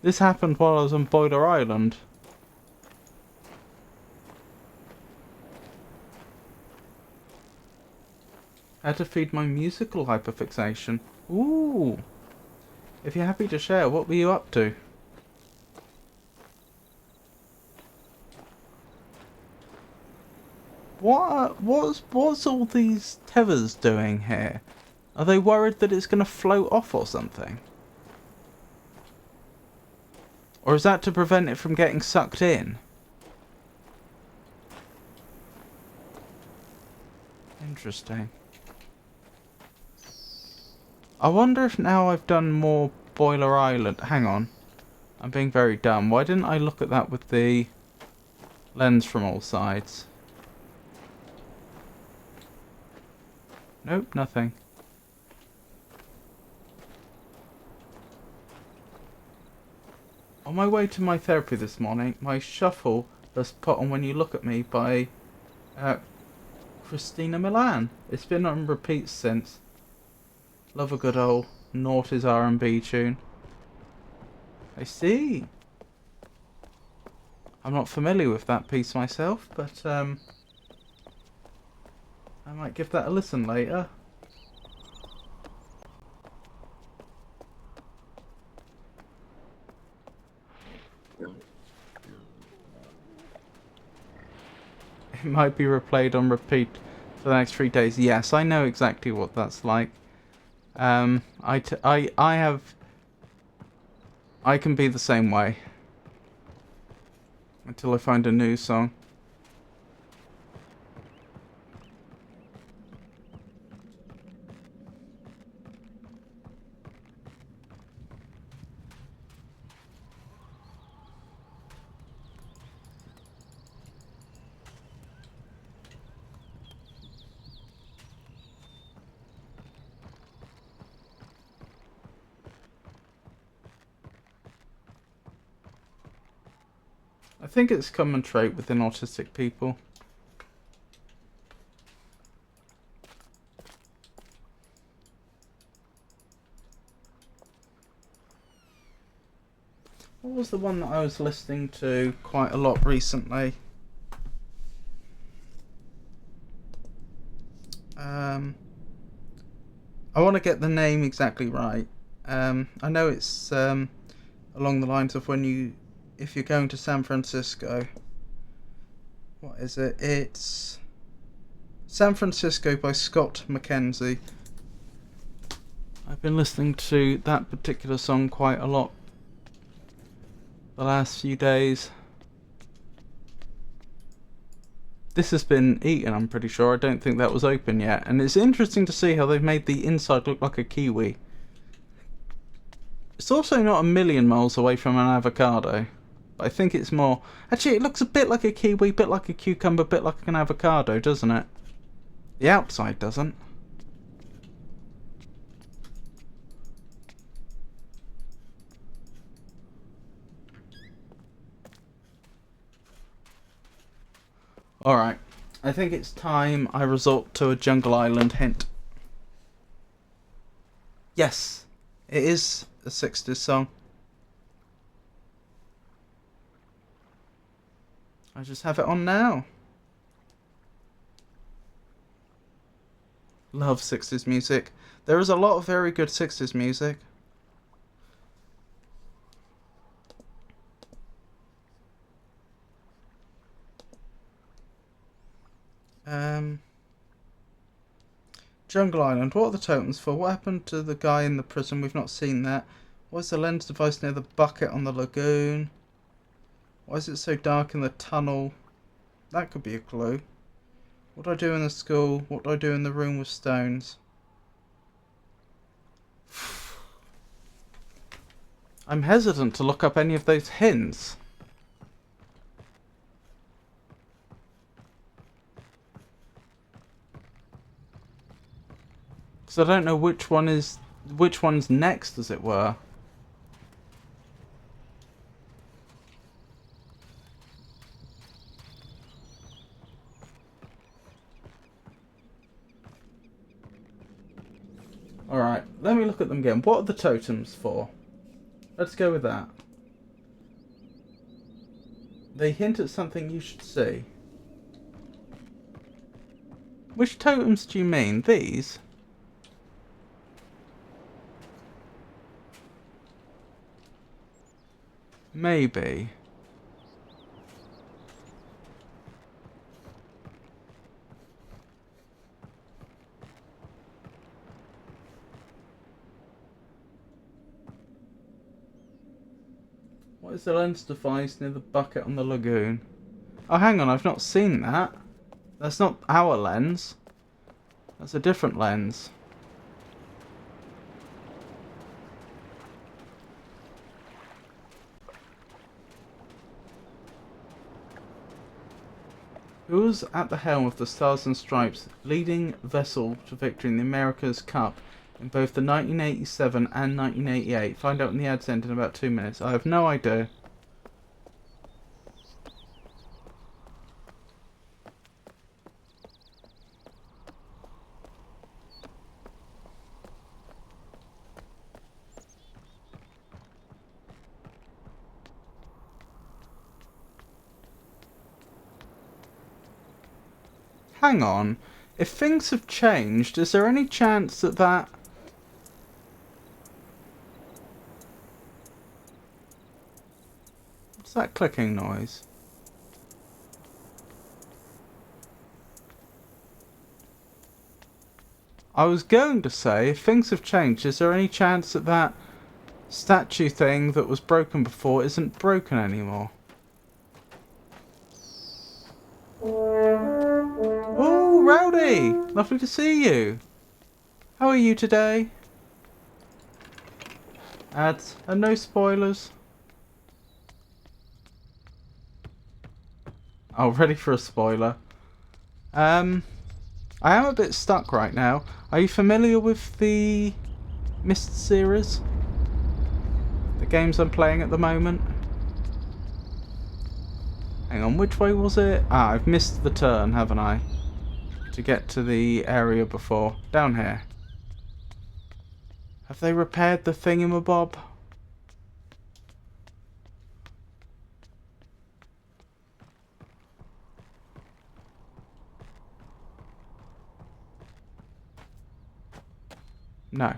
This happened while I was on Boiler Island. How to feed my musical hyperfixation. Ooh. If you're happy to share, what were you up to? What's all these tethers doing here? Are they worried that it's going to float off or something? Or is that to prevent it from getting sucked in? Interesting. I wonder if now I've done more Boiler Island... Hang on. I'm being very dumb. Why didn't I look at that with the lens from all sides? Nope, nothing. On my way to my therapy this morning, my shuffle was put on When You Look at Me by Christina Milian. It's been on repeat since. Love a good old noughties R&B tune. I see. I'm not familiar with that piece myself, but I might give that a listen later. It might be replayed on repeat for the next 3 days. Yes, I know exactly what that's like. I can be the same way until I find a new song. I think it's a common trait within autistic people. What was the one that I was listening to quite a lot recently? I want to get the name exactly right. I know it's along the lines of if you're going to San Francisco. What is it? It's San Francisco by Scott McKenzie. I've been listening to that particular song quite a lot the last few days. This has been eaten, I'm pretty sure. I don't think that was open yet. And it's interesting to see how they've made the inside look like a kiwi. It's also not a million miles away from an avocado. But I think it's more... Actually, it looks a bit like a kiwi, a bit like a cucumber, a bit like an avocado, doesn't it? The outside doesn't. Alright, I think it's time I resort to a Jungle Island hint. Yes, it is a 60s song. I just have it on now. Love 60s music. There is a lot of very good 60s music. Jungle Island, what are the totems for? What happened to the guy in the prison? We've not seen that. What's the lens device near the bucket on the lagoon? Why is it so dark in the tunnel? That could be a clue. What do I do in the school? What do I do in the room with stones? I'm hesitant to look up any of those hints. Because I don't know which one's next, as it were. Alright, let me look at them again. What are the totems for? Let's go with that. They hint at something you should see. Which totems do you mean? These? Maybe. What is the lens device near the bucket on the lagoon? Oh, hang on, I've not seen that. That's not our lens. That's a different lens. Who was at the helm of the Stars and Stripes, leading vessel to victory in the America's Cup in both the 1987 and 1988? Find out in the ads end in about 2 minutes. I have no idea. Hang on. If things have changed, is there any chance that that... What's that clicking noise? I was going to say, if things have changed, is there any chance that that statue thing that was broken before isn't broken anymore? Oh, Rowdy! Lovely to see you. How are you today? Ads and no spoilers. Oh, ready for a spoiler. I am a bit stuck right now. Are you familiar with the Myst series? The games I'm playing at the moment? Hang on, which way was it? Ah, I've missed the turn, haven't I? To get to the area before. Down here. Have they repaired the thingamabob? No.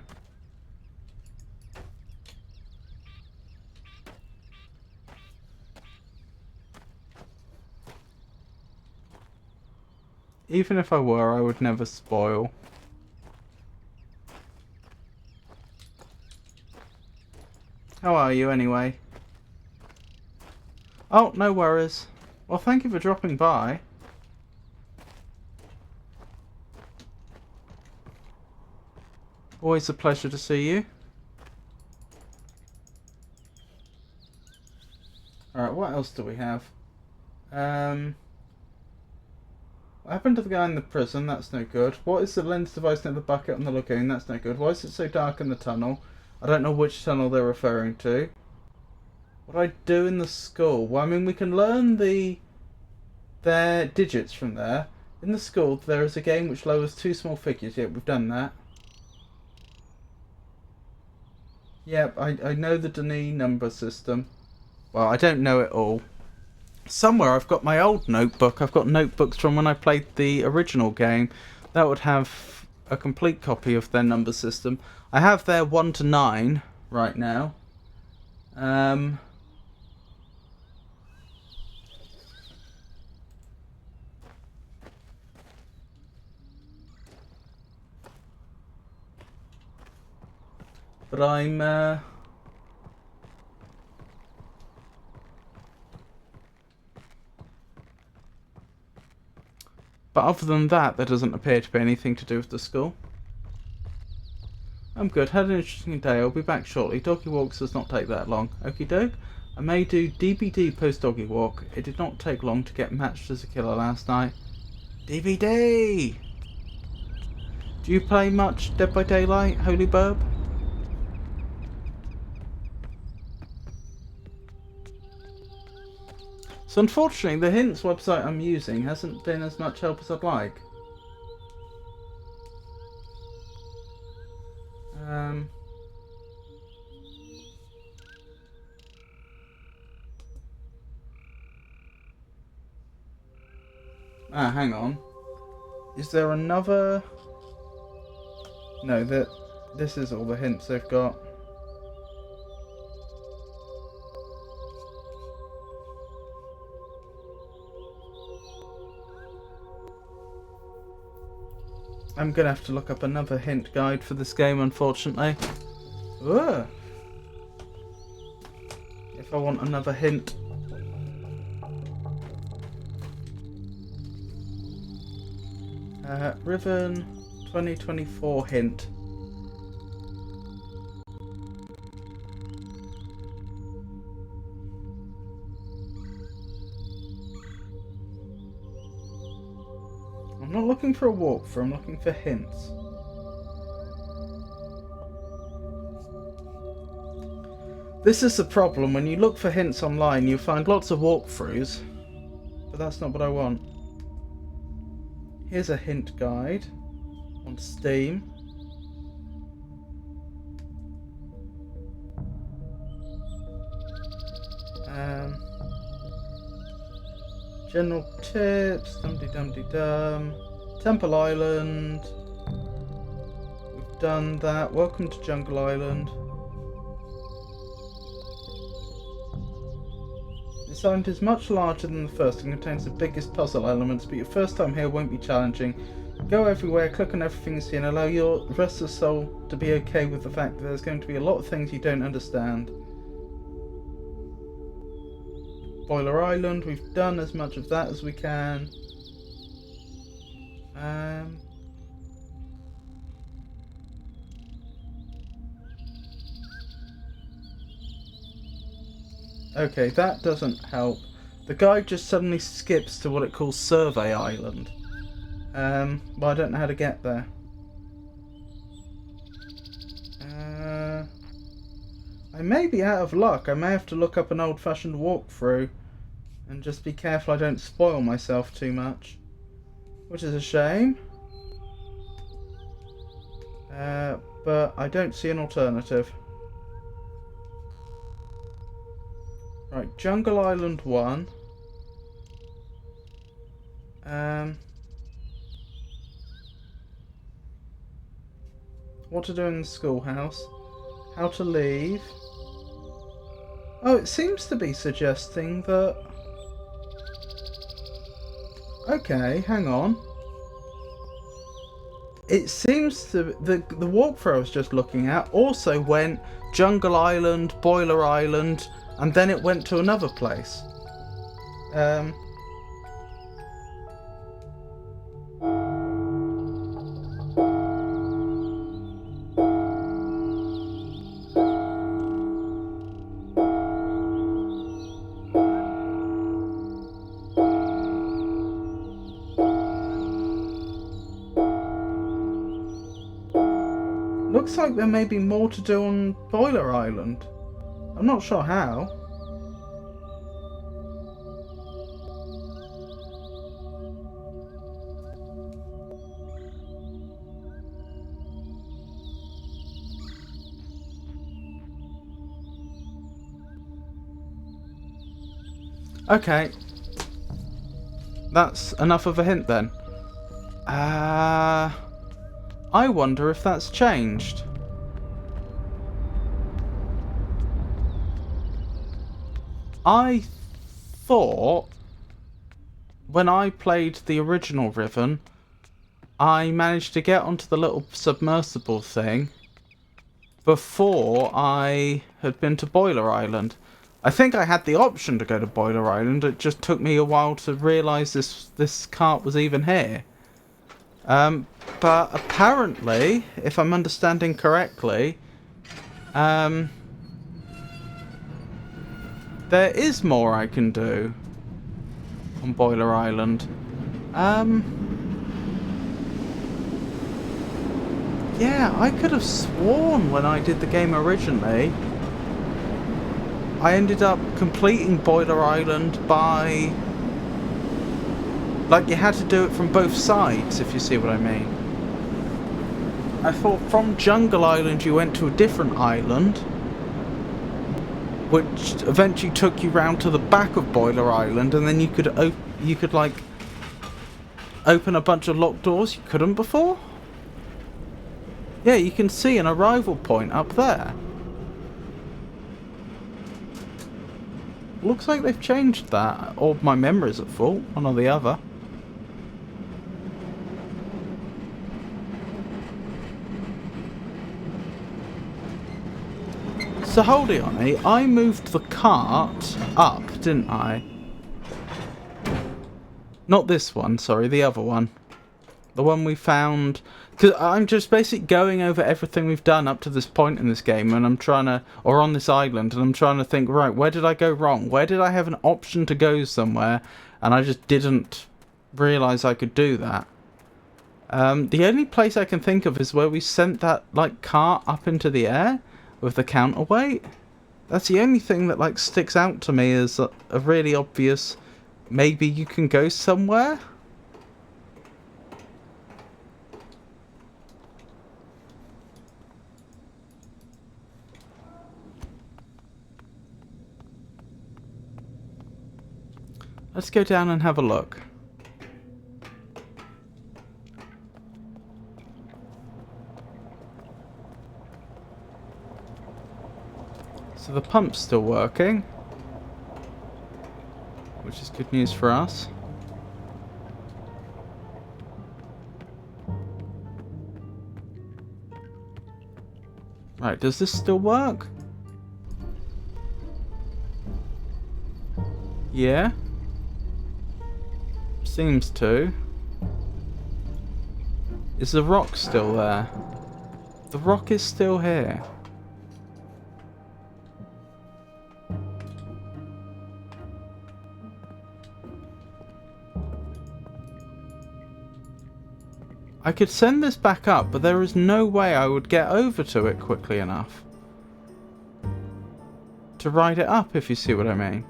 Even if I were, I would never spoil. How are you anyway? Oh, no worries. Well, thank you for dropping by. Always a pleasure to see you. Alright, what else do we have? What happened to the guy in the prison? That's no good. What is the lens device near the bucket on the lagoon? That's no good. Why is it so dark in the tunnel? I don't know which tunnel they're referring to. What do I do in the school? Well, I mean, we can learn their digits from there. In the school, there is a game which lowers 2 small figures. Yep, we've done that. Yep, I know the Denis number system. Well, I don't know it all. Somewhere I've got my old notebook. I've got notebooks from when I played the original game. That would have a complete copy of their number system. I have their 1 to 9 right now. But I'm But other than that, there doesn't appear to be anything to do with the school. I'm good. Had an interesting day. I'll be back shortly. Doggy walks does not take that long. Okie doke. I may do DBD post doggy walk. It did not take long to get matched as a killer last night. DVD! Do you play much Dead by Daylight, Holy Burb? So unfortunately, the hints website I'm using hasn't been as much help as I'd like. Hang on. Is there another? No, this is all the hints they've got. I'm gonna have to look up another hint guide for this game, unfortunately. Ugh. If I want another hint. Riven 2024 hint. I'm not looking for a walkthrough, I'm looking for hints. This is the problem, when you look for hints online you find lots of walkthroughs, but that's not what I want. Here's a hint guide on Steam. General tips, dum-de-dum-de-dum. Temple Island. We've done that. Welcome to Jungle Island. This island is much larger than the first and contains the biggest puzzle elements, but your first time here won't be challenging. Go everywhere, click on everything you see, and allow your rest of the soul to be okay with the fact that there's going to be a lot of things you don't understand. Boiler Island, we've done as much of that as we can. Okay, that doesn't help. The guide just suddenly skips to what it calls Survey Island. Well, I don't know how to get there. I may be out of luck. I may have to look up an old-fashioned walkthrough and just be careful I don't spoil myself too much, which is a shame. But I don't see an alternative. Right, Jungle Island 1. What to do in the schoolhouse. How to leave. Oh, it seems to be suggesting that... Okay, hang on. It seems to... The walkthrough I was just looking at also went Jungle Island, Boiler Island, and then it went to another place. Looks like there may be more to do on Boiler Island. I'm not sure how. Okay. That's enough of a hint then. I wonder if that's changed. I thought when I played the original Riven, I managed to get onto the little submersible thing before I had been to Boiler Island. I think I had the option to go to Boiler Island. It just took me a while to realise this cart was even here. But apparently, if I'm understanding correctly, there is more I can do on Boiler Island. Yeah, I could have sworn when I did the game originally, I ended up completing Boiler Island by... like, you had to do it from both sides, if you see what I mean. I thought from Jungle Island you went to a different island, which eventually took you round to the back of Boiler Island, and then you could like open a bunch of locked doors you couldn't before. Yeah, you can see an arrival point up there. Looks like they've changed that, or my memory's at fault, one or the other. So hold it on, I moved the cart up, didn't I? Not this one, sorry, the other one. The one we found... because I'm just basically going over everything we've done up to this point in this game, and I'm trying to... or on this island, and I'm trying to think, right, where did I go wrong? Where did I have an option to go somewhere, and I just didn't realise I could do that? The only place I can think of is where we sent that, like, cart up into the air with the counterweight. That's the only thing that, like, sticks out to me as a really obvious... maybe you can go somewhere? Let's go down and have a look. So the pump's still working, which is good news for us. Right, does this still work? Yeah. Seems to. Is the rock still there? The rock is still here. I could send this back up, but there is no way I would get over to it quickly enough to ride it up, if you see what I mean.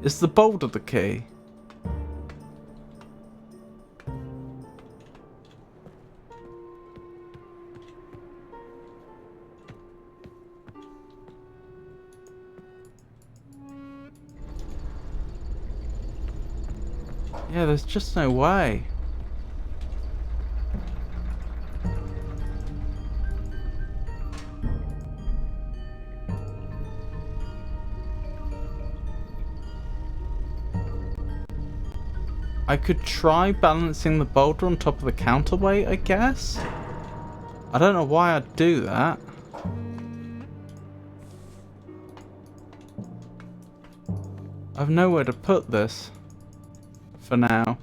Is the boulder the key? Yeah, there's just no way. I could try balancing the boulder on top of the counterweight, I guess? I don't know why I'd do that. I've nowhere to put this. For now.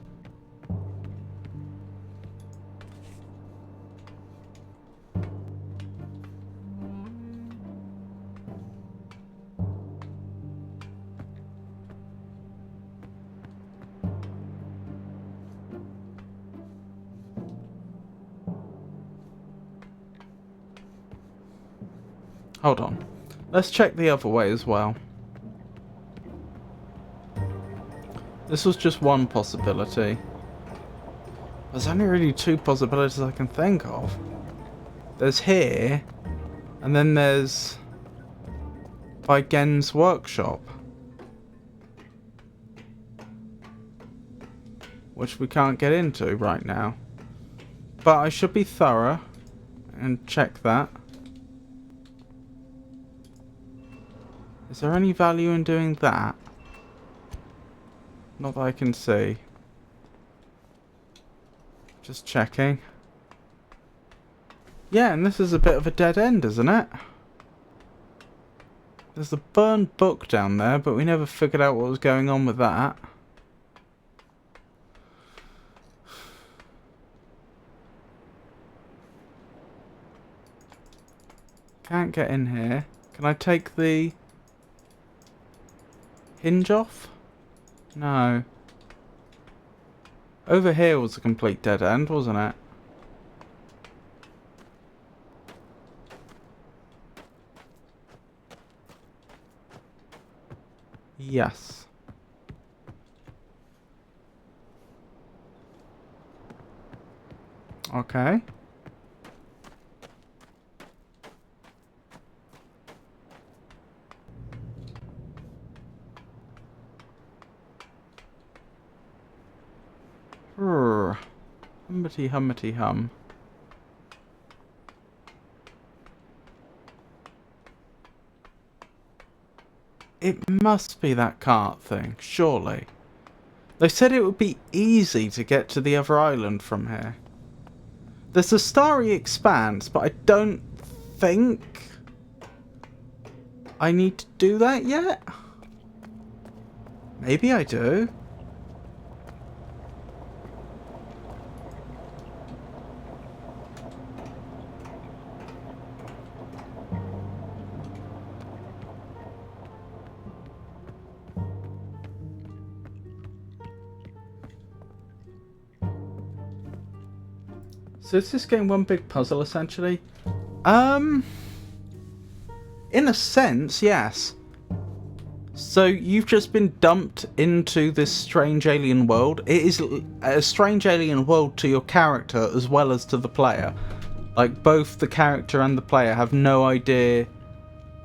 Hold on. Let's check the other way as well. This was just one possibility. There's only really two possibilities I can think of. There's here, and then there's by Gen's workshop, which we can't get into right now. But I should be thorough and check that. Is there any value in doing that? Not that I can see. Just checking. Yeah, and this is a bit of a dead end, isn't it? There's a burned book down there, but we never figured out what was going on with that. Can't get in here. Can I take the hinge off? No. Over here was a complete dead end, wasn't it? Yes. Okay. Hummity hummity hum. It must be that cart thing, surely. They said it would be easy to get to the other island from here. There's a starry expanse, but I don't think I need to do that yet. Maybe I do. So is this game one big puzzle, essentially? In a sense, yes. So you've just been dumped into this strange alien world. It is a strange alien world to your character as well as to the player. Like, both the character and the player have no idea,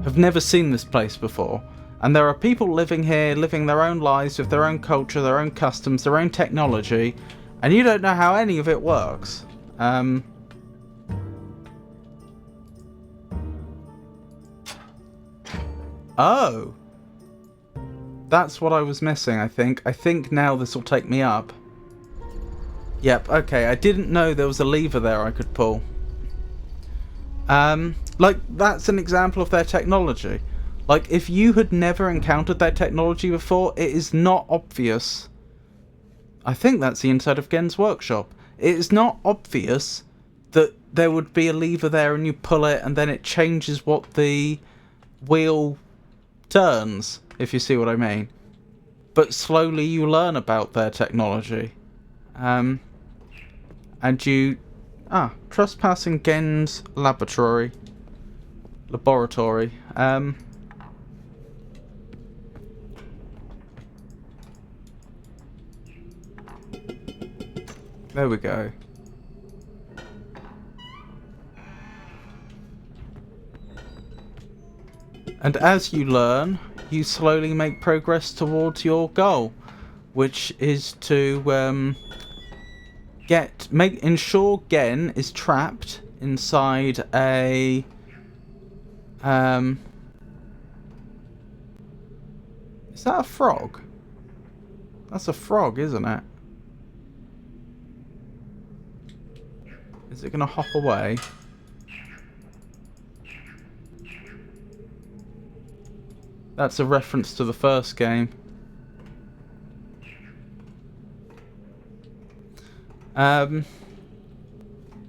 have never seen this place before. And there are people living here, living their own lives with their own culture, their own customs, their own technology, and you don't know how any of it works. Oh. That's what I was missing, I think. I think now this will take me up. Yep, okay. I didn't know there was a lever there I could pull. Like, that's an example of their technology. Like, if you had never encountered their technology before, it is not obvious. I think that's the inside of Gen's workshop. It is not obvious that there would be a lever there and you pull it and then it changes what the wheel turns, if you see what I mean. But slowly you learn about their technology. And you... trespassing Gen's laboratory. There we go. And as you learn, you slowly make progress towards your goal, which is to ensure Gen is trapped inside a is that a frog? That's a frog, isn't it? Is it gonna hop away? That's a reference to the first game.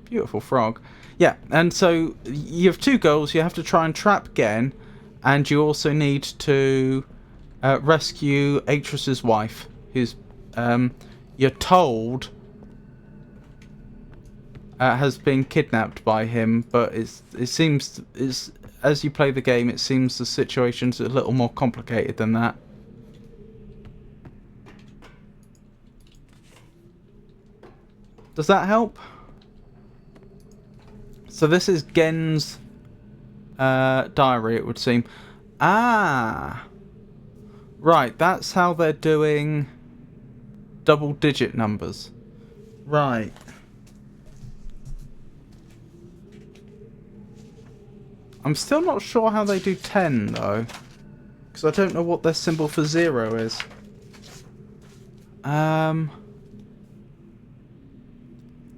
Beautiful frog. Yeah, and so you have two goals. You have to try and trap Gen, and you also need to rescue Atris's wife, who's you're told has been kidnapped by him, but it seems as you play the game, it seems the situation's a little more complicated than that. Does that help? So this is Gen's diary, it would seem. Ah! Right, that's how they're doing double-digit numbers. Right. I'm still not sure how they do 10, though. Because I don't know what their symbol for 0 is.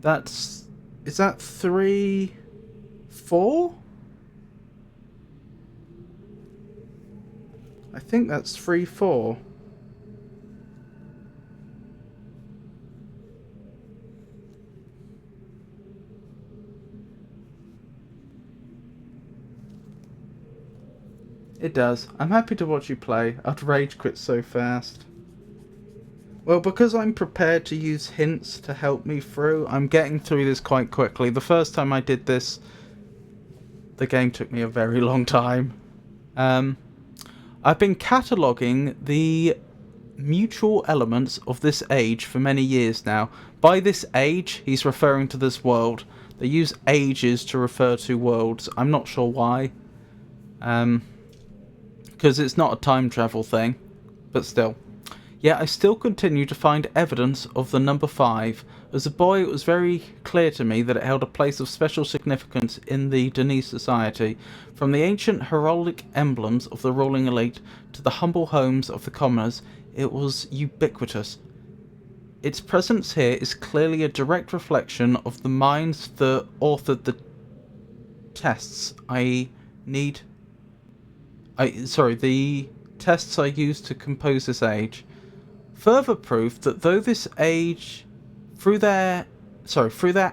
That's... Is that 3... 4? I think that's 3-4. It does. I'm happy to watch you play. I'd rage quit so fast. Well, because I'm prepared to use hints to help me through, I'm getting through this quite quickly. The first time I did this, the game took me a very long time. I've been cataloguing the mutual elements of this age for many years now. By this age, he's referring to this world. They use ages to refer to worlds. I'm not sure why. Because it's not a time travel thing. But still. Yet I still continue to find evidence of the number 5. As a boy, it was very clear to me that it held a place of special significance in the Denise society. From the ancient heraldic emblems of the ruling elite to the humble homes of the commoners, it was ubiquitous. Its presence here is clearly a direct reflection of the minds that authored the tests the tests I used to compose this age. Further proof that though this age, through their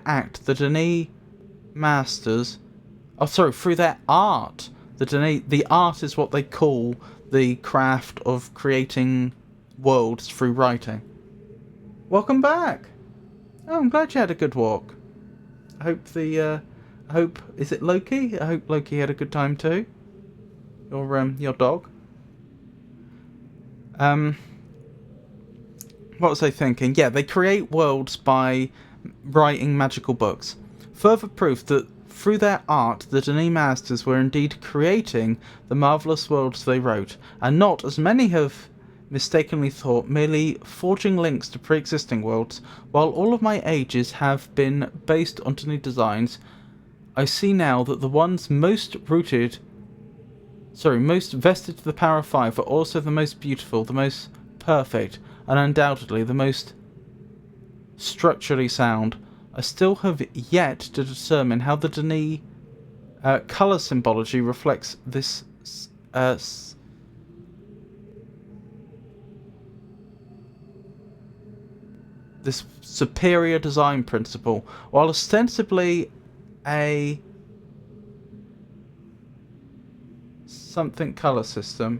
act, the Denis masters, through their art, the art is what they call the craft of creating worlds through writing. Welcome back. Oh, I'm glad you had a good walk. I hope is it Loki? I hope Loki had a good time too. Your dog. What was I thinking? Yeah, they create worlds by writing magical books. Further proof that through their art, the Denis masters were indeed creating the marvellous worlds they wrote, and not, as many have mistakenly thought, merely forging links to pre-existing worlds. While all of my ages have been based on Denis designs, I see now that the ones most vested to the power of 5 are also the most beautiful, the most perfect, and undoubtedly the most structurally sound. I still have yet to determine how the Denis colour symbology reflects this this superior design principle. While ostensibly a something colour system,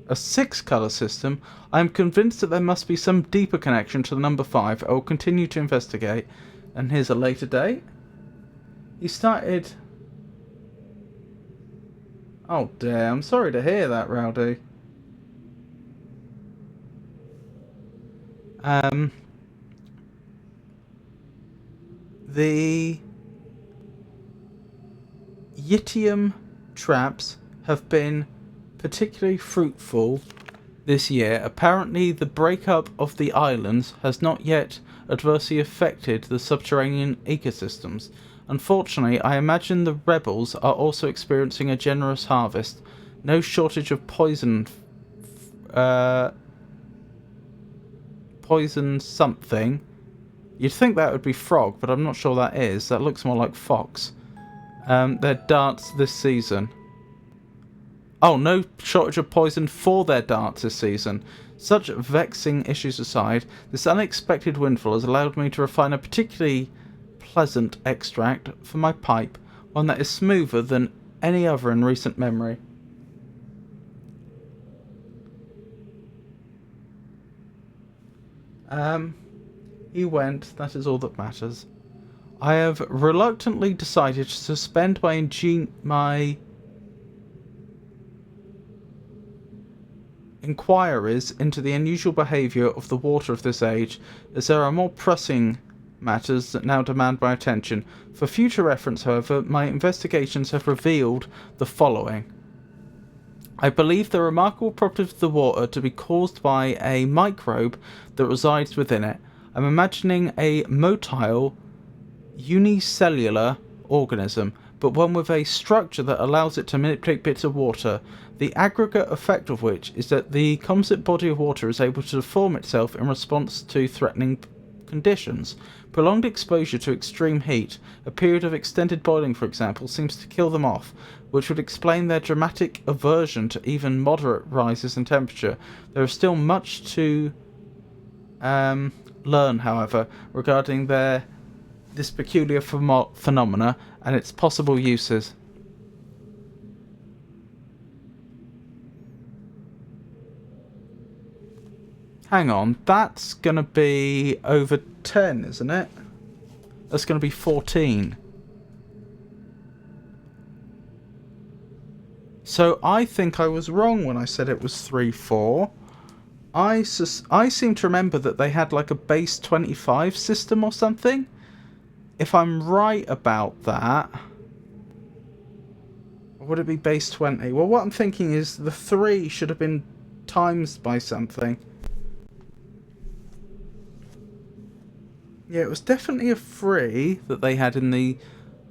a 6 colour system, I am convinced that there must be some deeper connection to the number 5. I will continue to investigate. And here's a later date. He started... Oh dear, I'm sorry to hear that, Rowdy. The Yttium traps have been particularly fruitful this year. Apparently the breakup of the islands has not yet adversely affected the subterranean ecosystems. Unfortunately, I imagine the rebels are also experiencing a generous harvest. No shortage of poison something. You'd think that would be frog, but I'm not sure that is. That looks more like fox. Their darts this season. Oh, no shortage of poison for their darts this season. Such vexing issues aside, this unexpected windfall has allowed me to refine a particularly pleasant extract for my pipe, one that is smoother than any other in recent memory. He went, that is all that matters. I have reluctantly decided to suspend my inquiries into the unusual behaviour of the water of this age, as there are more pressing matters that now demand my attention. For future reference, however, my investigations have revealed the following. I believe the remarkable properties of the water to be caused by a microbe that resides within it. I'm imagining a motile, unicellular organism, but one with a structure that allows it to manipulate bits of water, the aggregate effect of which is that the composite body of water is able to deform itself in response to threatening conditions. Prolonged exposure to extreme heat, a period of extended boiling for example, seems to kill them off, which would explain their dramatic aversion to even moderate rises in temperature. There is still much to learn, however, regarding this peculiar phenomena and its possible uses. Hang on, that's going to be over 10, isn't it? That's going to be 14. So I think I was wrong when I said it was 3-4. I seem to remember that they had like a base 25 system or something. If I'm right about that... Or would it be base 20? Well, what I'm thinking is the 3 should have been times by something. Yeah, it was definitely a 3 that they had in the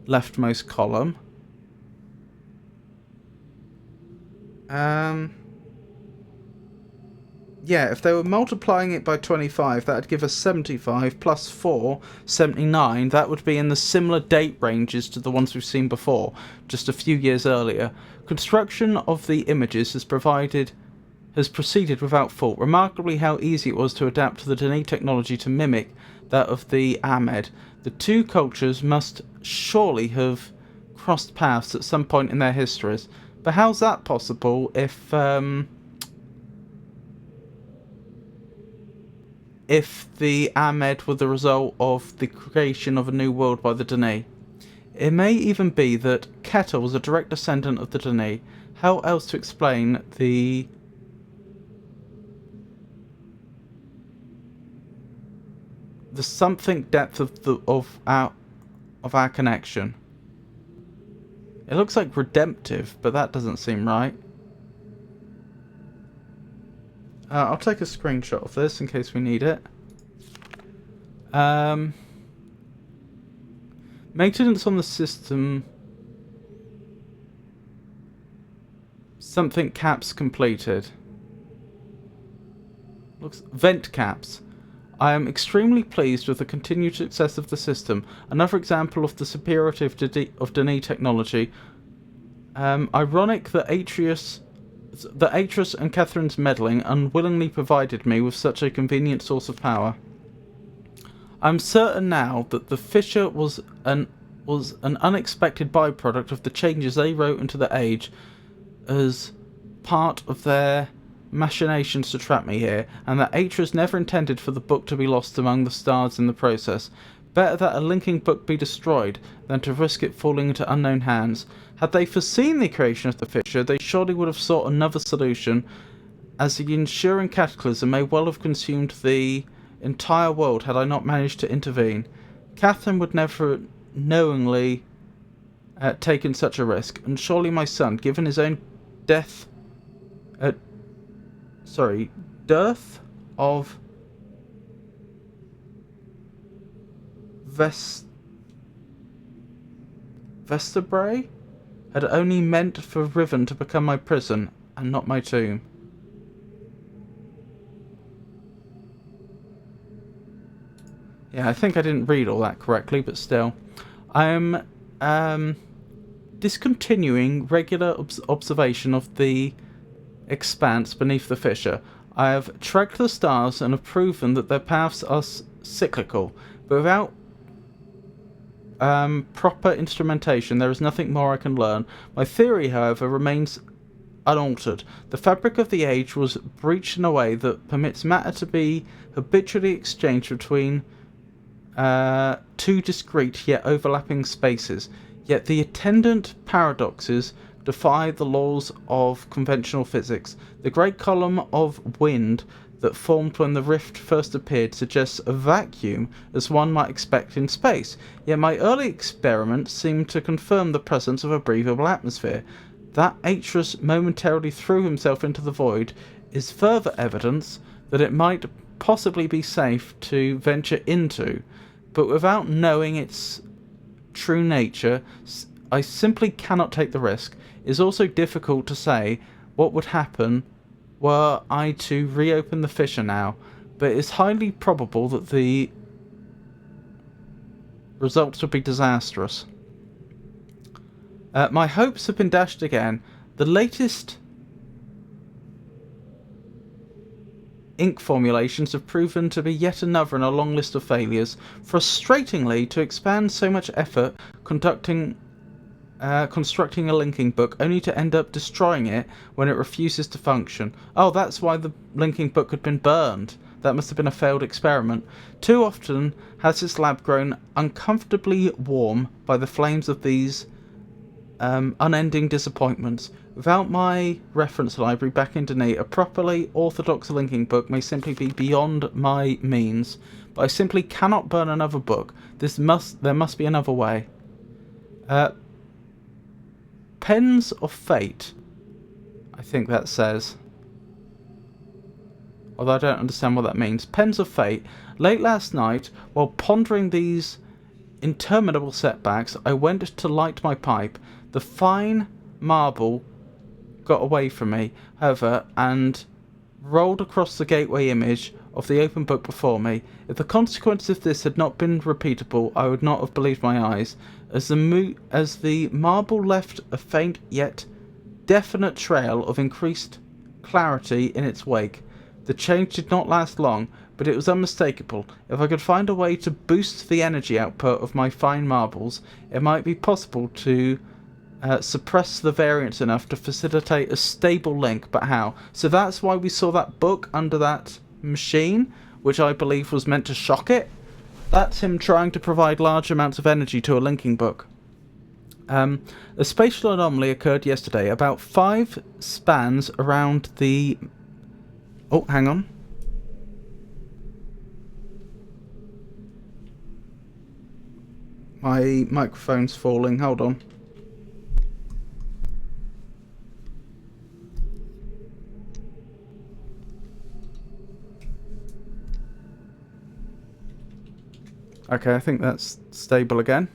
leftmost column. Yeah, if they were multiplying it by 25, that would give us 75 plus 4, 79. That would be in the similar date ranges to the ones we've seen before, just a few years earlier. Construction of the images has proceeded without fault. Remarkably how easy it was to adapt to the Dani technology to mimic that of the Ahmed. The two cultures must surely have crossed paths at some point in their histories. But how's that possible if the Ahmed were the result of the creation of a new world by the Dani? It may even be that Keter was a direct descendant of the Dani. How else to explain the something depth of our connection? It looks like redemptive, but that doesn't seem right. I'll take a screenshot of this in case we need it. Maintenance on the system. Something caps completed. Looks vent caps. I am extremely pleased with the continued success of the system. Another example of the superiority of Dani technology. Ironic that Atreus and Catherine's meddling unwillingly provided me with such a convenient source of power. I'm certain now that the fissure was an unexpected byproduct of the changes they wrote into the age as part of their machinations to trap me here, and that Atreus never intended for the book to be lost among the stars in the process. Better that a linking book be destroyed than to risk it falling into unknown hands. Had they foreseen the creation of the fissure, they surely would have sought another solution, as the ensuing cataclysm may well have consumed the entire world had I not managed to intervene. Catherine would never knowingly taken such a risk, and surely my son, given his own dearth of vertebrae, had only meant for Riven to become my prison and not my tomb. Yeah, I think I didn't read all that correctly, but still. I am discontinuing regular observation of the expanse beneath the fissure. I have tracked the stars and have proven that their paths are cyclical, but without proper instrumentation there is nothing more I can learn. My theory, however, remains unaltered. The fabric of the age was breached in a way that permits matter to be habitually exchanged between two discrete yet overlapping spaces, yet the attendant paradoxes defy the laws of conventional physics. The great column of wind that formed when the rift first appeared suggests a vacuum as one might expect in space, yet my early experiments seem to confirm the presence of a breathable atmosphere. That Atreus momentarily threw himself into the void is further evidence that it might possibly be safe to venture into, but without knowing its true nature, I simply cannot take the risk. It is also difficult to say what would happen were I to reopen the fissure now, but it is highly probable that the results would be disastrous. My hopes have been dashed again. The latest ink formulations have proven to be yet another in a long list of failures. Frustratingly, to expand so much effort constructing a linking book only to end up destroying it when it refuses to function. Oh, that's why the linking book had been burned. That must have been a failed experiment. Too often has this lab grown uncomfortably warm by the flames of these unending disappointments. Without my reference library back in Dunedin, a properly orthodox linking book may simply be beyond my means, but I simply cannot burn another book. There must be another way. Pens of Fate, I think that says. Although I don't understand what that means. Pens of Fate. Late last night, while pondering these interminable setbacks, I went to light my pipe. The fine marble got away from me, however, and rolled across the gateway image of the open book before me. If the consequences of this had not been repeatable, I would not have believed my eyes. As the marble left a faint yet definite trail of increased clarity in its wake, the change did not last long, but it was unmistakable. If I could find a way to boost the energy output of my fine marbles, it might be possible to suppress the variance enough to facilitate a stable link, but how? So that's why we saw that book under that machine, which I believe was meant to shock it. That's him trying to provide large amounts of energy to a linking book. A spatial anomaly occurred yesterday, about 5 spans around the... Oh, hang on. My microphone's falling, hold on. Okay, I think that's stable again.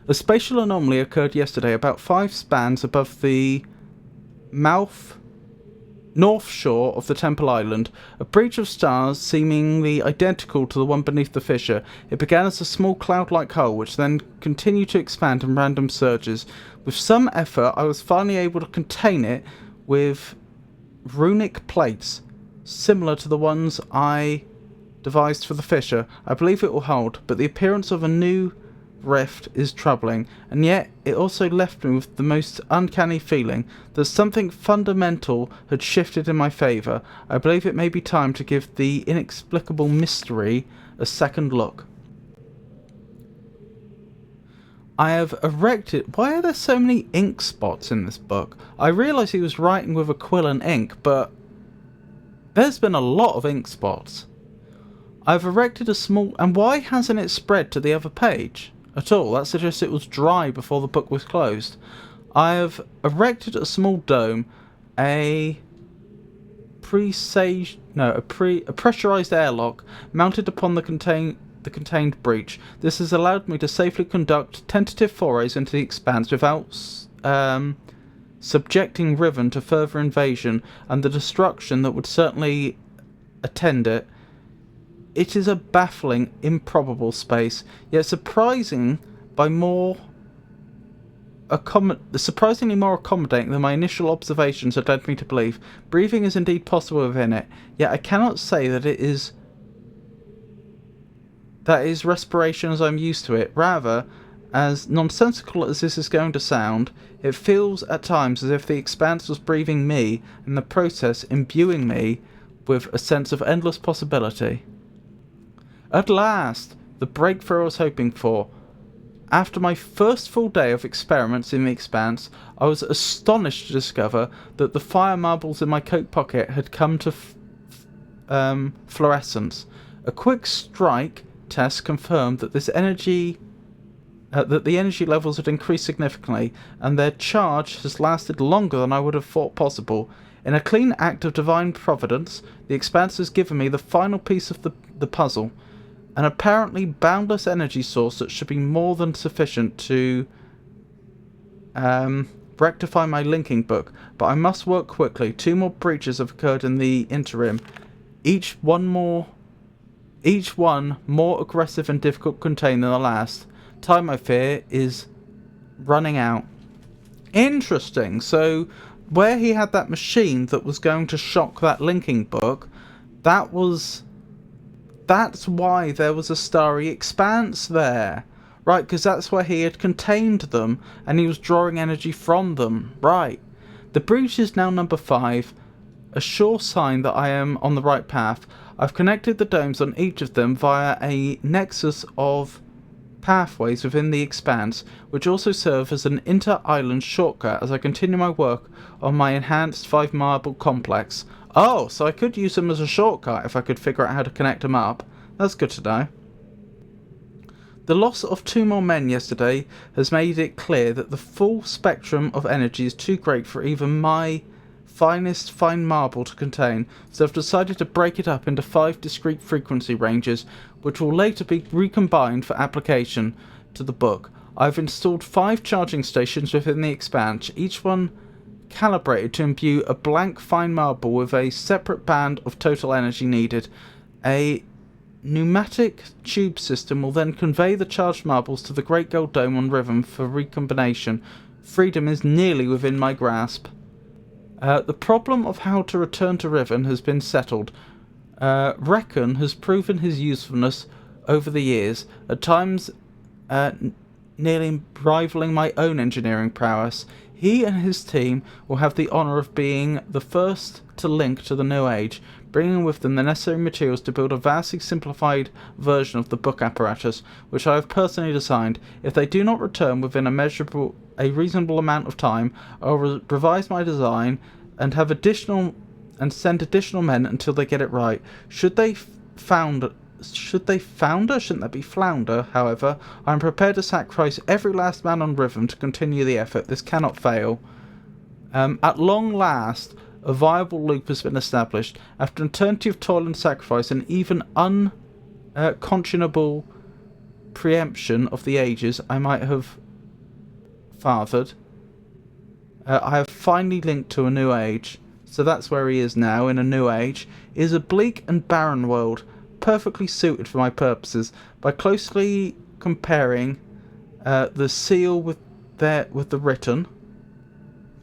A spatial anomaly occurred yesterday about 5 spans above the north shore of the Temple Island. A breach of stars seemingly identical to the one beneath the fissure. It began as a small cloud-like hole, which then continued to expand in random surges. With some effort, I was finally able to contain it with runic plates, similar to the ones I devised for the fissure. I believe it will hold, but the appearance of a new rift is troubling, and yet it also left me with the most uncanny feeling that something fundamental had shifted in my favour. I believe it may be time to give the inexplicable mystery a second look. I have erected... Why are there so many ink spots in this book? I realise he was writing with a quill and ink, but there's been a lot of ink spots. I've erected a small... And why hasn't it spread to the other page at all? That suggests it was dry before the book was closed. I have erected a small dome, a pressurized airlock mounted upon the contained breach. This has allowed me to safely conduct tentative forays into the expanse without subjecting Riven to further invasion and the destruction that would certainly attend it. It is a baffling, improbable space, yet surprisingly more accommodating than my initial observations had led me to believe. Breathing is indeed possible within it, yet I cannot say that it is respiration as I'm used to it. Rather, as nonsensical as this is going to sound, it feels at times as if the expanse was breathing me, in the process imbuing me with a sense of endless possibility. At last, the breakthrough I was hoping for. After my first full day of experiments in the expanse, I was astonished to discover that the fire marbles in my coat pocket had come to fluorescence. A quick strike test confirmed that the energy levels had increased significantly, and their charge has lasted longer than I would have thought possible. In a clean act of divine providence, the expanse has given me the final piece of the puzzle. An apparently boundless energy source that should be more than sufficient to rectify my linking book, but I must work quickly. 2 more breaches have occurred in the interim, each one more aggressive and difficult to contain than the last. time, I fear, is running out. Interesting. So, where he had that machine that was going to shock that linking book, that's why there was a starry expanse there. Right, because that's where he had contained them, and he was drawing energy from them. Right. The breach is now number 5, a sure sign that I am on the right path. I've connected the domes on each of them via a nexus of pathways within the expanse, which also serve as an inter-island shortcut as I continue my work on my enhanced 5-marble complex. Oh, so I could use them as a shortcut if I could figure out how to connect them up. That's good to know. The loss of 2 more men yesterday has made it clear that the full spectrum of energy is too great for even my finest fine marble to contain, so I've decided to break it up into 5 discrete frequency ranges, which will later be recombined for application to the book. I've installed 5 charging stations within the expanse, each one calibrated to imbue a blank fine marble with a separate band of total energy needed. A pneumatic tube system will then convey the charged marbles to the Great Gold Dome on Riven for recombination. Freedom is nearly within my grasp. The problem of how to return to Riven has been settled. Reckon has proven his usefulness over the years, at times nearly rivaling my own engineering prowess. He and his team will have the honour of being the first to link to the New Age, bringing with them the necessary materials to build a vastly simplified version of the book apparatus, which I have personally designed. If they do not return within a reasonable amount of time, I will revise my design and send additional men until they get it right. Should they founder? Shouldn't that be flounder? However, I am prepared to sacrifice every last man on Riven to continue the effort. This cannot fail. At long last, a viable loop has been established. After an eternity of toil and sacrifice, and even unconscionable preemption of the ages I might have fathered, I have finally linked to a new age. So that's where he is now, in a new age. It is a bleak and barren world, perfectly suited for my purposes. By closely comparing the seal with the written,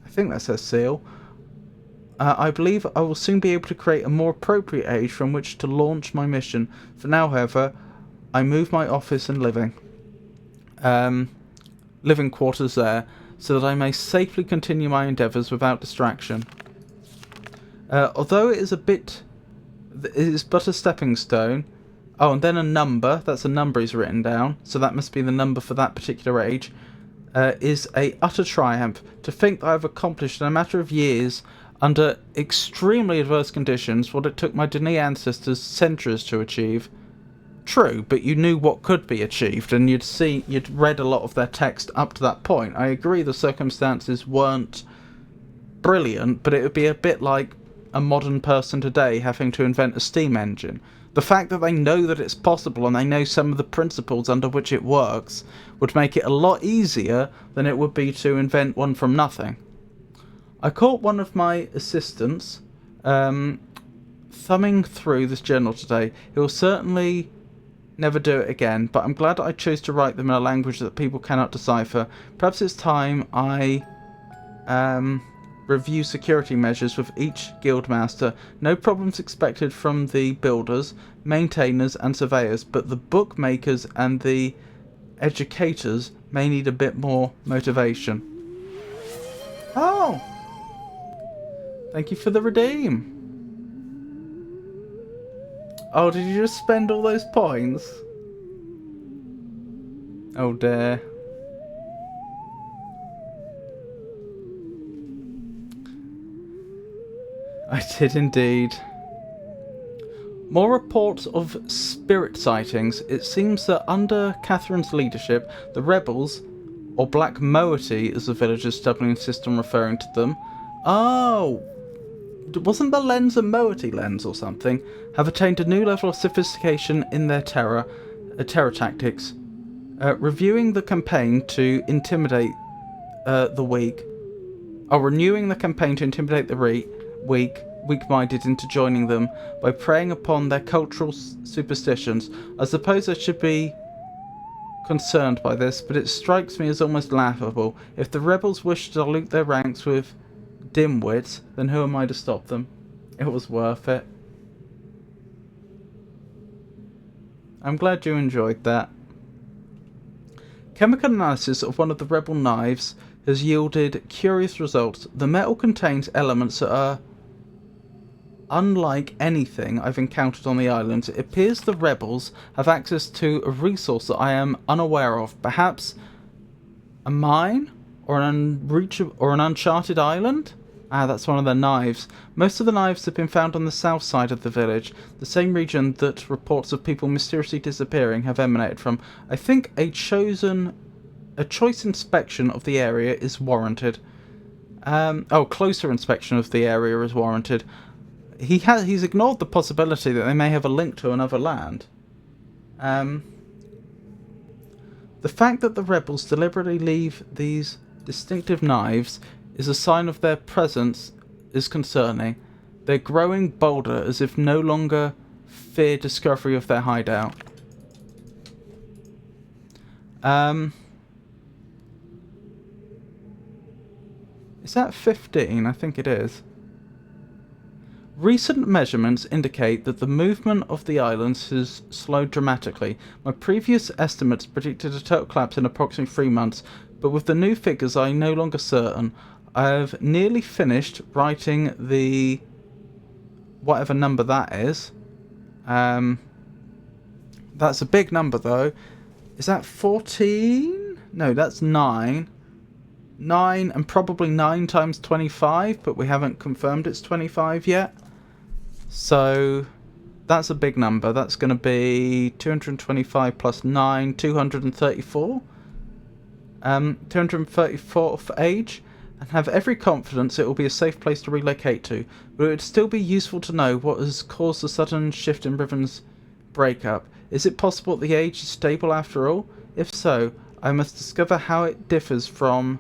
I think that says seal, I believe I will soon be able to create a more appropriate age from which to launch my mission. For now, however, I move my office and living quarters there, so that I may safely continue my endeavours without distraction. Although it is but a stepping stone. Oh, and then a number. That's a number he's written down, so that must be the number for that particular age. Is a utter triumph. To think that I have accomplished in a matter of years, under extremely adverse conditions, what it took my Denis ancestors centuries to achieve. True, but you knew what could be achieved, and you'd read a lot of their text up to that point. I agree the circumstances weren't brilliant, but it would be a bit like a modern person today having to invent a steam engine. The fact that they know that it's possible and they know some of the principles under which it works would make it a lot easier than it would be to invent one from nothing. I caught one of my assistants thumbing through this journal today. He will certainly never do it again, but I'm glad I chose to write them in a language that people cannot decipher. Perhaps it's time I review security measures with each guildmaster. No problems expected from the builders, maintainers and surveyors, but the bookmakers and the educators may need a bit more motivation. Oh! Thank you for the redeem. Oh, did you just spend all those points? Oh dear. I did indeed. More reports of spirit sightings. It seems that under Catherine's leadership, the rebels, or Black Moiety as the villagers stubbornly insist on referring to them. Oh! Wasn't the lens a Moiety lens or something? Have attained a new level of sophistication in their terror tactics. Reviewing the campaign to intimidate the weak. Renewing the campaign to intimidate the weak-minded into joining them by preying upon their cultural superstitions. I suppose I should be concerned by this, but it strikes me as almost laughable. If the rebels wish to dilute their ranks with dimwits, then who am I to stop them? It was worth it. I'm glad you enjoyed that. Chemical analysis of one of the rebel knives has yielded curious results. The metal contains elements that are unlike anything I've encountered on the island. It appears the rebels have access to a resource that I am unaware of. Perhaps a mine or an uncharted island? Ah, that's one of their knives. Most of the knives have been found on the south side of the village, the same region that reports of people mysteriously disappearing have emanated from. I think a choice inspection of the area is warranted. Closer inspection of the area is warranted. He's ignored the possibility that they may have a link to another land. The fact that the rebels deliberately leave these distinctive knives is a sign of their presence is concerning. They're growing bolder as if no longer fear discovery of their hideout. Is that 15? I think it is. Recent measurements indicate that the movement of the islands has slowed dramatically. My previous estimates predicted a total collapse in approximately 3 months, but with the new figures I'm no longer certain. I have nearly finished writing the whatever number that is. That's a big number though. Is that 14? No, that's 9. 9 and probably 9 times 25, but we haven't confirmed it's 25 yet. So that's a big number. That's going to be 225 plus 9, 234. 234 for age. And have every confidence it will be a safe place to relocate to, but it would still be useful to know what has caused the sudden shift in Riven's breakup. Is it possible that the age is stable after all? If so, I must discover how it differs from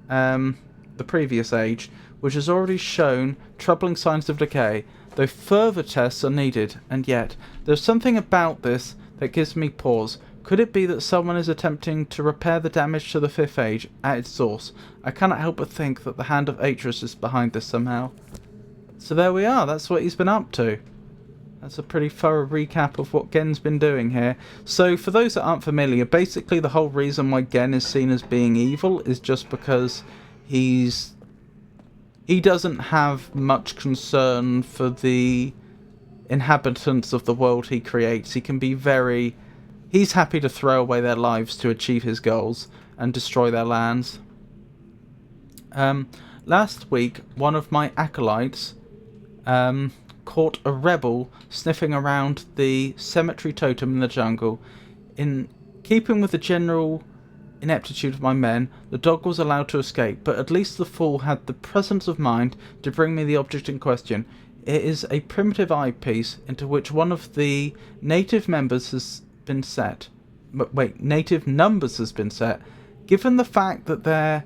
the previous age, which has already shown troubling signs of decay, though further tests are needed, and yet there's something about this that gives me pause. Could it be that someone is attempting to repair the damage to the 5th age at its source? I cannot help but think that the hand of Atreus is behind this somehow. So there we are, that's what he's been up to. That's a pretty thorough recap of what Gen's been doing here. So for those that aren't familiar, basically the whole reason why Gen is seen as being evil is just because he doesn't have much concern for the inhabitants of the world he creates. He can be very... He's happy to throw away their lives to achieve his goals and destroy their lands. Last week, one of my acolytes caught a rebel sniffing around the cemetery totem in the jungle. In keeping with the general ineptitude of my men, the dog was allowed to escape, but at least the fool had the presence of mind to bring me the object in question. It is a primitive eyepiece into which one of the native members has been set. Wait, native numbers has been set. Given the fact that their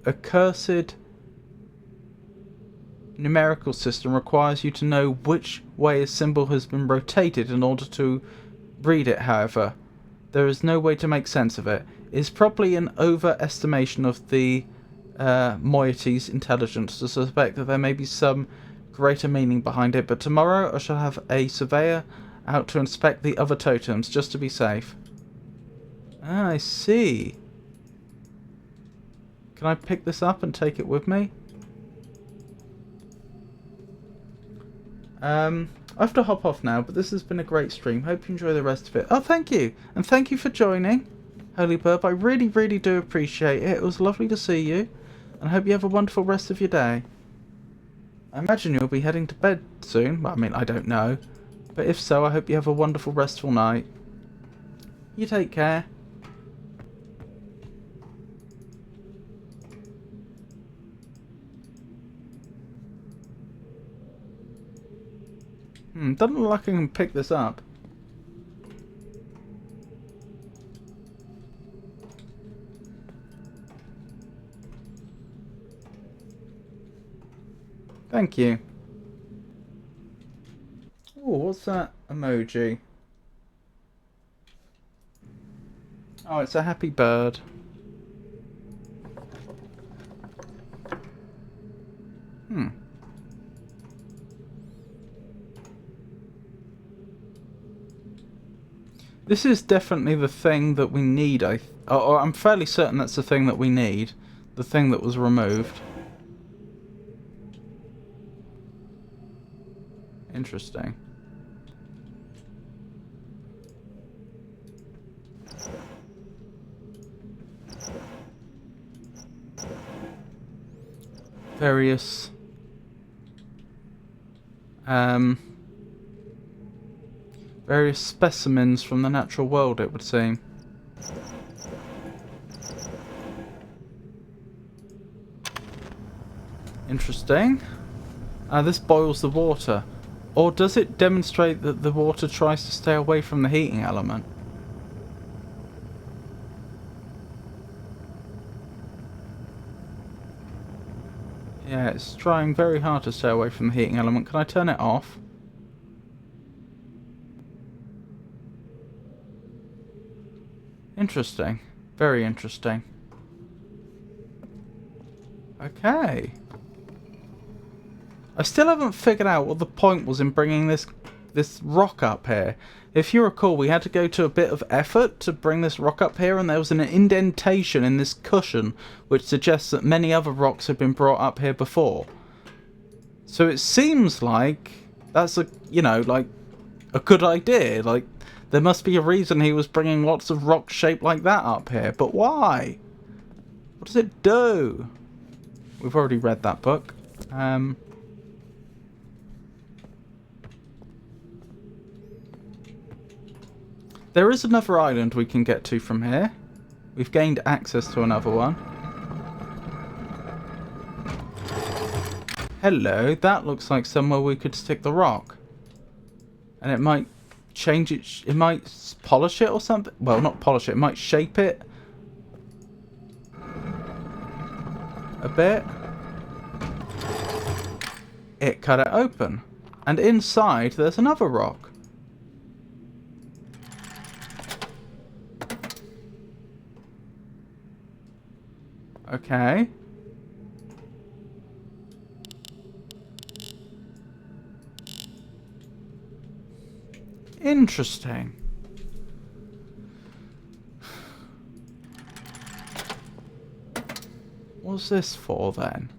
accursed numerical system requires you to know which way a symbol has been rotated in order to read it, however, there is no way to make sense of it. It is probably an overestimation of the moiety's intelligence to suspect that there may be some greater meaning behind it, but tomorrow I shall have a surveyor out to inspect the other totems, just to be safe. Ah, I see. Can I pick this up and take it with me? I have to hop off now, but this has been a great stream. Hope you enjoy the rest of it. Oh, thank you. And thank you for joining, Holy Burb. I really, really do appreciate it. It was lovely to see you. And I hope you have a wonderful rest of your day. I imagine you'll be heading to bed soon. Well, I mean, I don't know. But if so, I hope you have a wonderful, restful night. You take care. Doesn't look like I can pick this up. Thank you. Oh, what's that? emoji. Oh, it's a happy bird. This is definitely the thing that we need. Or I'm fairly certain that's the thing that we need. The thing that was removed. Interesting. Various various specimens from the natural world, it would seem. Interesting. This boils the water. Or does it demonstrate that the water tries to stay away from the heating element? Yeah, it's trying very hard to stay away from the heating element. Can I turn it off? Interesting. Very interesting. Okay. I still haven't figured out what the point was in bringing this rock up here. If you recall, we had to go to a bit of effort to bring this rock up here, and there was an indentation in this cushion which suggests that many other rocks have been brought up here before. So it seems like that's a good idea. Like, there must be a reason he was bringing lots of rocks shaped like that up here. But why? What does it do? We've already read that book. There is another island we can get to from here. We've gained access to another one. Hello, that looks like somewhere we could stick the rock. And it might change it, it might polish it or something. Well, not polish it, it might shape it a bit. It cut it open. And inside there's another rock. Okay. Interesting. What's this for then?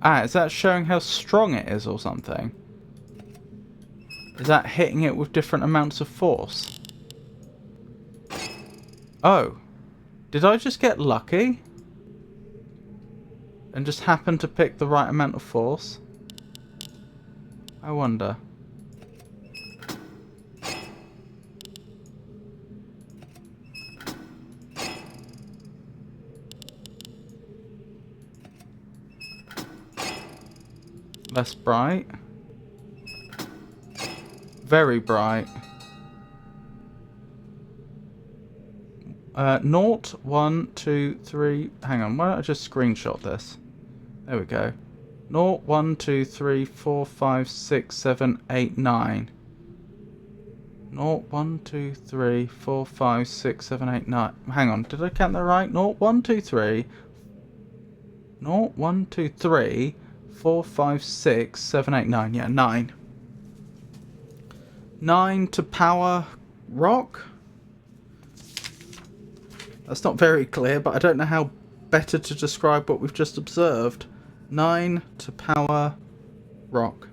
Ah, is that showing how strong it is or something? Is that hitting it with different amounts of force? Oh. Did I just get lucky? And just happen to pick the right amount of force? I wonder. Less bright. Very bright. 0, 1, 2, 3. Hang on, why don't I just screenshot this? There we go. 0, 1, 2, 3, 4, 5, 6, 7, 8, 9. 0, 1, 2, 3, 4, 5, 6, 7, 8, 9. Hang on, did I count that right? 0, 1, 2, 3. 0, 1, 2, 3. 4, 5, 6, 7, 8, 9. Yeah, 9. 9 to power rock? That's not very clear, but I don't know how better to describe what we've just observed. 9 to power rock.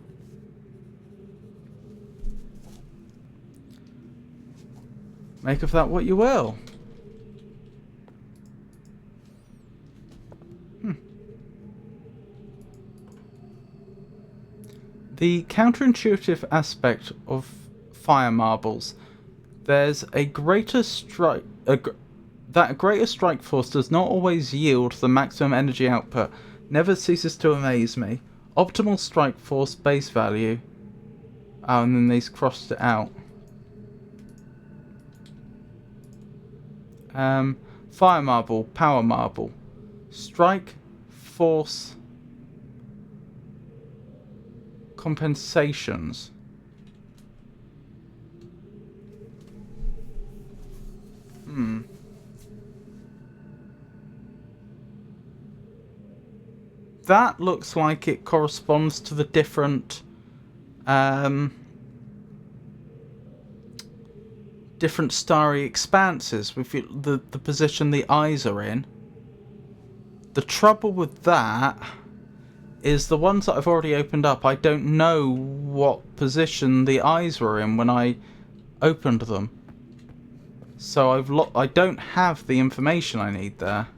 Make of that what you will. The counterintuitive aspect of fire marbles. There's a greater strike... that a greater strike force does not always yield the maximum energy output. Never ceases to amaze me. Optimal strike force base value. Oh, and then these crossed it out. Fire marble, power marble. Strike force compensations. That looks like it corresponds to the different different starry expanses with the position the eyes are in. The trouble with that is the ones that I've already opened up, I don't know what position the eyes were in when I opened them. So I don't have the information I need there.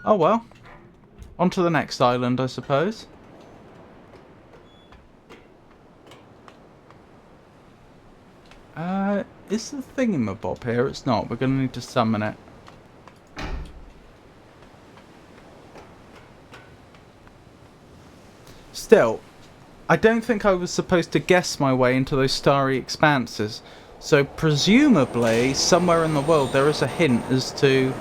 Oh well. On to the next island, I suppose. Is the thingamabob here? It's not. We're going to need to summon it. Still, I don't think I was supposed to guess my way into those starry expanses. So presumably, somewhere in the world there is a hint as to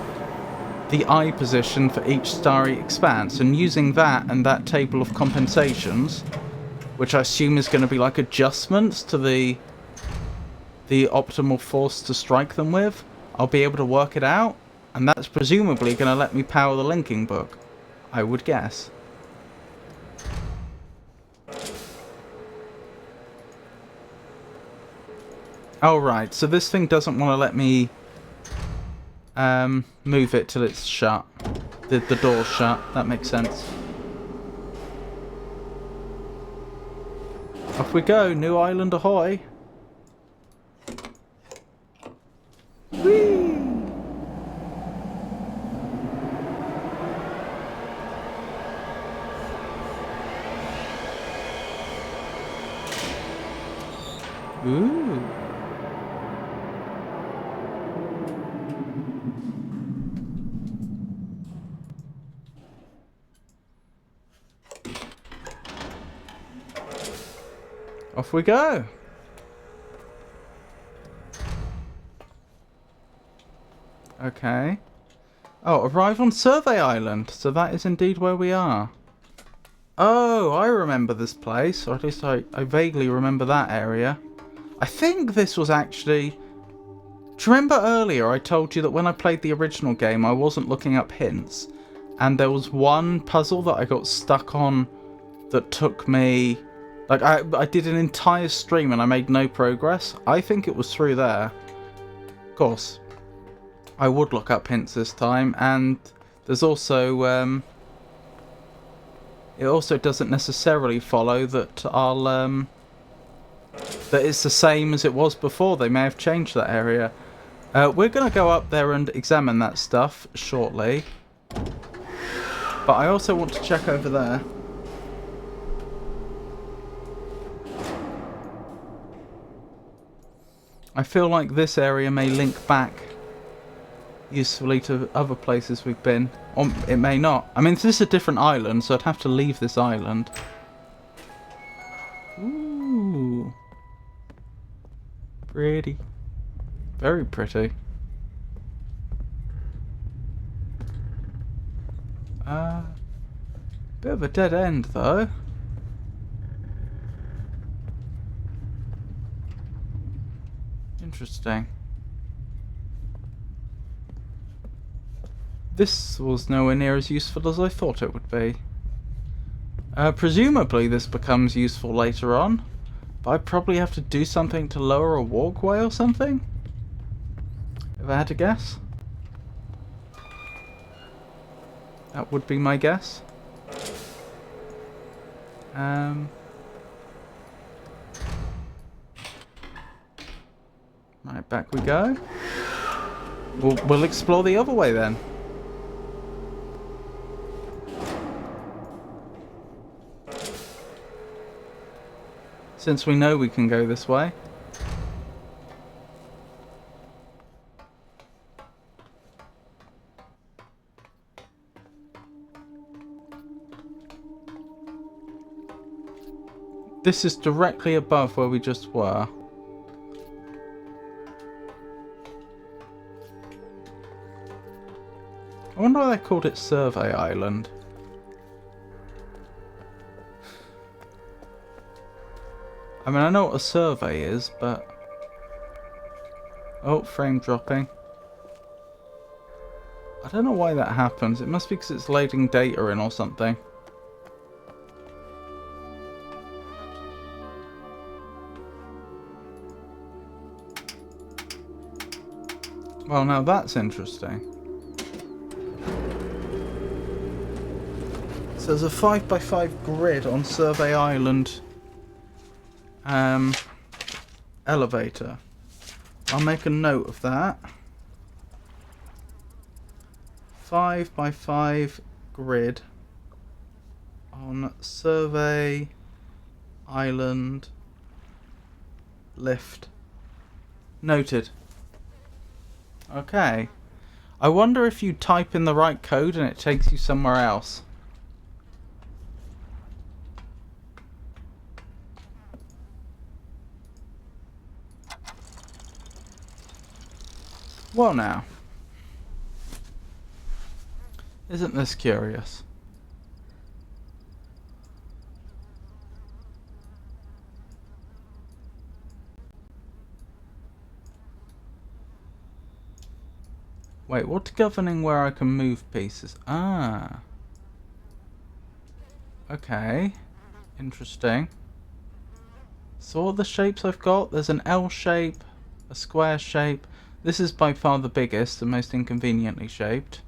the eye position for each starry expanse. And using that and that table of compensations, which I assume is going to be like adjustments to the optimal force to strike them with, I'll be able to work it out. And that's presumably going to let me power the linking book, I would guess. Oh, right. So this thing doesn't want to let me move it till it's shut. The door's shut. That makes sense. Off we go. New island ahoy. Whee! Ooh. Off we go. Okay. Oh, arrive on Survey Island. So that is indeed where we are. Oh, I remember this place. Or at least I vaguely remember that area. I think this was actually... Do you remember earlier I told you that when I played the original game I wasn't looking up hints? And there was one puzzle that I got stuck on that took me... Like, I did an entire stream and I made no progress. I think it was through there. Of course, I would look up hints this time. And there's also... it also doesn't necessarily follow that I'll... that it's the same as it was before. They may have changed that area. We're going to go up there and examine that stuff shortly. But I also want to check over there. I feel like this area may link back usefully to other places we've been. Or it may not. I mean, this is a different island, so I'd have to leave this island. Ooh. Pretty. Very pretty. Bit of a dead end, though. Interesting. This was nowhere near as useful as I thought it would be. Presumably this becomes useful later on, but I probably have to do something to lower a walkway or something? If I had to guess? That would be my guess. Right, back we go. We'll explore the other way then. Since we know we can go this way. This is directly above where we just were. I wonder why they called it Survey Island. I mean, I know what a survey is, but... Oh, frame dropping. I don't know why that happens. It must be because it's loading data in or something. Well, now that's interesting. So there's a 5x5 grid on Survey Island elevator. I'll make a note of that. 5x5 grid on Survey Island lift. Noted. Okay. I wonder if you type in the right code and it takes you somewhere else. Well now. Isn't this curious? Wait, what's governing where I can move pieces? Ah. Okay. Interesting. So what are the shapes I've got? There's an L shape, a square shape. This is by far the biggest, the most inconveniently shaped.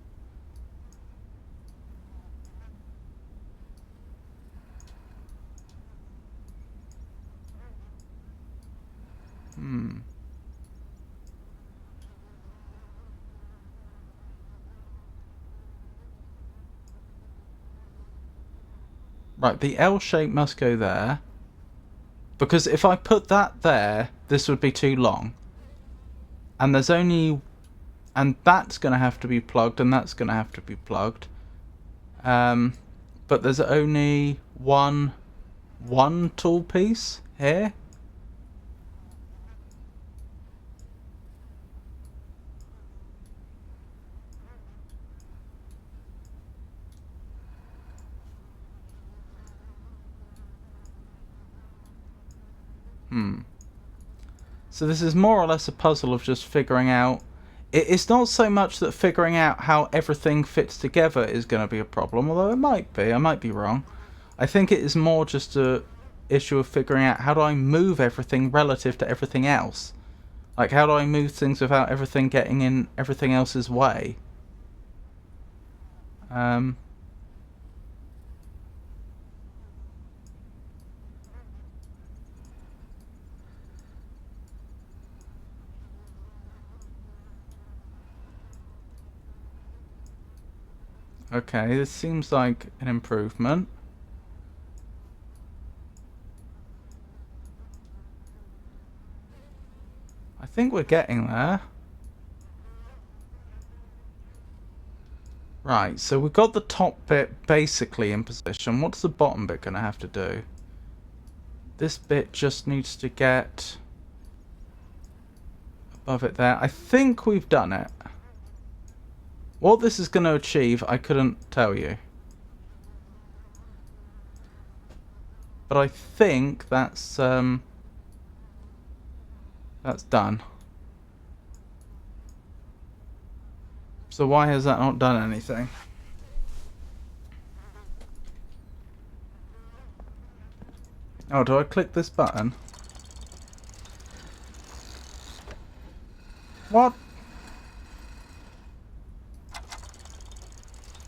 Right, the L shape must go there. Because if I put that there, this would be too long. And there's only... And that's going to have to be plugged, and that's going to have to be plugged. But there's only one tool piece here. So this is more or less a puzzle of just figuring out... It's not so much that figuring out how everything fits together is going to be a problem, although it might be. I might be wrong. I think it is more just a issue of figuring out how do I move everything relative to everything else. Like, how do I move things without everything getting in everything else's way? Okay, this seems like an improvement. I think we're getting there. Right, so we've got the top bit basically in position. What's the bottom bit going to have to do? This bit just needs to get above it there. I think we've done it. What this is going to achieve, I couldn't tell you. But I think that's done. So why has that not done anything? Oh, do I click this button? What?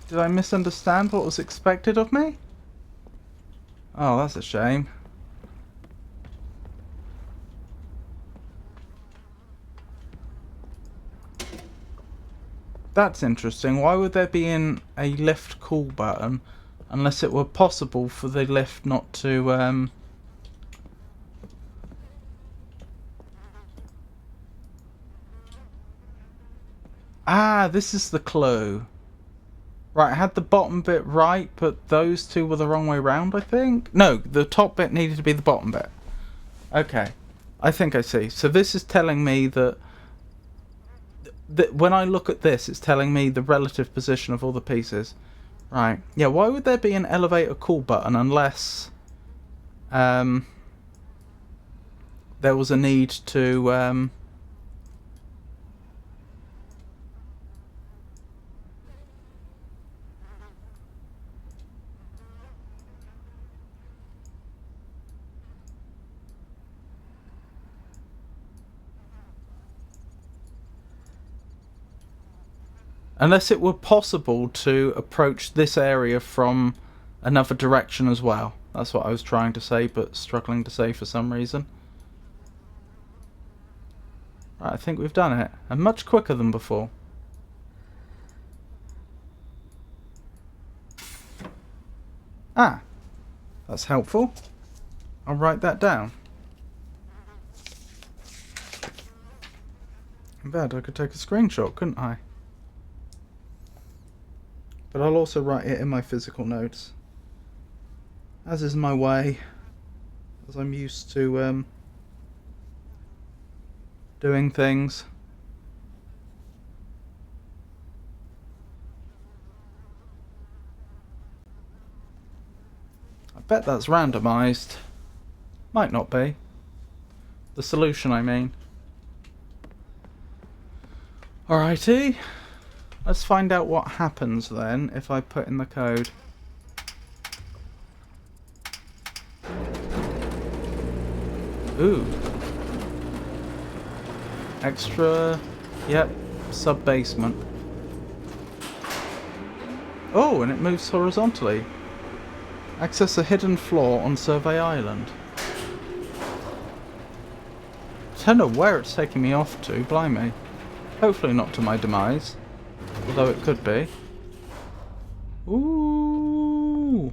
Did I misunderstand what was expected of me? Oh, that's a shame. That's interesting. Why would there be a lift call button unless it were possible for the lift not to Ah, this is the clue. Right, I had the bottom bit right, but those two were the wrong way round, I think? No, the top bit needed to be the bottom bit. Okay. I think I see. So this is telling me that when I look at this, it's telling me the relative position of all the pieces. Right. Yeah, why would there be an elevator call button unless there was a need to unless it were possible to approach this area from another direction as well. That's what I was trying to say, but struggling to say for some reason. Right, I think we've done it. And much quicker than before. Ah, that's helpful. I'll write that down. I bet I could take a screenshot, couldn't I? But I'll also write it in my physical notes. As is my way. As I'm used to doing things. I bet that's randomized. Might not be. The solution, I mean. Alrighty. Let's find out what happens then if I put in the code. Ooh. Extra. Yep. Sub-basement. Oh, and it moves horizontally. Access a hidden floor on Survey Island. I don't know where it's taking me off to, blimey. Hopefully not to my demise. Although it could be. Ooh.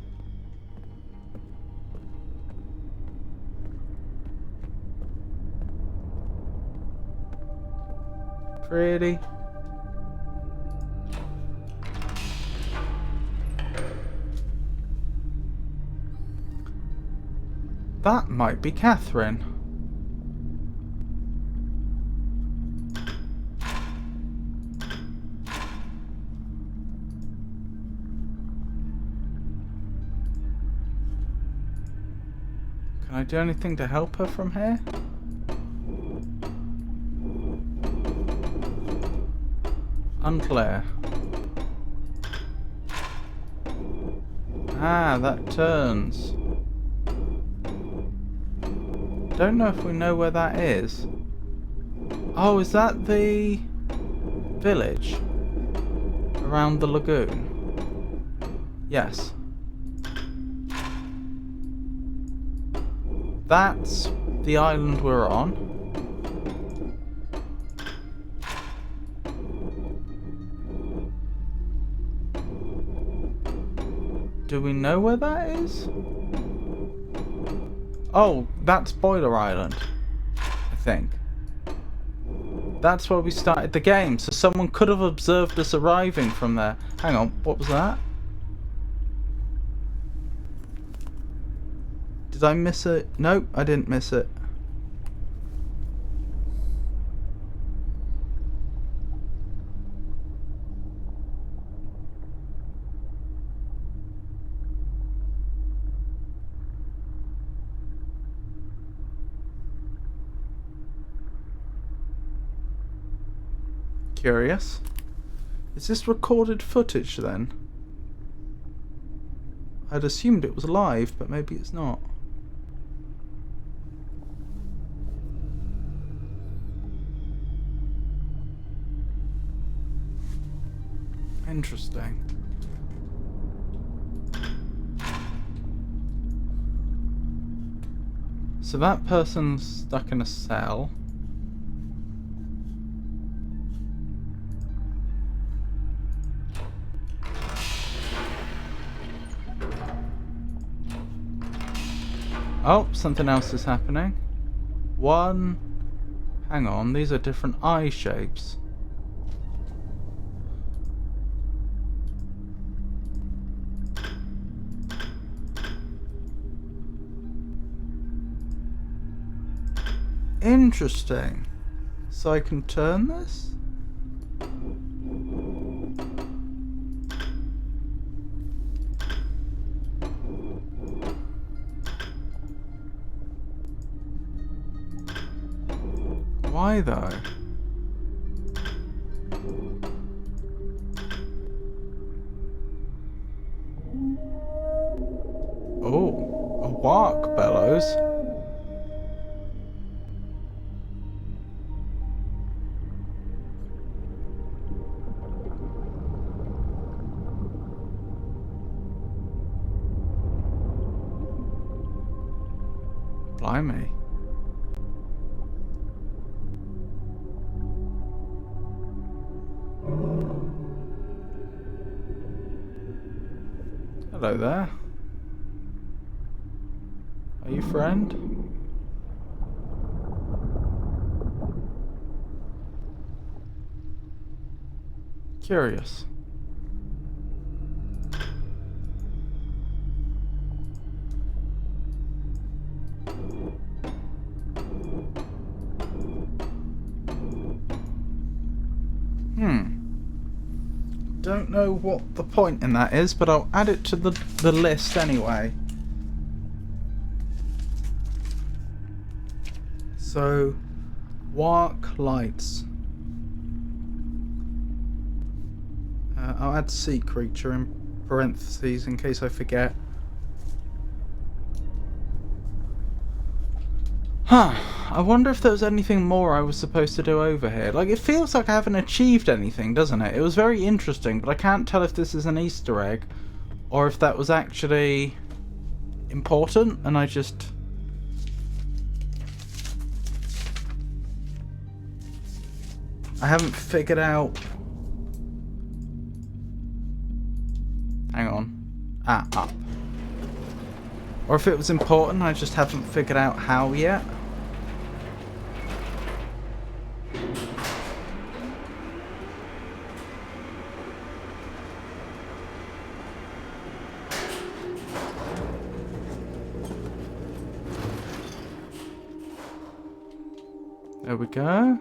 Pretty. That might be Catherine. Can I do anything to help her from here? Unclear. Ah, that turns. Don't know if we know where that is. Oh, is that the village around the lagoon? Yes. That's the island we're on. Do we know where that is? Oh, that's Boiler Island, I think. That's where we started the game, so someone could have observed us arriving from there. Hang on, what was that? Did I miss it? Nope, I didn't miss it. Curious. Is this recorded footage then? I'd assumed it was live, but maybe it's not. Interesting. So that person's stuck in a cell. Oh, something else is happening. One... Hang on, these are different eye shapes. Interesting. So I can turn this? Why though? Oh, a wark bellows. Blimey. Hello there. Are you friend? Curious. Don't know what the point in that is, but I'll add it to the list anyway. So, wark lights. I'll add sea creature in parentheses in case I forget. Huh. I wonder if there was anything more I was supposed to do over here. Like, it feels like I haven't achieved anything, doesn't it? It was very interesting, but I can't tell if this is an Easter egg or if that was actually important and I just... I haven't figured out... Hang on. Up. Or if it was important, I just haven't figured out how yet. There we go.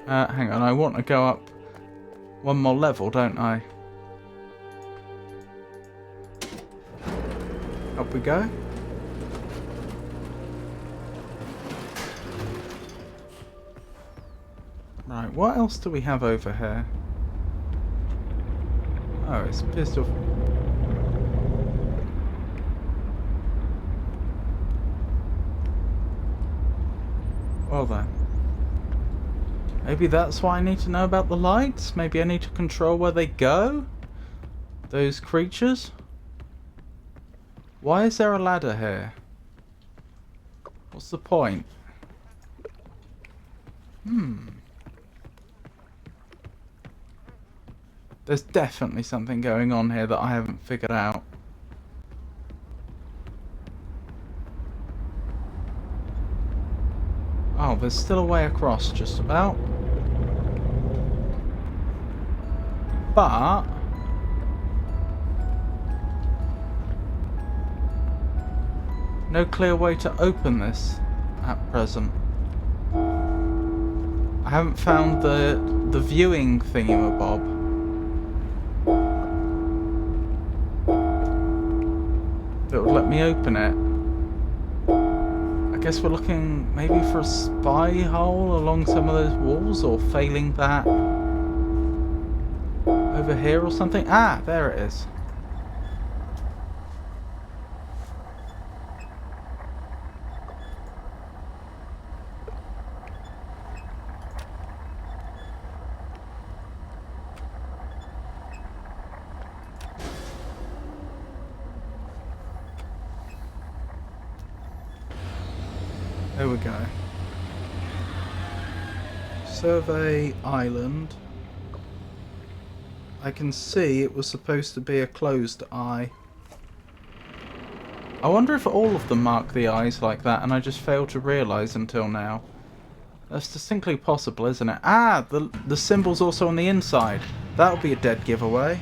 Hang on, I want to go up one more level, don't I? Up we go. Right, what else do we have over here? Oh, it's pistol. Well then. Maybe that's why I need to know about the lights? Maybe I need to control where they go? Those creatures? Why is there a ladder here? What's the point? There's definitely something going on here that I haven't figured out. Oh, there's still a way across, just about. But... no clear way to open this at present. I haven't found the viewing thingamabob. That would let me open it. I guess we're looking maybe for a spy hole along some of those walls, or failing that over here or something. Ah, there it is. There we go. Survey island. I can see it was supposed to be a closed eye. I wonder if all of them mark the eyes like that and I just failed to realise until now. That's distinctly possible, isn't it? Ah, the symbol's also on the inside. That'll be a dead giveaway.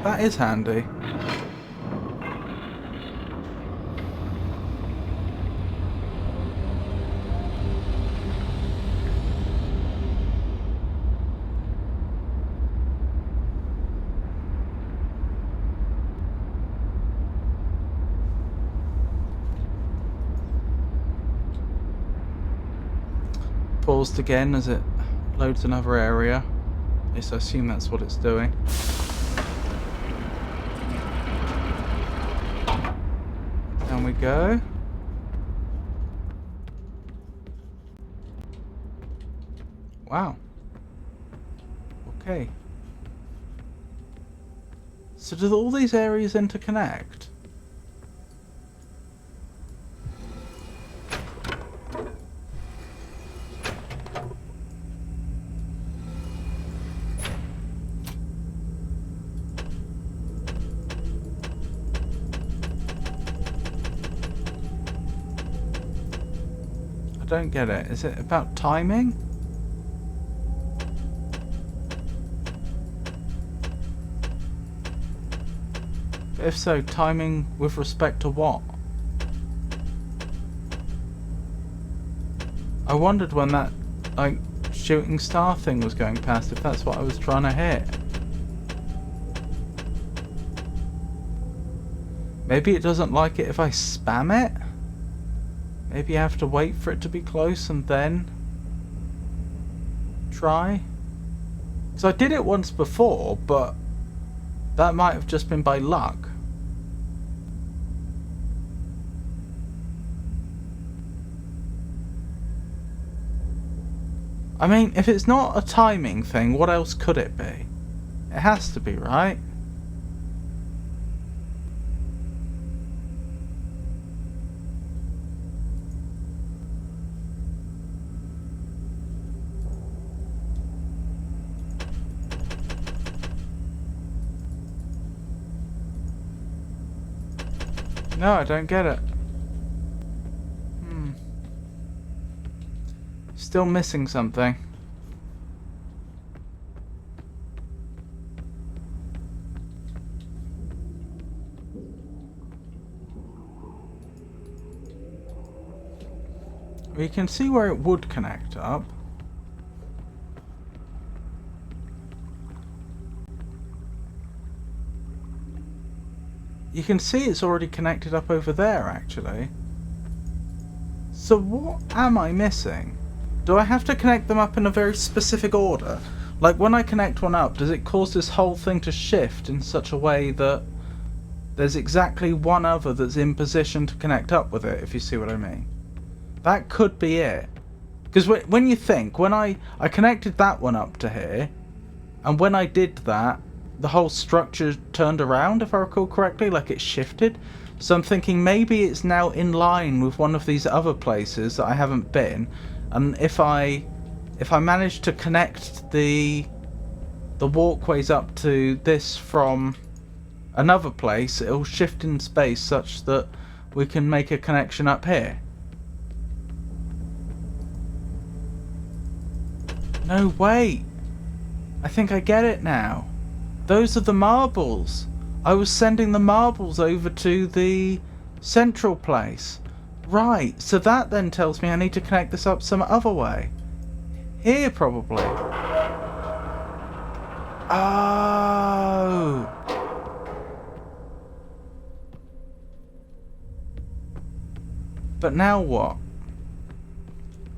That is handy. Paused again as it loads another area. At least I assume that's what it's doing. Down we go. Wow. Okay. So do all these areas interconnect? I don't get it. Is it about timing? If so, timing with respect to what? I wondered when that, like, shooting star thing was going past, if that's what I was trying to hit. Maybe it doesn't like it if I spam it? Maybe I have to wait for it to be close and then try? Because I did it once before, but that might have just been by luck. I mean, if it's not a timing thing, what else could it be? It has to be, right? No, I don't get it. Still missing something. We can see where it would connect up. You can see it's already connected up over there, actually. So what am I missing? Do I have to connect them up in a very specific order? Like when I connect one up, does it cause this whole thing to shift in such a way that there's exactly one other that's in position to connect up with it, if you see what I mean? That could be it. Because when you think, when I connected that one up to here, and when I did that, the whole structure turned around, if I recall correctly, like it shifted. So I'm thinking maybe it's now in line with one of these other places that I haven't been, and if I manage to connect the walkways up to this from another place, it'll shift in space such that we can make a connection up here. No, wait. I think I get it now. Those are the marbles. I was sending the marbles over to the central place. Right, so that then tells me I need to connect this up some other way. Here, probably. Oh. But now what?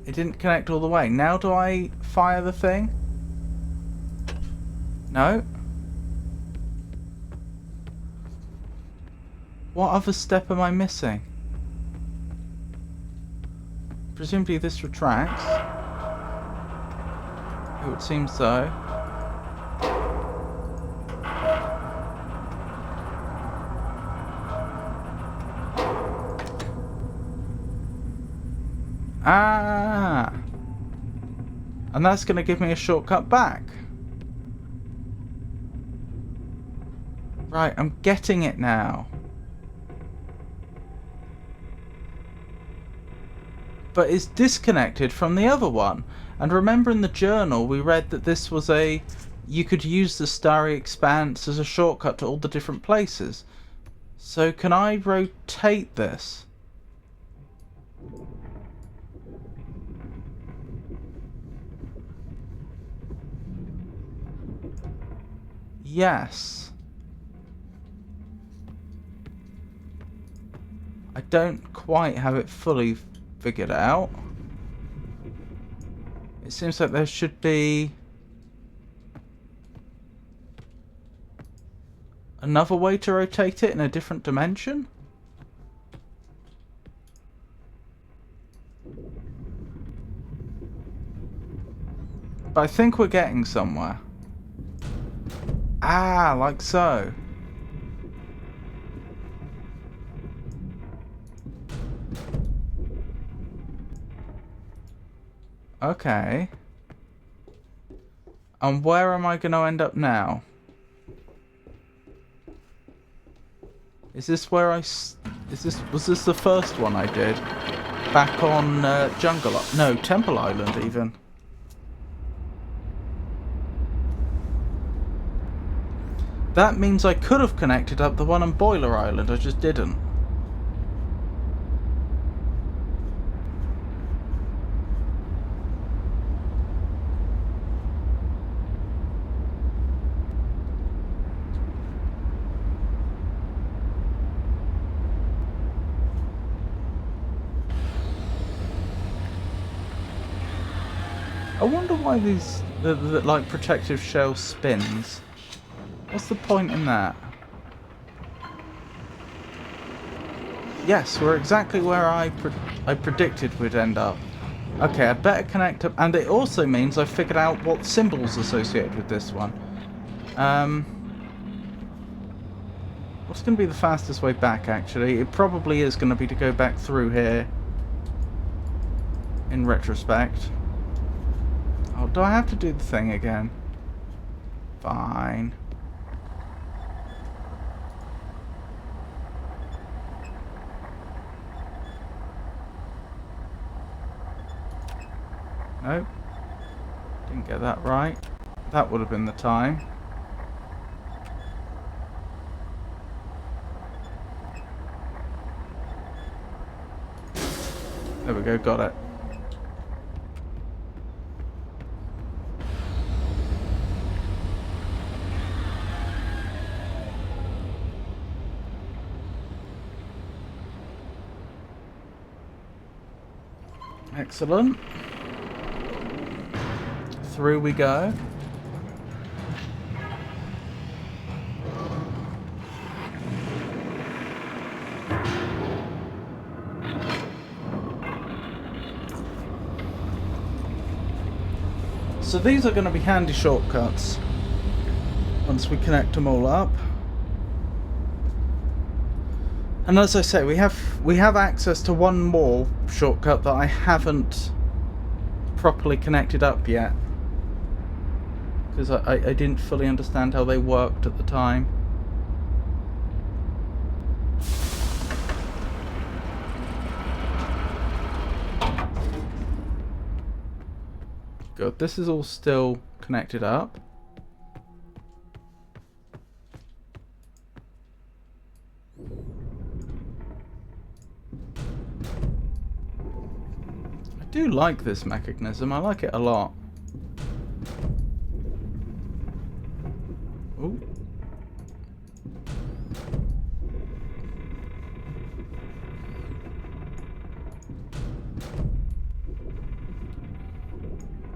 It didn't connect all the way. Now do I fire the thing? No? What other step am I missing? Presumably this retracts. It would seem so. Ah! And that's going to give me a shortcut back. Right, I'm getting it now. But it's disconnected from the other one. And remember in the journal we read that this was a you could use the starry expanse as a shortcut to all the different places. So can I rotate this? Yes. I don't quite have it fully figured out. It seems like there should be another way to rotate it in a different dimension. But I think we're getting somewhere. Ah, like so. Okay. And where am I going to end up now? Is this where was this the first one I did? Back on no, Temple Island even. That means I could have connected up the one on Boiler Island, I just didn't. I wonder why these the like protective shell spins. What's the point in that? Yes, we're exactly where I predicted we'd end up. Okay, I'd better connect up, and it also means I've figured out what symbols associated with this one. What's going to be the fastest way back? Actually, it probably is going to be to go back through here. In retrospect. Oh, do I have to do the thing again? Fine. Nope. Didn't get that right. That would have been the time. There we go, got it. Excellent. Through we go. So these are going to be handy shortcuts once we connect them all up. And as I say, we have access to one more shortcut that I haven't properly connected up yet. Because I didn't fully understand how they worked at the time. Good, this is all still connected up. I do like this mechanism, I like it a lot. Ooh.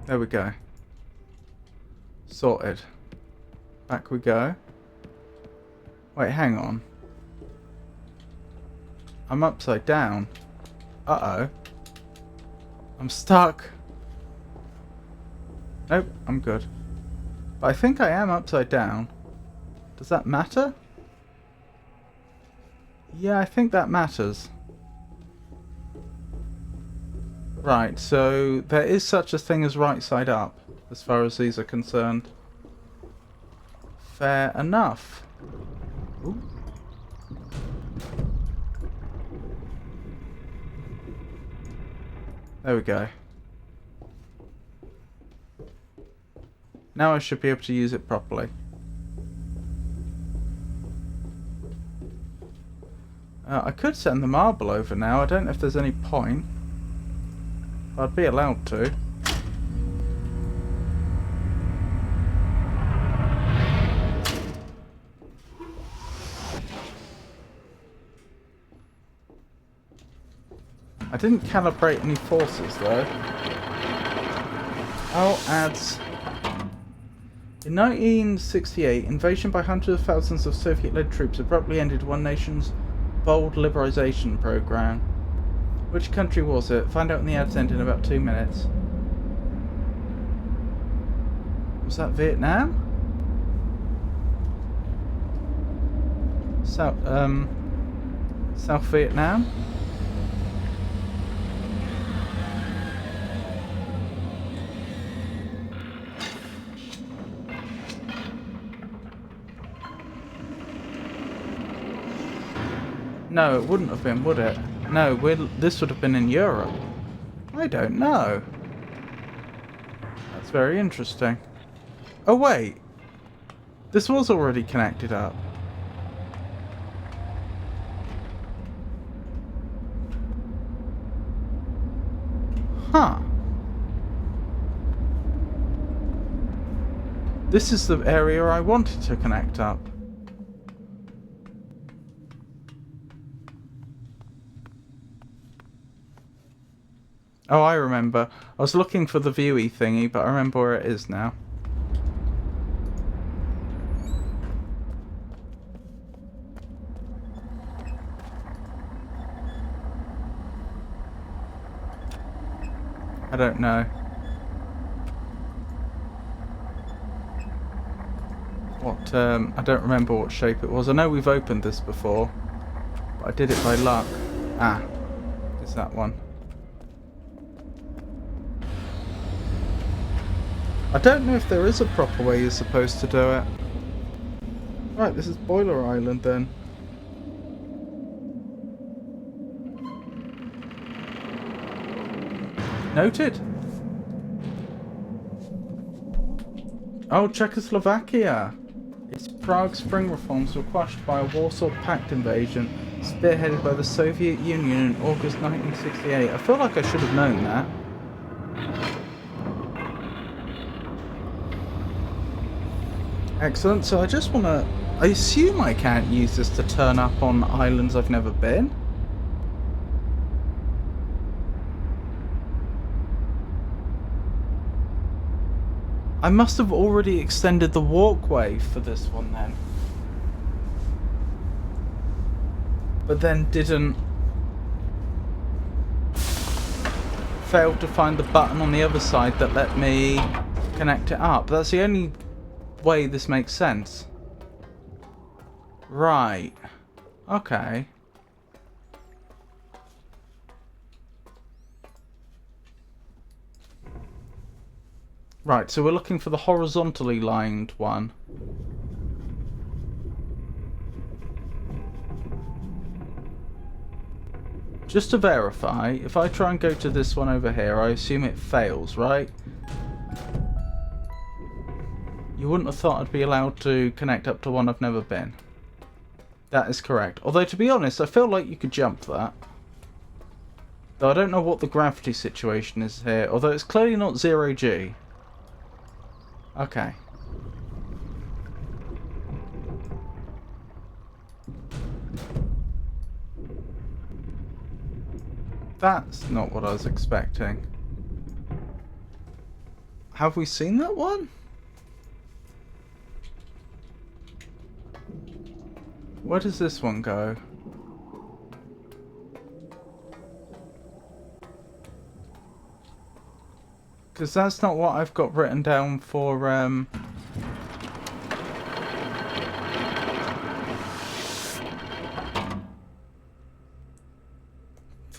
There we go. Sorted. Back we go. Wait, hang on. I'm upside down. Uh-oh. I'm stuck. Nope, I'm good. But I think I am upside down. Does that matter? Yeah, I think that matters. Right, so there is such a thing as right side up, as far as these are concerned. Fair enough. Ooh. There we go. Now I should be able to use it properly. I could send the marble over now. I don't know if there's any point. I'd be allowed to. I didn't calibrate any forces though. Oh, ads. In 1968, invasion by hundreds of thousands of Soviet-led troops abruptly ended one nation's bold liberalization program. Which country was it? Find out in the ads end in about 2 minutes. Was that Vietnam? South Vietnam? No, it wouldn't have been, would it? No, this would have been in Europe. I don't know. That's very interesting. Oh wait! This was already connected up. Huh. This is the area I wanted to connect up. Oh, I remember. I was looking for the viewy thingy, but I remember where it is now. I don't know. What, I don't remember what shape it was. I know we've opened this before, but I did it by luck. Ah, it's that one. I don't know if there is a proper way you're supposed to do it. Right, this is Boiler Island then. Noted. Oh, Czechoslovakia. Its Prague Spring reforms were quashed by a Warsaw Pact invasion spearheaded by the Soviet Union in August 1968. I feel like I should have known that. Excellent, so I just want to... I assume I can't use this to turn up on islands I've never been. I must have already extended the walkway for this one then. But then didn't... failed to find the button on the other side that let me connect it up. That's the only way this makes sense. Right. Okay. Right, so we're looking for the horizontally lined one. Just to verify, if I try and go to this one over here, I assume it fails, right? You wouldn't have thought I'd be allowed to connect up to one I've never been. That is correct. Although, to be honest, I feel like you could jump that. Though I don't know what the gravity situation is here, although it's clearly not 0G. Okay. That's not what I was expecting. Have we seen that one? Where does this one go? Because that's not what I've got written down for,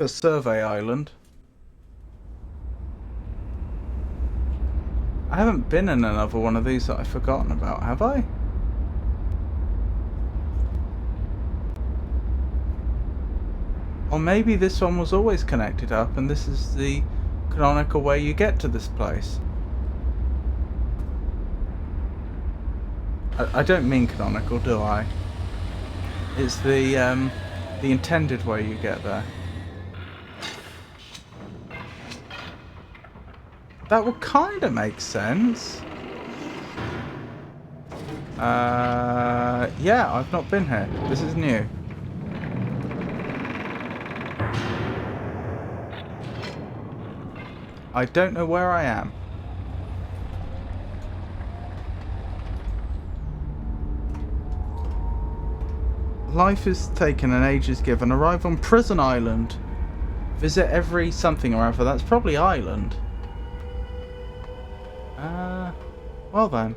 Survey Island. I haven't been in another one of these that I've forgotten about, have I? Or maybe this one was always connected up and this is the canonical way you get to this place. I don't mean canonical, do I? It's the intended way you get there. That would kind of make sense. Yeah, I've not been here. This is new. I don't know where I am. Life is taken and age is given. Arrive on Prison Island. Visit every something or other. That's probably island. Well then.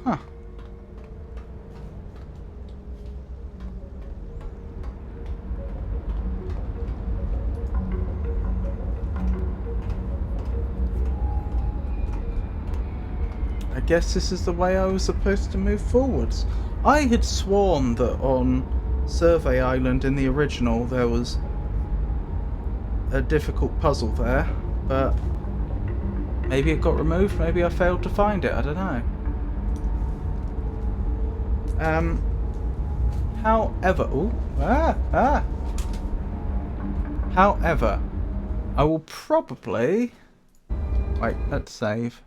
Huh. I guess this is the way I was supposed to move forwards. I had sworn that on Survey Island in the original there was a difficult puzzle there, but maybe it got removed, maybe I failed to find it, I don't know. However, however, I will probably, wait, let's save.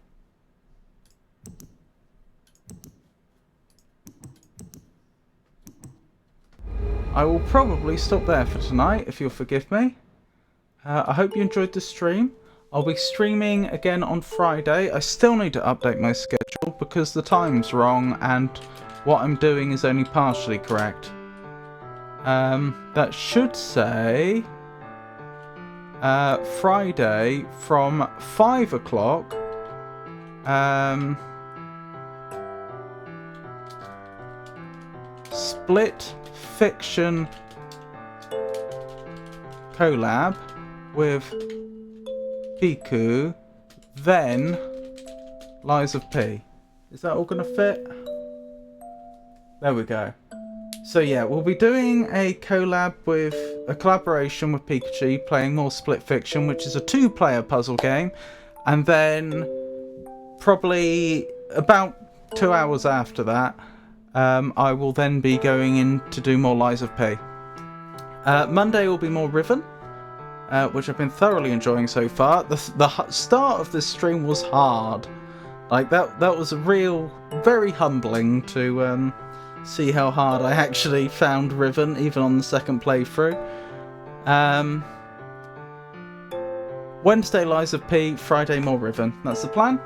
I will probably stop there for tonight, if you'll forgive me. I hope you enjoyed the stream. I'll be streaming again on Friday. I still need to update my schedule because the time's wrong and what I'm doing is only partially correct. That should say Friday from 5 o'clock. Split Fiction collab with Piku, then Lies of P. Is that all gonna fit? There we go. So yeah, we'll be doing a collaboration with Pikachu, playing more Split Fiction, which is a 2-player puzzle game, and then probably about 2 hours after that, I will then be going in to do more Lies of P. Monday will be more Riven, which I've been thoroughly enjoying so far. The start of this stream was hard. Like, that was a real, very humbling to see how hard I actually found Riven, even on the second playthrough. Wednesday, Lies of P, Friday, more Riven. That's the plan.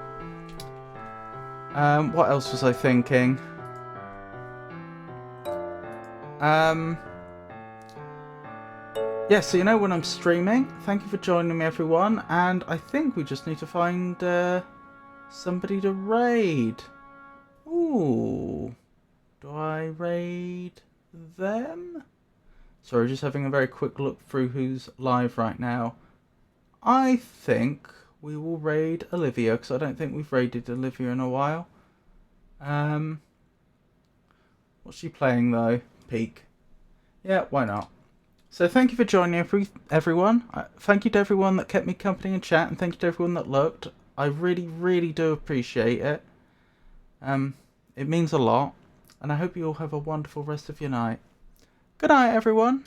What else was I thinking? Yeah, so you know when I'm streaming. Thank you for joining me, everyone. And I think we just need to find somebody to raid. Ooh. Do I raid them? Sorry, just having a very quick look through who's live right now. I think we will raid Olivia, because I don't think we've raided Olivia in a while. What's she playing though? Peak. Yeah, why not? So thank you for joining everyone. Thank you to everyone that kept me company in chat, and thank you to everyone that looked. I really, really do appreciate it. It means a lot, and I hope you all have a wonderful rest of your night. Good night, everyone.